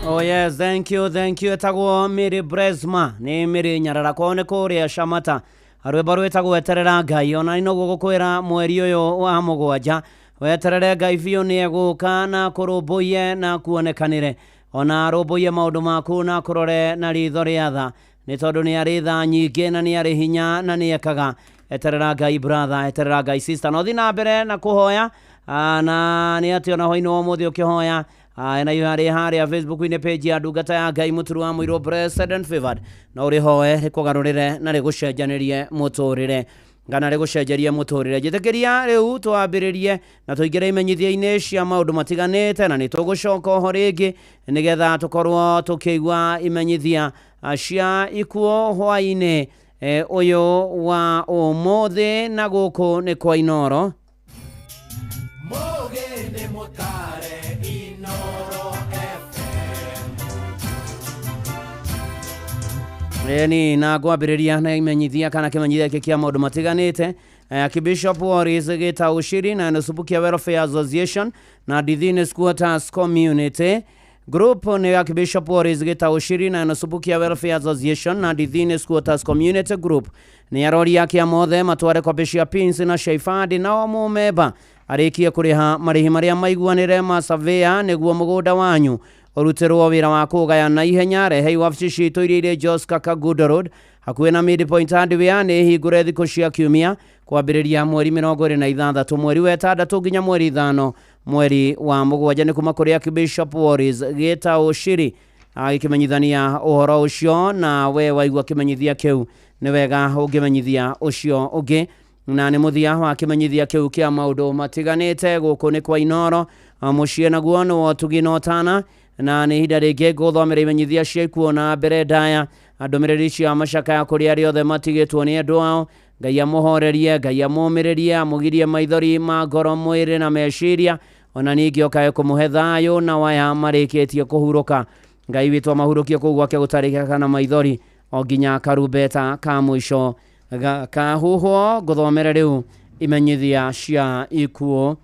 Oh yes, thank you. Etagwo Mary Bresma ni Mary Nyarara kone kuria Shamata arweba rwetagwo weterera Ngai ona ino gugukwira mweri uyu wa mugwanja weterere Ngai biu ni eguka na kurubuye na kuonekanire ona rubuye maundu maku na kurore na ritho ria tha ni tondu ni ari tha nyingi na ni ari hinya na ni ekaga eterera Ngai brother eterera Ngai sister no thina mbere na kuhoya na ni ati ona hoino umuthi ukihoya na yuhari ya Facebook ine page ya ndungata ya Ngai muturu wa mwiro blessed and favored na uri hoe rikugarurire na rigucenjanirie muturire ngana rigucenjerie muturire jitekeria riu twambiririe na tuigire imenyithia-ine cia maundu matiganite na nitugucoka ho ringi nigetha tukorwo tukigwa imenyithia cia ikuo hwaine uyu wa umuthi na guku ni kwa Inoro Mogene motare Inoro ni na gwambiriria na imenyithia kana kimenyithia kia maundu matiganite Archbishop Warris gita ushiri na Nusubukia Welfare Association na Dithines Quarters Community Group ni Archbishop Warris gita ushiri na Nusubukia Welfare Association na Dithines Quarters Community Group ni arori yake ya mothe matware kwa Bishop Prince na Sheifadi na omumeba arikie kuriha marihi maria maiguanire ma surveyor niguo mugunda wanyu urutirwo wira wa kugaya na ihenya rehei wabici citu iria Jos Kaka Good Road hakuhe na midpoint hardware ni hingure thiku cia kiumia kwambiriria mweri 26 mweri wa 6 nginya mweri 5 mweri wa mugwanja ni kuma kuri Archbishop Warris gita ushiri akimenyithania uhoro ucio na we waigua kimenyithia kiu ni wega ungimenyithia ucio ungi na ni muthia wa kimenyithia kiu kia maundu matiganite guku ni kwa Inoro mucie naguo ni wotuginotana na ni hinda ringi guthomera imenyithia cia kuona mbere ndaya andumiriri cia macaka ya kuri ari othe matigitwo ni andu ao Ngai amuhorerie Ngai amumiririe amugirie maithori ma ngoro mwiri na meciria ona ningi okae kumuhe thayo na waya marikitie kuhuruka Ngai witu amahurukie kuu gwake gutarika kana maithori o nginya karumbeta ka mwisho kahuho guthomera riu imenyithia cia ikuo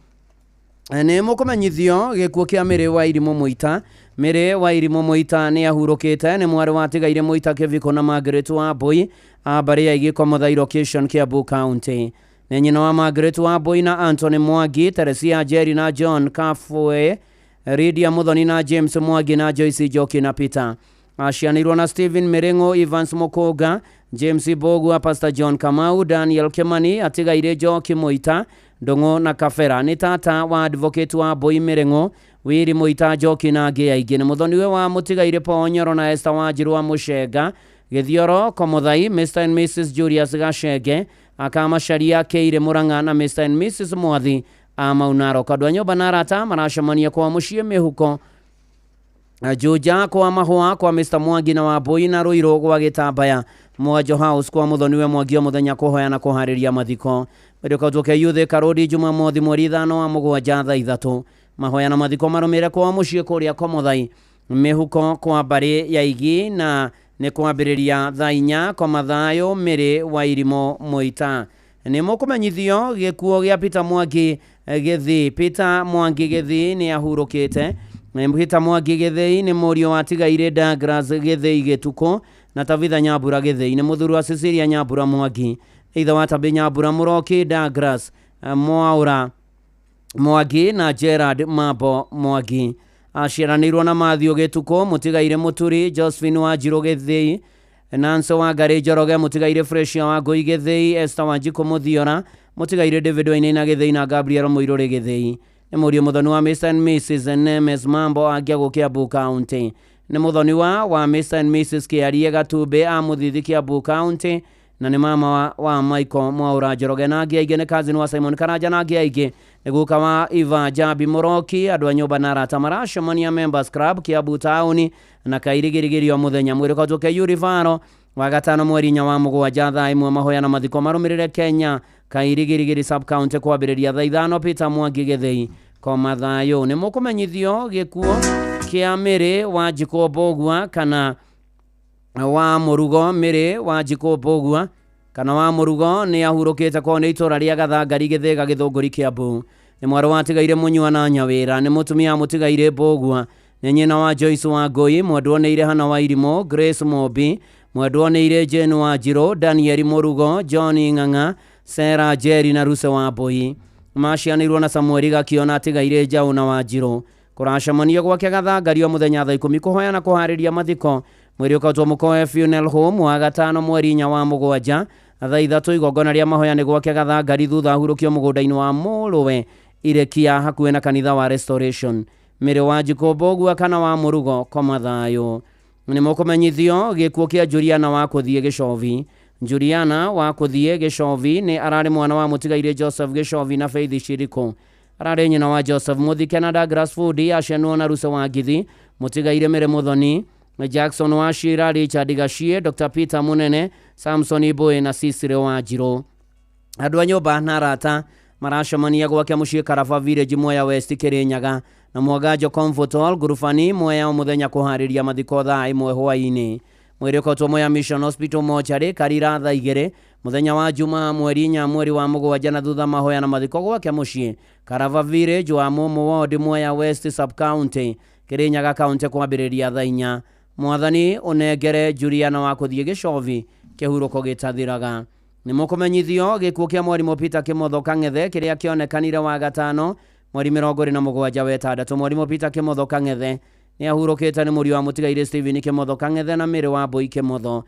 ni mukumenyithio gikuo kia Mary wa Irimo Muita Mary wa Irimo Muita ni ahurukite ni mwari wa tigaire Muita Kiviko na Margaret wa Boy abari ya igiko Muthai location kia Kiambu County ni nyina wa Margaret wa Boy na Anthony Mwangi Teresia Jerry na John Kafwe Lydia Muthoni na James Mwangi na Joyce Joki na Peter Ashianirwo na Stephen Merengo Evans Mokoga James Bogu Pastor John Kamau Daniel Kemani atigaire Joki Muita Ndongo na Kafera ni tata wa advocate wa Boy Merengo Wiri Muita Joki na ngi aingĩ ni muthoniwe wa mutigaire Ponyoro na Esther Wanjiru wa Mucenga Githioro Komuthai Mr and Mrs Julius Gashege akamacaria Keire Muranga na Mr and Mrs Mwathi Maunaro kadwa nyoba narata maracemania kwa mucie mihuko Juja kwa mahua kwa Mr Mwangi na wa Boy na Ruiro gwa Gitambaya Mwajo House kwa muthoniwe Mwangi muthenya kuhoya na kuhariria mathiko Mediko tuke yuthe Karodi Jumamothi mweri 5 wa mugwanja thaa 3 mahoya na mathiko marumire kwa mucie kuria Komuthai mihuko kwa bari ya igi na ni kwambiriria thaa 4 kwa mathayo Mary wa Irimo Muita ni mukumenyithio gikuo gia Peter Mwangi Githi Peter Mwangi Githi ni ahurukite Peter Mwangi Githi ni murio wa tigaire Douglas Githi Gituko na Tabitha Nyambura Githi ni muthuru wa Cecilia Nyambura Mwangi itha wa Tabi Nyambura Muroki Douglas Mwaura Mwangi na Gerard Mambo Mwangi aciaranirwo na Mathio Gituko mutigaire Muturi Josephine Wanjiru Githi Nancy Wangari Njoroge mutigaire Freshia Wangui Githi Esther Wanjiku Muthiora mutigaire David Wainaina Githi na Gabriel Muiruri Githi ni murio muthoni wa Mr and Mrs Nemes Mambo agiago Kiambu County ni muthoni wa Mr and Mrs Kiarie Gatumbe a Muthithi Kiambu County na nĩ mama wa Michael Mwaura Njoroge na angĩ aingĩ nĩ cousin wa Simon Karanja na angĩ aingĩ nĩ guka wa Iva Jabi Moroki andũ a nyũmba na arata maracemania Members Club Kiambu Town na kairigĩrĩgĩrio mũthenya mwĩrĩko tũke Yurivaro wa gatano mweri nya wa mũgwanja thaa imwe mahoya na mathiko marũmĩrĩre Kenya kairigĩrĩgĩri sub county kwambĩrĩria thaa ithano Peter Mwangi Gĩthĩi koma thayũ nĩ mũkũmenyithio gĩkuo kĩa Mĩrĩ wa Njikũmbũgua kana wa Mũrugo Mĩrĩ wa Njikũmbũgua kana wa Mũrugo nĩ ahurũkĩte kwa nĩ itũra rĩa Gathangari Gĩthĩga Gĩthũngũri Kiambu nĩ mwarĩ watigaire Mũnyua na Nyawĩra nĩ mũtumia mũtigaire Mbũgua nĩ nyina wa Joyce Wangũi mwendwo nĩ ire Hana wa Irimũ Grace Mobi mwendwo nĩ ire Jane wa Njirũ Daniel Mũrugo John Ng'ang'a Sarah Jerry na Ruse wa Mbũi macianĩirwo na Samuel Gakiona atigaire Njaũ na wa Njirũ kũracemania gwake Gathangari o mũthenya thaa 10 kũhoya na kũharĩria mathiko mweri ũkatwo Mũkoe Funeral Home wa gatano mweri nya wa mũgwanja thaa 3 igongona rĩa mahoya nĩ gwake Gathangari thutha ahurũkio mũgũnda-inĩ wa Mũrũwe Irekia hakuhĩ na kanitha wa Restoration Mĩrĩ wa Njikũmbũgua kana wa Mũrugo koma thayũ nĩ mũkũmenyithio gĩkuo kĩa Juliana wa kũthiĩ Gĩcovi Juliana wa kũthiĩ Gĩcovi nĩ ararĩ mwana wa mũtigaire Joseph Gĩcovi na Faith Shiriko ararĩ nyina wa Joseph Mũthike na Douglas Food acianwo na Ruse wa Ngithi mũtigaire Mĩrĩ Mũthoni Jackson wa Shira Richard Gashie Dr. Peter Munene Samson Iboe na Cicere wa Njirũ andũ a nyũmba na arata maracemania gwake mũciĩ Karaba Village Mwea West Kĩrĩnyaga na Mwanganjo Comfort Hall Ngurubani Mwea o mũthenya kũharĩria mathiko thaa 1 hwaĩ-inĩ mwĩrĩ ũkotwo Mwea Mission Hospital Mochari Karira thaa 2 mũthenya wa Juma mweri nya mweri wa mũgwanja na thutha mahoya na mathiko gwake mũciĩ Karaba Village wa Mumu Ward Mwea West Sub County Kĩrĩnyaga County kwambĩrĩria thaa 4 mwathani ũnengere Juliana wa kũthiĩ Gĩcovi kĩhurũko gĩtathiraga nĩ mũkũmenyithio gĩkuo kĩa mwarimũ Peter Kĩmotho Kang'ethe kĩrĩa kĩonekanire wa gatano mweri 27 wetandatũ mwarimũ Peter Kĩmotho Kang'ethe nĩ ahurũkĩte nĩ mũriũ wa mũtigaire Stephen Kĩmotho Kang'ethe na Mĩrĩ wa Mbũi Kĩmotho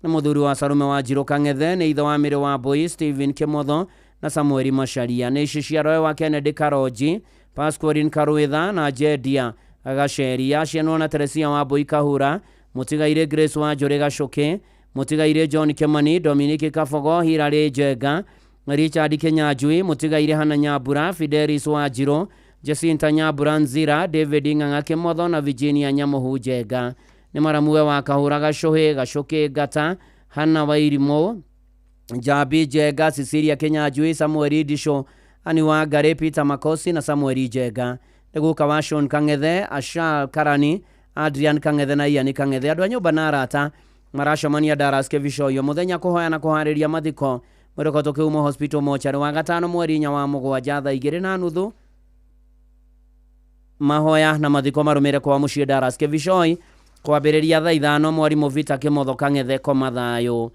nĩ mũthuri wa Sarume wa Njirũ Kang'ethe nĩ ithe wa Mĩrĩ wa Mbũi Stephen Kĩmotho na Samuel Macharia nĩ ici ciarũe wa Kennedy Karoji Pasqualin Karwitha na Jedia Agaceri acianwo na Teresia wa Mbũi Kahura mũtigaire Grace wa Njũrĩ Gacũkĩ mũtigaire John Kemani Dominic Kabogo Hilary Njenga Richard Kenyanjui mũtigaire Hana Nyambura Fidelis wa Njirũ Jacinta Nyambura Nzira David Ng'ang'a Kĩmotho na Virginia Nyamũhu Njenga nĩ maramue wa Kahura Gacũhĩ Gacũkĩ Ngata Hana wa Irimũ Jabi Njenga Cecilia Kenyanjui Samuel Ndisho Ani wa Ngari Peter Makosi na Samuel Njenga nĩ guka wa Sean Kang'ethe Ashal Karani Adrian Kang'ethe na Ian Kang'ethe andũ a nyũmba na arata maracemania Daras Kevishoyo mũthenya kũhoya na kũharĩria mathiko mwĩrĩko tũkĩuma Hospital Mochari wa gatano mweri nya wa mũgwanja thaa 2:30 mahoya na mathiko marũmĩre kwa mũciĩ Daras Kevishoy kwambĩrĩria thaa 5 mwarimũ Vita Kĩmotho Kang'ethe koma thayũ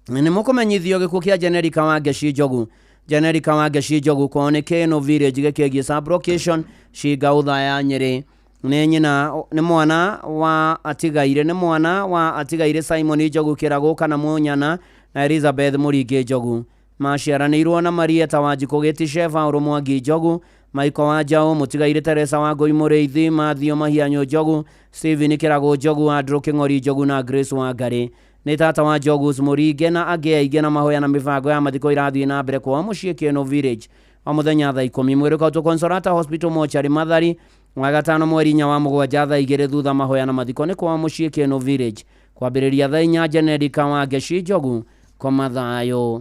nĩ mũkũmenyithio gĩkuo kĩa Generika wa Ngeci Njogu Generika wa Ngeci Njogu Konekeno Village gĩkĩgie sub location Cigaũtha ya Nyĩrĩ nĩ mwana wa atigaire Simon Njogu Kĩragũ kana Mũnyana na Elizabeth Mũringĩ Njogu maciaranĩirwo na Marieta wa Njikũgĩti Sheva Ũrũmwangi Njogu Maiko wa Njaũ mũtigaire Teresa wa Ngũi Mũrĩithi Mathio Mahianyo Njogu Stephen Kĩragũ Njogu Andrew Kĩng'ori Njogu na Grace wa Ngari nĩ tata wa Njogu Mũringe na angĩ aingĩ na mahoya na mĩbango ya mathiko irathiĩ na mbere kwa mũciĩ Kĩeno Village o mũthenya thaa 10 mwĩrĩ ũkatwo Consolata Hospital Mochari Mathari wa gatano mweri nya wa mũgwanja thaa 2 thutha mahoya na mathiko nĩ kwa mũciĩ Kĩeno Village kwambĩrĩria thaa 4 Generika wa Ngeci Njogu koma thayũ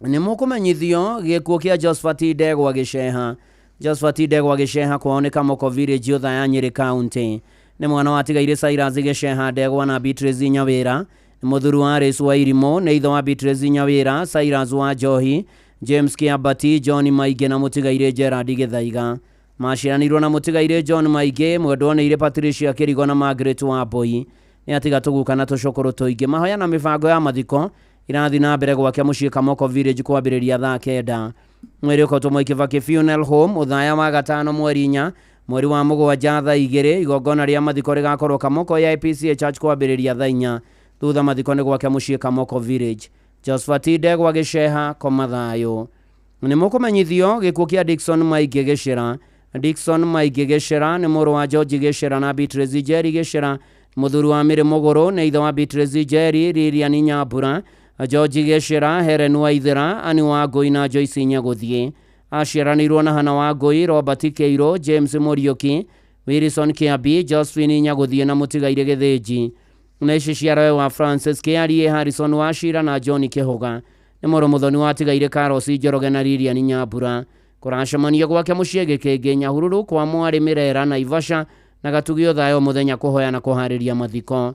nĩ mũkũmenyithio gĩkuo kĩa Josephat Ndegwa Gĩceha Josephat Ndegwa Gĩceha kuoneka Moko Village yotha ya Nyĩrĩ County nĩ mwana wa tigaire Cyrus Gĩceha Ndegwa na Beatrice Nyawĩra nĩ mũthuri wa Grace wa Irimũ nĩ ithe wa Beatrice Nyawĩra Cyrus wa Njohi James Kĩambati John Maingĩ na mũtigaire Gerard Gĩthaiga maciaranĩirwo na mũtigaire John Maingĩ mwendwo nĩ ire Patricia Kĩrigo na Margaret wa Mbũi nĩ atiga tũguka na tũcũkũrũ tũingĩ mahoya na mĩbango ya mathiko irathi na mbere gwake mũciĩ Kamoko Village kwambĩrĩria thaa 9 mwĩrĩ ũkotwo Mwai Funeral Home ũthaya wa gatano mweri 4 mweri wa mũgwanja thaa 2 igongona rĩa mathiko rĩgakorwo Kamoko ya IPCA Church kwambĩrĩria thaa 4 thutha mathiko nĩ gwake mũciĩ Kamoko Village Josephat Ndegwa Gĩceha koma thayũ nĩ mũkũmenyithio gĩkuo kĩa Dickson Maingĩ Gĩcĩra Dickson Maingĩ Gĩcĩra nĩ mũrũ wa George Gĩcĩra na Beatrice Njeri Gĩcĩra mũthuri wa Mĩrĩ Mũgũrũ nĩ ithe wa Beatrice Njeri Lilian Nyambura George Geshera, Helen Waithera, Ani Wangui na Joyce Nyaguthie. Aciaranirwo na Hana Wangui, Robert Keiro, James Muriuki, Wilson Kiabi, Josephine Nyaguthie na Mutigaire Githinji. Na ici ciarawe wa Francis Kiarie, Harrison Wachira na John Kihoga. Nĩ mũrũ mũthoni watigaire Carlos Njoroge na Lilian Nyambura. Kũracemania gwake mũciĩ Gĩkĩngĩ Nyahururu kwa mwarĩ Mirera na Ivasha na Gatugio Thayo mũthenya kũhoya na kũharĩria mathiko.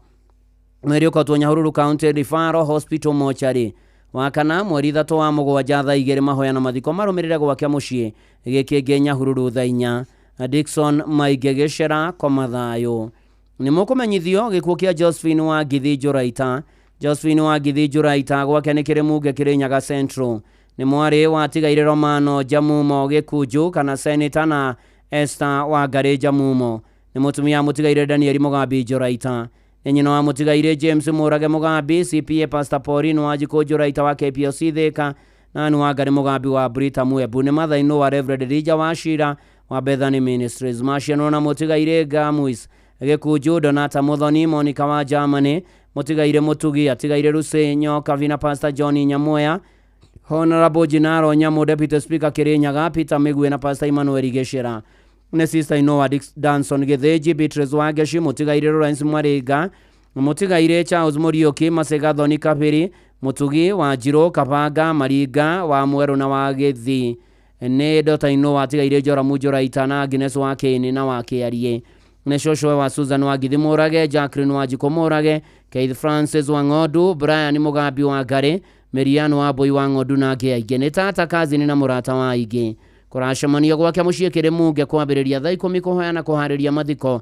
Mweri ũkotwo Nyahururu County Referral Hospital Mortuary. Wakana mweri 3 wa mũgwanja thaa 2 mahoya na mathiko marũmĩrĩre gwake mũciĩ Gĩkĩngĩ Nyahururu thaa 4. Dickson Maige Gĩcera Komathayo. Nĩ mũkũmenyithio gĩkuũ kĩa Josephine Wangithi Njũraita. Josephine Wangithi Njũraita gwake nĩ Kĩrĩmunge Kĩrĩnyaga Central. Nĩ mwarĩ watigaire Romano Jamumo Gĩkunju kana Senator na Esther Wangari Jamumo. Nĩ mũtumia mũtigaire Daniel Mugambi Njũraita. Nĩ nyina wa mũtigaire James Mũrage Mugambi, CPA Pastor Pauline Wanjikũ Njũraita wa KPLC Thika na Anne Wangari Mugambi wa Brita Mwembu. Nĩ mathainũ wa Reverend Elijah Wachira wa Bethany Ministries. Maciano na mũtigaire Gamuis Gĩkunju, Donata Muthoni, Monica wa Germany, mũtigaire Mũtugi atigaire Rusenyo Kavina, Pastor John Nyamoya, Honorable Jinaro Nyamu, Deputy Speaker Kĩrĩnyaga, Peter Migwe na Pastor Emmanuel Gĩcera. Nĩ Sister Inoa Danson Gĩthĩnji, Beatrice Wangeci, mũtigaire Lawrence Mwarĩnga, mũtigaire Charles Muriuki, Masega Thoni Kabiri, Mũtugi wa Njirũ Kabanga Maringa wa Mweru na wa Gĩthii. Nĩ Dr. Inoa atigaire Joramu Njũraita na Agnes wa Kĩni na wa Kĩarie. Nĩ Cũcũwe wa Susan Wangithi Mũrage, Jacqueline Wanjikũ Mũrage, Keith Francis wa Ng'ondu, Brian Mugambi wa Ngari, Miriam wa Mbui wa Ng'ondu na angĩ aingĩ. Nĩ tata kazini na mũrata wa aingĩ. Kũracemania gwake mũciĩ Kĩrĩmunge kwambĩrĩria thaa 10 kũhoya na kũharĩria mathiko.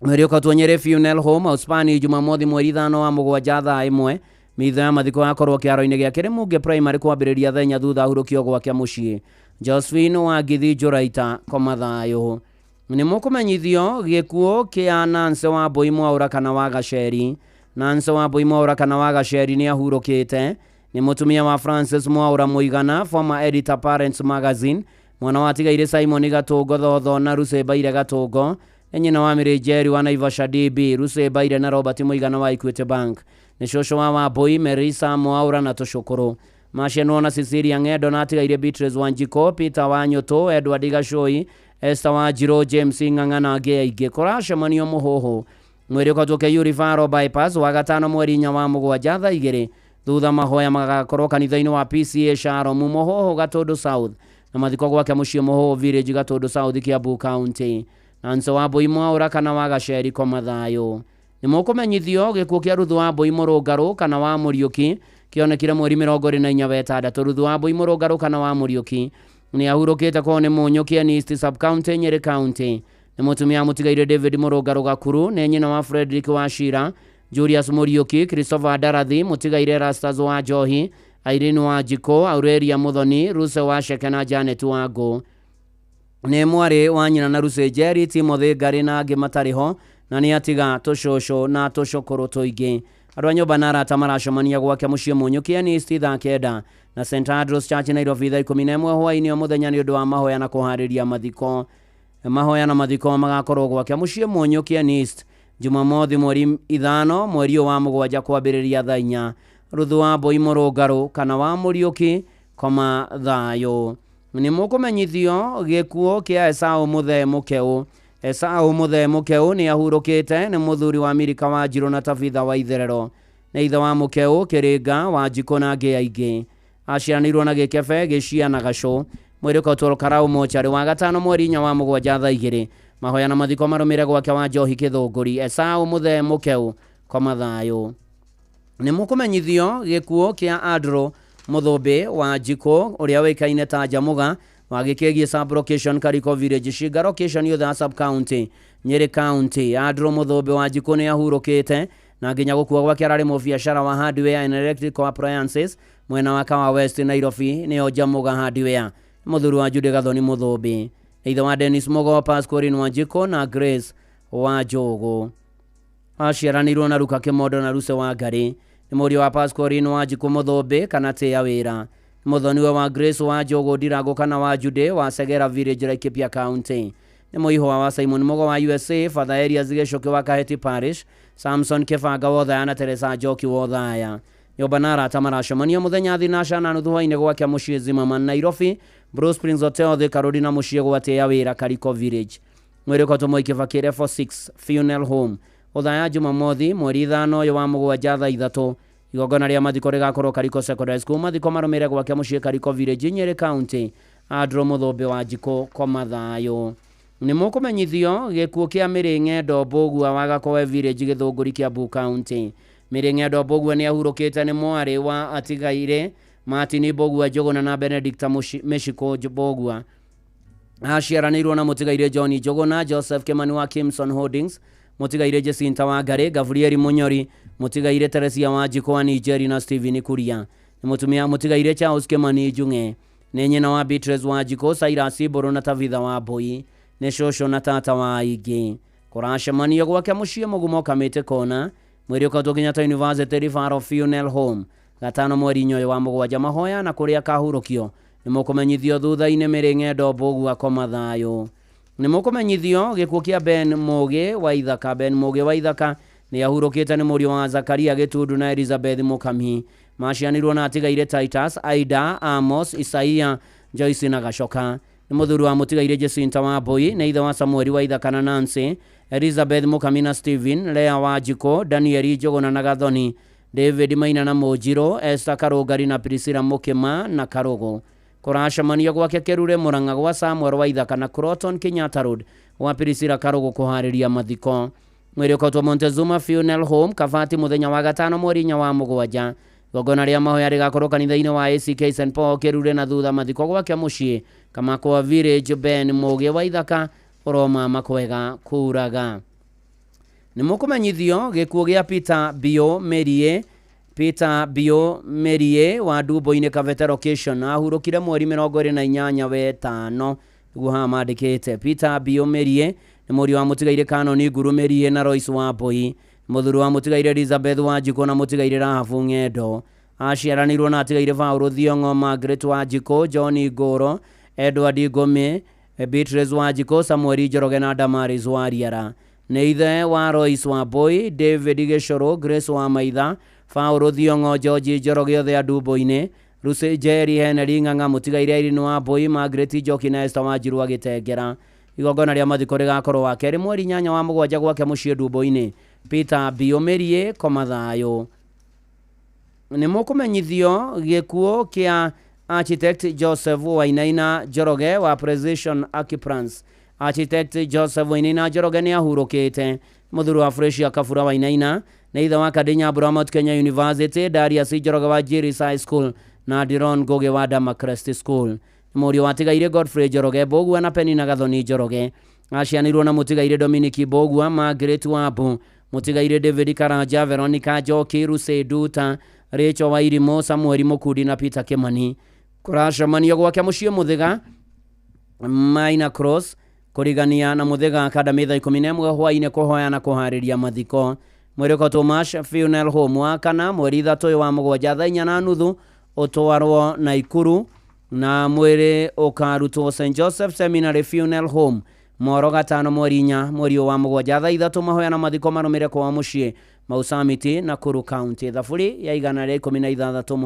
Mweri ũkotwo Nyeri Funeral Home Uspani Jumamothi mweri 5 wa mũgwanja thaa 1. Mitho ya mathiko yakorwo kĩharo-inĩ gĩa Kĩrĩmunge Primary kwambĩrĩria thaa 4 thutha hurũkio gwake mũciĩ. Josephine Wangithi Njũraita Komathayo. Nĩ mũkũmenyithio gĩkuũ kĩa Nancy Wambui Mwaũra kana wa Gaceri. Nancy Wambui Mwaũra kana wa Gaceri nĩ ahurũkĩte. Nĩ mũtumia wa Francis Mwaũra Mũigana, former editor Parents Magazine, mwana wa tigaire Simon Gatũngo Thotho na Rucembaire Gatũngo, nĩ nyina wa Mary Njeri wa Naivasha DB, Rucembaire na Robert Mũigana wa Equity Bank. Nĩ cũcũ wa Wambui Melissa Mwaũra na Tũcũkũrũ. Maciano na Cecilia Ng'endo na tigaire Beatrice Wanjikũ, Peter Wanyũtũ, Edward Gacũi, Esther Wanjirũ, James Ng'ang'a na angĩ aingĩ. Kũracemanio Mũhũhũ mweri ũkotwo Kĩiyũ Referral Bypass wa gatano mweri 4 wa mũgwanja thaa 2 thutha mahoya magakorwo kanitha-inĩ wa PCA Shalom Mũhũhũ Gatũndũ South na mathiko gwake mũciĩ Mũhũhũ Village Gatũndũ South Kiambu County. Nancy Wambui Mwaũra kana wa Gaceri Komathayo. Nĩ mũkũmenyithio gĩkuũ kĩa Ruth Wambui Mũrũngarũ kana wa Mũriũki kĩonekire mweri 24/6. Ruth Wambui Mũrũngarũ kana wa Mũriũki nĩ ahurũkĩte kwao nĩ Mũnyũki East Sub County Nyeri County. Nĩ mũtumia mũtigaire David Mũrũngarũ Gakuru, nĩ nyina wa Frederick Wachira, Julius Mũriũki, Christopher Darathi mũtigaire Rastas wa Njohi, Irene Wanjikũ, Aurelia Muthoni, Ruse Waceke na Janet Wangũ. Nĩ mwarĩ wa nyina na Ruse Njeri, Timothy Ngari na angĩ matarĩ ho na nĩ atiga tũcũcũ na tũcũkũrũ tũingĩ. Andũ a nyũmba na arata maracemania gwake mũciĩ Mũnyũki East thaa 9 na St Andrews Church Nairobi thaa 11 hwaĩ-inĩ o mũthenya nĩ ũndũ wa mahoya na kũharĩria mathiko. Mahoya na mathiko magakorwo gwake mũciĩ Mũnyũki East Jumamothi mweri 5 mweri wa mũgwanja kwambĩrĩria thaa 4. Ruth Wambui Mũrũngarũ kana wa Mũriũki Komathayo. Nĩ mũkũmenyithio gĩkuũ kĩa Esau Mũthee Mũkeu. Esau Mũthee Mũkeu nĩ ahurũkĩte, nĩ mũthuri wa Mirika Wanjirũ na Tabitha wa Itherero. Nĩ ithe wa Mũkeu, Kĩrĩnga, Wanjikũ na angĩ aingĩ. Aciaranĩirwo na Gĩkebe, Gĩcia na Gacũ. Mweri ũkotwo Karau Mortuary wa gatano mweri 4 wa mũgwanja thaa 2. Mahoya na mathiko marũmĩrĩre gwake wa Njohi Kĩthũngũri. Esau Mũthee Mũkeu Komathayo. Nĩ mũkũmenyithio gĩkuũ kĩa Andrew Mũthũmbĩ wa Njikũ ũrĩa wĩkaine ta Njamũga wa Gĩkĩgie Sub Location Kariko Village Shiga Location yothe Sub County Nyeri County. Andrew Mũthũmbĩ wa Njikũ nĩ ahurũkĩte na nginya gũkua gwake ararĩ mũbiacara wa hardware and electrical appliances mwena wa Kawa West Nairobi nĩyo Njamũga Hardware. Mũthuri wa Jude Gathoni Mũthũmbĩ, ithe wa Dennis Mũgo, Pascorin Wanjikũ na Grace wa Njogu. Aciaranĩirwo na Ruka Kĩmondo na Ruse wa Ngari. Nĩ mũriũ wa Pascorin Wanjikũ Mũthũmbĩ kana Tĩa Wĩra. Mũthoniwe wa Grace wa Njogu Ndirangũ kana wa Jude wa Segera Village Laikipia County. Nĩ mũihũwa wa Simon Mũgo wa USA, Father Elias Gĩcũkĩ wa Kaheti Parish, Samson Kĩbanga wa Othaya na Teresa Njoki wa Othaya. Yobanara tamaracemania muthenya thinaca na nuthu hwaine gwake muciĩ Zimmerman Nairobi, Blue Springs Hotel the Carolina muciĩ gwatia wĩra Kariko Village. Mwĩrĩko tũmwe kĩbakĩre 46 Funeral Home ũthaya Jumamothi mweri 5 ũyũ wa mũgwanja thaa 3. Igongona rĩa mathiko rĩgakorwo Kariko Secondary School, mathiko marũmĩrĩre gwake muciĩ Kariko Village, Nyeri County. Andro Muthũmbĩ wa Njiko koma thayũ. Nĩ mũkũmenyithio gĩkuũ kĩa Mĩrĩng'endo Mbũgua wa Gakowe Village Gĩthũngũri Kiambu County. Mĩrĩng'endo Mbũgua nĩ ahurũkĩte nĩ mwarĩ wa atigaire Martin Mbũgua Njũgũna na Benedict Meshiko Mbũgua. Aciaranĩirwo na mũtigaire John Njũgũna, Joseph Kimani wa Kimson Holdings, mũtigaire Jacinta wa Ngari, Gabriel Munyori, mũtigaire Teresia wa Njiko wa Nigeri na Steven Kuria. Nĩ mũtumia mũtigaire Charles Kimani Njung'e. Nĩ nyina wa Beatrice wa Njiko, Cyrus Mbũrũ na Tabitha wa Mbũi. Nĩ cũcũ na tata wa Aingĩ. Kũracemanio gwake mũciĩ Mũgumo Kamĩtĩ Kona. Mweri ũkatũ Kenyatta University Referral Funeral Home. Gatano mweri ũyũ wa mũgwanja mahoya na kũrĩa kahurũkio. Nĩ mũkũmenyithio thutha-inĩ Mĩrĩng'endo Mbũgua koma thayũ. Nĩ mũkũmenyithio gĩkuũ kĩa Ben Mũgĩ wa Ithaka. Ben Mũgĩ wa Ithaka nĩ ahurũkĩte nĩ mũriũ wa Zakaria Gĩtundu na Elizabeth Mũkami. Macianirwo na atigaire Titus, Aida, Amos, Isaia, Joyce na Gacoka. Nĩ mũthuri wa mũtigaire Jacinta wa Mbũi, nĩ ithe wa Samuel wa Ithaka na Nancy, Elizabeth Mũkami na Steven, Lea wa Njiko, Daniel Njũgũna na Gathoni, David Maina na Mũnjirũ, Esther Karũngari na Priscilla Mũkĩma na Karũgũ. Kũracemanio gwake Kĩrure Mũrang'a gwa Samuel wa Ithaka na Croton Kenyatta Road wa Priscilla Karũgũ kũharĩria mathiko. Mwĩrĩ ũkatwo Montezuma Funeral Home Kabati mũthenya wa gatano mweri 4 wa mũgwanja. Igongona rĩa mahoya rĩgakorwo kanitha-inĩ wa ACK St Paul Kĩrure na thutha mathiko gwake mũciĩ Kamakwa Village. Ben Mũgĩ wa Ithaka ũroma makwega kuraga. Nĩ mũkũmenyithio gĩkuũ gĩa Peter Bio Merie. Peter Bio Merie wa Ndumbo-inĩ Kavete Location ahurũkire mweri 28 wetano. Nĩguo haha mandĩkĩte Peter Bio Merie nĩ mũriũ wa mũtigaire Kanoni Nguru Merie na Royce wa Mbũi, mũthuri wa mũtigaire Elizabeth wa Njiko na mũtigaire Rahabu Ng'endo. Aciaranĩirwo na atigaire Paul Thiong'o, Margaret wa Njiko, John Ngũrũ, Edward Ngome, Beatrice wa Njiko, Samuel Njoroge na Damaris wa Riara. Nĩ ithe wa Royce wa Mbũi, David Gĩcũrũ, Grace wa Maitha, Paul Thiong'o, George Njoroge othe a Ndumbo-inĩ, Lucy Jerry Henry Ng'ang'a mũtigaire Irene wa Mbũi, Margaret Njoki na Esther wa Njirũ Gĩtengera. Igongona rĩa mathiko rĩgakorwo wa kerĩ mweri 8 wa mũgwanja gwake mũciĩ Ndumbo-inĩ. Peter Bio Merie koma thayũ. Nĩ mũkũmenyithio gĩkuũ kĩa Architect Joseph Wainaina Njoroge wa Precision Archiprance. Architect Joseph Wainaina Njoroge nĩ ahurũkĩte. Mũthuri wa Frecia Kabura Wainaina nĩ ithe wa Kadinya Abrahamot Kenya University, Darius Njoroge wa Jiris High School na Diron Ngũgĩ wa Damarcrest School. Mũriũ wa tigaire Godfrey Njoroge Mbũgua na Penny na Gathoni Njoroge. Acianĩirwo na mũtigaire Dominic Mbũgua, Margaret Wambu, mũtigaire David Karanja, Veronica Njoki, Lucy Nduta, Rachel Wairimu, Samuel Mũkundi na Peter Kimani. Kũracemanio gwake mũciĩ Mũthĩga Maina Cross kũrigania na Mũthĩga Academy thaa 11 hwainĩ kũhoya na kũharĩria mathiko. Mwĩrĩko Tomash Funeral Home wa kana mweri 3 wa mũgwanja thaa 4:30 ũtwarwo Naikuru, na mwĩrĩ ũkarutwo St Joseph Seminary Funeral Home Moro gatano mweri 4 mweri wa mũgwanja thaa 3 mahoya na mathiko marũmĩrĩre kwa mũciĩ Mausamiti na Kuru County. Thaburi ya 116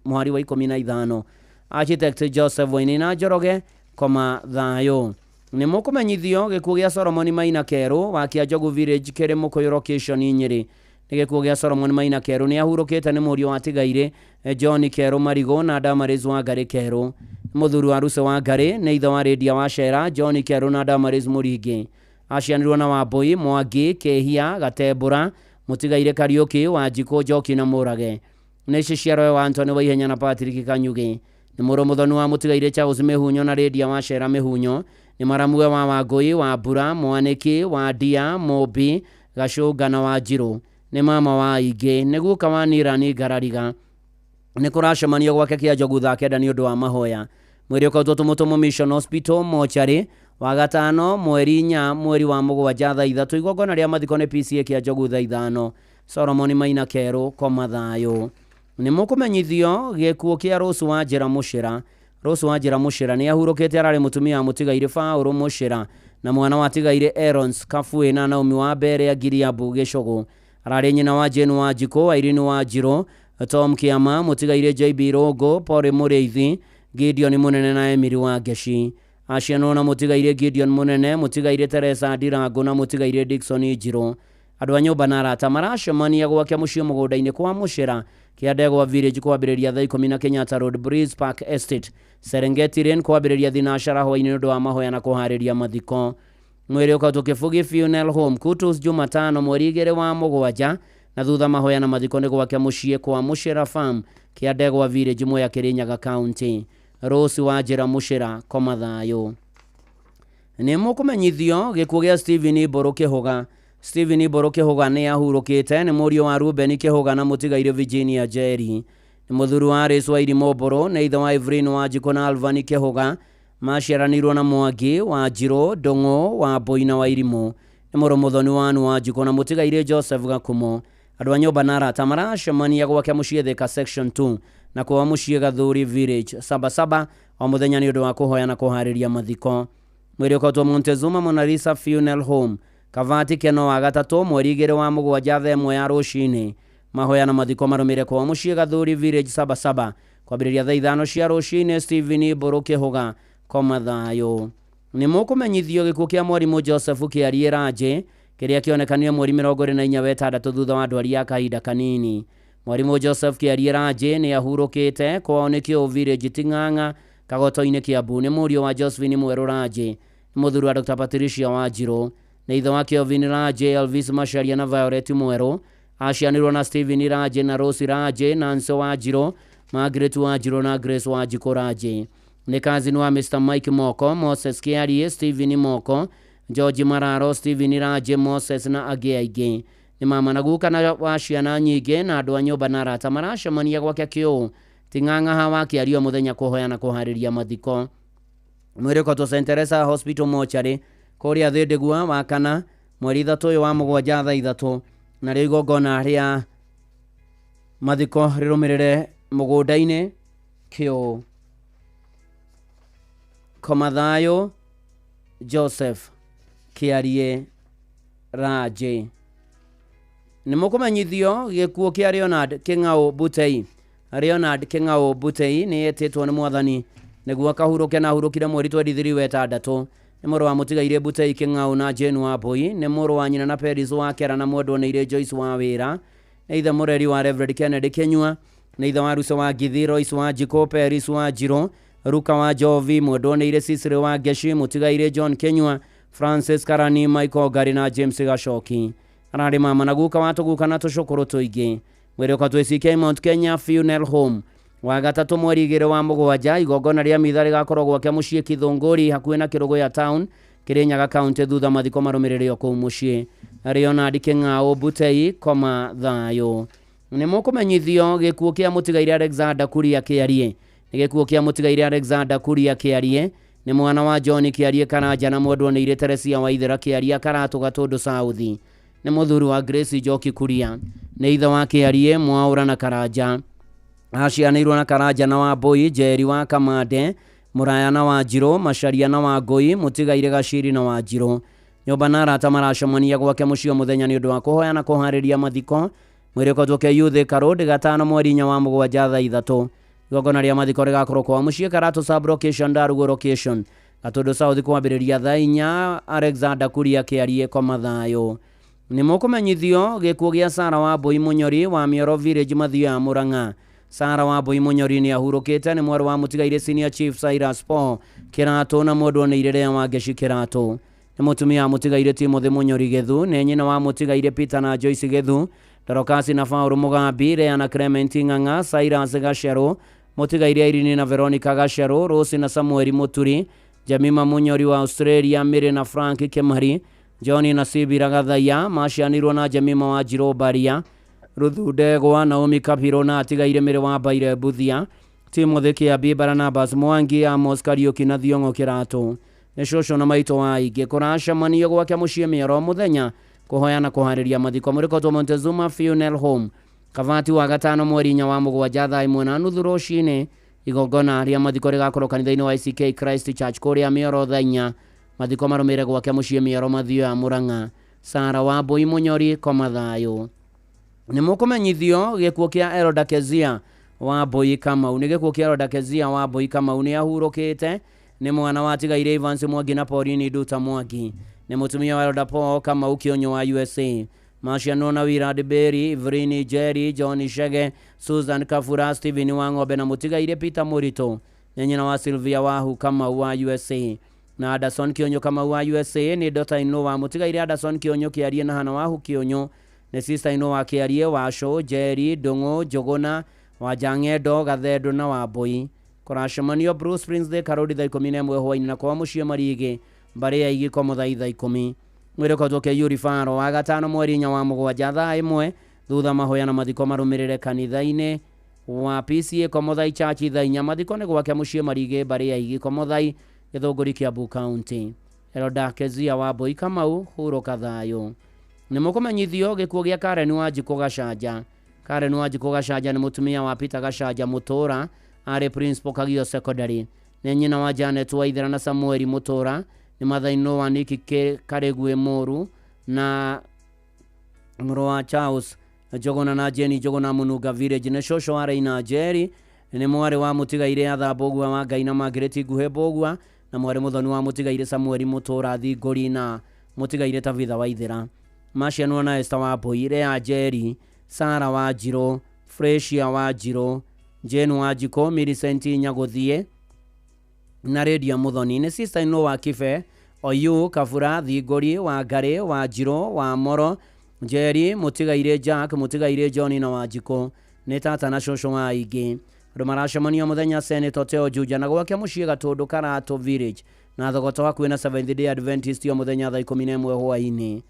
mweri wa 15. Architect Joseph Wainaina Njoroge koma thayũ. Nĩ mũkũmenyithio gĩkuũ gĩa Solomon Maina Kerũ wa Kĩanjogu Village kĩrĩ Mũkũyũ Location Nyeri. Nĩ gĩkuũ gĩa Solomon Maina Kerũ nĩ ahurũkĩte nĩ mũriũ wa tigaire John Kerũ Marigo na Damaris wa Ngari Kerũ. Mũthuri wa Ruse wa Ngari nĩ ithe wa Redia wa Shera, John Kerũ na Damaris Mũringi. Acianĩrwo na Wambũi, Mwangi, Kĩhia, Gatembũra, mũtigaire Kariũki wa Njiko, Njoki na Mũrage. Nĩ ciciaro wa Anthony wa Ihenya na Patrick Kanyugi. Nĩ mũrũmũthoni wa mũtigaire Charles Mĩhunyo na Redia wa Shera Mĩhunyo. Nĩ maramue wa Wangũi, wa Mbura, Mwanĩki, wa Ndia, Mũmbi, Gacũnga na wa Njirũ. Nĩ mama wa Aingĩ, nĩ guka wa Nirani Ngarariga. Nĩ kũracemanio gwake Kĩanjogu thaa 9 nĩ ũndũ wa mahoya. Mwĩrĩ ũkautwo Tũmũtũmũ Mission Hospital Mochari wa gatano mweri 4 mweri wa mũgwanja thaa 3. Igongona rĩa mathiko nĩ PCA Kĩanjogu thaa 5. Solomon Maina Kerũ koma thayũ. Nĩ mũkũmenyithio gĩkuũ kĩa Rose wa Njĩra Mũcĩra. Rose wa Njĩra Mũcĩra nĩ ahurũkĩte ararĩ mũtumia wa mũtigaire Paul Mũcĩra na mwana wa tigaire Erons Kabuĩ na Naomi wa Mbere ya Giriabu Gĩcũgũ. Ararĩ nyina wa Jane wa Njiko, Irene wa Njirũ, Tom Kiama mutigaire JB Rogo Pore Mureithi Gideon Munene na Emiri Wageshi Aciano na mutigaire Gideon Munene mutigaire Teresa Ndirango na mutigaire Dickson Ijiro andå a nyå na arata maracemania gwakia muciĩ mũgũnda-inĩ kwa Mũcera kĩa Ndegwa Village kwambĩrĩria thaa 10 na Kenyatta Road Breeze Park Estate Serengeti Lane kwambĩrĩria thinacara hwaĩ-inĩ nĩ ũndũ wa mahoya na kũharĩria mathiko. Mwĩrĩ ũkatwo Kĩbugi Funeral Home Kutus Jumatano mweri 2 wa Mũgwanja na thutha mahoya na mathiko nĩ gwakia muciĩ kwa Mũcera Farm kĩa Ndegwa Village Mwea Kĩrĩnyaga County. Rose Wanjĩra Mũcera koma thayũ. Nĩ mũkũmenyithio gĩkuũ gĩa Stephen Iboro Kĩhũga. Stephen Iboro Kĩhũga nĩ ahurũkĩte nĩ mũriũ wa Ruben Kĩhũga na mũtigaire Virginia Jerry. Nĩ mũthuri wa Alice wa Irimũ Mbũrũ na ithe wa Evelyn Wanjikũ na Alvan Kĩhũga maciaranirwo na Mwangi wa Njirũ Ndũng'ũ wa Mbũi wa Irimũ. Nĩ mũrũ mũthoni wa Anu Wanjikũ na mũtigaire Joseph Gakumo. Andũ a nyũmba na arata maracemania gwakia muciĩ Thika Section 2 na kwa muciĩ Gathuri Village Sabasaba o mũthenya nĩ ũndũ wa kũhoya na kũharĩria mathiko. Mwĩrĩ ũkatwo Montezuma Mona Lisa Funeral Home Kavati Keno wa gatatũ mweri 2 wa Mũgwanja thaa 1 ya rũcinĩ. Mahoya na mathiko marũmĩrĩre kwa muciĩ Gathuri Village Sabasaba kwambĩrĩria thaa 5 cia rũcinĩ. Stephen Iboro Kĩhũga koma thayũ. Nĩ mũkũmenyithio gĩkuũ kĩa mwarimũ Joseph Kĩarie Ranjĩ kĩrĩa kĩonekanire mweri 24 wa Wetandatũ thutha wa ndwari ya kahinda kanini. Mwarimũ Joseph Kĩarie Ranjĩ nĩ ahurũkĩte kwao nĩ Kĩũ Village Ting'ang'a Kagoto-inĩ Kiambu. Nĩ mũriũ wa Josephine Mwerũ Ranjĩ, nĩ mũthuri wa Dr. Patricia Wanjirũ na ithe wa Kelvin Ranjĩ, Elvis Macharia na Violet Mwerũ. Aciarirwo na Stephen Ranjĩ na Rose Ranjĩ, Nancy Wanjirũ, Margaret Wanjirũ na Grace Wanjikũ Ranjĩ. Nĩ kazini wa Mr. Mike Moko, Moses Kĩarie, Stephen Moko, George Mararo, Stephen Ranjĩ, Moses na angĩ aingĩ. Nĩ mama na guka na wa ciana nyingĩ na andũ a nyũmba na arata maracemania gwakia Kĩũ Ting'ang'a hawa Kĩarie mũthenya kũhoya na kũharĩria mathiko. Mwĩrĩ ũkatwo St. Teresa Hospital Mortuary kũrĩa Thĩndĩgua wa kana mweri 3 wa Mũgwanja thaa 3 na rĩo igongona rĩa mathiko rĩrũmĩrĩre mũgũnda-inĩ Kĩũ. Koma thayũ Joseph Kĩarie Ranjĩ. Nĩ mũkũmenyithio gĩkuũ kĩa Leonard Kĩng'aũ Butei. Leonard Kĩng'aũ Butei nĩ etĩtwo nĩ Mwathani nĩguo akahurũke na ahurũkire mweri 23 Wetandatũ. Nĩ mũrũ wa mũtigaire Butei Kĩng'aũ na Jane Wambui. Nĩ mũrũ wa nyina na Peris wa Kera na mwendwo nĩ ire Joyce wa Wĩra. Nĩ ithe mũreri wa Reverend Kennedy Kĩnyua. Nĩ ithe wa Ruce wa Githi, Royce wa Njikũ, Peris wa Njirũ, Ruka wa Jovi, mwendwo nĩ ire Cicely wa Geshi, mũtigaire John Kĩnyua, Francis Karani, Michael Ngari na James Gacoki. Ararĩ mama na guka wa tũguka na tũcũkũrũ tũingĩ. Mwĩrĩ ũkatwo CK Mount Kenya Funeral Home wa gatatũ mweri 2 wa Mũgwanja. Igongona rĩa mitha rĩgakorwo gwakia muciĩ Kĩthũngũri hakuhĩ na Kĩrũgũya Town Kĩrĩnyaga County thutha mathiko marũmĩrĩre kũu muciĩ. Leonard Kĩng'aũ Butei koma thayũ. Nĩ mũkũmenyithio gĩkuũ kĩa mũtigaire Alexander Kuria Kĩarie. Nĩ gĩkuũ kĩa mũtigaire Alexander Kuria Kĩarie nĩ mwana wa John Kĩarie Karanja na mwendwo nĩ ire Teresia Waithera Kĩarie Karatũ Gatũndũ South. Nĩ mũthuri wa Grace Njoki Kuria. Nĩ ithe wa Kĩarie Mwaũra na Karanja. Acianĩirwo na Karanja na Wambui, Njeri wa Kamande, Mũraya na Wanjirũ, Macharia na Wangũi, mũtigaire Gaciri na Wanjirũ. Nyũmba na arata maracemania gwakia muciĩ mũthenya nĩ ũndũ wa kũhoya na kũharĩria mathiko. Mwĩrĩ ũkatwo Kĩu Thika Road gatano mweri 4 wa Mũgwanja thaa 3. Igongona rĩa mathiko rĩgakorwo kwa muciĩ Karatũ Sub Location, Ndarugu Location, Gatũndũ South kwambĩrĩria thaa 4. Alexander Kuria Kĩarie koma thayũ. Nĩ mũkũmenyithio gĩkuũ gĩa Sarah Wambui Mũnyori wa Mĩoro Village Mathio ya Mũrang'a. Sarah Wambui Mũnyori nĩ ahurũkĩte nĩ mwarĩ wa mũtigaire Senior Chief Cyrus Paul Kĩratũ na mwendwo nĩ ire wa Geshi Kĩratũ. Nĩ mũtumia wa mũtigaire Timothy Mũnyori Gethu, nĩ nyina wa mũtigaire Peter na Joyce Gethu, Dorokasi na Faũrũ Mũgambi, Rea na Clement Ng'ang'a, Cyrus Gacerũ, mũtigaire Irene na Veronica Gacerũ, Rose na Samuel Mũturi, Jemima Mũnyori wa Australia, Mary na Frank Kĩmari, John na Sibira Gathaiya macianirwo na Jemima wa Njirũ Baria, Ruthu Ndegwa, Naomi Kapiro na atigaire Mĩrĩ wa Baire Buthia, Timothy Kĩambi, Barnabas Mwangi, Amos Kariuki na Thiong'o Kĩratũ. Nĩ cũcũ na maitũ wa aingĩ kũracemanio gwakia muciĩ Mĩoro mũthenya kũhoya na kũharĩria mathiko. Mũrĩkotwo Montezuma Funeral Home Kavati wa gatano mweri 4 wa Mũgwanja thaa 1:30 rũcinĩ. Igongona rĩa mathiko rĩgakorwo kanitha-inĩ wa ICK Christ Church kũrĩa Mĩoro thaa 4. Mathiko marũmĩrĩre gwakia muciĩ Mĩoro Mathio ya Mũrang'a. Sarah Wambui Mũnyori koma thayũ. nĩ mũkũmenyithio gĩkuũ kĩa Eroda Kezia wa Mbũi Kamau. Nĩ gĩkuũ kĩa Eroda Kezia wa Mbũi Kamau nĩ ahurũkĩte, nĩ mwana wa Tigaire Evans Mwangi na Pauline Nduta Mwangi. Nĩ mũtumia wa Eroda Paul Kamau Kĩonyo wa USA. Maciano na Wirad Berry, Vrini Jerry, John Shege, Susan Kafura, Steven Wang'ombe na Mũtigaire Peter Mũritũ. Nĩ nyina wa Sylvia Wahu Kamau wa USA. Na Anderson Kĩonyo Kamau wa USA nĩ daughter-in-law wa Mũtigaire Anderson Kĩonyo Kĩarie na Hana Wahu Kĩonyo. Nĩ sister-in-law wa Kĩarie, Washo, Jerry, Ndũng'ũ, Njũgũna, Wanjang'endo, Gathendo na Wambũi. Kũracemanio Bruce Prince de Karodi thaa 11 hwaĩ-inĩ na kwa Mũciĩ Marigĩ mbarĩ ya Igĩkomo thaa 10. Mwĩrĩko ke Yuri Faro wa gatano mweri 4 wa mũgwanja thaa 1 thutha mahoya na mathiko marũmĩrĩre kanitha-inĩ wa PCA Komothai Church thaa 4. Mathiko nĩ gwake Mũciĩ Marigĩ mbarĩ ya Igĩkomothai Gĩthũngũri Kiambu County. Eroda Kezia wa Mbũi Kamau hurũka thayũ. Nĩ mũkũmenyithio gĩkuũ gĩa Karen Wanjikũ Gacanja. Karen Wanjikũ Gacanja nĩ mũtumia wa Peter Gacanja Mũtũra arĩ Principal Kagio Secondary. Nĩ nyina wa Janet Waithera na Samuel Mũtũra. Nĩ mathaino wa Niki Karegwe Moru na mũrũ wa Charles Njũgũna na Jenny Njũgũna Mũnunga Village. Nĩ cũcũ wa Reina Njeri. Nĩ mwarĩ wa Mũtigaire Atha Mbũgua wa Ngai na Margaret Nguhĩ Mbũgua na mwarĩ mũthoni wa Mũtigaire Samuel Mũtũra Thingũri na Mũtigaire Tabitha Waithera. Macianwo na Esther wa Mbũi, Rea Njeri, Sara wa Njirũ, Freshia wa Njirũ, Jane wa Njiko, Millicent Nyagũthiĩ na Redia Mũthoni. Nĩ sister-in-law wa Kibe, Oyu Kabura Thingũri, wa Ngarĩ, wa Njirũ, wa Moro, Njeri, Mũtigaire Jack, Mũtigaire John na wa Njiko. Nĩ tata na cũcũ wa aingĩ. Andũ maracemania mũthenya Senator Teo Juja na gwake Mũciĩ Gatũndũ Karato Village na thogota hakuhĩ na Seventh Day Adventist o mũthenya thaa 11 hwaĩ-inĩ.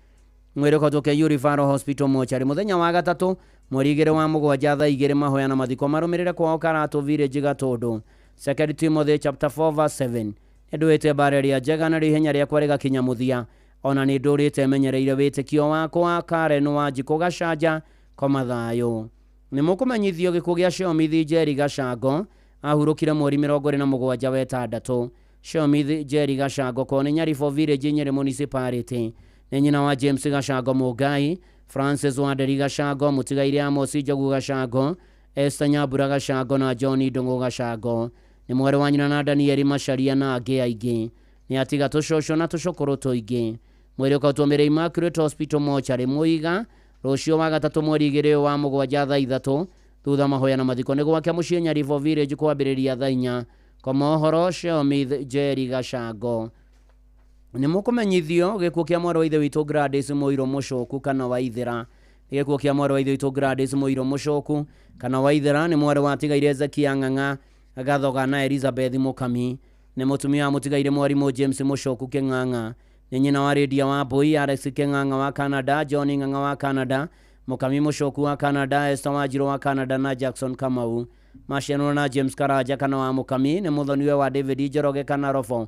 Mwĩrĩko ke Yuri Faro Hospital Mochari mũthenya wa gatatũ mweri 2 wa mũgwanja thaa 2 mahoya na mathiko marũmĩrĩre kwao Karato Village Gatũndũ. 2 Timothy chapter 4 verse 7. Nĩndũĩte mbaara ĩrĩa njega na ihenya rĩakwa rĩgakinya mũthia, ona nĩ ndũrĩte menyereire wĩtĩkio wakwa. Karen Wanjikũ Gacanja koma thayũ. Nĩ mũkũmenyithio gĩkuũ gĩa Sheomithi Njeri Gacango ahurũkire mweri 27 wetandatũ. Sheomithi Njeri Gacango ko nĩ Nyarifo Village Nyeri Municipality. Nĩ nyina wa James Gacango Mũngai, Francis Wanderi Gacango, Mũtigaire Amos Njogu Gacango, Esther Nyambura Gacango na John Ndũng'ũ Gacango. Nĩ mwarĩ wa nyina na Danieli Macharia na angĩ aingĩ. Nĩ atiga tũcũcũ na tũcũkũrũ tũingĩ. Mwĩrĩ ũkautũmĩra Immaculate Hospital Mochari Mũiga rũciũ wa gatatũ mweri 2 wa mũgwanja thaa 3 thutha mahoya na mathiko nĩ gwake Mũciĩ Nyarifo Village kwambĩrĩria thaa 4. Kwa mohoro Sheomithi Njeri Gacango. Nĩ mũkũmenyithio gĩkuũ kĩa mwarĩ wa ithe witũ Gladys Mũirũ Mũcoku kana Waithera. Gĩkuũ kĩa mwarĩ wa ithe witũ Gladys Mũirũ Mũcoku kana Waithera nĩ mwarĩ wa Tigaire Ezekia Ng'ang'a Gathoga na Elizabeth Mũkami. Nĩ mũtumia wa Mũtigaire Mwarimũ James Mũcoku Kĩng'ang'a. Nĩ nyina wa Redia wa Mbũi, Alex Kĩng'ang'a wa Canada, John Ng'ang'a wa Canada, Mũkami Mũcoku wa Canada, Esther Wanjirũ wa Canada na Jackson Kamau. Macianwo na James Karanja kana wa Mũkami nĩ mũthoniwe wa David Njoroge kana Rofo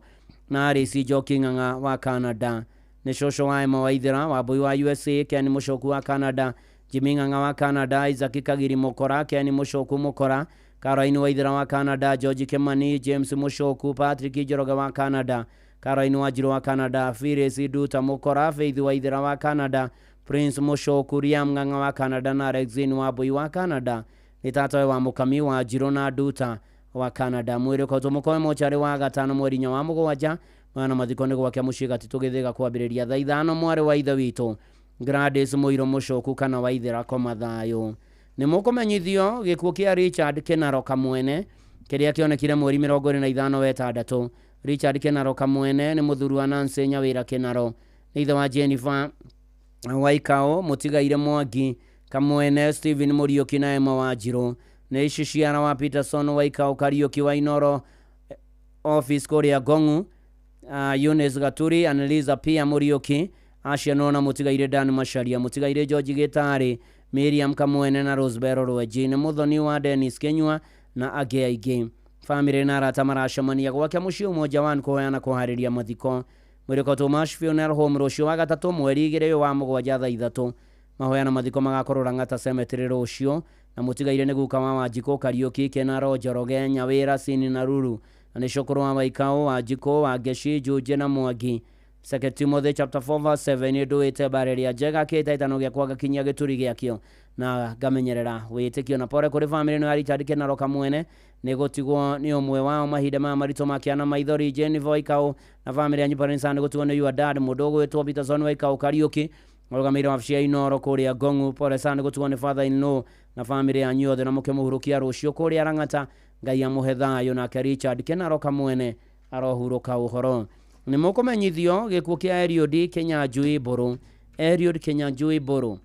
na Arĩci Njoki Ng'ang'a wa Canada. Nĩ cũcũ wa Emma Waithera wa Mbũi wa USA, Ken Mũcoku wa Canada, Jimmy Ng'ang'a wa Canada, Isaac Kagiri Mũkora, Ken Mũcoku Mũkora, Caroline Waithera wa Canada, George Kimani, James Mũcoku, Patrick Njoroge wa Canada, Caroline Wanjirũ wa Canada, Phyllis Nduta Mũkora, Faith Waithera wa Canada, Prince Mũcoku, Liam Ng'ang'a wa Canada na Alexine wa Mbũi wa Canada. Nĩ tatawe wa Mũkami wa Njirũ na Nduta wa Canada. Mwĩrĩ ũkautũmũkoe Mochari wa gatano mweri 4 wa mũgwanja mwana mathiko nĩ gwake Mũciĩ Gatitũ Gĩthĩga kwambĩrĩria thaa 5 mwarĩ wa ithe witũ Gladys Mũirũ Mũcoku kana Waithera koma thayũ. Nĩ mũkũmenyithio gĩkuũ kĩa Richard Kĩnaro Kamwene kĩrĩa kĩonekire mweri 25 wetandatũ. Richard Kĩnaro Kamwene nĩ mũthuri wa Nancy Nyawĩra Kĩnaro, nĩ ithe wa Jennifer Waikao, Mũtigaire Mwangi Kamwene, Stephen Mũriũki na Emma Wanjirũ. Nĩ ici ciana wa Peterson Waikao Kariũki wa Inoro office kũrĩa Ngong'u, Eunice Gaturi, Anneliza pia Mũriũki, acianwo na Mũtigaire Dan Macharia, Mũtigaire George Gĩtarĩ, Miriam Kamwene na Rosebero Rwenji. Nĩ mũthoni wa Dennis Kenyua na angĩ aingĩ. Family na arata maracemania gwake Mũciĩ Umoja One kũhoyana kũharĩria mathiko. Mwĩrĩko Tomash Funeral Home rũciũ wa gatatũ mweri 2 wa mũgwanja thaa 3 mahoyana mathiko magakorwo Lang'ata Cemetery rũciũ, na Mũtigaire nĩ guka wa Wanjikũ Kariũki, Kĩnaro, Njoroge, Nyawĩra, Sini na Ruru. Na nĩ cũkũrũ wa Waikao, Wanjikũ, wa Ngeci, Njunje na Mwangi. 2 Timothy chapter 4 verse 7 nduite bareria njega kitaitano gya kwaga kinya gituri gyakio na gamenyerera witikio na pore kuri family no ari Richard Kenaro Kamwene ni gutigwo ni omwe wao mahinda ma marito makiana maithori Jennifer Waikao na family ya Nyuparinsa ni gutigwo ni your dad mudogo wetwo Peterson Waikao Kariuki Orugamiro wafcia inoro kuria Gongu pore sana gutigwo ni father in law na family ya Nyothe na muke muhurukia rucio kuria Rangata ngai ya muhethayo na Richard Kenaro Kamwene arohuruka uhoro ni mukumenyithio gikuo kia Eliud Kinyanjui Mburu Eliud Kinyanjui Mburu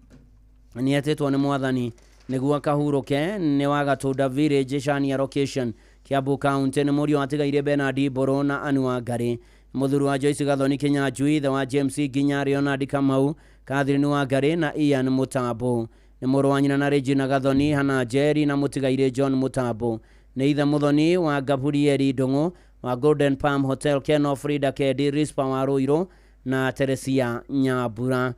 ni atetwo ni mwathani niguo akahuruke ni wa Gatunda village Shania location Kiambu County ni murio atigaire Bernard Mburu na Anua Ngari muthuru wa Joyce Gathoni Kinyanjui the wa James Ginya Leonard Kamau Catherine wa Ngari na Ian Mutambo ni muru wa nyina na Regina Gathoni Hana Jerry na mutigaire John Mutambo ni ithe muthoni wa Gabrieli Ndungu wa Golden Palm Hotel Keno Frida Kedi Rispa wa Ruiro na Teresia Nyambura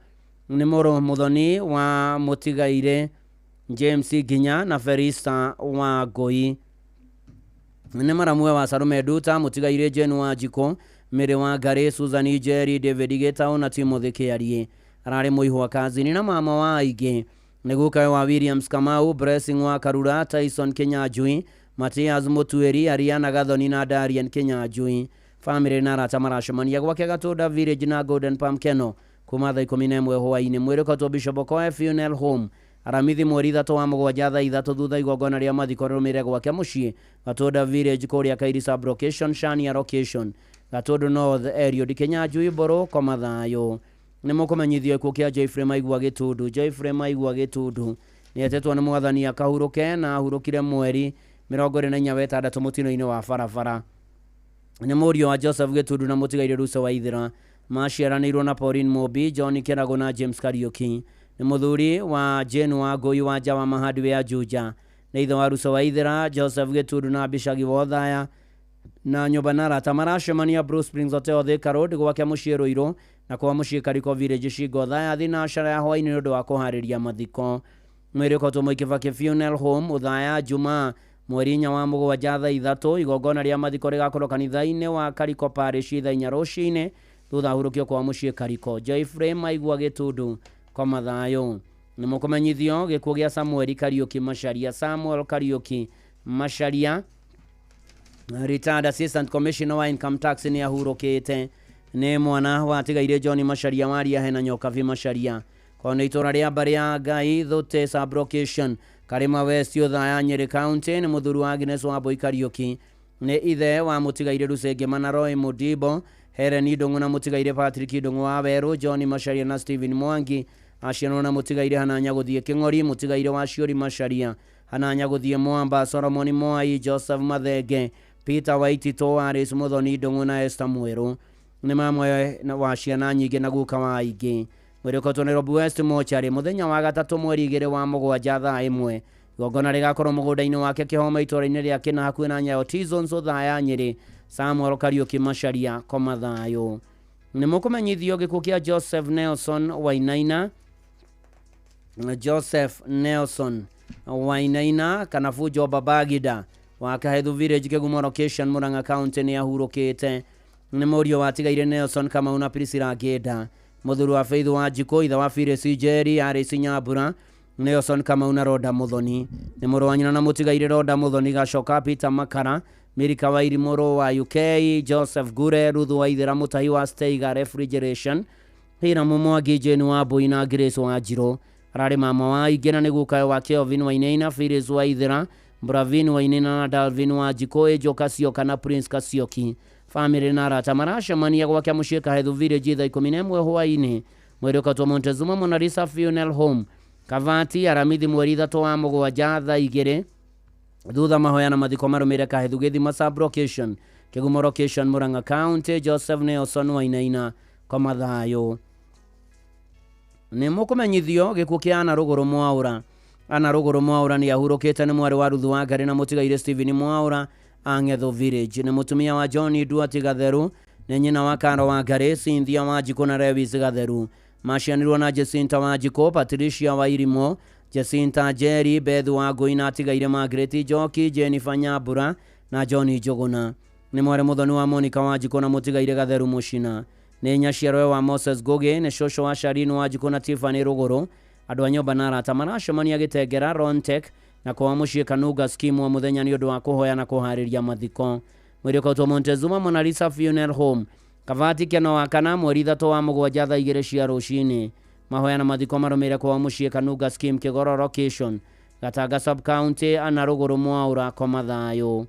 ni muru muthoni wa mutigaire James Ginya na Ferista wa Goi ni maramwe wa Sarume Duta mutigaire Jen wa Jiko Mere wa Ngari Susan Jerry David Getao na Timothy Kiarie arari muihu wa kazi ni na mama wa aige niguka wa Williams Kamau Blessing wa Karura Tyson Kinyanjui Matias Mutueri Ariana Gathoni na Darian Kinyanjui family na rata marashomania gwake Gatunda village na Golden Palm Keno kuma thaa 11 hwaini mwiri kwa Bishop Okoye Funeral Home aramithi mweri 3 wa mugwanja thaa 3 thutha igongona ria mathiko rumire gwake mucii Gatunda village kuria Kairi sub location Shania location Gatunda North Eliud Kinyanjui Mburu kwa mathayo ni mukumenyithio ikuo kia Jeffrey Maigua Gitundu Jeffrey Maigua Gitundu ni atetwo ni mwathani akahuruke na ahurukire mweri 26 mutino-ini wa barabara ni murio wa Joseph Gitundu na mutigaire Rusa wa Ithira maciaranirwo na Pauline Mobi John Kerago na James Kariuki ni muthuri wa Jane wa Ngui wa Jawa Mahadi ya Juja ni ithe wa Rusa wa Ithira Joseph Gitundu na Bishagi Wothaya na nyumba na rata maracemania Bruce Springs Hotel Thika Road gwake mucii Ruiru na kwa mucii Kariko Village Shingo Thaya thina ashara ya hwaini nundu wa kuhariria mathiko mwiri ko tumukivake Funeral Home Uthaya Juma mweri 4 wa mugwanja thaa 3 igongona ria mathiko rigakorwo kanitha-ini wa Kariko Parish thaa 4 rucini thutha hurukio kwa mucii Kariko Jeffrey Maigua Gitundu kwa mathayo ni mukumenyithio gikuo gia Samuel Kariuki Macharia Samuel Kariuki Macharia retired assistant commissioner wa income tax ni ahurukite ni mwana wa tigaire John Macharia Maria hena nyoka vi Macharia kwa ni itora ria Baria Ngai Thute sub location Karima West Uthaya Nyeri County ni muthuru wa Agnes wa Boy Kariuki ni ithe wa mutigaire Rusenge Manaroi Mudibo Helen Ndungu na mutigaire Patrick Ndungu wa Weru John Macharia na Steven Mwangi aciarwo na mutigaire Hananya guthie King'ori mutigaire wa Ciori Macharia Hananya guthie Mwamba Solomon Mwai Joseph Mathenge Peter Waitito Aris Muthoni Ndungu na Esther Mweru ni mamwe na wa ciana nyingi na guka wa aingi mwiri ko Nairobi West Mochari muthenya wa gatatu mweri 2 wa mugwanja thaa 1 igongona rigakorwo mugunda-ini wake Kihoma itora-ini ria Kina hakuhi na Nyayo T-Zones Uthaya Nyeri Samuel Kariuki Macharia kwa mathayo ni mukumenyithio gikuo kia Joseph Nelson Wainaina Joseph Nelson Wainaina kana Fujo Babagida wa Kahethu Village Kigumo location Murang'a County ni ahurukite ni murio wa tigaire Nelson Kamau na Priscilla Ngenda muthuru wa Faith wa Jiko ithe wa Phyllis Jerry Aris Nyambura Nelson Kamau na Roda Muthoni ni muru wa nyina na mutigaire Roda Muthoni Gacoka Peter Makara Mirika wa Irimoro wa UK Joseph Gure Ruthu wa Ithira Mutahi wa Steiga Refrigeration Hira Mumwangi Jane wa Boina Grace wa Njiro arari mama wa Igena ni gukayo wa Kelvin wa Inaina Phyllis wa Ithira Bravin wa Inaina na Dalvin wa Jiko Ejo Kasioka na Prince Kasioki family na rata maracemania gwake mucii Kahethu Village thaa 11 hwaini mweri ko Montezuma Monalisa Funeral Home Kavati aramithi mweri 3 wa mugwanja thaa 2 thutha mahoya na mathiko marumire Kahethu Githima sub location Kigumo location Murang'a County Joseph Nelson Wainaina kwa mathayo ni mukumenyithio gikuo kia Ana Ruguru Mwaura Ana Ruguru Mwaura ni ahurukite ni mwari wa Ruthu wa Ngari na mutigaire Stephen Mwaura Ang'etho Village ni mutumia wa John Duati Gatheru ni nyina wa Karo wa Ngari Cynthia wa Jiko na Lewis Gatheru macianirwo na Jacinta wa Jiko Patricia wa Irimo Jacinta Jerry Beth wa Ngui na tigaire Margaret Joki Jennifer Nyambura na John Njuguna ni mwari muthoni wa Monica wa Jiko na mutigaire Gatheru Mucina nĩ nyaciarwe wa Moses Goge nĩ cũcũ wa Sharin Wanjikũ na Tiffany Rũgũrũ. Andũ a nyũmba na arata maracemania Gĩtengera Rontek na kwa mũciĩ Kanuga Scheme wa mũthenya nĩ ũndũ wa kũhoya na kũharĩria mathiko. Mwĩrĩ ũkautwo Montezuma Mona Lisa Funeral Home Kavati kĩano wa kana mweri 3 wa mũgwanja thaa 2 cia rũcinĩ. Mahoya na mathiko marũmĩrĩire kwa mũciĩ Kanuga Scheme Kĩgoro Location Gatanga Sub County ana Rũgũrũ Mwaũra koma thayũ.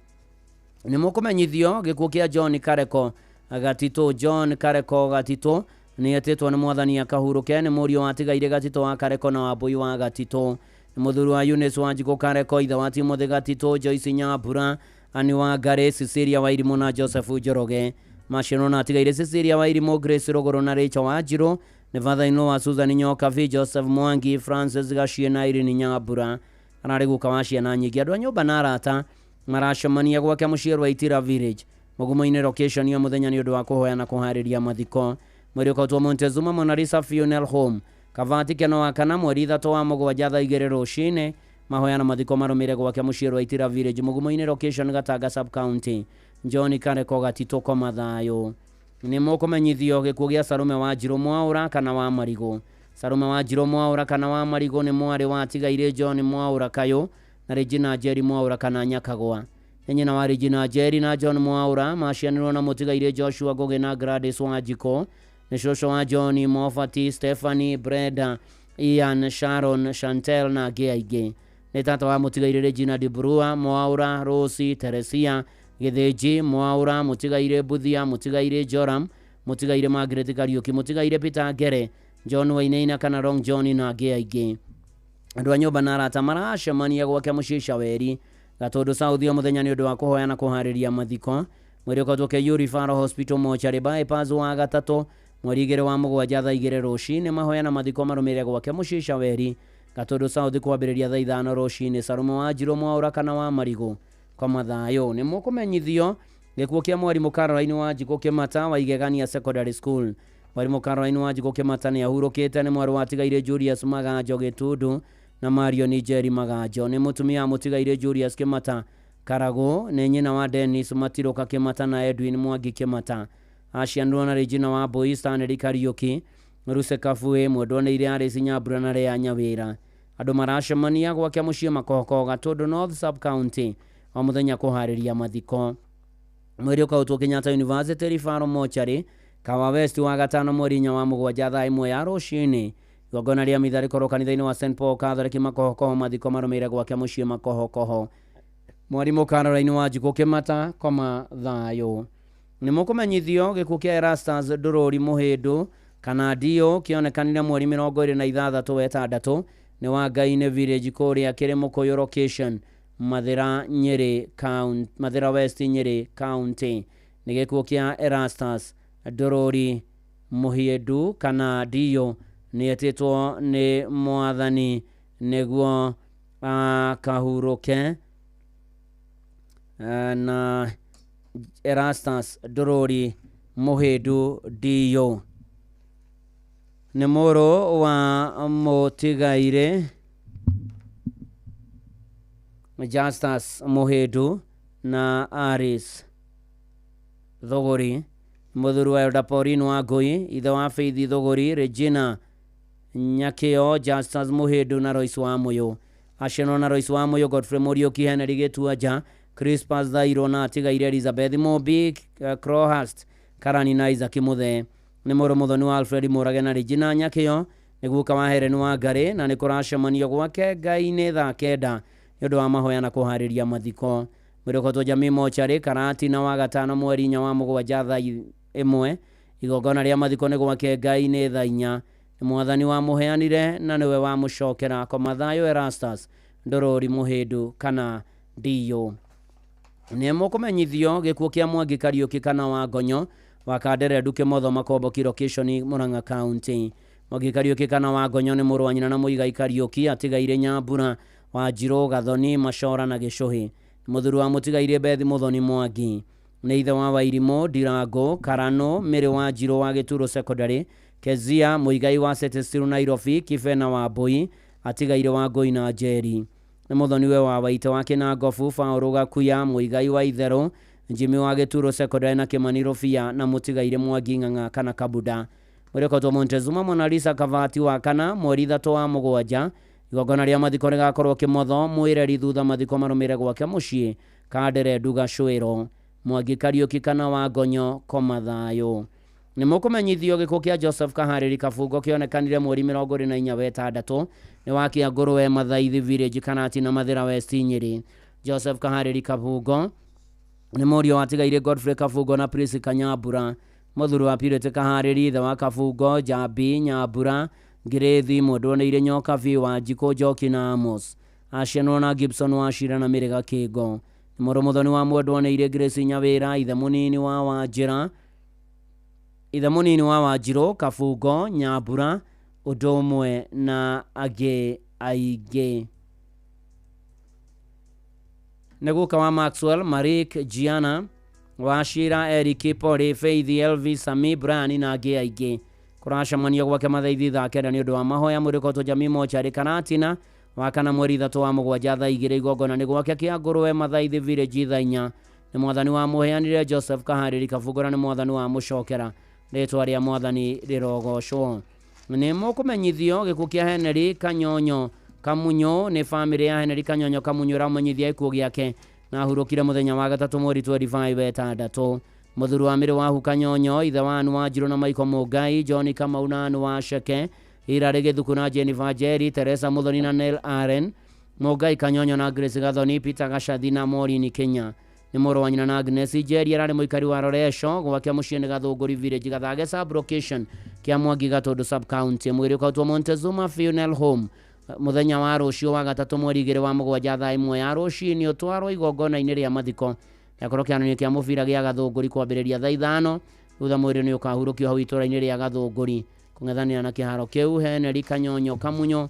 Nĩ mũkũmenyithio gĩkuũ kĩa John Kareko Gatitũ. John Kareko Gatitũ nĩ etĩtwo nĩ mwathani akahurũke. Nĩ mũriũ watigaire Gatitũ wa Kareko na Wambui wa Gatitũ. Nĩ mũthuri wa Eunice Wanjikũ Kareko, ithe wa Timothy Gatitũ, Joyce Nyambura, Ani wa Ngare, Cecilia Wairimũ na Joseph Njoroge. Macino na atigaire Cecilia Wairimũ, Grace Rũgũrũ na Rachel Wanjirũ. Nĩ vathainũ wa Susan Nyokabi, Joseph Mwangi, Francis Gachie na Irene Nyambura. Ararĩ guka wa ciana nyingĩ. Andũ a nyũmba na arata maracemania gwake mũciĩ Rwaitira Village Mũgumo-inĩ location ya mũthenya nĩ ũndũ wa kũhoya na kũharĩria mathiko. Mwĩrĩ ũkautwo Montezuma Mona Lisa Funeral Home Kavati kĩano wa kana mweri 3 wa mũgwanja thaa 2 rũcinĩ. Mahoya na mathiko marũmĩrĩire gwake mũciĩ Rwaitira Village Mũgumo-inĩ location Gatanga Sub County. John Kareko Gatitũ koma thayũ. Nĩ mũkũmenyithio gĩkuũ gĩa Sarume Wanjirũ Mwaũra kana wa Marigũ. Sarume Wanjirũ Mwaũra kana wa Marigũ nĩ mwarĩ wa tigaire John Mwaũra Kayũ na Regina Njeri Mwaũra kana Nyakagwa. Nĩ nyina wa Regina Njeri na John Mwaũra macianĩrwo na mũtigaire Joshua Goge na Gladys Wanjikũ. Nĩ cũcũ wa John Mofati, Stephanie, Brenda, Ian, Sharon, Chantel na angĩ aingĩ. Nĩ tata wa mũtigaire Regina Dibrua Mwaũra, Rosi, Teresia Gĩthĩnji Mwaũra, mũtigaire Buthia, mũtigaire Joram, mũtigaire Margaret Kariuki, mũtigaire Peter Ngere, John Wainaina kana Long John na angĩ aingĩ. Andũ a nyũmba na arata maracemania gwake mũciĩ Shaweri Gatũndũ South ya mũthenya nĩ ũndũ wa kũhoya na kũharĩria mathiko. Mwĩrĩ ũkautwo Kĩiyũ Referral Hospital Mortuary bypass wa gatatũ mweri 2 wa mũgwanja thaa 2 rũcinĩ. Mahoya na mathiko marũmĩrĩire gwake mũciĩ Shaweri Gatũndũ South kwambĩrĩria thaa 5 rũcinĩ. Sarume Wanjirũ Mwaũra kana wa Marigũ kwa mathayũ. Nĩ mũkũmenyithio gĩkuũ kĩa mwarimũ Caroline Wanjikũ Kĩmata wa Igegania Secondary School. Mwarimũ Caroline Wanjikũ Kĩmata nĩ ahurũkĩte. Nĩ mwarĩ wa tigaire Julius Maganjo Gĩtundu na Mario Njeri Maganjo. Nĩ mũtumia mũtigaire Julius Kĩmata Karagũ. Nĩ nyina wa Dennis Matirũka Kĩmata na Edwin Mwangi Kĩmata. Acianirwo na Regina Wambui, Stanley Kariuki, Ruse Kabue, mwendwa nĩ Irarĩ Nyambura na Lea Nyawĩra. Andũ maracemania gwake mũciĩ Makoko Gatũndũ North Sub County o mũthenya kũharĩria mathiko. Mwĩrĩ ũkautwo Kenyatta University Referral Mortuary Kawa West wa gatano mweri 4 wa mũgwanja thaa 1 ya rũcinĩ. Igongona rĩa mitharĩkĩro kanitha-inĩ wa St Paul Catholic Makohokoho mathiko marũmĩrĩire gwake mũciĩ Makohokoho. Mwarimũ Caroline Wanjikũ Kĩmata koma thayũ. Nĩ mũkũmenyithio gĩkuũ kĩa Erastus Ndũrũri Mũhĩndũ kana Dio kĩonekanire mweri 26 wetandatũ nĩ wa Ngai-inĩ Village kũrĩa kĩrĩ Mũkũyũ location Mathĩra Nyĩrĩ County, Mathĩra West Nyĩrĩ County. Nĩ gĩkuũ kĩa Erastus Ndũrũri Mũhĩndũ kana Dio nĩ etĩtwo nĩ mwathani nĩguo akahurũke. Na Erastus Ndũrũri Mũhĩndũ Dio nĩ mũrũ wa mũtigaire Justus Mũhĩndũ na Aris Thũgũri. Mũthuri wa Elder Pauline Wangũi, ithe wa Faith Thũgũri, Regina Nyakĩo, Justus Mũhĩndũ na Royce wa Mũyũ. Aciarwo na Royce wa Mũyũ, Godfrey Mũriũki, Henry Gĩtuanja, Crispus Thairũ na atigaire Elizabeth Mũmbi, Crowhurst, Karani na Isaac Mũthee. Nĩ mũrũ mũthoni wa Alfred Mũrage na Regina Nyakĩo, nĩ guka wa Helen Wangari na nĩ kũracemanio gwake Ngai-inĩ thaa 9 nĩ ũndũ wa mahoya na kũharĩria mathiko. Mwĩrĩ ũkautwo Jamii Mortuary Karatina wa gatano mweri 4 wa mũgwanja thaa 1. Igongona rĩa mathiko nĩ gwake Ngai-inĩ thaa 4. Nĩ mwathani wa mũheanire na nĩwe wa mũcokera koma thayũ Erastus Ndũrũri Mũhĩndũ kana Dio. Nĩ mũkũmenyithio gĩkuũ kĩa Mwangi Kariuki kana wa Ngonyo wa Kandere Nduke Motho Makomboki location Murang'a County. Mwangi Kariuki kana wa Ngonyo nĩ mũrũ wa nyina na Mũigai Kariuki atigaire Nyambura Wanjirũ Gathoni Macora na Gĩcũhĩ. Mũthuri wa mũtigaire Bethi Mũthoni Mwangi. Nĩ ithe wa Wairimũ Ndirango Karano Mĩrĩ Wanjirũ wa Gĩturo Secondary, Kezia Mũigai wa City Steel Nairobi, Kibena wa Mbui atigaire Wangũi na Njeri. Nĩ mũthoni we wa Waite wa Kĩnangobu Paũlũ Gakuya Mũigai wa Itherũ, Jimmy wa Gituro Secondary na Kimani Rofia na Mutigaire Mwangi Ng'ang'a kana Kabuda. Mwerekotwo Montezuma Mona Lisa Kavati wa kana mweri 3 wa mugwanja igongona ria mathiko rigakorwo Kimotho mwireri thutha mathiko marumire gwake mucii Kadere Nduga Shwiro Mwangi Kariuki kana wa Ngonyo Komathayo. Ni mukumenyithio gikuo kia Joseph Kahariri Kafungo kionekanire mweri 24 ni wa Kiangũrũwe Mathaithi Village Kanati na Mathira West Nyeri. Joseph Kahariri Kafungo ni murio watigaire Godfrey Kafungo na Prince Kanyambura. Muthuri wa Purity Kahariri the wa Kafungo Jambi Nyambura Ngirethi Mudwoneire Nyoka Vi wa Njiko Njoki na Amos Asheno na Gibson wa Shira na Miriga Kingo. Muthoni wa Mudwoneire Grace Nyawira ithe munini wa Wanjira ithe munini wa Wanjiro Kafungo Nyambura Udomwe na age aige. Neguka wa Maxwell Marik Giana Washira Eric Pori Faith Elvis Sami Brani na age aige. Kuracemania gwake Mathaithi thakenda ni undu wa mahoya murikoto jamii mochari Kanatina wakana mweri 3 wa mugwanja thaa 2 igongona ni gwake Kiangũrũwe Mathaithi Village thaa 4. Ni mwathani wa muheanire Joseph Kahariri Kafungo ni mwathani wa mucokera ritwa ria mwathani rirogocwo. Ni mukumenyithio gikuo kia Henry Kanyonyo Kamunyo ni family ya Henry Kanyonyo Kamunyo ramenyithia ikuo giake na hurukire muthenya wa 3 mweri 25 wetandatũ. Muthuri wa Mĩrĩ wa Kanyonyo ithe wa Anu wa Njirũ na Michael Mugai John Kamau na Anu wa Sheke Irare Githuku na Jennifer Jerry Teresa Muthoni na Neil Aren Mugai Kanyonyo na Grace Gathoni Peter Gashathi na Morini Kenya. Ni moro wa nyina na Agnes Jerry arari muikari wa Roresho gwakia muciĩ nĩ Gathũngũri Village Gathage sub location kia Mwangi Gatundu sub county. Mwĩrĩ ũkautwo Montezuma Funeral Home muthenya wa rũciũ wa 3 mweri 2 wa mugwanja thaa 1 ya rũcinĩ ũtwarwo igongona-inĩ rĩa mathiko yakorwo kĩharo-inĩ kĩa mũbira gĩa Gathũngũri kwambĩrĩria thaa 5 thutha mwĩrĩ nĩ ũkahurũkio hau itũũra-inĩ rĩa Gathũngũri kũng'ethanĩra na kĩharo kĩu. Henry Kanyonyo Kamunyo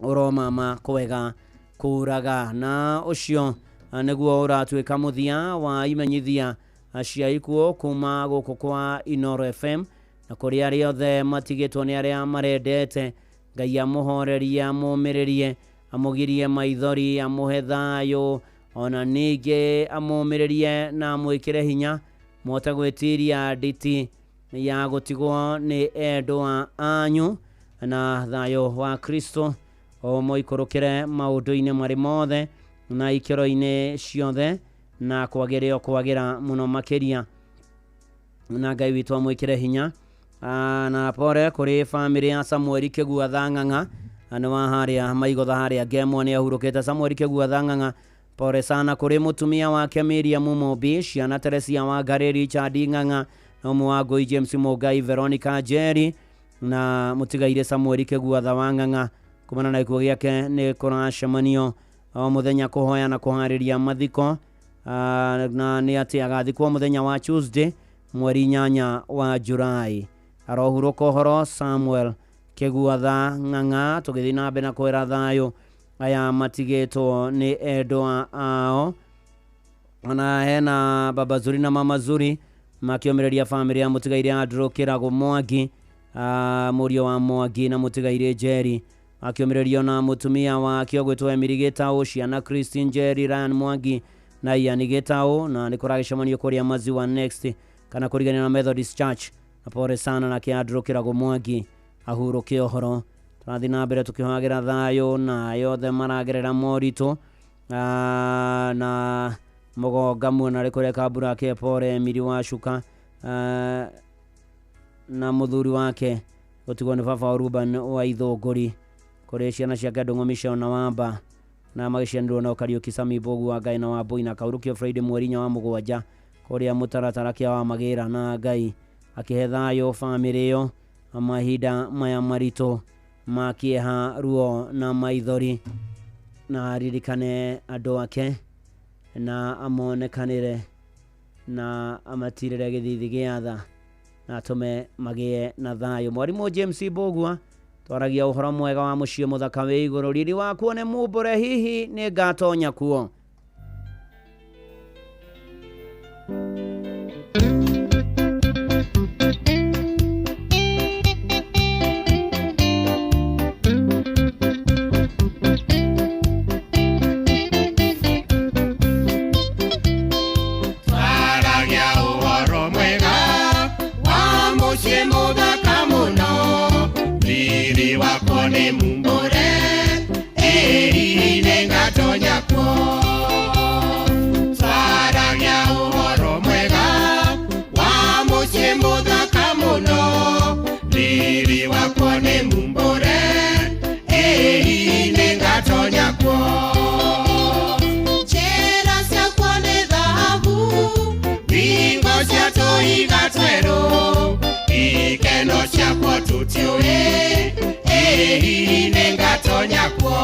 ũromama kwega kũraga na ũcio nĩguo ũratuĩka mũthia wa imenyithia cia ikuo kuma gũkũ kwa Inoro FM na kũrĩ arĩa othe matigĩtwo nĩ arĩa marendete Ngai amũhorerie amũmĩrĩrie amũgirie maithori amũhe thayũ ona ningĩ amũmĩrĩrie na mwĩkĩre hinya mote gwĩtiria nditi ya gũtigwo nĩ endwa anyu na thayũ wa Kristo o mũikũrũkĩre maũndũ-inĩ marĩ mothe na ikĩro-inĩ ciothe na kwagĩra mũno makĩria na Ngai witũ amwĩkĩre hinya. Na pore kũrĩ family ya Samuel Kĩgua Thang'ang'a nĩ wa harĩa Maigotha harĩa Ngemwa nĩ ahurũkĩte Samuel Kĩgua Thang'ang'a. Pore sana kũrĩ mũtumia wake Miriam Mobi ciana Teresia wa Ngari Richard Ng'ang'a na ũmwe wa Ngũi James Mũngai Veronica Jerry na mũtigaire Samuel Kĩgua wa Ng'ang'a. Kumana na ikuo gĩake nĩ kũracemanio o muthenya kuhoya na kuharĩria mathiko na nĩ atĩ agathikwo muthenya wa Tuesday mweri 8 wa Julai. Arohurũka ũhoro Samuel Kĩgua Ng'ang'a tũgĩthiĩ na mbere na kwĩra thayũ aya matigĩtwo nĩ endwa ao. Ona hena baba Zuri na mama Zuri makĩomĩrĩria family ya mũtigaire Andrew Kĩrago Mwangi mũriũ wa Mwangi na mũtigaire Jerry akĩomĩrĩrio na mũtumia wa kĩogwĩtwo Emily Gĩtaũ ciana Christine Jerry Ryan Mwangi na Ian Gĩtaũ na nĩ kũragĩcemanio kũrĩa Maziwa Next kana kũrigania na Methodist Church. Na pore sana na Andrew Kĩrago Mwangi ahurũke ũhoro. Tũrathiĩ na mbere tũkĩhoyagĩra thayũ na yothe maragerera moritũ na mũgonga muona rĩ kũrĩa Kambura ke Pore Emily Wacuka na mũthuri wake gũtigwo nĩ baba Ruben wa Ithũngũri kũrĩ ciana ciake Ndũng'ũ Michelle na Wamba na magĩcianĩrwo na Kariuki Sami Mbogu wa Ngai na Wambui na kaurũkio Friday mweri 4 wa mugwanja kũrĩa mũtaratara kĩa wa Magĩra na Ngai akĩhe thayũ famĩlĩ ĩyo mahinda maya maritũ makĩeha ruo na maithori na aririkane andũ ake na amonekanĩre na amatirĩre gĩthithi gĩa tha na atũme magĩe na thayũ. Mwarimũ James Mbũgua twaragia ũhoro mwega wa mũciĩ mũthaka wĩ igũrũ riri wa kuone mumbũre hihi nĩ ngatonya kuo. Wow. wako ni mumbure hihi ngatonya kuo twaragia uhoro mwega wa muciĩ mũthaka mũno riri wako ni mumbure hihi ngatonya kuo njĩra ciakwo nĩ thahabu thingo cia tũhiga twerũ ikeno ciakwo tũtiũĩ hihi nĩ ngatonya kuo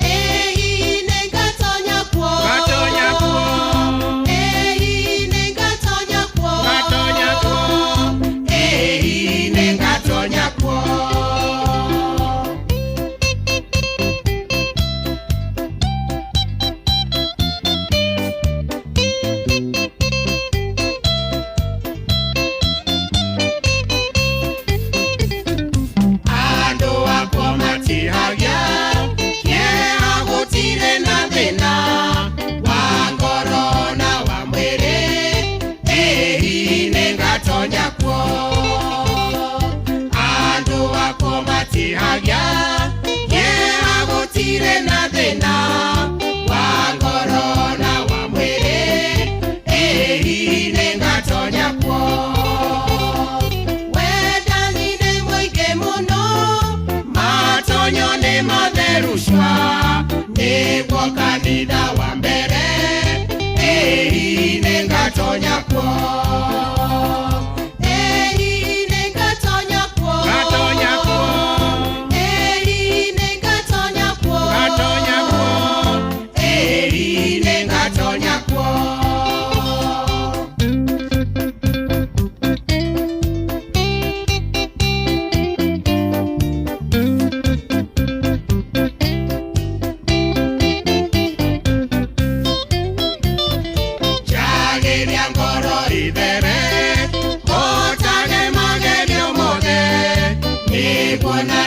hihi nĩ ngatonya kuo ngatonya kuo hihi nĩ ngatonya kuo ngatonya kuo hihi nĩ ngatonya kuo kanitha wa mbere hihi nĩ ngatonya kuo hihi nĩ ngatonya kuo ngatonya kuo hihi nĩ ngatonya kuo ngatonya kuo hihi nĩ ngatonya kuo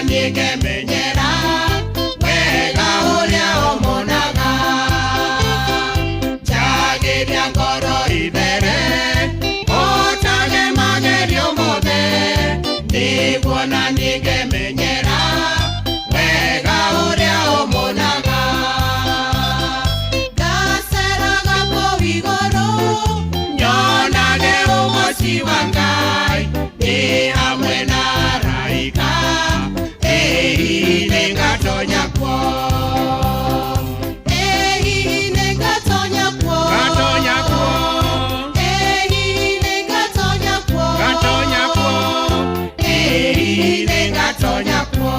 nĩngemenyera wega ũrĩa ũmonaga njagĩria ngoro ithere ũtage magerio mothe nĩguo na nĩngemenyera wega ũrĩa ũmonaga ngaceraga kũu igũrũ nyonage ũgoci wa Ngai ĩ hamwe na araika hihi nĩ ngatonya kuo hihi nĩ ngatonya kuo ngatonya kuo hihi nĩ ngatonya kuo ngatonya kuo hihi nĩ ngatonya kuo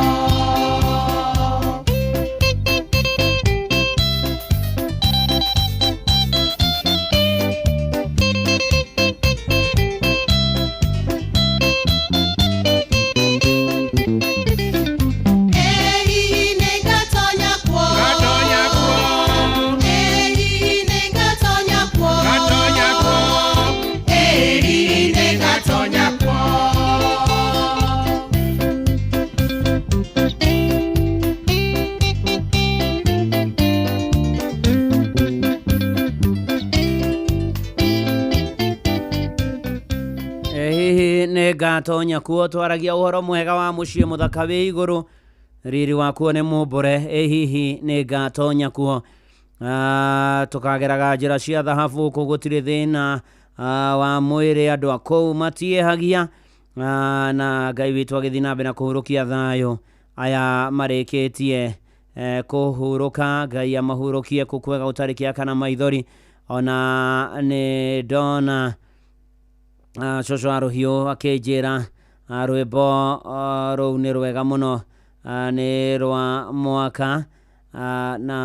ngatonya kuo twaragia ũhoro mwega wa mũciĩ mũthaka wĩ igũrũ riri wakuo nĩ mũmbũre hihi nĩ ngatonya kuo tũkageraga njĩra cia thahabu gũkũ gũtirĩ thĩna wa mwĩrĩ andũ a kũu matiĩhagia na Ngai witũ agĩthiĩ na mbere na kũhurũkia thayũ aya marĩkĩtie kũhurũka Ngai amahurũkie kũkwega gũtarĩ kĩaka kana maithori ona nĩ ndona Coco wa Rũhiũ akĩnjĩra rwĩmbo rũu nĩ rwega mũno nĩ rwa mwaka na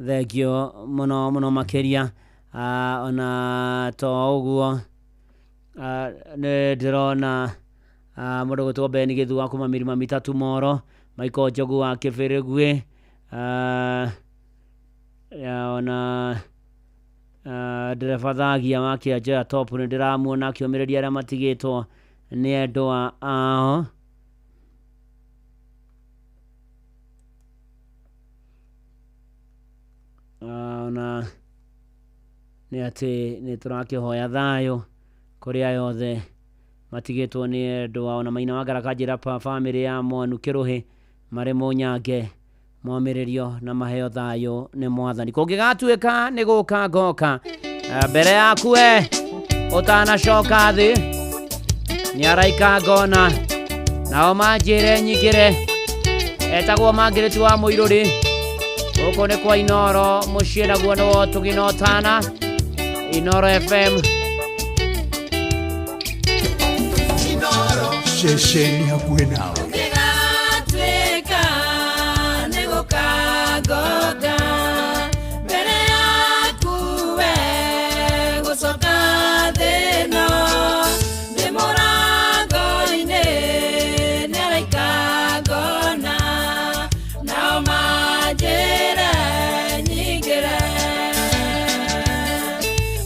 thengio mũno mũno makĩria ona to ũguo nĩ ndĩrona mũndũ gwĩtwo Beni Gĩthua kuma Mirima Mitatu Moro Maiko Njogu wa Kĩbĩrĩguĩ ona ndereba Thagia wa Kĩanjĩra Top nĩ ndĩramuona akĩũmĩrĩria arĩa matigĩtwo nĩ endwa ao ona nĩ atĩ nĩ tũrakĩhoya thayũ kũrĩ ayothe matigĩtwo nĩ endwa ona Maina wa Ngarakajĩra famĩlĩ ya Mwanu Kĩrũhĩ marĩ Mũnyange momĩrĩrio na maheo thayũ nĩ Mwathani. Kũngĩgatuĩka nĩ gũka ngoka mbere yaku we ũtanacoka thĩ nĩ araika ngona nao manjĩre nyingĩre etagwo Mangĩrĩti wa Mũirũrĩ gũkũ nĩ kwa Inoro mũciĩ naguo nĩwo tũginotana Inoro FM ceceni hakuhĩ nawe. Ngĩgatuĩka nĩ gũka ngoka mbere yaku we gũcoka thĩ ĩno ndĩ mũrango-inĩ nĩ araika ngona nao manjĩre nyingĩre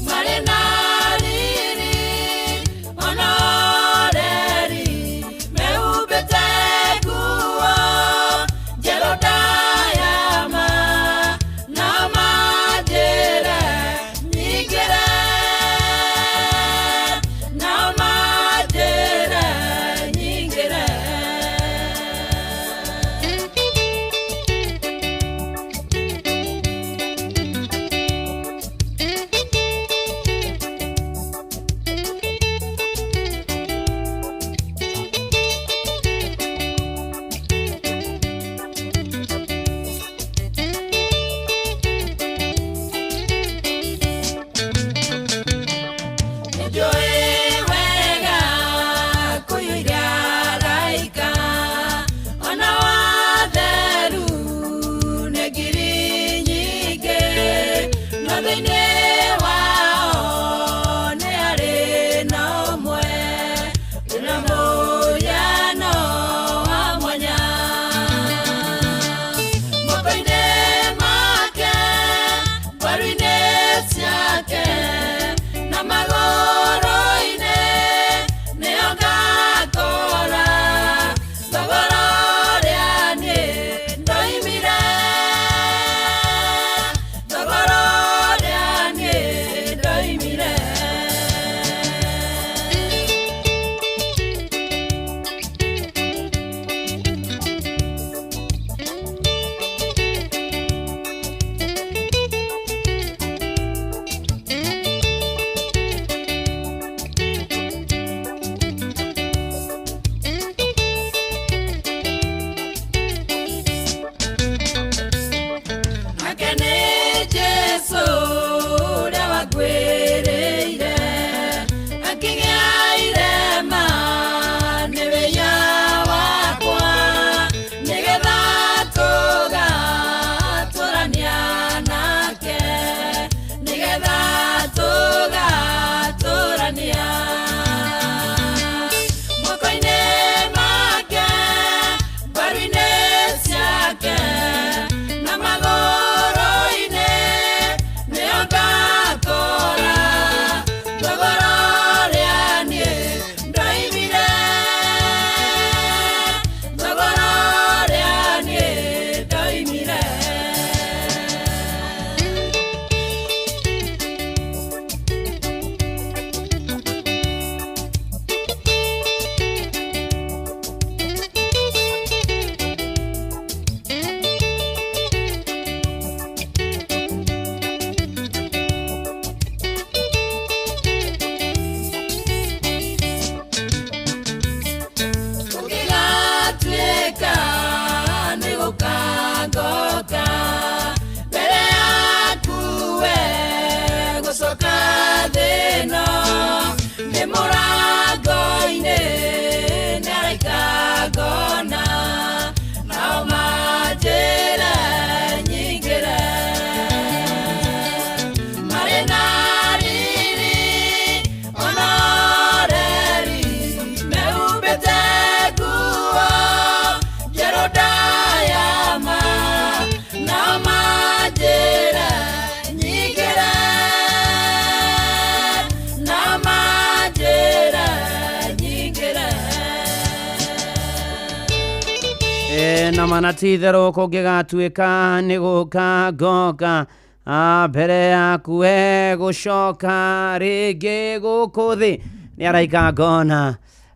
marĩ na riri ona ũreri mehumbĩte nguo njerũ ndayama nao manjĩre nyingĩre nao manjĩre nyingĩre Nĩnjũĩ wega kũiyũria araika ona watheru nĩ ngiri nyingĩ no thĩinĩ wao nĩ harĩ na ũmwe wĩna mũhiano wa mwanya moko-inĩ make mbaru-inĩ ciake na magũrũ-inĩ nĩo ngakora thogora ũrĩa niĩ ndoimire thogora ũrĩa niĩ ndoimire nake nĩ Jesũ ũrĩa wangwĩrĩire akĩgĩa irema nĩ wĩya wakwa nĩgetha tũgatũrania nake nĩgetha tũgatũrania moko-inĩ make mbaru-inĩ ciake na magũrũ-inĩ nĩo ngakora thogora ũrĩa niĩ ndoimire thogora ũrĩa niĩ ndoimire Kũngĩgatuĩka nĩ gũka ngoka mbere yaku we gũcoka thĩ ĩno ndĩ mũrango-inĩ nĩ araika ngona nao manjĩre nyingĩre marĩ na riri ona ũreri mehumbĩte nguo njerũ ndayama nao manjĩre nyingĩre nao manjĩre nyingĩre na manati itherũ kũngĩgatuĩka nĩ gũka ngoka mbere yaku we gũcoka rĩngĩ gũkũ thĩ nĩ araika ngona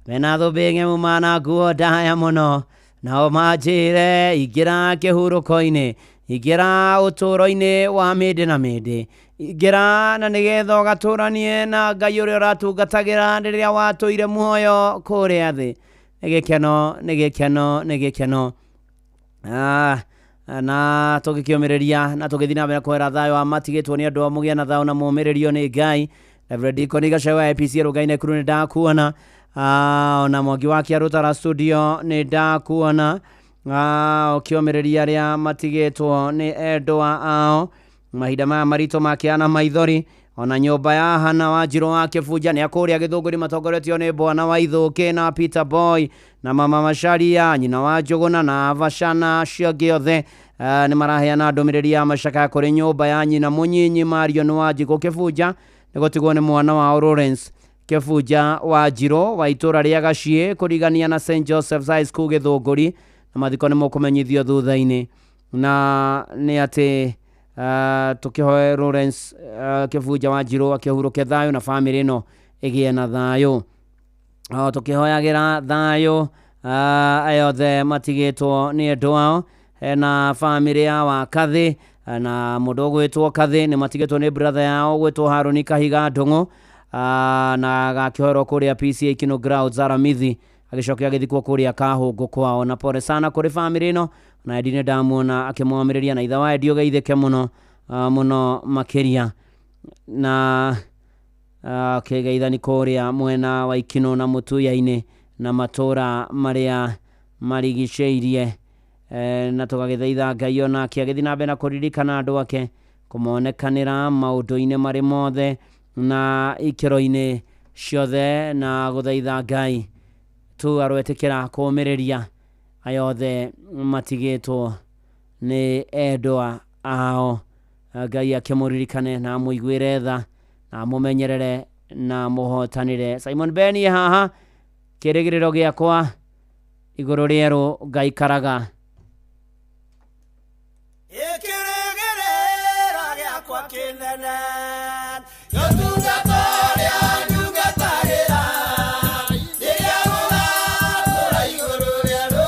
mena thũmbĩ ng'emu na nguo ndaya mũno nao manjĩre ingĩra kĩhurũko-inĩ ingĩra ũtũũro-inĩ wa mĩndĩ na mĩndĩ ingĩra na nĩgetha ũgatũranie na Ngai ũrĩa ũratungatagĩra rĩrĩa watũire muoyo kũrĩa thĩ. Nĩ gĩkeno na tũgĩkĩũmĩrĩria na tũgĩthiĩ na mbere kwĩra thayũ wa matigĩtwo nĩ andũ mũgĩa na thayũ na mũmĩrĩrio nĩ Ngai. Reverend Deacon Gacaũ wa APC Rũgai Nakuru nĩ ndakuona ona Mwangi wa Kĩarũtara studio nĩ ndakuona ũkĩũmĩrĩria arĩa matigĩtwo nĩ endwa ao mahinda maya maritũ makĩana maithori. Ona nyũmba ya Hana Wanjirũ wa Kĩbunja nĩ akũrĩa Gĩthũngũri matongoretio nĩ Bwana wa Ithũkĩ na Peter Boy na Mama Macharia nyina wa Njũgũna na Vashana ciothe othe nĩ maraheana ndũmĩrĩri ya macakaya kũrĩ nyũmba ya nyina Mũnyinyi Marion Wanjikũ Kĩbunja nĩ gũtigwo nĩ mwana wao Lawrence Kĩbunja Wanjirũ wa itũra rĩa Gaciĩ kũrigania na St Joseph's High School Gĩthũngũri na mathiko nĩ mũkũmenyithio thutha-inĩ. Na nĩ atĩ tũkĩhoe Lawrence Kĩbunja Wanjirũ akĩhurũke thayũ na bamĩrĩ ĩno ĩgĩe na thayũ. Tũkĩhoyagĩra thayũ ayothe matigĩtwo nĩ endwa ao na bamĩrĩ ya Wakathĩ na mũndũ ũgwĩtwo Kathĩ nĩ matigĩtwo nĩ brother yao ũgwĩtwo Harũni Kahiga Ndũng'ũ na gakĩhoerwo kũrĩa PCA Kino Grounds Aramithi agĩcokio agĩthikwo kũrĩa Kahũngũ kwao. Na pole sana kũrĩ bamĩrĩ ĩno na Eddie nĩ ndamuona akĩmwamĩrĩria na ithe wa Eddie ũgeithĩke mũno makĩria na kĩgeithani kũrĩa mwena wa Ikino na Mũtuya-inĩ na matũra marĩa marigicĩirie na tũgagĩthaitha Ngai ona akĩagĩthi na mbere na kũririkana andũ ake kũmonekanĩra maũndũ-inĩ marĩ mothe na ikĩro-inĩ ciothe na gũthaitha Ngai tu arwetĩkĩra kũmĩrĩria ayothe matigĩtwo nĩ endwa ao. Ngai akĩmũririkane na mũiguĩre tha na mũmenyerere na mũhotanĩre. Simon Beni haha kĩrĩgĩrĩro gĩakwa igũrũ rĩerũ Ngai karaga. Ikĩrĩgĩrĩro gĩakwa kĩnene gĩtungata rĩa ndungatagĩra rĩrĩa gũgatũra igũrũ rĩerũ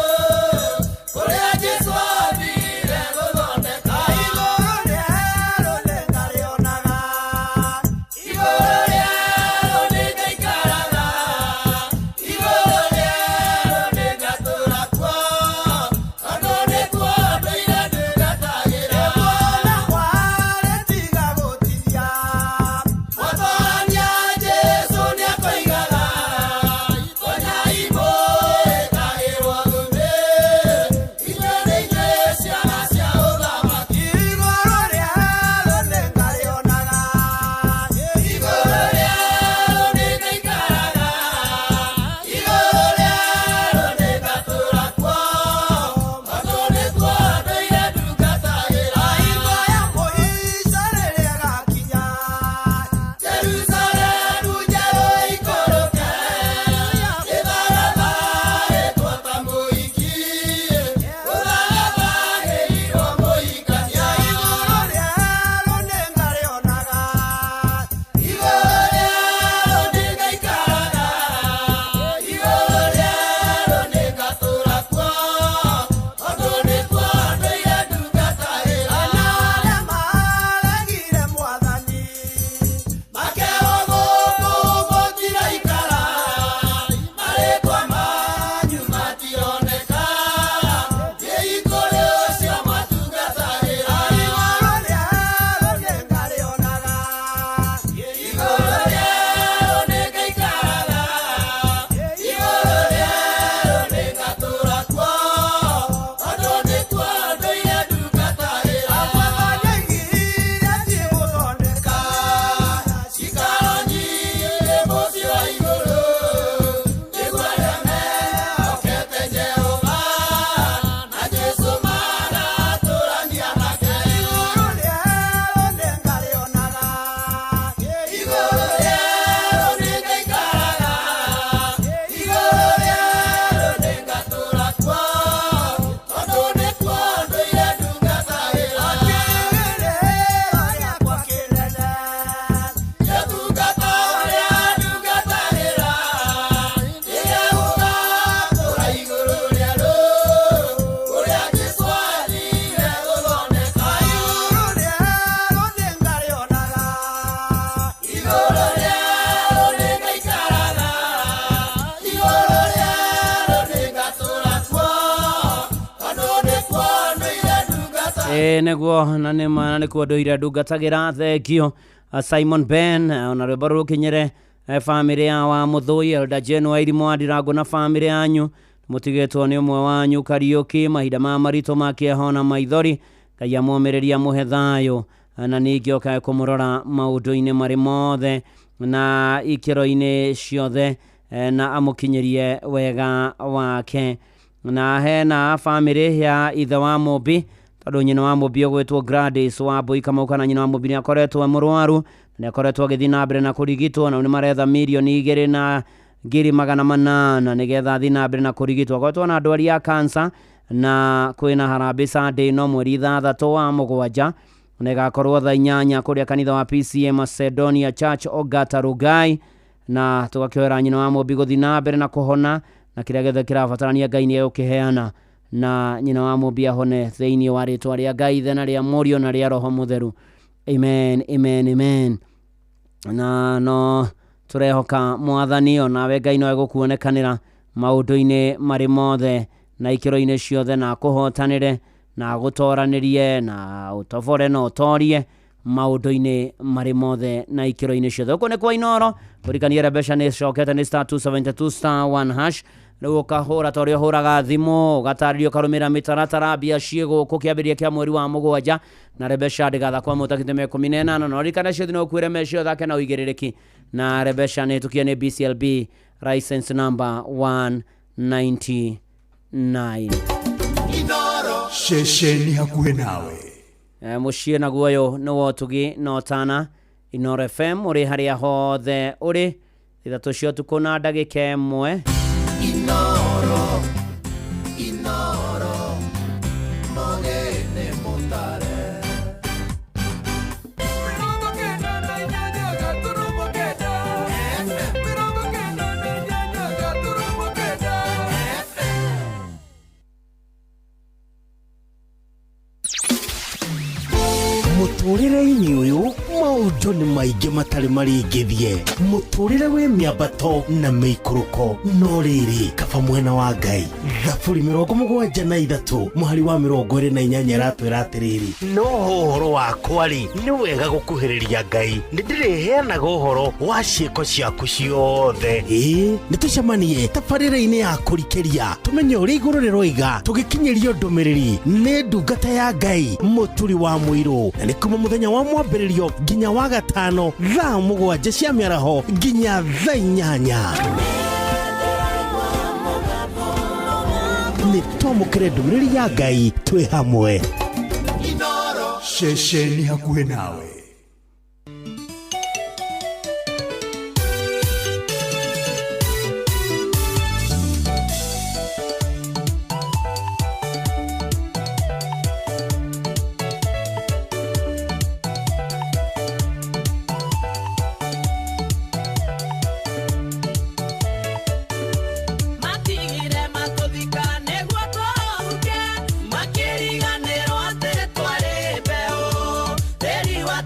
kũrĩa Jesũ athire gũthondeka igũrũ rĩerũ nĩngarĩonaga igũrũ rĩerũ nĩngaikaraga igũrũ rĩerũ nĩngatũra kuo andũ nĩkuo ndũire ndungatagĩra neguo na nĩ kuo ndũire ndungatagira thengio Simon Ben ona rwĩmbo rũkinyire family ya wa Muthũi Elder Jane wa Irimũ Ndirango na family yanyu mũtigĩtwo nĩ ũmwe wanyu Kariũki mahinda ma marito makĩeho na maithori Ngai amũmĩrĩria mũhe thayũ na ningĩ okae kũmũrora maũndũ-inĩ marĩ mothe na ikĩro-inĩ ciothe na amũkinyĩrie wega wake na hena family ya ithe wa Mũmbi tondũ nyina wa Mũmbi ũgwĩtwo Gladys wa Mbũi Kamau kana nyina wa Mũmbi nĩ akoretwo mũrwaru nĩ akoretwo agĩthiĩ na mbere na kũrigitwo na nĩ maretha mirioni 2 na ngiri 800 nĩgetha athiĩ na mbere na kũrigitwo akoretwo na ndwari ya cancer na kwĩna harambĩ Sunday no mweri 3 wa Mũgwanja na ĩgakorwo thaa 8 kũrĩa kanitha wa PCA Macedonia Church Ogata Rugai na tũgakĩoera nyina wa Mũmbi gũthiĩ na mbere na kũhona na kĩrĩa gĩothe kĩrabatarania Ngai nĩ egũkĩheana na nyina wa Mũmbi ahone thĩinĩ wa rĩtwa rĩa Ngai ithe na rĩa Mũriũ na rĩa Roho Mũtheru amen amen amen na no tũrehoka Mwathani onawe Ngai no egũkuonekanĩra maũndũ-inĩ marĩ mothe na ikĩro-inĩ ciothe na kũhotanĩre na gũtoranĩrie na ũtobore na ũtorie maũndũ-inĩ marĩ mothe na ikĩro-inĩ ciothe ũkũ nĩ kwa Inoro kũrikania mbeca nĩ cokete nĩ *272*1# rĩu ũkahũra ta ũrĩa ũhũraga thimũ ũgatarĩrio ũkarũmĩrĩra mĩtaratara mbia ciĩ gũkũ kĩambĩrĩria kĩa mweri wa Mũgwanja na mbeca ndĩgathakwo mũtakĩte 18 no rikana ciothe no kuĩre mbeca thake na ũigĩrĩrĩki na mbeca nĩ tukie nĩ BCLB license number 199 Inoro shesheni hakuhĩ nawe mũciĩ na guoyo nĩ wotugi no tana Inoro FM ũrĩ harĩa hothe ũrĩ ithatũ cia ũtukũ na ndagĩka 1 Inoro Monene Motare mũtũrĩre-inĩ ũyũ maũndũ nĩ maingĩ matarĩ maringithie mũtũrĩre wĩ mĩambato na mĩikũrũko no rĩrĩ kaba mwena wa Ngai Thaburi 73 mũhari wa 28 ratwĩra atĩrĩrĩ no ũhoro wakwa rĩ nĩ wega gũkuhĩrĩria Ngai nĩ ndĩrĩheanaga ũhoro wa ciĩko ciaku ciothe nĩ tũcemanie tabarĩra-inĩ ya kũrikĩria tũmenye ũrĩa igũrũ rĩroiga tũgĩkinyĩrio ndũmĩrĩri nĩ ndungata ya Ngai mũturi wa mũirũ na nĩ kuma mũthenya wa mwambĩrĩrio nginya wa gatano thaa 7 cia mĩaraho nginya thaa 8 nĩ twamũkĩre ndũmĩrĩri ya Ngai twĩ hamwe Inoro shesheni hakuhĩ nawe Makiriganĩrwo atĩ twarĩ mbeũ tĩri wa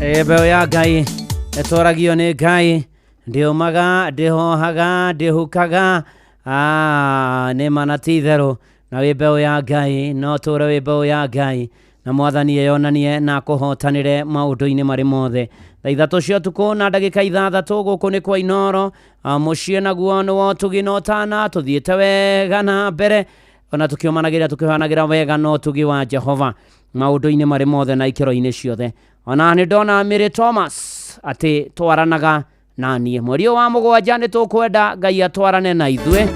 Mbeo ya Ngai etoragio nĩ Ngai, ndĩũmaga, ndĩhohaga, ndĩhukaga, nĩ mana ti itherũ, na wĩ mbeo ya Ngai, no tũre wĩ mbeo ya Ngai, na Mwathani eyonanie na kũhotanĩre maũndũ-inĩ marĩ mothe. Thaa ithatũ cia ũtukũ na ndagĩka 6 gũkũ nĩ kwa Inoro, mũciĩ naguo nĩwo ũtugi na ũtana, tũthiĩte wega na mbere, ona tũkĩohanagĩra wega na ũtugi wa Jehova maũndũ-inĩ marĩ mothe na ikĩro-inĩ ciothe. Ona nĩ ndona Mary Thomas atĩ twaranaga na niĩ. Mweri wa 7 nĩ tũkwenda Ngai atwarane na ithuĩ.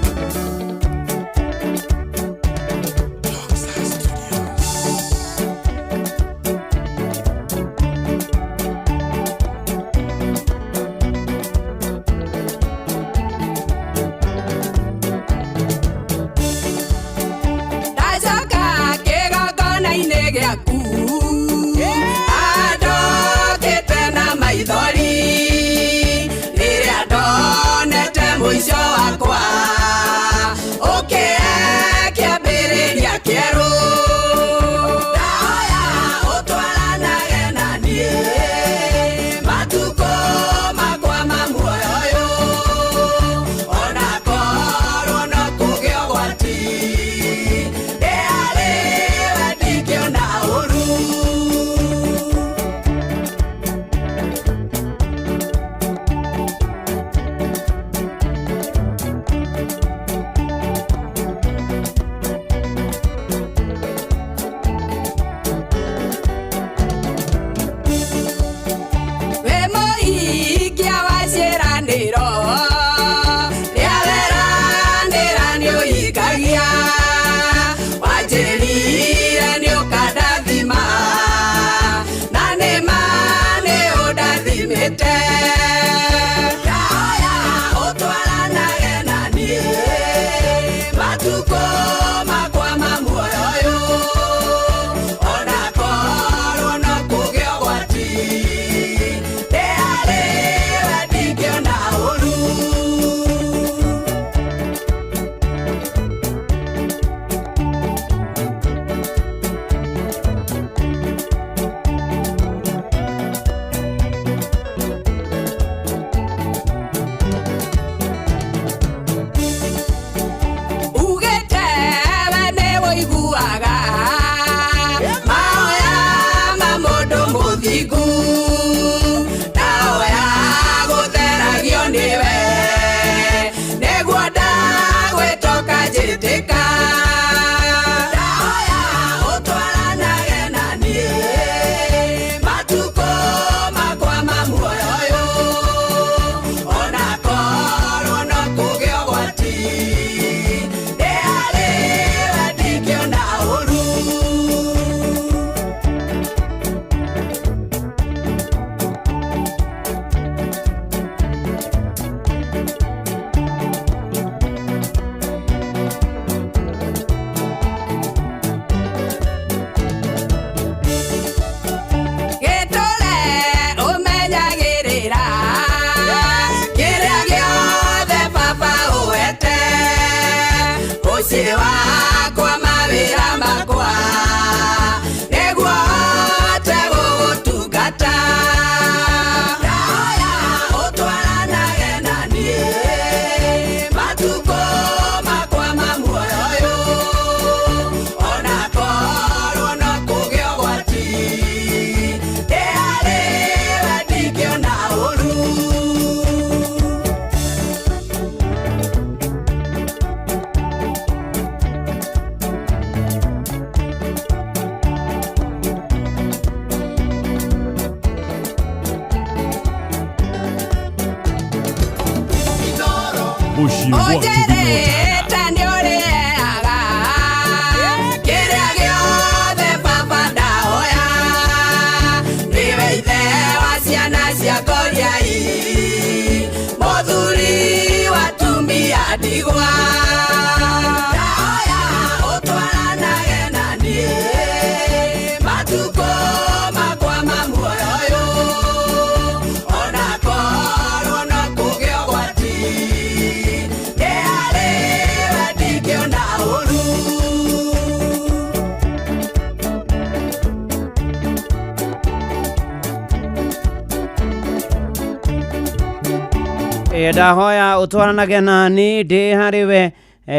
ndahoya utwaranage nani ndi hariwe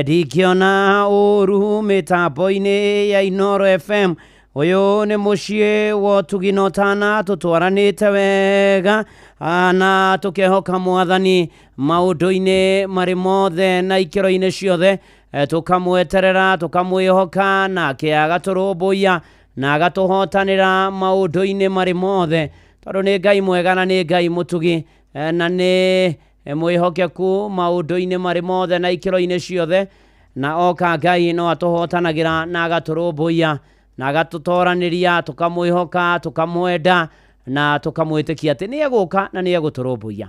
ndikiona uru mitambo-ini ya Inoro FM. Uyu ni muciĩ wa Tugino Tana, tutwaranĩte wega na tukehoka Mwathani maũndũ-inĩ marĩ mothe na ikĩro-inĩ ciothe, tukamweterera tukamwĩhoka nake agatũrũmbũiya na agatũhotanĩra maũndũ-inĩ marĩ mothe, tondũ nĩ Ngai mwega na nĩ Ngai mũtugi na nĩ mwĩhokeku maũndũ-inĩ marĩ mothe na ikĩro-inĩ ciothe, na oka Ngai no atũhotanagĩra na agatũrũmbũiya na agatũtoranĩria tukamwĩhoka tukamwenda na tukamwĩtĩkia atĩ nĩ egũka na nĩ egũtũrũmbũiya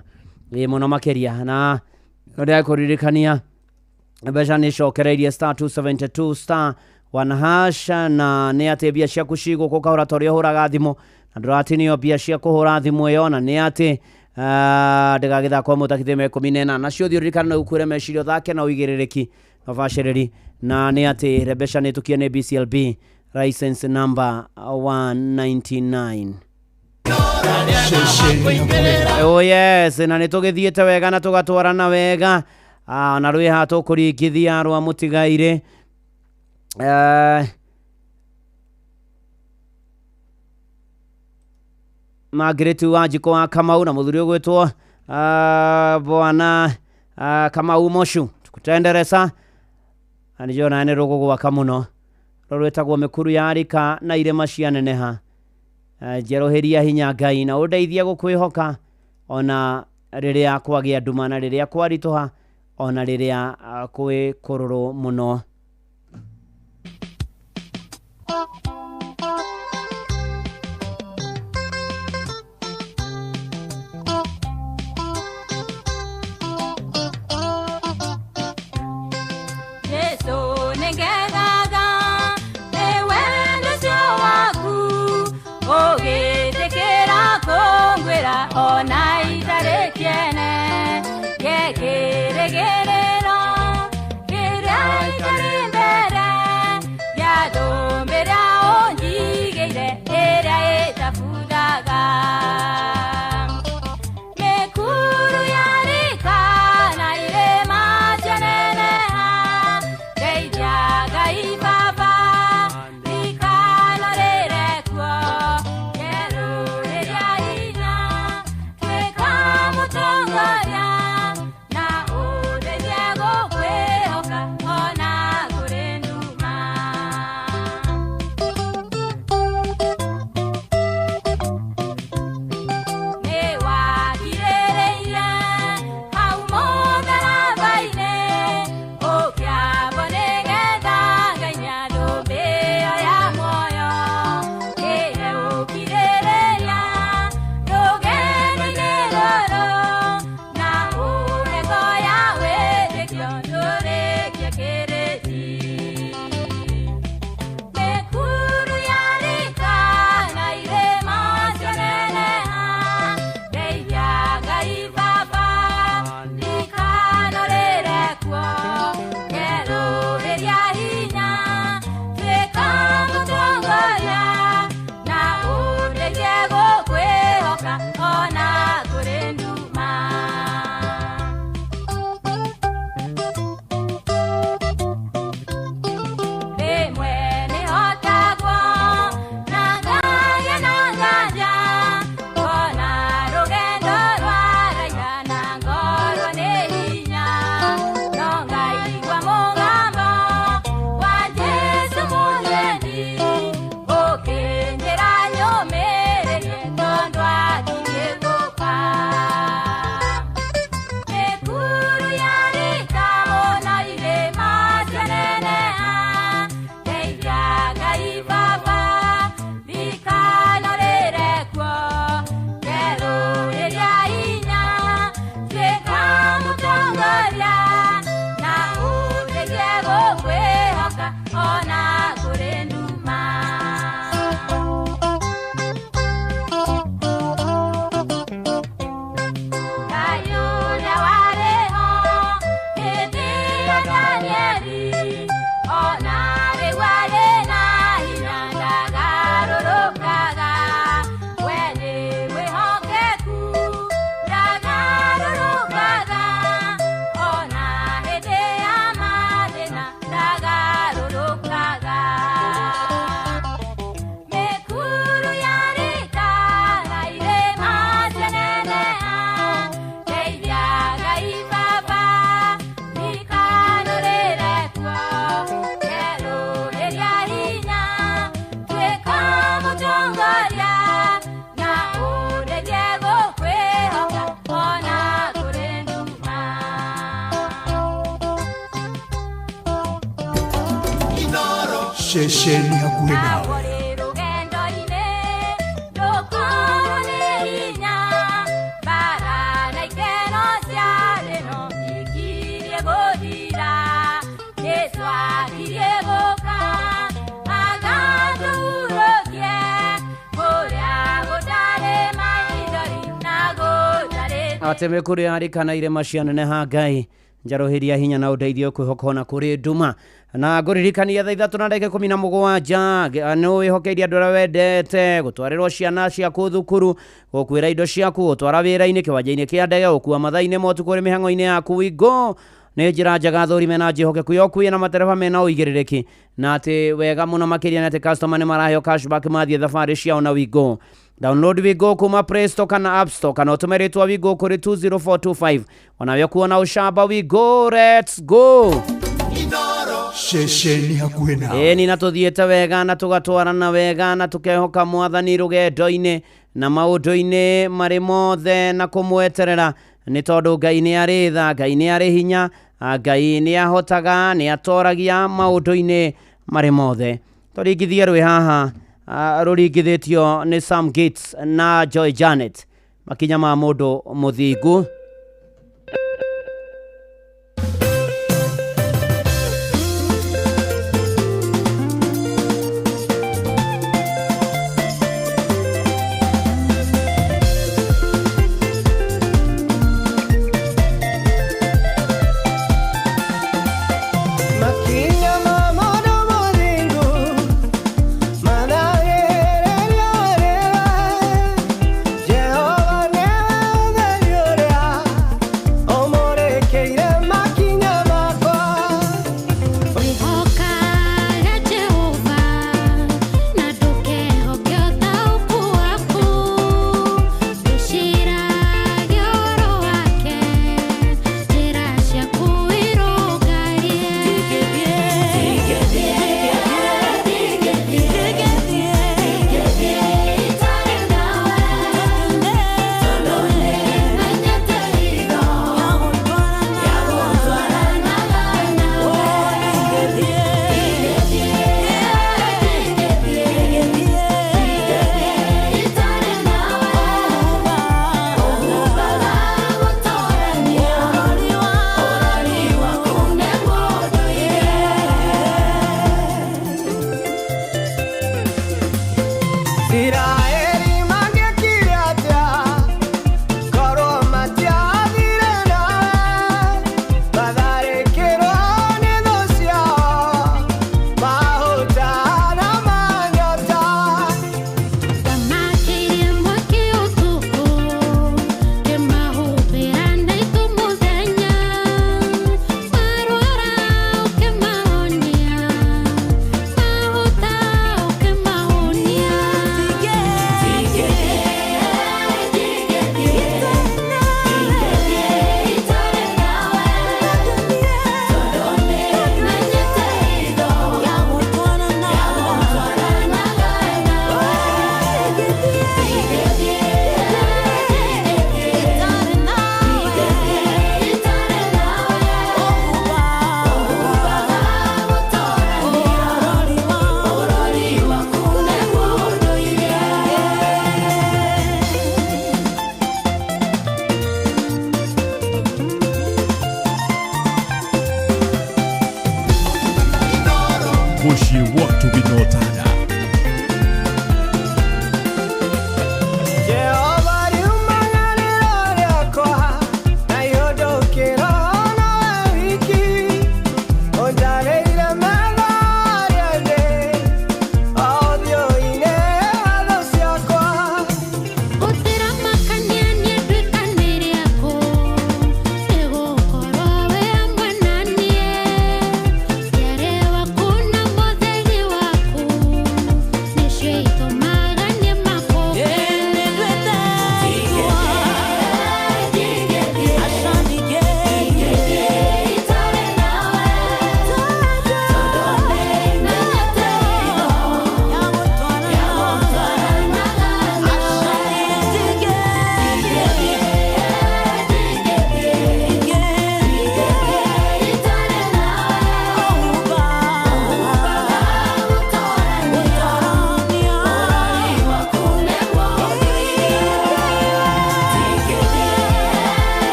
mũno makĩria. Na ndĩrakũririkania mbeca nĩ cokereirie star 272 star 1 hash, na nĩ atĩ mbia ciaku cigũkũ kahora torĩa ũhũraga thimũ na ndũratinio mbia cia kũhũra thimũ ĩyo, na nĩ atĩ ndĩgagĩthakwo mũtakithĩ me 18 nacio thiũrĩrĩkana na ũkuĩre meciria thake na ũigĩrĩrĩki na bacĩrĩri, na nĩ atĩ mbeca nĩ tukie nĩ BCLB license number 199. Oh yes, na nĩ tũgĩthiĩte wega na tũgatwarana wega na rwĩ ha tũkũringithia rwa mũtigairĩ Margaret Wanjiko wa Kamau na mũthuri ũgwĩtwo bwana Kamau Moshu. Tukutendereza anijona nĩ rũgũgwaka mũno rwĩtagwo mĩkuru ya rika na irĩma cianeneha. Njeroheria hinya Ngai na ũndeithie gũkwĩhoka ona rĩrĩa kwagĩa nduma na rĩrĩa kwaritũha ona rĩrĩa kwĩ kũrũrũ mũno. ceceni hakuhĩ nawe. Ateme kuri ari kana ire macianene ha Ngai njarohiria hinya na udeithio kwihokona kuri nduma na nguririkania thaa 3:17 no ihokeirie andu aria wendete gutwarirwo ciana ciaku thukuru gukwira indo ciaku gutwara wira-ini kiwanja-ini kia ndege gukua mathaa-ini motu kuri mihango-ini yaku wingo nä njĩra njega thũrime na njĩhokeku yo kuĩ na matereba mena ũigĩrĩrĩki na atĩ wega mũno makĩria na atĩ customer nĩ maraheo cashback mathiĩ thabarĩ ciao na wingo. Download Wigo kuma Play Store kana App Store kana ũtũme rĩtwa Wigo kũrĩ 20425 onawĩa kuona ũcamba Wigo. Let's go ceceni hakuhĩ nawe. Ĩni na tũthiĩte wega na tũgatwarana wega na tũkehoka Mwathani rũgendo-inĩ na maũndũ-inĩ marĩ mothe na kũmweterera nĩ tondũ Ngai nĩ arĩ tha, Ngai nĩ arĩ hinya, Ngai nĩ ahotaga, nĩ atoragia maũndũ-inĩ marĩ mothe. Tũringithie rwĩ haha rũringithĩtio nĩ Sam Gates na Joy Janet makinya ma mũndũ mũthingu.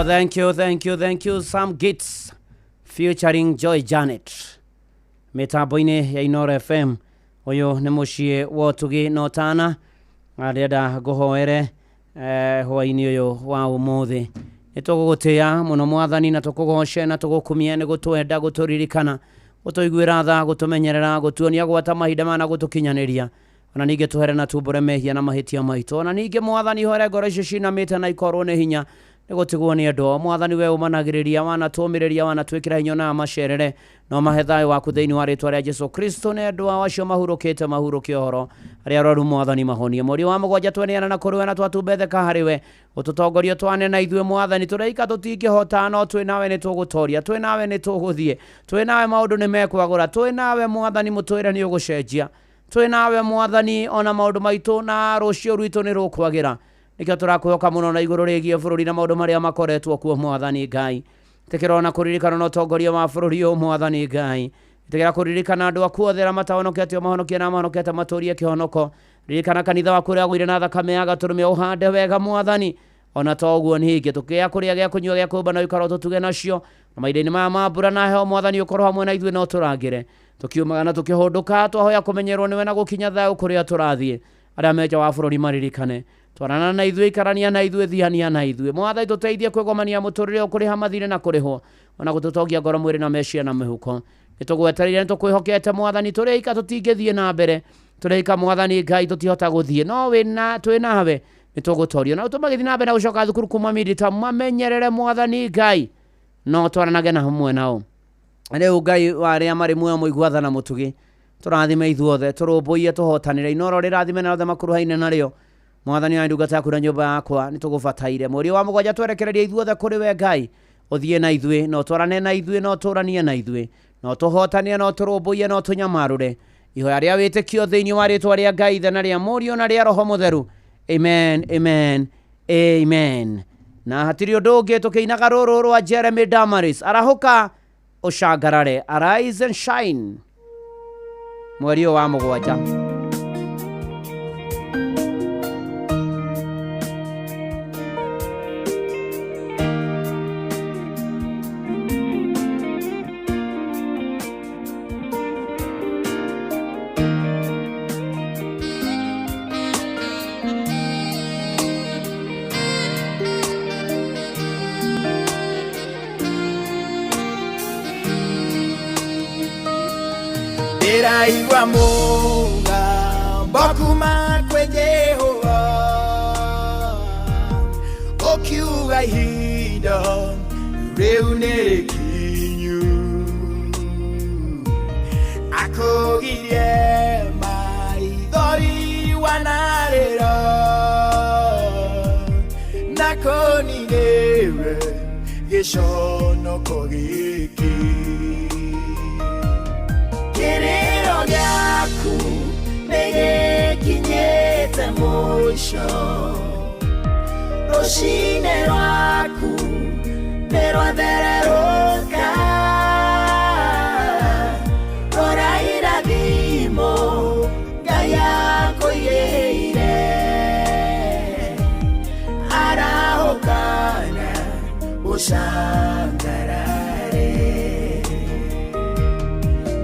Thank you Sam Gates featuring Joy Janet mitambo-inĩ ya Inoro FM. Uyu nĩ mũciĩ wa Tugi Notana arenda ngũhoere hwaĩ-inĩ ũyũ wa ũmũthĩ. Nĩtũgũgũtĩa mũno Mwathani na tũkũgoce na tũgũkumie nĩ gũtwenda gũtũririkana gũtũiguĩra tha gũtũmenyerera gũtuonia gwata mahinda mana gũtũkinyanĩria ona ningĩ tũhere na tumbũre mehia na mahĩtia maitũ ona ningĩ Mwathani hore ngoro icio cinamĩte na ikorwo nĩ hinya nĩgũtigwo nĩ andũ. Mwathani we ũmanagĩrĩria wanatũmĩrĩria wanatwĩkĩra hinya na macerere no mahe thayũ waku thĩinĩ wa rĩtwa rĩa Jesũ Kristo nĩ andũ ao acio mahurũkĩte mahurũkie ũhoro arĩa arwaru Mwathani mahonie. Mũriũ wa mũgwanja tweneana na kũrĩ we na twatumbetheka harĩ we ũtũtongoria twane na ithuĩ Mwathani tũreika tũtingĩhota no twĩ nawe nĩ tũgũtoria twĩ nawe nĩ tũgũthiĩ twĩ nawe maũndũ nĩ mekwagũra twĩ nawe Mwathani mũtwĩre nĩ ũgũcenjia twĩ nawe Mwathani ona maũndũ maitũ na rũciũ rwitũ nĩ rũkwagĩra. Nikio tũrakwĩhoka mũno na igũrũ rĩgiĩ bũrũri na maũndũ marĩa makoretwo kuo Mwathani Ngai. Tekera ona kũririkana na ũtongoria wa bũrũri ũyũ Mwathani Ngai. Tekera kũririkana andũ aku othe arĩa matahonokete mahonokie na mahonokete matũrie kĩhonoko. Ririkana kanitha waku ũrĩa gũire na thakame ya gatũrũme ũhande wega Mwathani. Ona to ũguo ningĩ tũkĩa kũrĩa gĩa kũnyua gĩa kũmba na ikaro tũtuge nacio na mahinda-inĩ maya ma mbura na heho Mwathani ũkorwo hamwe na ithuĩ no tũrangĩre tũkiumaga na tũkĩhũndũka twahoya kũmenyerwo nĩwe na gũkinya thayũ kũrĩa tũrathiĩ. Arĩa menja wa bũrũri maririkane twarana na ithuĩ ikarania na ithuĩ thiania na ithuĩ Mwathani tũteithie kwĩgomania mũtũrĩre kũrĩha mathirĩ na kũrĩhwo ona gũtũtongia ngoro mwĩrĩ na meciria na mĩhuko. Nĩtũgwetereire nĩtũkwĩhokete Mwathani tũrĩika tũtingĩthiĩ na mbere tũrĩika Mwathani Ngai tũtihota gũthiĩ no twĩ nawe nĩtũgũtorio na ũtũmagĩthiĩ na mbere na gũcoka thukuru kuma midita mamenyerere Mwathani Ngai no twaranage na hamwe nao. Rĩu Ngai warĩa marĩ muoyo mũigua tha na mũtugi tũrathime ithuothe tũrũmbũiye tũhotanĩre Inoro rĩrathime na othe makuruhaine narĩo Mwathani wa ndungata yaku na nyũmba yakwa nĩtũgũbataire. Mũriũ wa mũgwanja twerekereria ithuothe kũrĩ we Ngai ũthiĩ na ithuĩ no twarane na ithuĩ no tũranie na ithuĩ no tũhotanie no tũrũmbũiye no tũnyamarũre ihoya rĩa wĩtĩkio thĩinĩ wa rĩtwa rĩa Ngai ithe na rĩa Mũriũ na rĩa Roho Mũtheru. Amen, amen, amen. Na hatirĩ ũndũ ũngĩ tũkĩinaga rũrũ rwa Jeremy Damaris arahũka ũcangarare arise and shine. Mweri wa mũgwanja Iraigua mũgambo kuma kwĩ Jehova ũkiuga ihinda rĩu nĩ rĩkinyu akũgirie maithori wanarĩra na kũninĩre gĩconoko gĩkĩ kĩrĩro gĩaku nĩgĩkinyĩte mũico rũcinĩ rwaku nĩrwathererũka rora irathimo Ngai akũigĩire arahũkana ũcangarare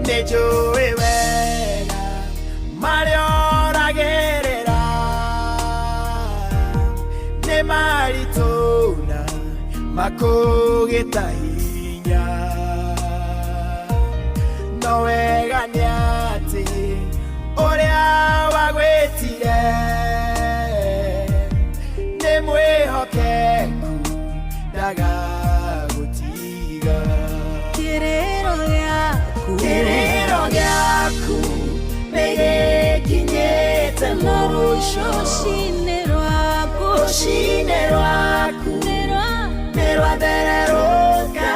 nĩnjũĩ wega marĩa ũragerera nĩ maritũ na makũgĩta hinya no wega nĩ atĩ ũrĩa wagwĩtire nĩ mwĩhokeku ndagagũtiga kĩrĩro gĩaku nĩgĩkinyĩte mũico rũcinĩ rwaku nĩrwathererũka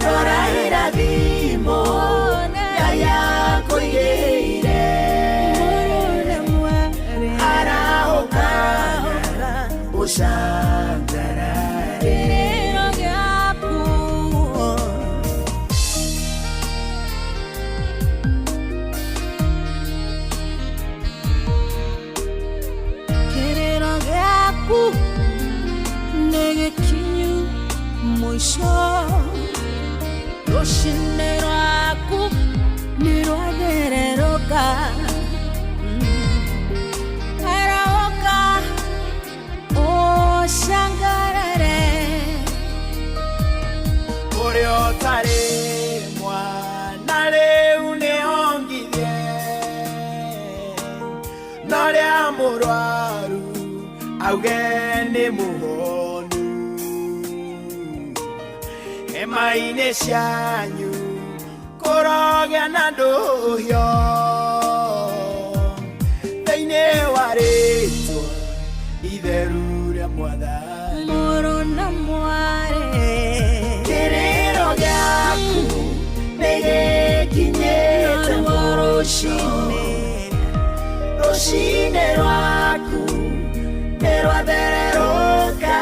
rora irathimo Ngai akũigĩire arahũkana ũcangarare mũico rũcinĩ rwaku nĩ rwathererũka arahũka ũcangarare ũrĩa ũtarĩ mwana rĩu nĩongithie norĩa mũrwaru auge nĩ mũhonu hema-inĩ cianyu kũrogĩa na ndũhio thĩinĩ wa rĩtwa itheru rĩa Mwathani mũrũ na mwarĩ kĩrĩro gĩaku nĩgĩkinyĩte rũcinĩ rwaku nĩ rwathererũka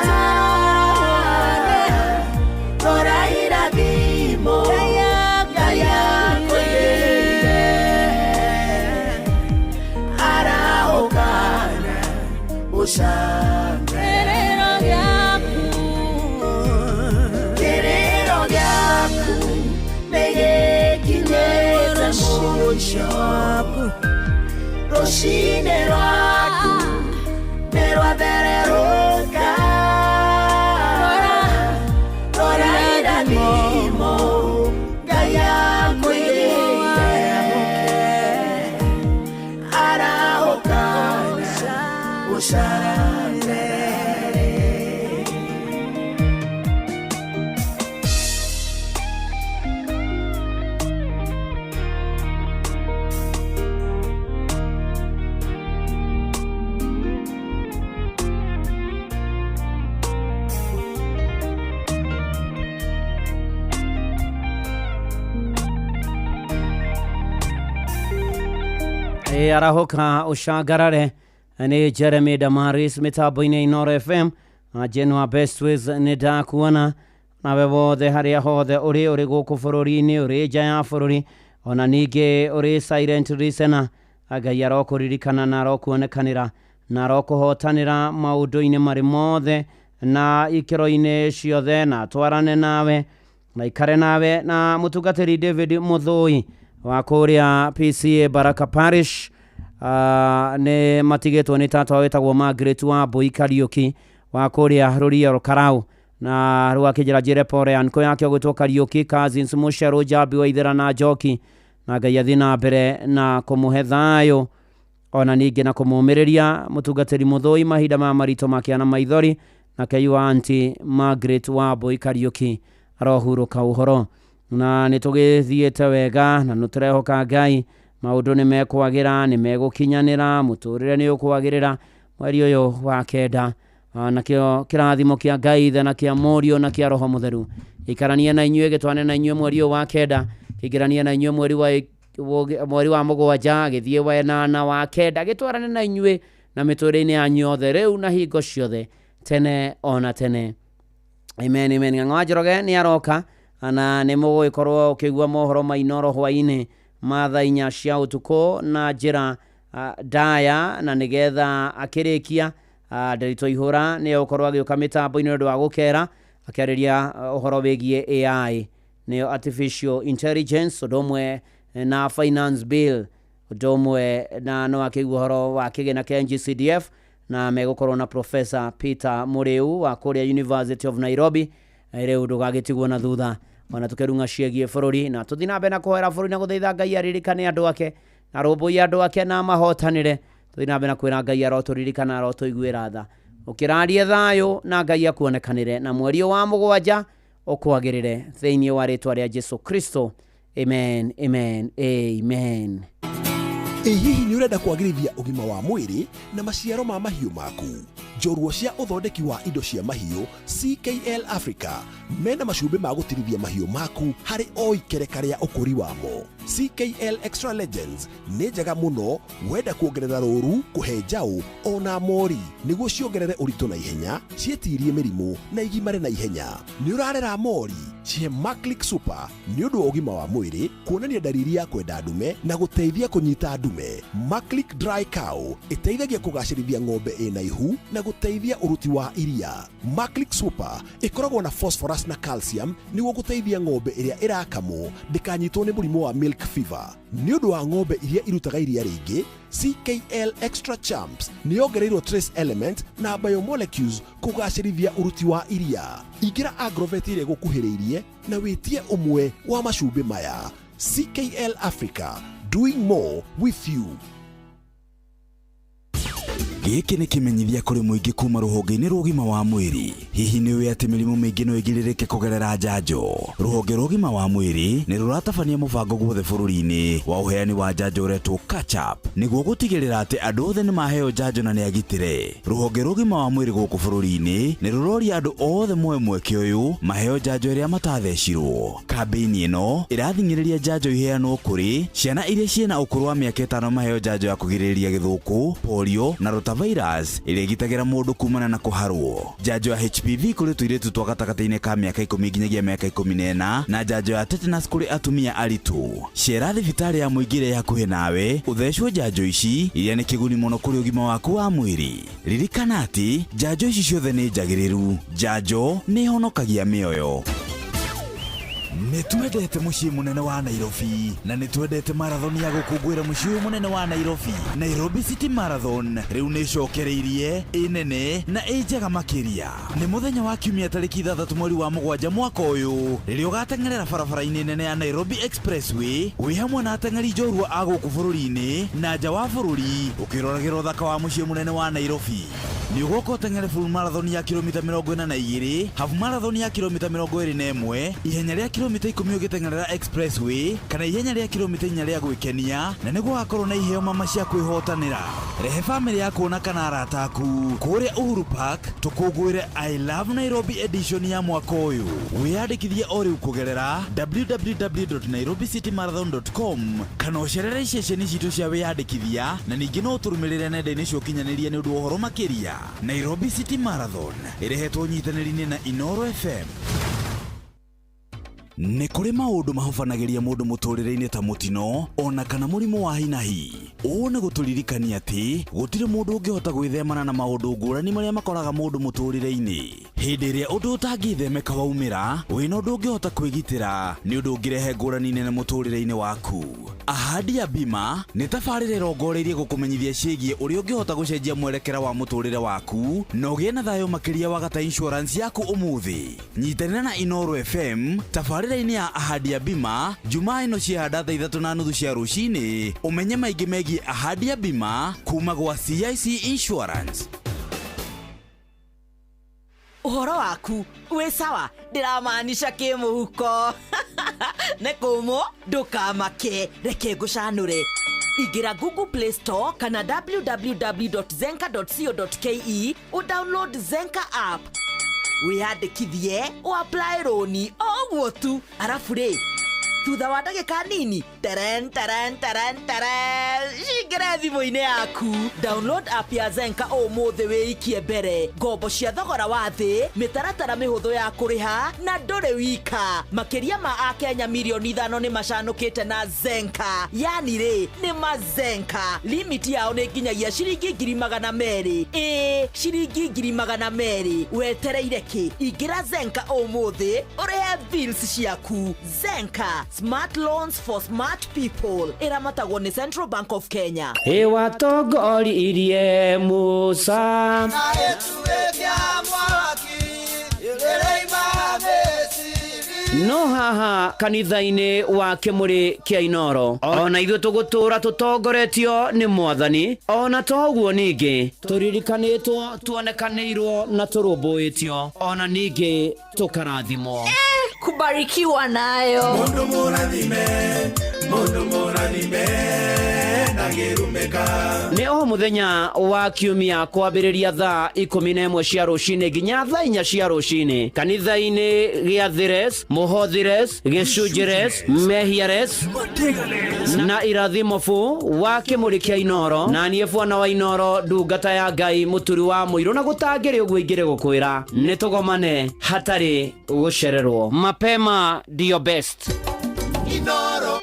rora irathimo Ngai akwĩrĩire arahũkana kĩrĩro gĩaku nĩgĩkinyĩte mũico rũcinĩ rwaku nĩ rwathererũka rora irathimo Ngai akwĩrĩire arahũkana ũcangarare. Arahoka ũcangarare nĩ Jeremy Damaris mitambo-inĩ Inooro FM Jenua Bestways nĩ ndakuona nawe wothe harĩa hothe ũrĩ gũkũ bũrũri-inĩ ũrĩ nja ya bũrũri ona ningĩ ũrĩ silent listener Ngai arokũririkana na arokuonekanĩra na arokũhotanĩra maũndũ-inĩ marĩ mothe na ikĩro-inĩ ciothe na twarane nawe na ikare nawe na mũtungatĩri David Mũthũi wa kũrĩa PCA Baraka Parish nĩ matigĩtwo nĩ tata wetagwo Margaret Wambui Kariuki wa kũrĩa Rũriĩ Karau na rĩu akĩnjĩra njĩre pore anko yake gwĩtwo Kariuki Cousins Mũcerũ Njambi wa Ithera na Njoki na Ngai athiĩ na mbere na kũmũhe thayũ ona ningĩ na kũmũmĩrĩria mũtungatĩri Mũthũi mahinda ma maritũ makĩana maithori na keiwa anti Margaret Wambui Kariuki arohurũka ũhoro na nĩtũgĩthiĩte wega na nĩtũrehoka Ngai maũndũ nĩ mekwagĩra nĩ megũkinyanĩra mũtũrĩre nĩ ũkwagĩrĩra mweri ũyũ wa kenda nakĩo kĩrathimo kĩa Ngai ithe na kĩa Mũriũ na kĩa Roho Mũtheru ikaranie na inyuĩ gĩtwane na inyuĩ mweri ũyũ wa kenda kĩingĩranie na inyuĩ mweri wa mũgwanja gĩthiĩ wenana wa kenda gĩtwarane na inyuĩ na mĩtũrĩre-inĩ yanyu yothe rĩu na hingo ciothe tene ona tene amen amen. Ng'ang'a Njoroge nĩ aroka na nĩ mũgũgĩkorwo ũkĩigua mohoro ma Inooro hwainĩ ma thaa 4 cia ũtukũ na njĩra ndaya na nĩgetha akĩrĩkia Nderitu Ihũra nĩ ũkorwo agĩũka mĩtambo-inĩ ũndũ wa gũkera akĩarĩria ũhoro wĩgiĩ AI nĩyo artificial intelligence ũndũ ũmwe na finance bill ũndũ ũmwe na no akĩigua ũhoro wa kĩgĩna kĩa NGCDF na megũkorwo na Professor Peter Mũrĩu wa kũrĩa University of Nairobi rĩu ndũgagĩtigwo na thutha ona tũkerunga ciĩgiĩ bũrũri na tũthiĩ na mbere na kũhoera bũrũri na gũthaitha Ngai aririkane andũ ake na rũmbũiye andũ ake na mahotanĩre tũthiĩ na mbere na kwĩra Ngai arotũririkana arotũiguĩra tha ũkĩrarie thayũ na Ngai akuonekanĩre na mweri wa mũgwanja ũkwagĩrĩre thĩinĩ wa rĩtwa rĩa Jesu Kristo amen amen amen. Hihi nĩ ũrenda kwagĩrithia ũgima wa mwĩrĩ na maciaro ma mahiũ maku? Njorua cia ũthondeki wa indo cia mahiũ CKL Africa mena macumbĩ ma gũtirithia mahiũ maku harĩ o ikereka rĩa ũkũri wamo. CKL Extra Legends nĩ njega mũno wenda kuongerera rũru, kũhe njaũ ona mori nĩguo ciongerere ũritũ na ihenya, cietirie mĩrimũ na igimare na ihenya. Nĩ ũrarera mori cihe Maclick Super nĩ ũndũ wa ũgima wa mwĩrĩ, kuonania dalili ya kwenda ndume na gũteithia kũnyita ndume. Maclick Dry Cow ĩteithagia kũgacĩrithia ng'ombe ĩna ihu na gũteithia ũruti wa iria. Maclick Super ĩkoragwo na phosphorus na calcium nĩguo gũteithia ng'ombe ĩrĩa ĩrakamwo ndĩkanyitwo nĩ mũrimũ wa milk fever. Nĩ ũndũ wa ng'ombe iria irutaga iria rĩingĩ, CKL Extra Champs nĩ yongereirwo trace element na biomolecules kũgacĩrithia uruti wa iria. Ingĩra Agrovet ĩrĩa gũkuhĩrĩirie na wĩtie ũmwe wa macumbĩ maya. CKL Africa, doing more with you. Gĩkĩ nĩ kĩmenyithia kũrĩ mũingĩ kuma rũhonge-inĩ rwa ũgima wa mwĩrĩ. Hihi nĩ ũĩ atĩ mĩrimũ mĩingĩ no ĩgirĩrĩke kũgerera njanjo? Rũhonge rwa ũgima wa mwĩrĩ nĩ rũratabania mũbango guothe bũrũri-inĩ wa ũheani wa njanjo ũretwo Catch Up nĩguo gũtigĩrĩra atĩ andũ othe nĩ maheo njanjo na nĩ agitĩre. Rũhonge rwa ũgima wa mwĩrĩ gũkũ bũrũri-inĩ nĩ rũroria andũ othe moe mweke ũyũ maheo njanjo ĩrĩa matathecirwo. Kambĩini ĩno ĩrathing'ĩrĩria njanjo iheanwo kũrĩ ciana iria ciĩna ũkũrũ wa mĩaka 5 maheo njanjo ya kũgirĩrĩria gĩthũkũ, polio na rotavirus ĩrĩa ĩgitagĩra mũndũ kumana na kũharwo. Njanjo ya HPV kũrĩ tũirĩtu twa gatagatĩ-inĩ ka mĩaka 10 nginyagia mĩaka 14 na njanjo ya tetanus kũrĩ atumia aritũ. Cera thibitarĩ ya mũingĩ ĩrĩa hakuhĩ nawe ũthecwo njanjo ici iria nĩ kĩguni mũno kũrĩ ũgima waku wa mwĩrĩ. Ririkana atĩ njanjo ici ciothe nĩ njagĩrĩru. Njanjo nĩ ihonokagia mĩoyo. Nĩtwendete mũciĩ mũnene wa Nairobi na nĩtwendete marathon ya gũkũngũĩra mũciĩ mũnene wa Nairobi. Nairobi City Marathon rĩu nĩ cokereirie ĩnene na ĩnjega makĩria. Nĩ mũthenya wa kiumia tarĩki 6 mweri wa 7 mwaka ũyũ rĩrĩa ũgateng'erera barabara-inĩ nene ya Nairobi Expressway wĩ hamwe na ateng'eri njorua a gũkũ bũrũri-inĩ na nja wa bũrũri ũkĩroragĩra ũthaka wa mũciĩ mũnene wa Nairobi. Nĩ ũgoka ũteng'ere full marathon ya kilomita 42, half marathon ya kilomita 21, ihenya rĩa kilomita 10 ũgĩteng'erera Expressway kana ihenya rĩa kilomita 4 rĩa gwĩkenia, na nĩguo hakorwo na iheo mama cia kwĩhotanĩra. Rehe family yaku na kana arata aku kũrĩa Uhuru Park tũkũngũĩre I Love Nairobi edition ya mwaka ũyũ. Wĩyandĩkithie o rĩu kũgerera www.nairobicitymarathon.com kana ũcerere iceceni citũ cia wĩyandĩkithia, na ningĩ no ũtũrũmĩrĩre nenda-inĩ cia ũkinyanĩria nĩ ũndũ wa ũhoro makĩria. Nairobi City Marathon ĩrehetwo nyitanĩri-inĩ na Inoro FM. Nĩ kũrĩ maũndũ mahobanagĩria mũndũ mũtũrĩre-inĩ ta mũtino ona kana mũrimũ wa hinahi. Ũũ nĩ gũtũririkania atĩ gũtirĩ mũndũ ũngĩhota gwĩthemana na maũndũ ngũrani marĩa makoraga mũndũ mũtũrĩre-inĩ. Hĩndĩ ĩrĩa ũndũ ũtangĩthemeka waumĩra, wĩna ũndũ ũngĩhota kwĩgitĩra nĩ ũndũ ũngĩrehe ngũrani nene mũtũrĩre-inĩ waku. Ahadi ya Bima nĩ tabarĩra ĩrongoreirie gũkũmenyithia ciĩgiĩ ũrĩa ũngĩhota gũcenjia mwerekera wa mũtũrĩre waku na ũgĩe na thayũ makĩria wa gata insurance yaku ũmũthĩ. Nyitanĩra na Inoro FM tabarĩra-inĩ ya Ahadi ya Bima Jumaa ĩno cia thaa 3:30 cia rũcinĩ, ũmenye maingĩ megiĩ Ahadi ya Bima kuma gwa CIC Insurance. Ũhoro waku wĩ sawa? Ndĩramaanisha kĩmũhuko. Nĩ kũmũ ndũkamake, reke ngũcanũre. Ingĩra Google Play Store kana www.zenka.co.ke udownload Zenka app. Wĩyandĩkithie apply roni oguo tu. Arafu rĩ, thutha wa ndagĩka nini cingĩre thimũ-inĩ yaku. Download app ya Zenka ũmũthĩ wĩikie mbere. Ngombo cia thogora wa thĩ, mĩtaratara mĩhũthũ ya kũrĩha na ndũrĩ wika. Makĩria ma Akenya milioni 5 nĩ macanũkĩte na Zenka. Yani rĩ, nĩ mazenka. Limit yao nĩ nginyagia ciringi 200,000. Ciringi 200,000. Wetereire kĩ? Ingĩra Zenka ũmũthĩ ũrĩhe bills ciaku. Zenka, smart loans for smart people. Ĩramatagwo nĩ Central Bank of Kenya. Watongoririe Musa no haha kanitha-inĩ wa Kĩmũrĩ kĩa Inoro, ona ithuĩ tũgũtũra tũtongoretio nĩ Mwathani, ona toguo ningĩ tũririkanĩtwo, tuonekanĩirwo na tũrũmbũĩtio, ona ningĩ tũkarathimwo. Kubarikiwa nayo. Mundu mũrathime na nĩ o mũthenya wa kiumia kwambĩrĩria thaa 11 cia rũcinĩ nginya thaa 4 cia rũcinĩ kanitha-inĩ gĩa Thires, Mũhothires, Gĩcunjĩres, Mehiares na Irathimofu wa kĩmũrĩ kĩa Inoro, na niĩ Bwana wa Inoro ndungata ya Ngai mũturi wa mũirũ, na gũtangĩrĩ ũguo ingĩrĩ gũkwĩra nĩ tũgomane hatarĩ gũcererwo. Mapema ndio best. Inoro.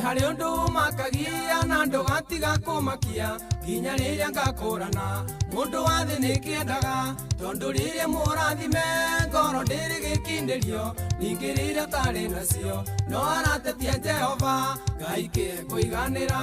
Harĩ ũndũ makagia na ndũgatiga kũmakia nginya rĩrĩa ngakũrana mũndũ wa thĩ nĩ kĩendaga tondũ rĩrĩa mũrathime ngoro ndĩrĩ gĩkindĩrio ningĩ rĩrĩa tarĩ nacio no aratetia Jehova Ngai kĩe kũiganĩra.